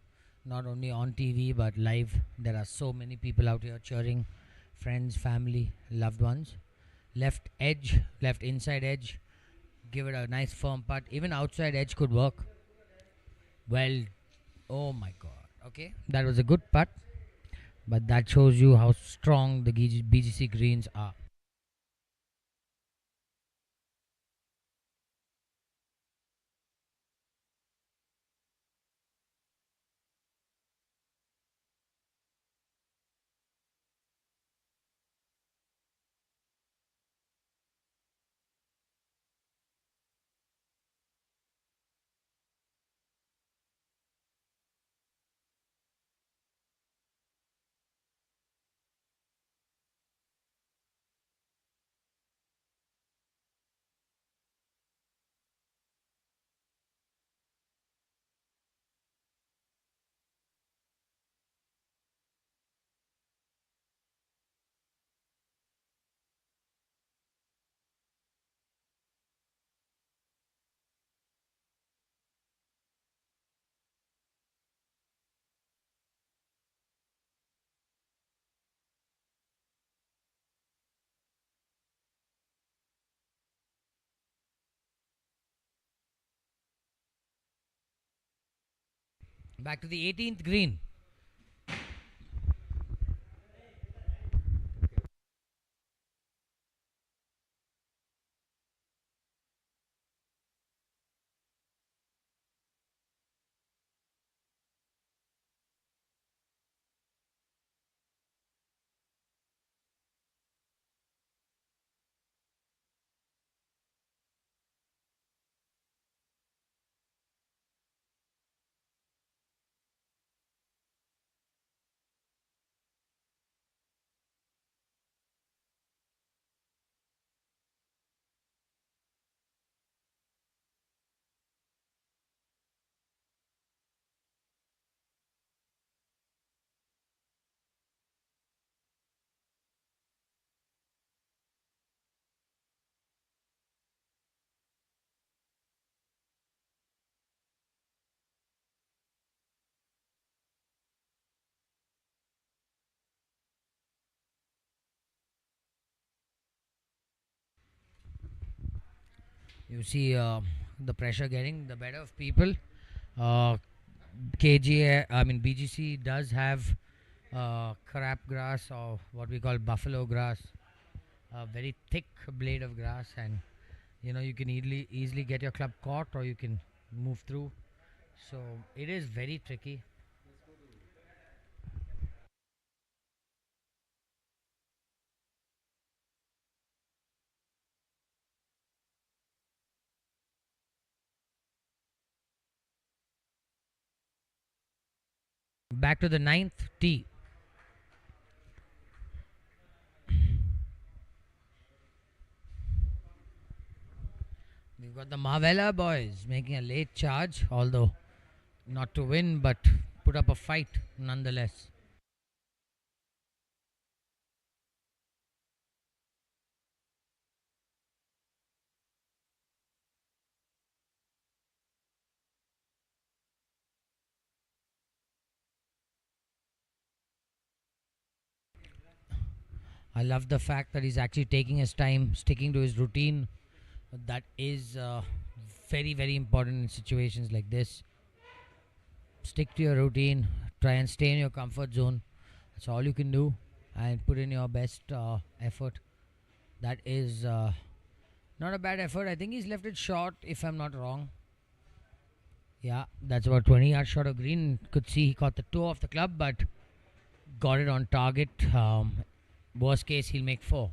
not only on TV but live. There are so many people out here cheering, friends, family, loved ones. Left edge, left inside edge. Give it a nice firm putt. Even outside edge could work. Well, oh my god. Okay, that was a good putt, but that shows you how strong the BGC greens are. Back to the 18th green. You see the pressure getting the better of people. BGC does have crab grass, or what we call buffalo grass, a very thick blade of grass, and you can easily get your club caught, or you can move through. So it is very tricky. Back to the 9th tee. We've got the Marvella boys making a late charge, although not to win, but put up a fight nonetheless. I love the fact that he's actually taking his time, sticking to his routine. That is very, very important in situations like this. Stick to your routine, try and stay in your comfort zone. That's all you can do, and put in your best effort. That is not a bad effort. I think he's left it short, if I'm not wrong. Yeah, that's about 20 yards short of green. Could see he caught the toe of the club, but got it on target. Worst case, he'll make 4.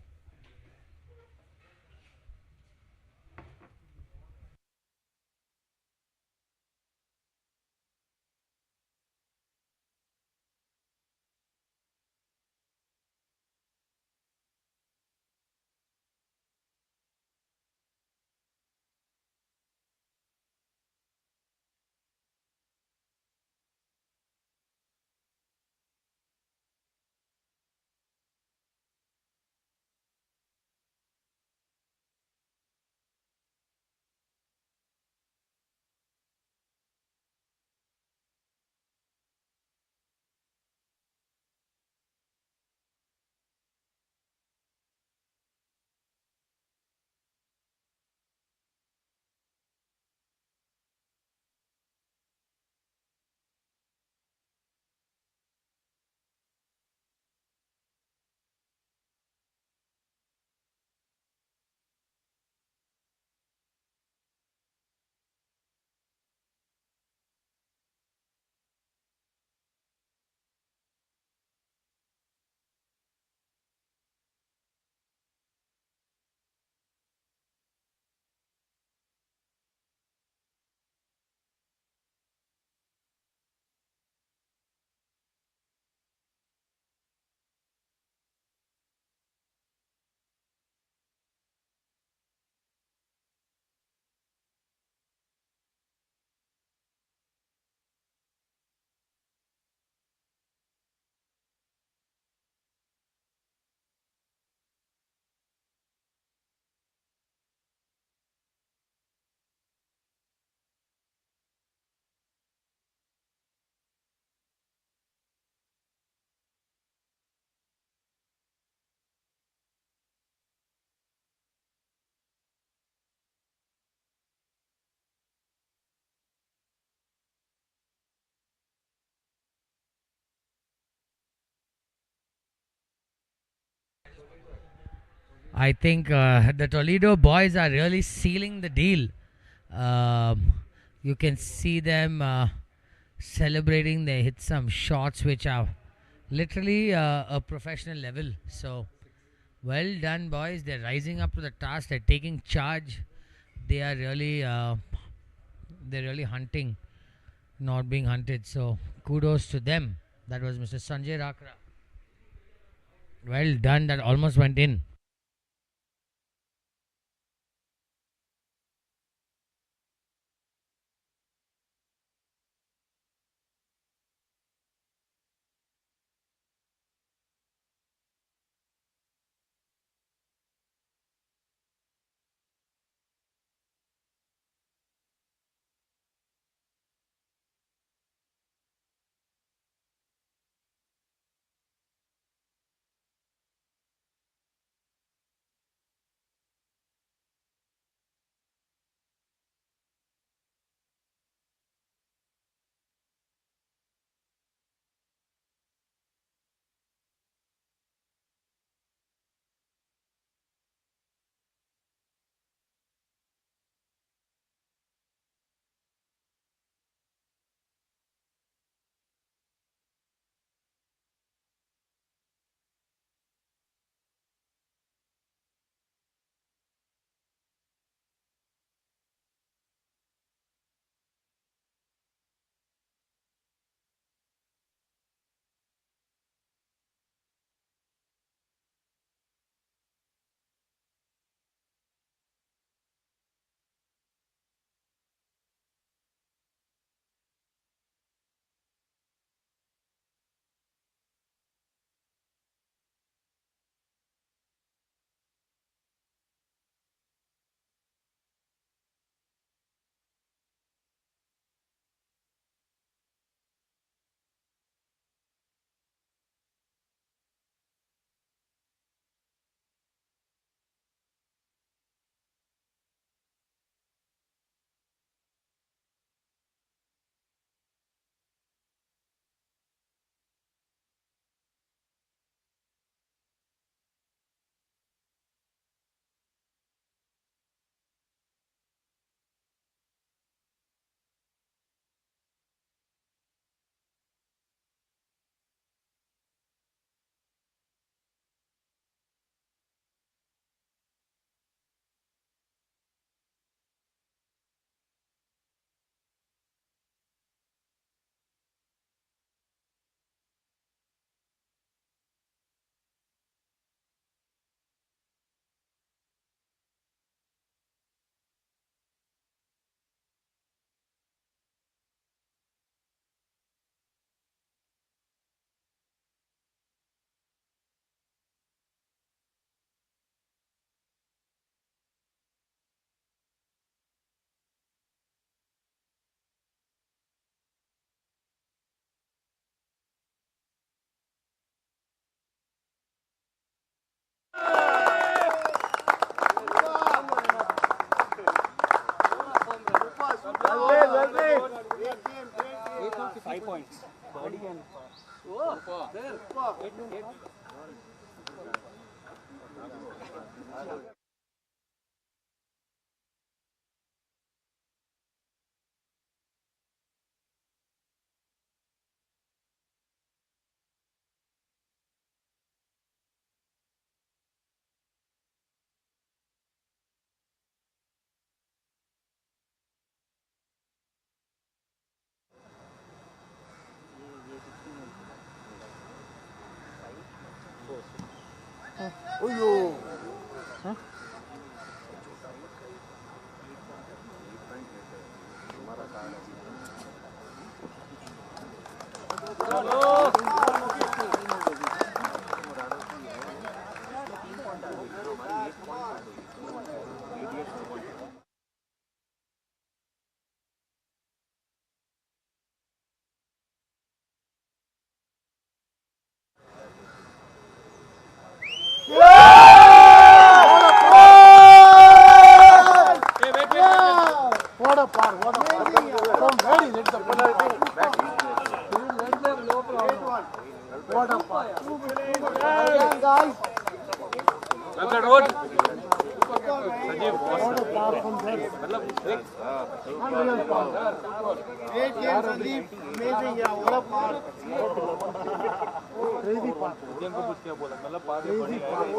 I think the Toledo boys are really sealing the deal. You can see them celebrating. They hit some shots which are literally a professional level. So well done, boys. They're rising up to the task. They're taking charge. They are really hunting, not being hunted. So kudos to them. That was Mr. Sanjay Rakra. Well done. That almost went in. Road. came, Sandeep. Amazing, yeah. What a part. Crazy part. Crazy part.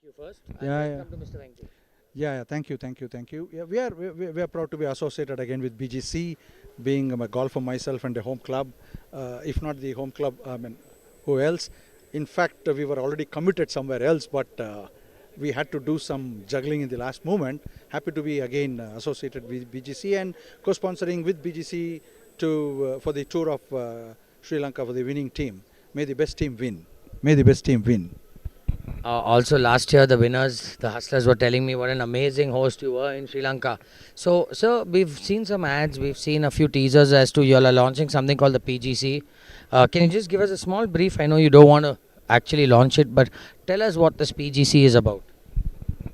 you first. Yeah, And yeah. welcome to Mr. Venki. Yeah, thank you, thank you, thank you. Yeah, we are proud to be associated again with BGC, being a golfer myself and a home club. If not the home club, I mean, who else? In fact, we were already committed somewhere else, but we had to do some juggling in the last moment. Happy to be again associated with BGC and co-sponsoring with BGC to for the tour of Sri Lanka for the winning team. May the best team win. May the best team win. Also, last year, the winners, the Hustlers, were telling me what an amazing host you were in Sri Lanka. So, sir, we've seen some ads, we've seen a few teasers as to you all are launching something called the PGC. Can you just give us a small brief? I know you don't want to actually launch it, but tell us what this PGC is about.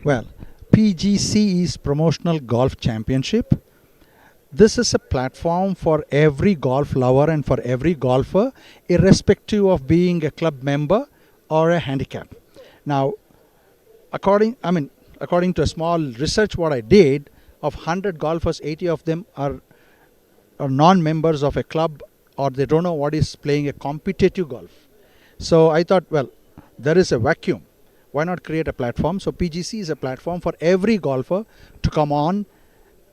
Well, PGC is Promotional Golf Championship. This is a platform for every golf lover and for every golfer, irrespective of being a club member or a handicap. Now, according to a small research what I did, of 100 golfers, 80 of them are non-members of a club, or they don't know what is playing a competitive golf. So I thought, well, there is a vacuum. Why not create a platform? So PGC is a platform for every golfer to come on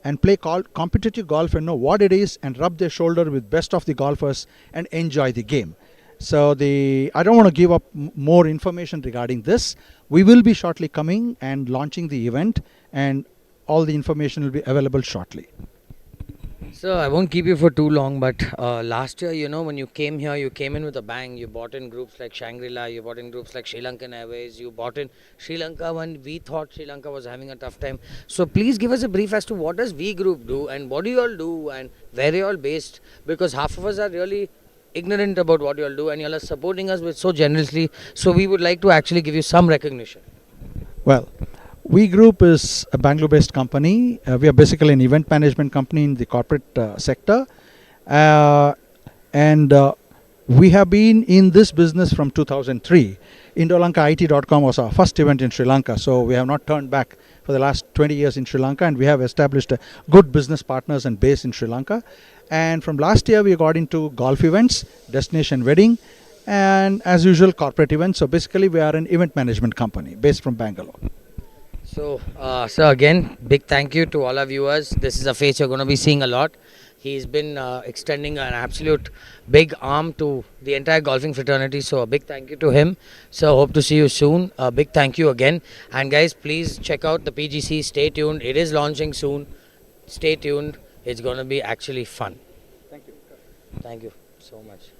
and play competitive golf and know what it is and rub their shoulder with best of the golfers and enjoy the game. So I don't want to give up more information regarding this. We will be shortly coming and launching the event, and all the information will be available shortly. So I won't keep you for too long, but last year, you know, when you came here, you came in with a bang. You bought in groups like Shangri-La, you bought in groups like Sri Lankan Airways, you bought in Sri Lanka when we thought Sri Lanka was having a tough time. So please give us a brief as to what does V Group do and what do you all do and where are you all based? Because half of us are really ignorant about what you all do and you all are supporting us with so generously. So we would like to actually give you some recognition. Well, We Group is a Bangalore-based company. We are basically an event management company in the corporate sector. And we have been in this business from 2003. IndoLankaIT.com was our first event in Sri Lanka. So we have not turned back for the last 20 years in Sri Lanka. And we have established good business partners and base in Sri Lanka. And from last year, we got into golf events, destination wedding, and as usual, corporate events. So basically, we are an event management company based from Bangalore. So, again, big thank you to all our viewers. This is a face you're going to be seeing a lot. He's been extending an absolute big arm to the entire golfing fraternity. So, a big thank you to him. So, hope to see you soon. A big thank you again. And guys, please check out the PGC. Stay tuned. It is launching soon. Stay tuned. It's going to be actually fun. Thank you. Thank you so much.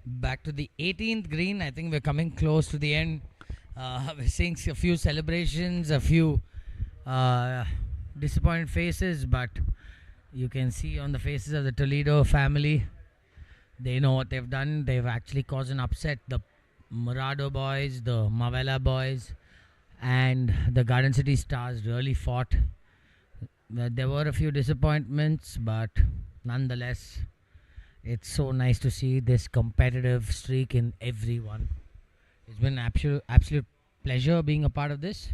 Back to the 18th green. I think we're coming close to the end. We're seeing a few celebrations, a few disappointed faces, but you can see on the faces of the Toledo family, they know what they've done. They've actually caused an upset. The Murado boys, the Mavella boys, and the Garden City Stars really fought. There were a few disappointments, but nonetheless, it's so nice to see this competitive streak in everyone. It's been an absolute pleasure being a part of this.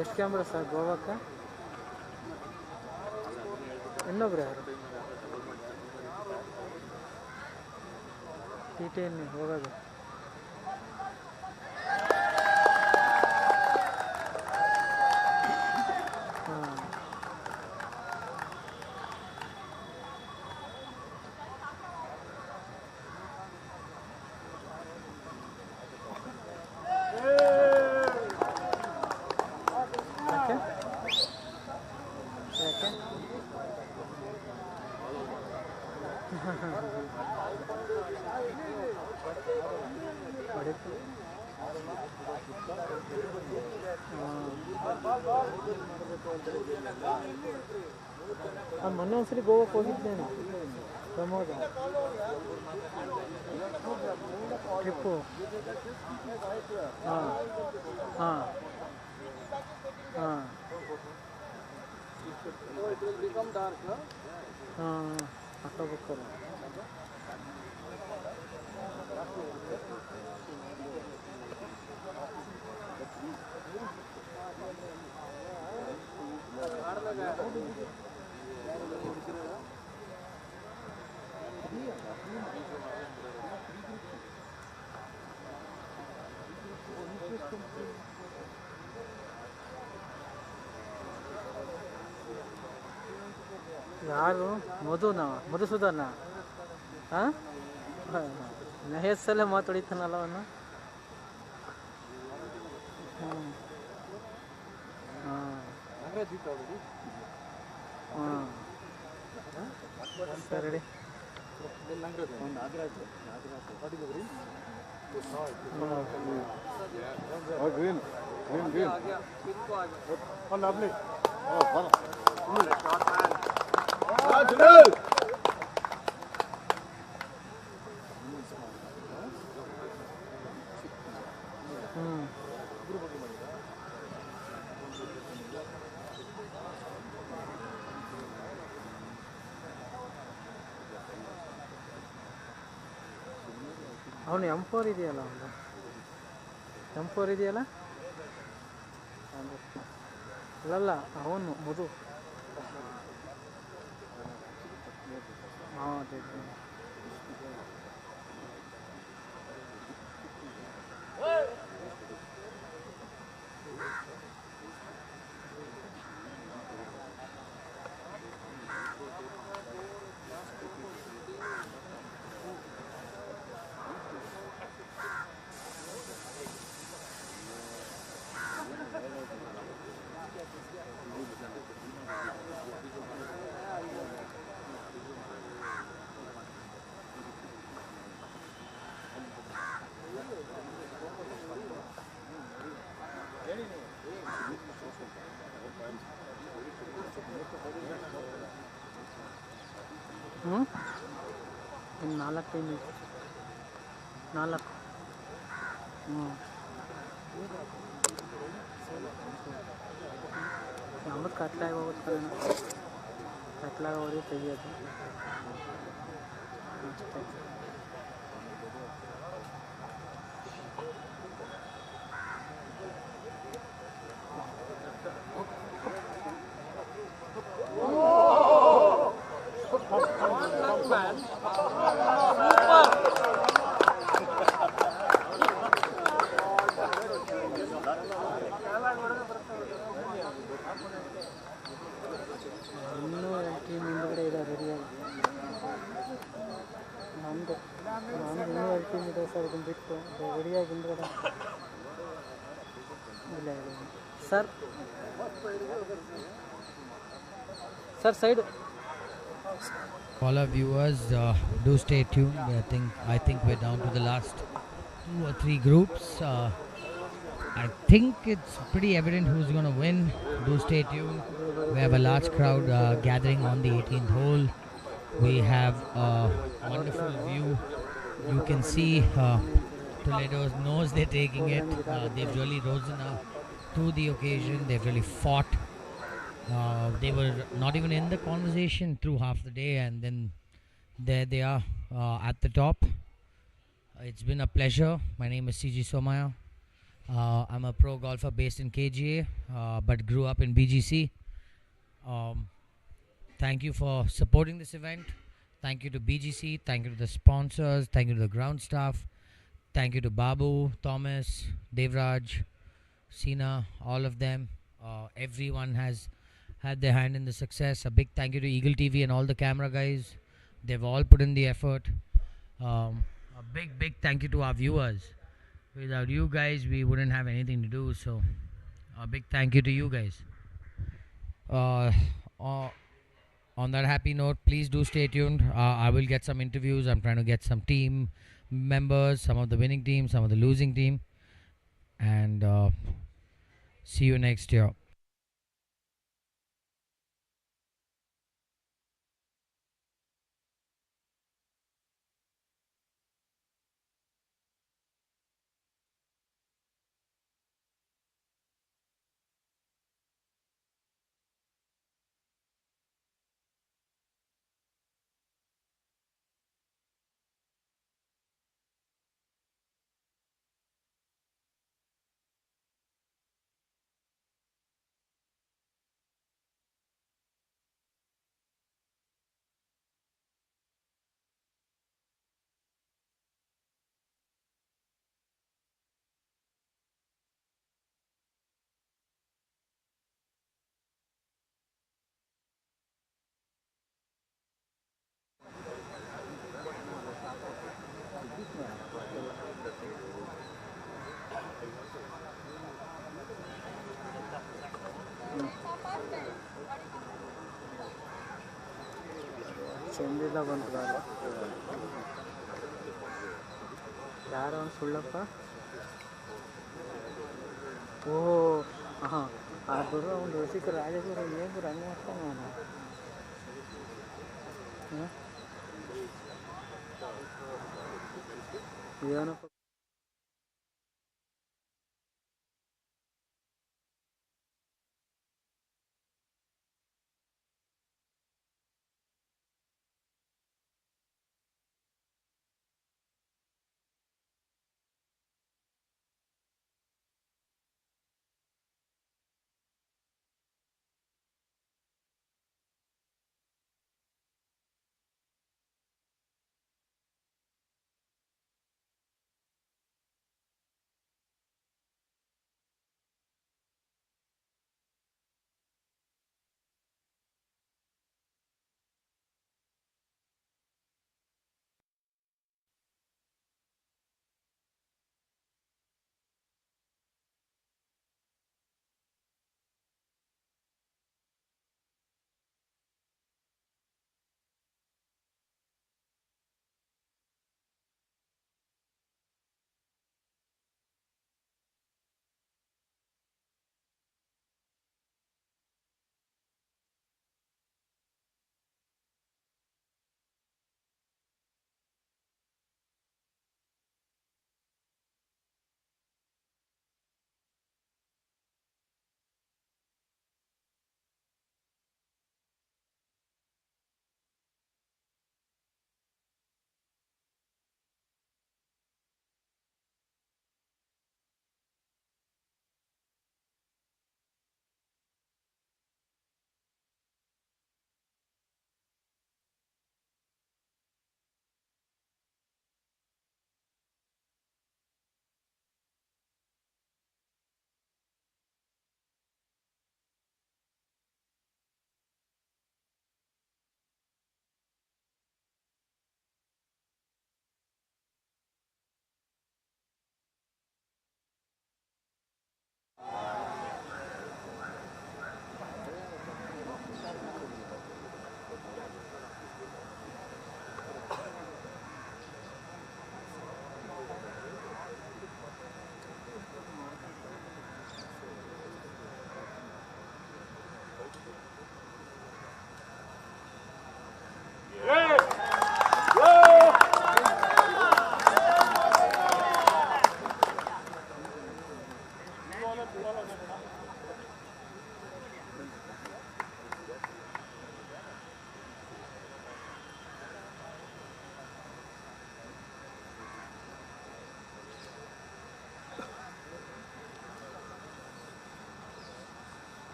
ಎಷ್ಟು camera sir ಗೋವಾಕ್ಕೆ ಇನ್ನೊಬ್ರು ಯಾರು T10 ಹೋಗೋದು ಮೊನ್ನೆ ಒಂದ್ಸರಿ ಗೋವಾಕ್ಕೆ ಹೋಗಿದ್ದೇನೆ Pramoda trip ಹಾಂ ಹಾಂ ಹಾಂ ಹಾಂ ಅಕ್ಕಬಕ್ಕಲ್ಲ ಯಾರು ಮಧುಸೂದನ ಹಾಂ ಹೆಸರಲ್ಲೇ ಮಾತಾಡಿತಾನಲ್ಲ ಅವನು ಹಾಂ ಹಾಂ ಸರಿ ಅವನು M4 ಇದೆಯಲ್ಲ ಅವನು M4 ಇದೆಯಲ್ಲ ಅಲ್ಲಲ್ಲ ಅವನು ಮಧು ಹಾಂ ಅದೇ ಇನ್ನು 4 ಟೈಮ್ ಇದೆ 4 ನಮ್ಮದು ಕತ್ಲಾಗಿ ಹೋಗುತ್ತೆ ಕತ್ಲಾಗ ಹೋಗಿ ತೆಗಿಯೋದು ಅಷ್ಟೇ ಇನ್ನೂ 2 ಟೀಮ್ ಹಿಂದುಗಡೆ ಇದೆ ರೆಡಿಯಾಗಿ ನಮ್ಮದು ಇನ್ನೂ 2 ಟೀಮ್ ಇದೆ ಸರ್ ಅದನ್ನು ಬಿಟ್ಟು ರೆಡಿಯಾಗಿ ಹಿಂದುಗಡೆ ಇಲ್ಲ sir sir side All our viewers, do stay tuned. I think we're down to the last 2 or 3 groups. I think it's pretty evident who's going to win. Do stay tuned. We have a large crowd gathering on the 18th hole. We have a wonderful view. You can see Toledo's nose, they're taking it. They've really risen up to the occasion. They've really fought. They were not even in the conversation through half the day, and then there they are at the top. It's been a pleasure. My name is CG Somaya. I'm a pro golfer based in KGA, but grew up in BGC. Um, Thank you for supporting this event. Thank you to BGC. Thank you to the sponsors. Thank you to the ground staff. Thank you to Babu, Thomas, Devraj, Sina, all of them. Everyone has had their hand in the success. A big thank you to Eagle TV and all the camera guys. They've all put in the effort. A big thank you to our viewers. Without you guys, we wouldn't have anything to do. So, a big thank you to you guys. Uh, uh, on that happy note, please do stay tuned. I will get some interviews. I'm trying to get some team members, some of the winning team, some of the losing team, and see you next year. ಚಂದಿಲ್ಲ ಬಂತು ಯಾರು ಅವ್ನು ಸುಳ್ಳಪ್ಪ ಓಹೋ ಹಾಂ ಆ ಗುರು ಅವ್ನು ರಸಿಕ ರಾಜಗುರು ಏನು ಗುರು ಹಂಗೆ ಮಾಡ್ತಾನೆ ಅವನು ಏನಪ್ಪ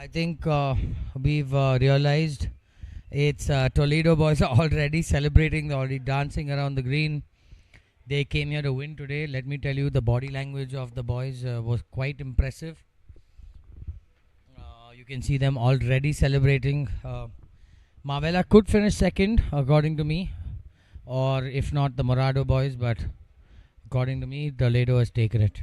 I think we've realized it's Toledo boys are already celebrating, they're already dancing around the green. They came here to win today. Let me tell you, the body language of the boys was quite impressive. You can see them already celebrating. Mavella could finish second, according to me, or if not, the Morado boys, but according to me, Toledo has taken it.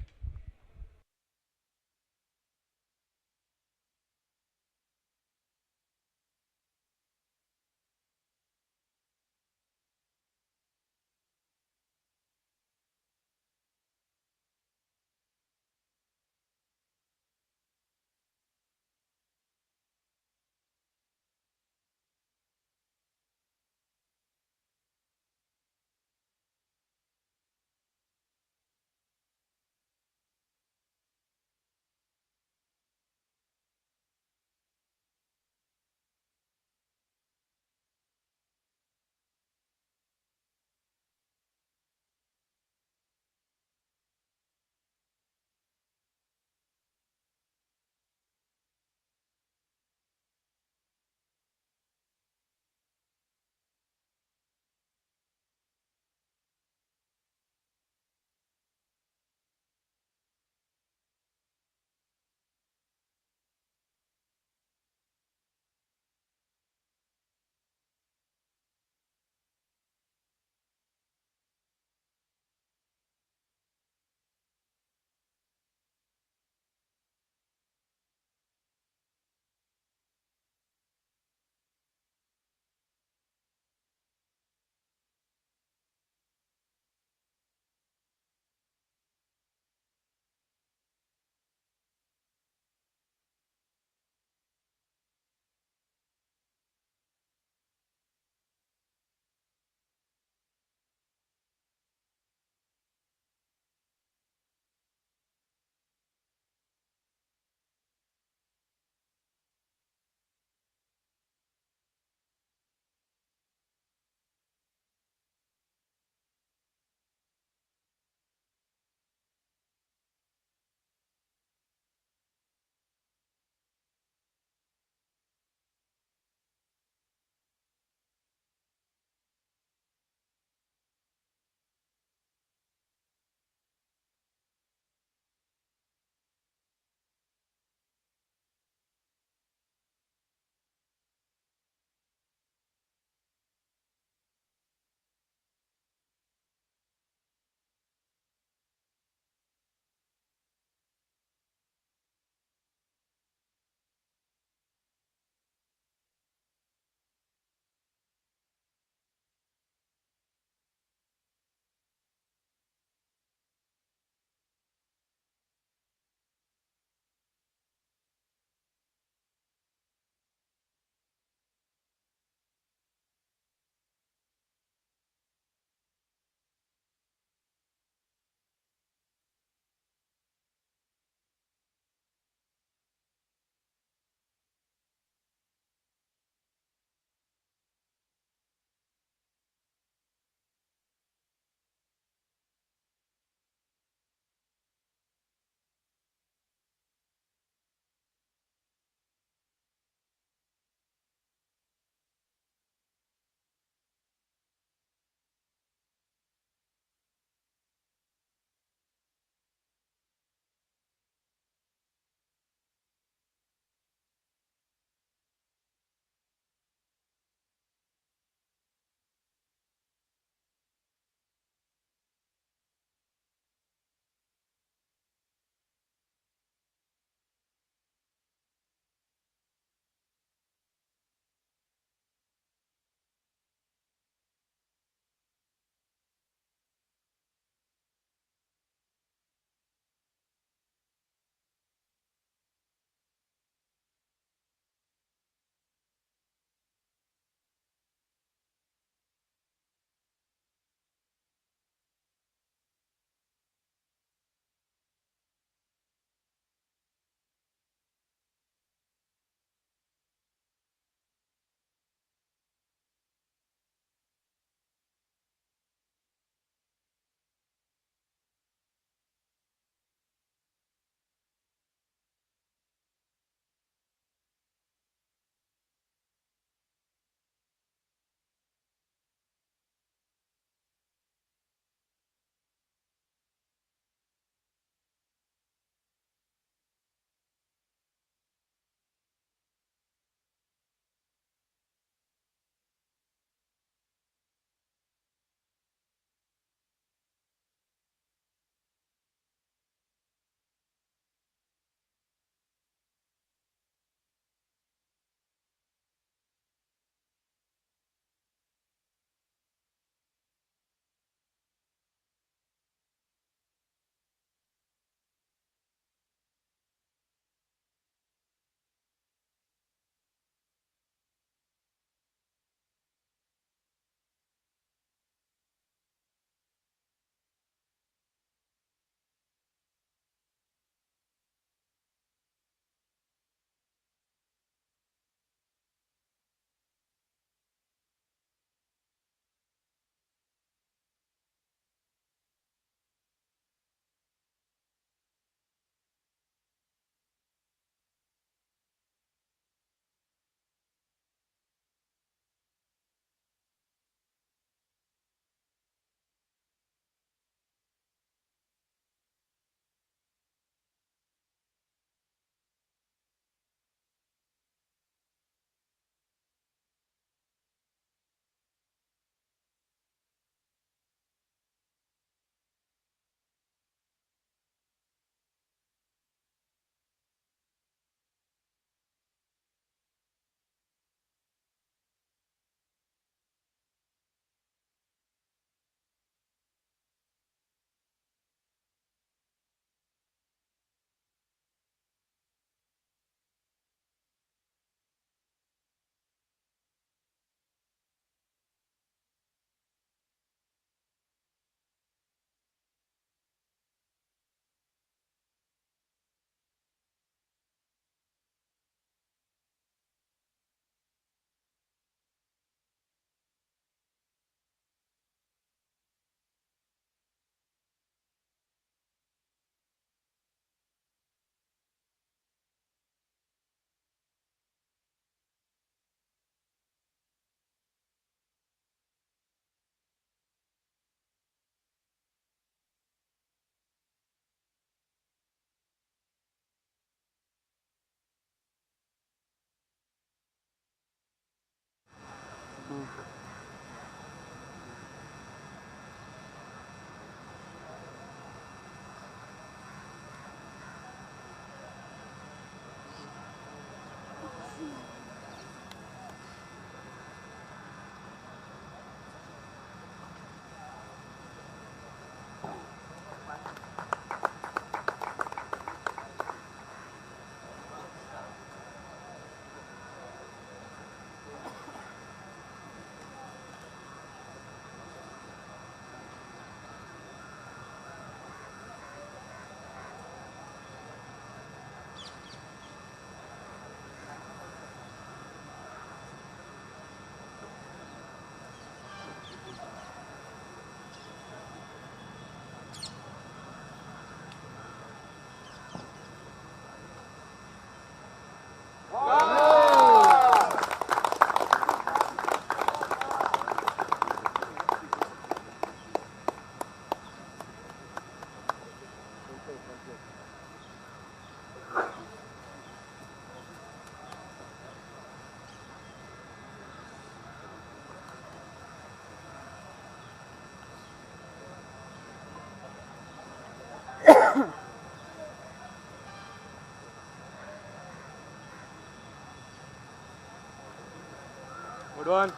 Good one.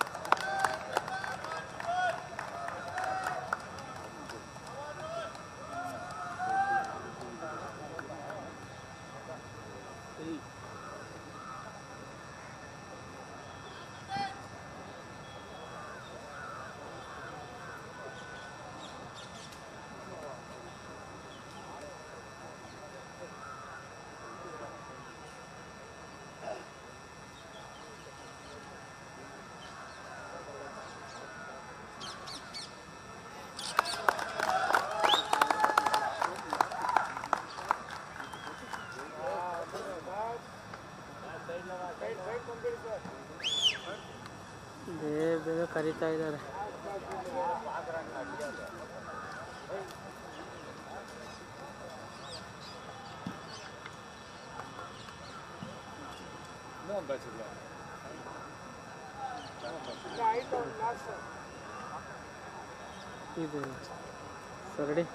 ಬೇಗ ಕರೀತಾ ಇದ್ದಾರೆ. ಇದು ಸರಡಿ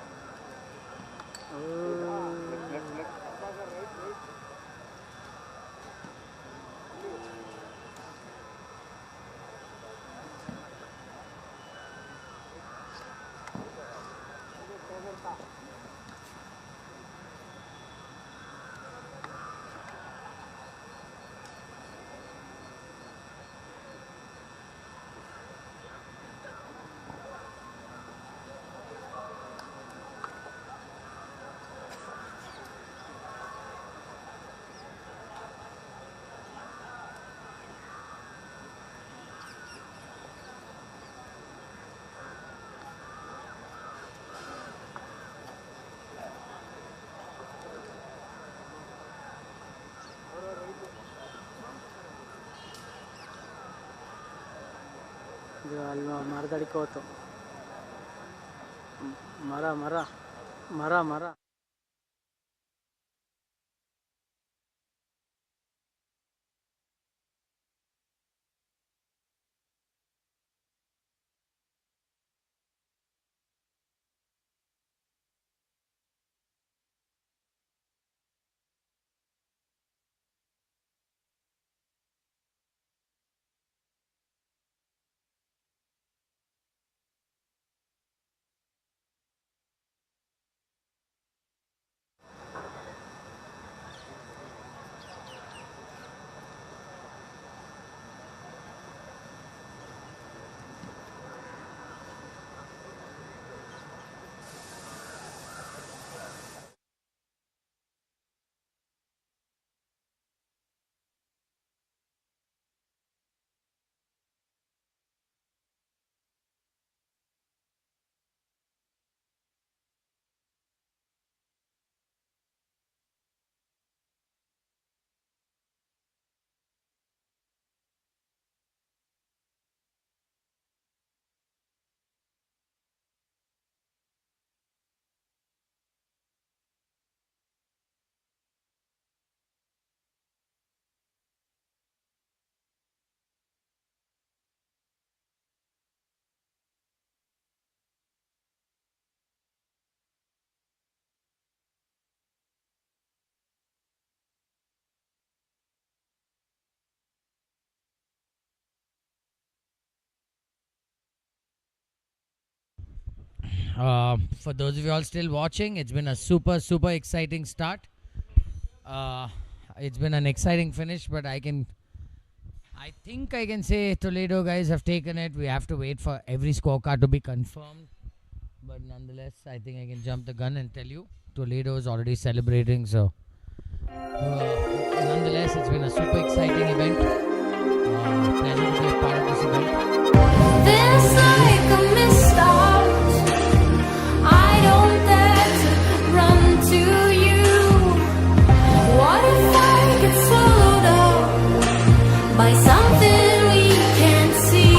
ಅಲ್ಲಿ ಮರದಡಿಕೆ ಹೋತು. ಮರ ಮರ ಮರ ಮರ For those of you all still watching, it's been a super exciting start. It's been an exciting finish, but I think I can say Toledo guys have taken it. We have to wait for every scorecard to be confirmed, but nonetheless I think I can jump the gun and tell you Toledo is already celebrating. So nonetheless, it's been a super exciting event. Pleasure to be a part of this event. Feels like a missed out. I don't dare to run to you. What if I get swallowed up by something we can't see?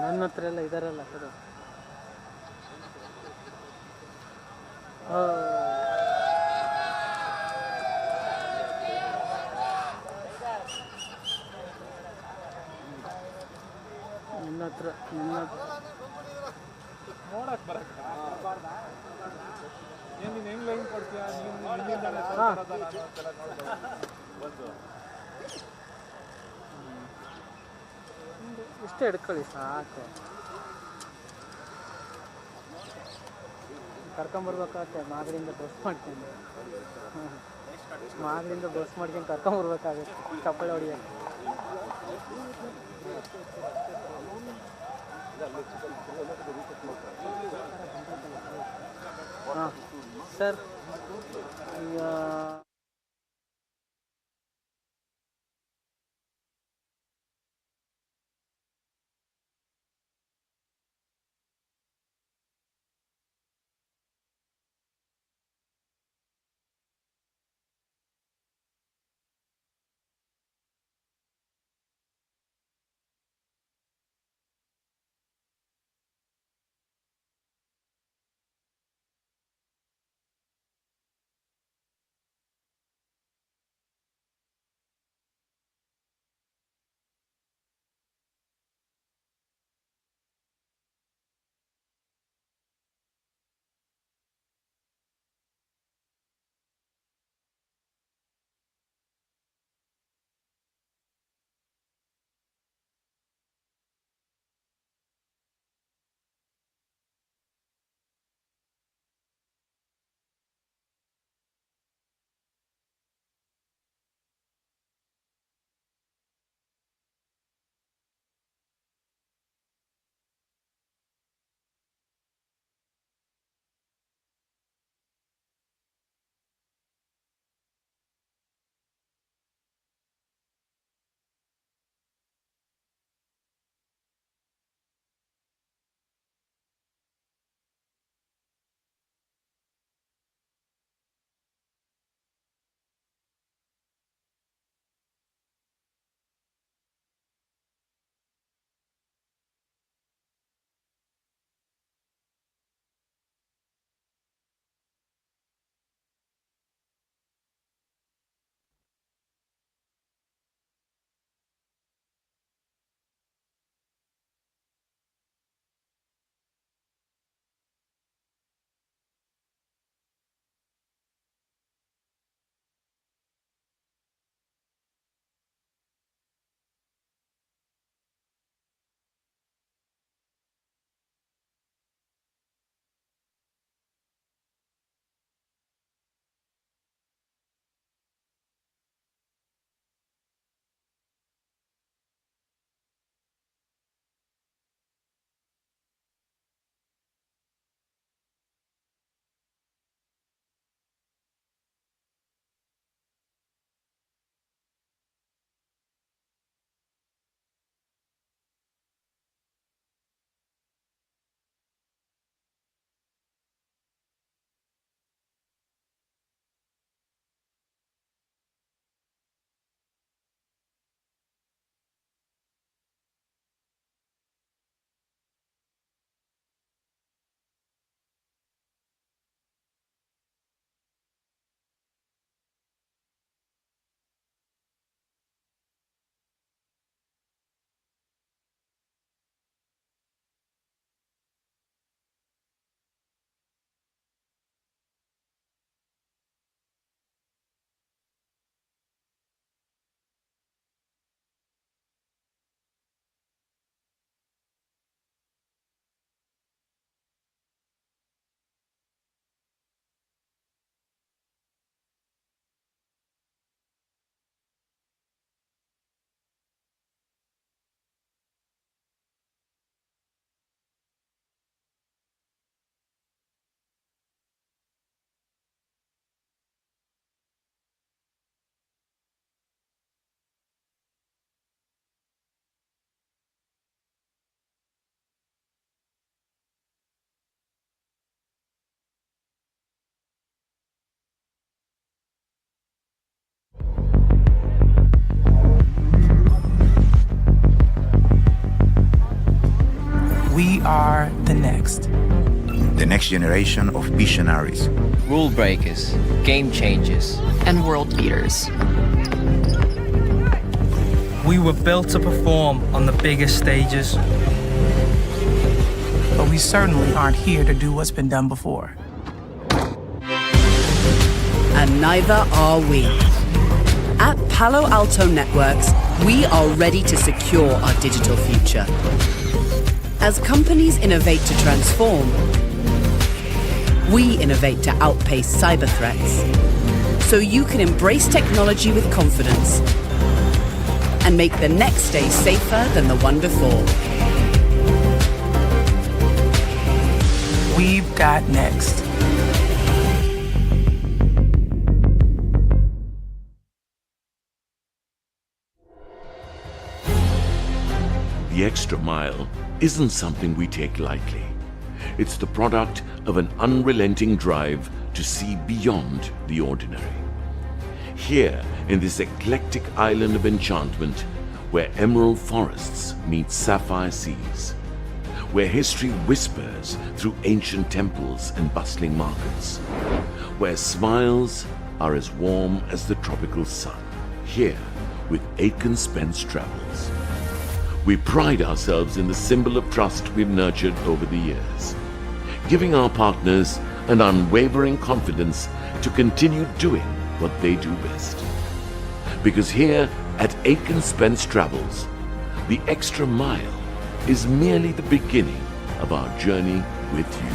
ನನ್ನ ಹತ್ರ ಎಲ್ಲ ಇದಾರಲ್ಲ ಕಡೆ. ನಿನ್ನ ಹತ್ರ ನೋಡಕ್ ಬರಕ್ಕೆ ಏನು ನೀನು ಹೆಂಗ್ ಲೈನ್ ಕೊಡ್ತೀಯಾ ಇಷ್ಟೇ ಹಿಡ್ಕೊಳ್ಳಿ ಸಾಕು. ಕರ್ಕೊಂಬರ್ಬೇಕಾಗತ್ತೆ ಮಾಗಡಿಂದ ಬಸ್ ಮಾಡ್ಕೊಂಡು. ಮಾಗಡಿಂದ ಬಸ್ ಮಾಡ್ಕೊಂಡು ಕರ್ಕೊಂಬರ್ಬೇಕಾಗತ್ತೆ ಚಪ್ಪಳೆ ಹೊಡಿಯೋಕ್ಕೆ. ಹಾಂ ಸರ್ ಈಗ are the next. The next generation of visionaries. Rule breakers, game changers, and world beaters. We were built to perform on the biggest stages. But we certainly aren't here to do what's been done before. And neither are we. At Palo Alto Networks, we are ready to secure our digital future. As companies innovate to transform, we innovate to outpace cyber threats, so you can embrace technology with confidence and make the next day safer than the one before. We've got next. The extra mile isn't something we take lightly. It's the product of an unrelenting drive to see beyond the ordinary. Here, in this eclectic island of enchantment, where emerald forests meet sapphire seas, where history whispers through ancient temples and bustling markets, where smiles are as warm as the tropical sun. Here, with Aiken Spence Travels, we pride ourselves in the symbol of trust we've nurtured over the years, giving our partners an unwavering confidence to continue doing what they do best. Because here at Aiken Spence Travels, the extra mile is merely the beginning of our journey with you.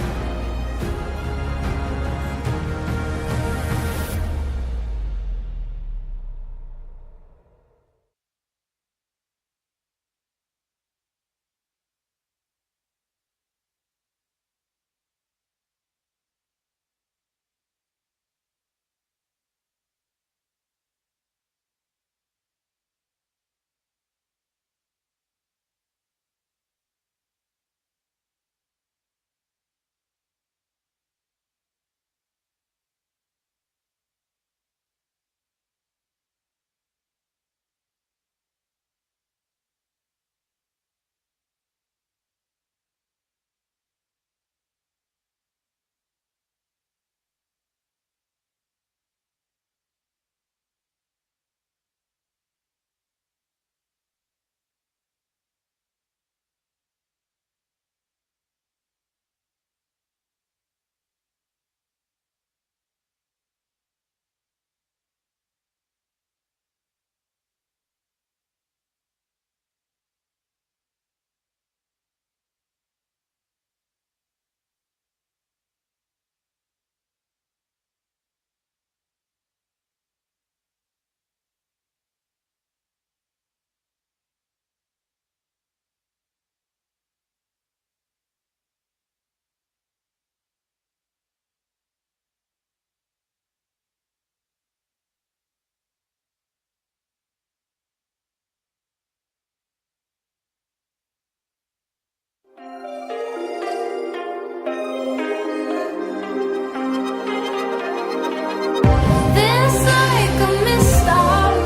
This like a missed out.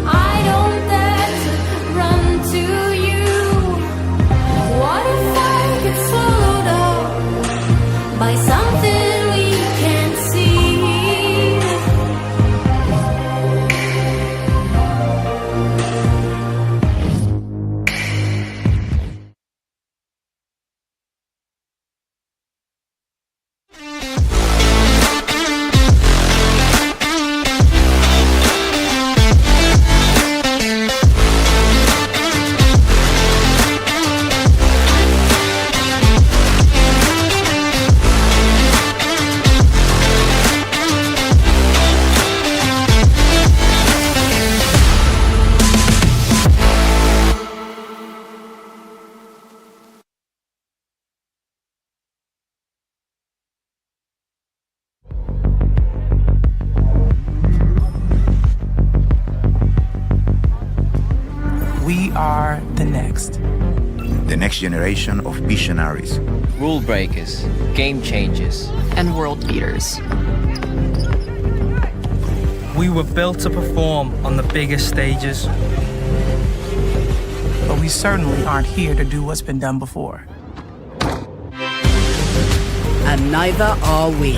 I don't dare to run to you. What if I get swallowed up by something we can't see? We are the next. The next generation of visionaries. rule breakers, game changers, and world beaters. We were built to perform on the biggest stages. But we certainly aren't here to do what's been done before. And neither are we.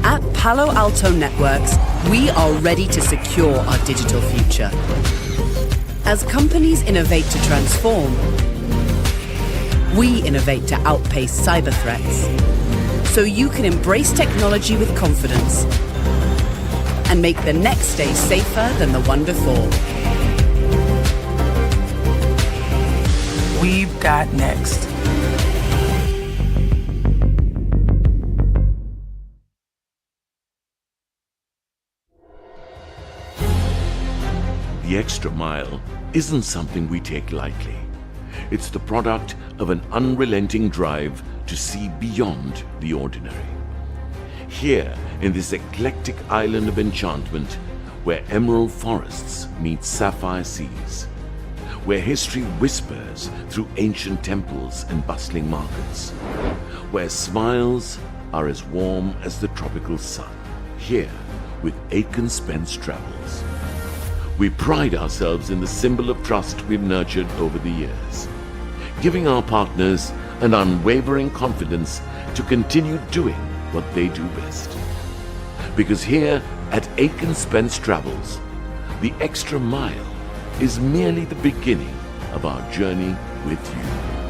At Palo Alto Networks, we are ready to secure our digital future. As companies innovate to transform, we innovate to outpace cyber threats, so you can embrace technology with confidence and make the next day safer than the one before. We've got next. The extra mile isn't something we take lightly. It's the product of an unrelenting drive to see beyond the ordinary. Here, in this eclectic island of enchantment, where emerald forests meet sapphire seas, where history whispers through ancient temples and bustling markets, where smiles are as warm as the tropical sun. Here, with Aiken Spence Travels, we pride ourselves in the symbol of trust we've nurtured over the years, giving our partners an unwavering confidence to continue doing what they do best. Because here at Aiken Spence Travels, the extra mile is merely the beginning of our journey with you.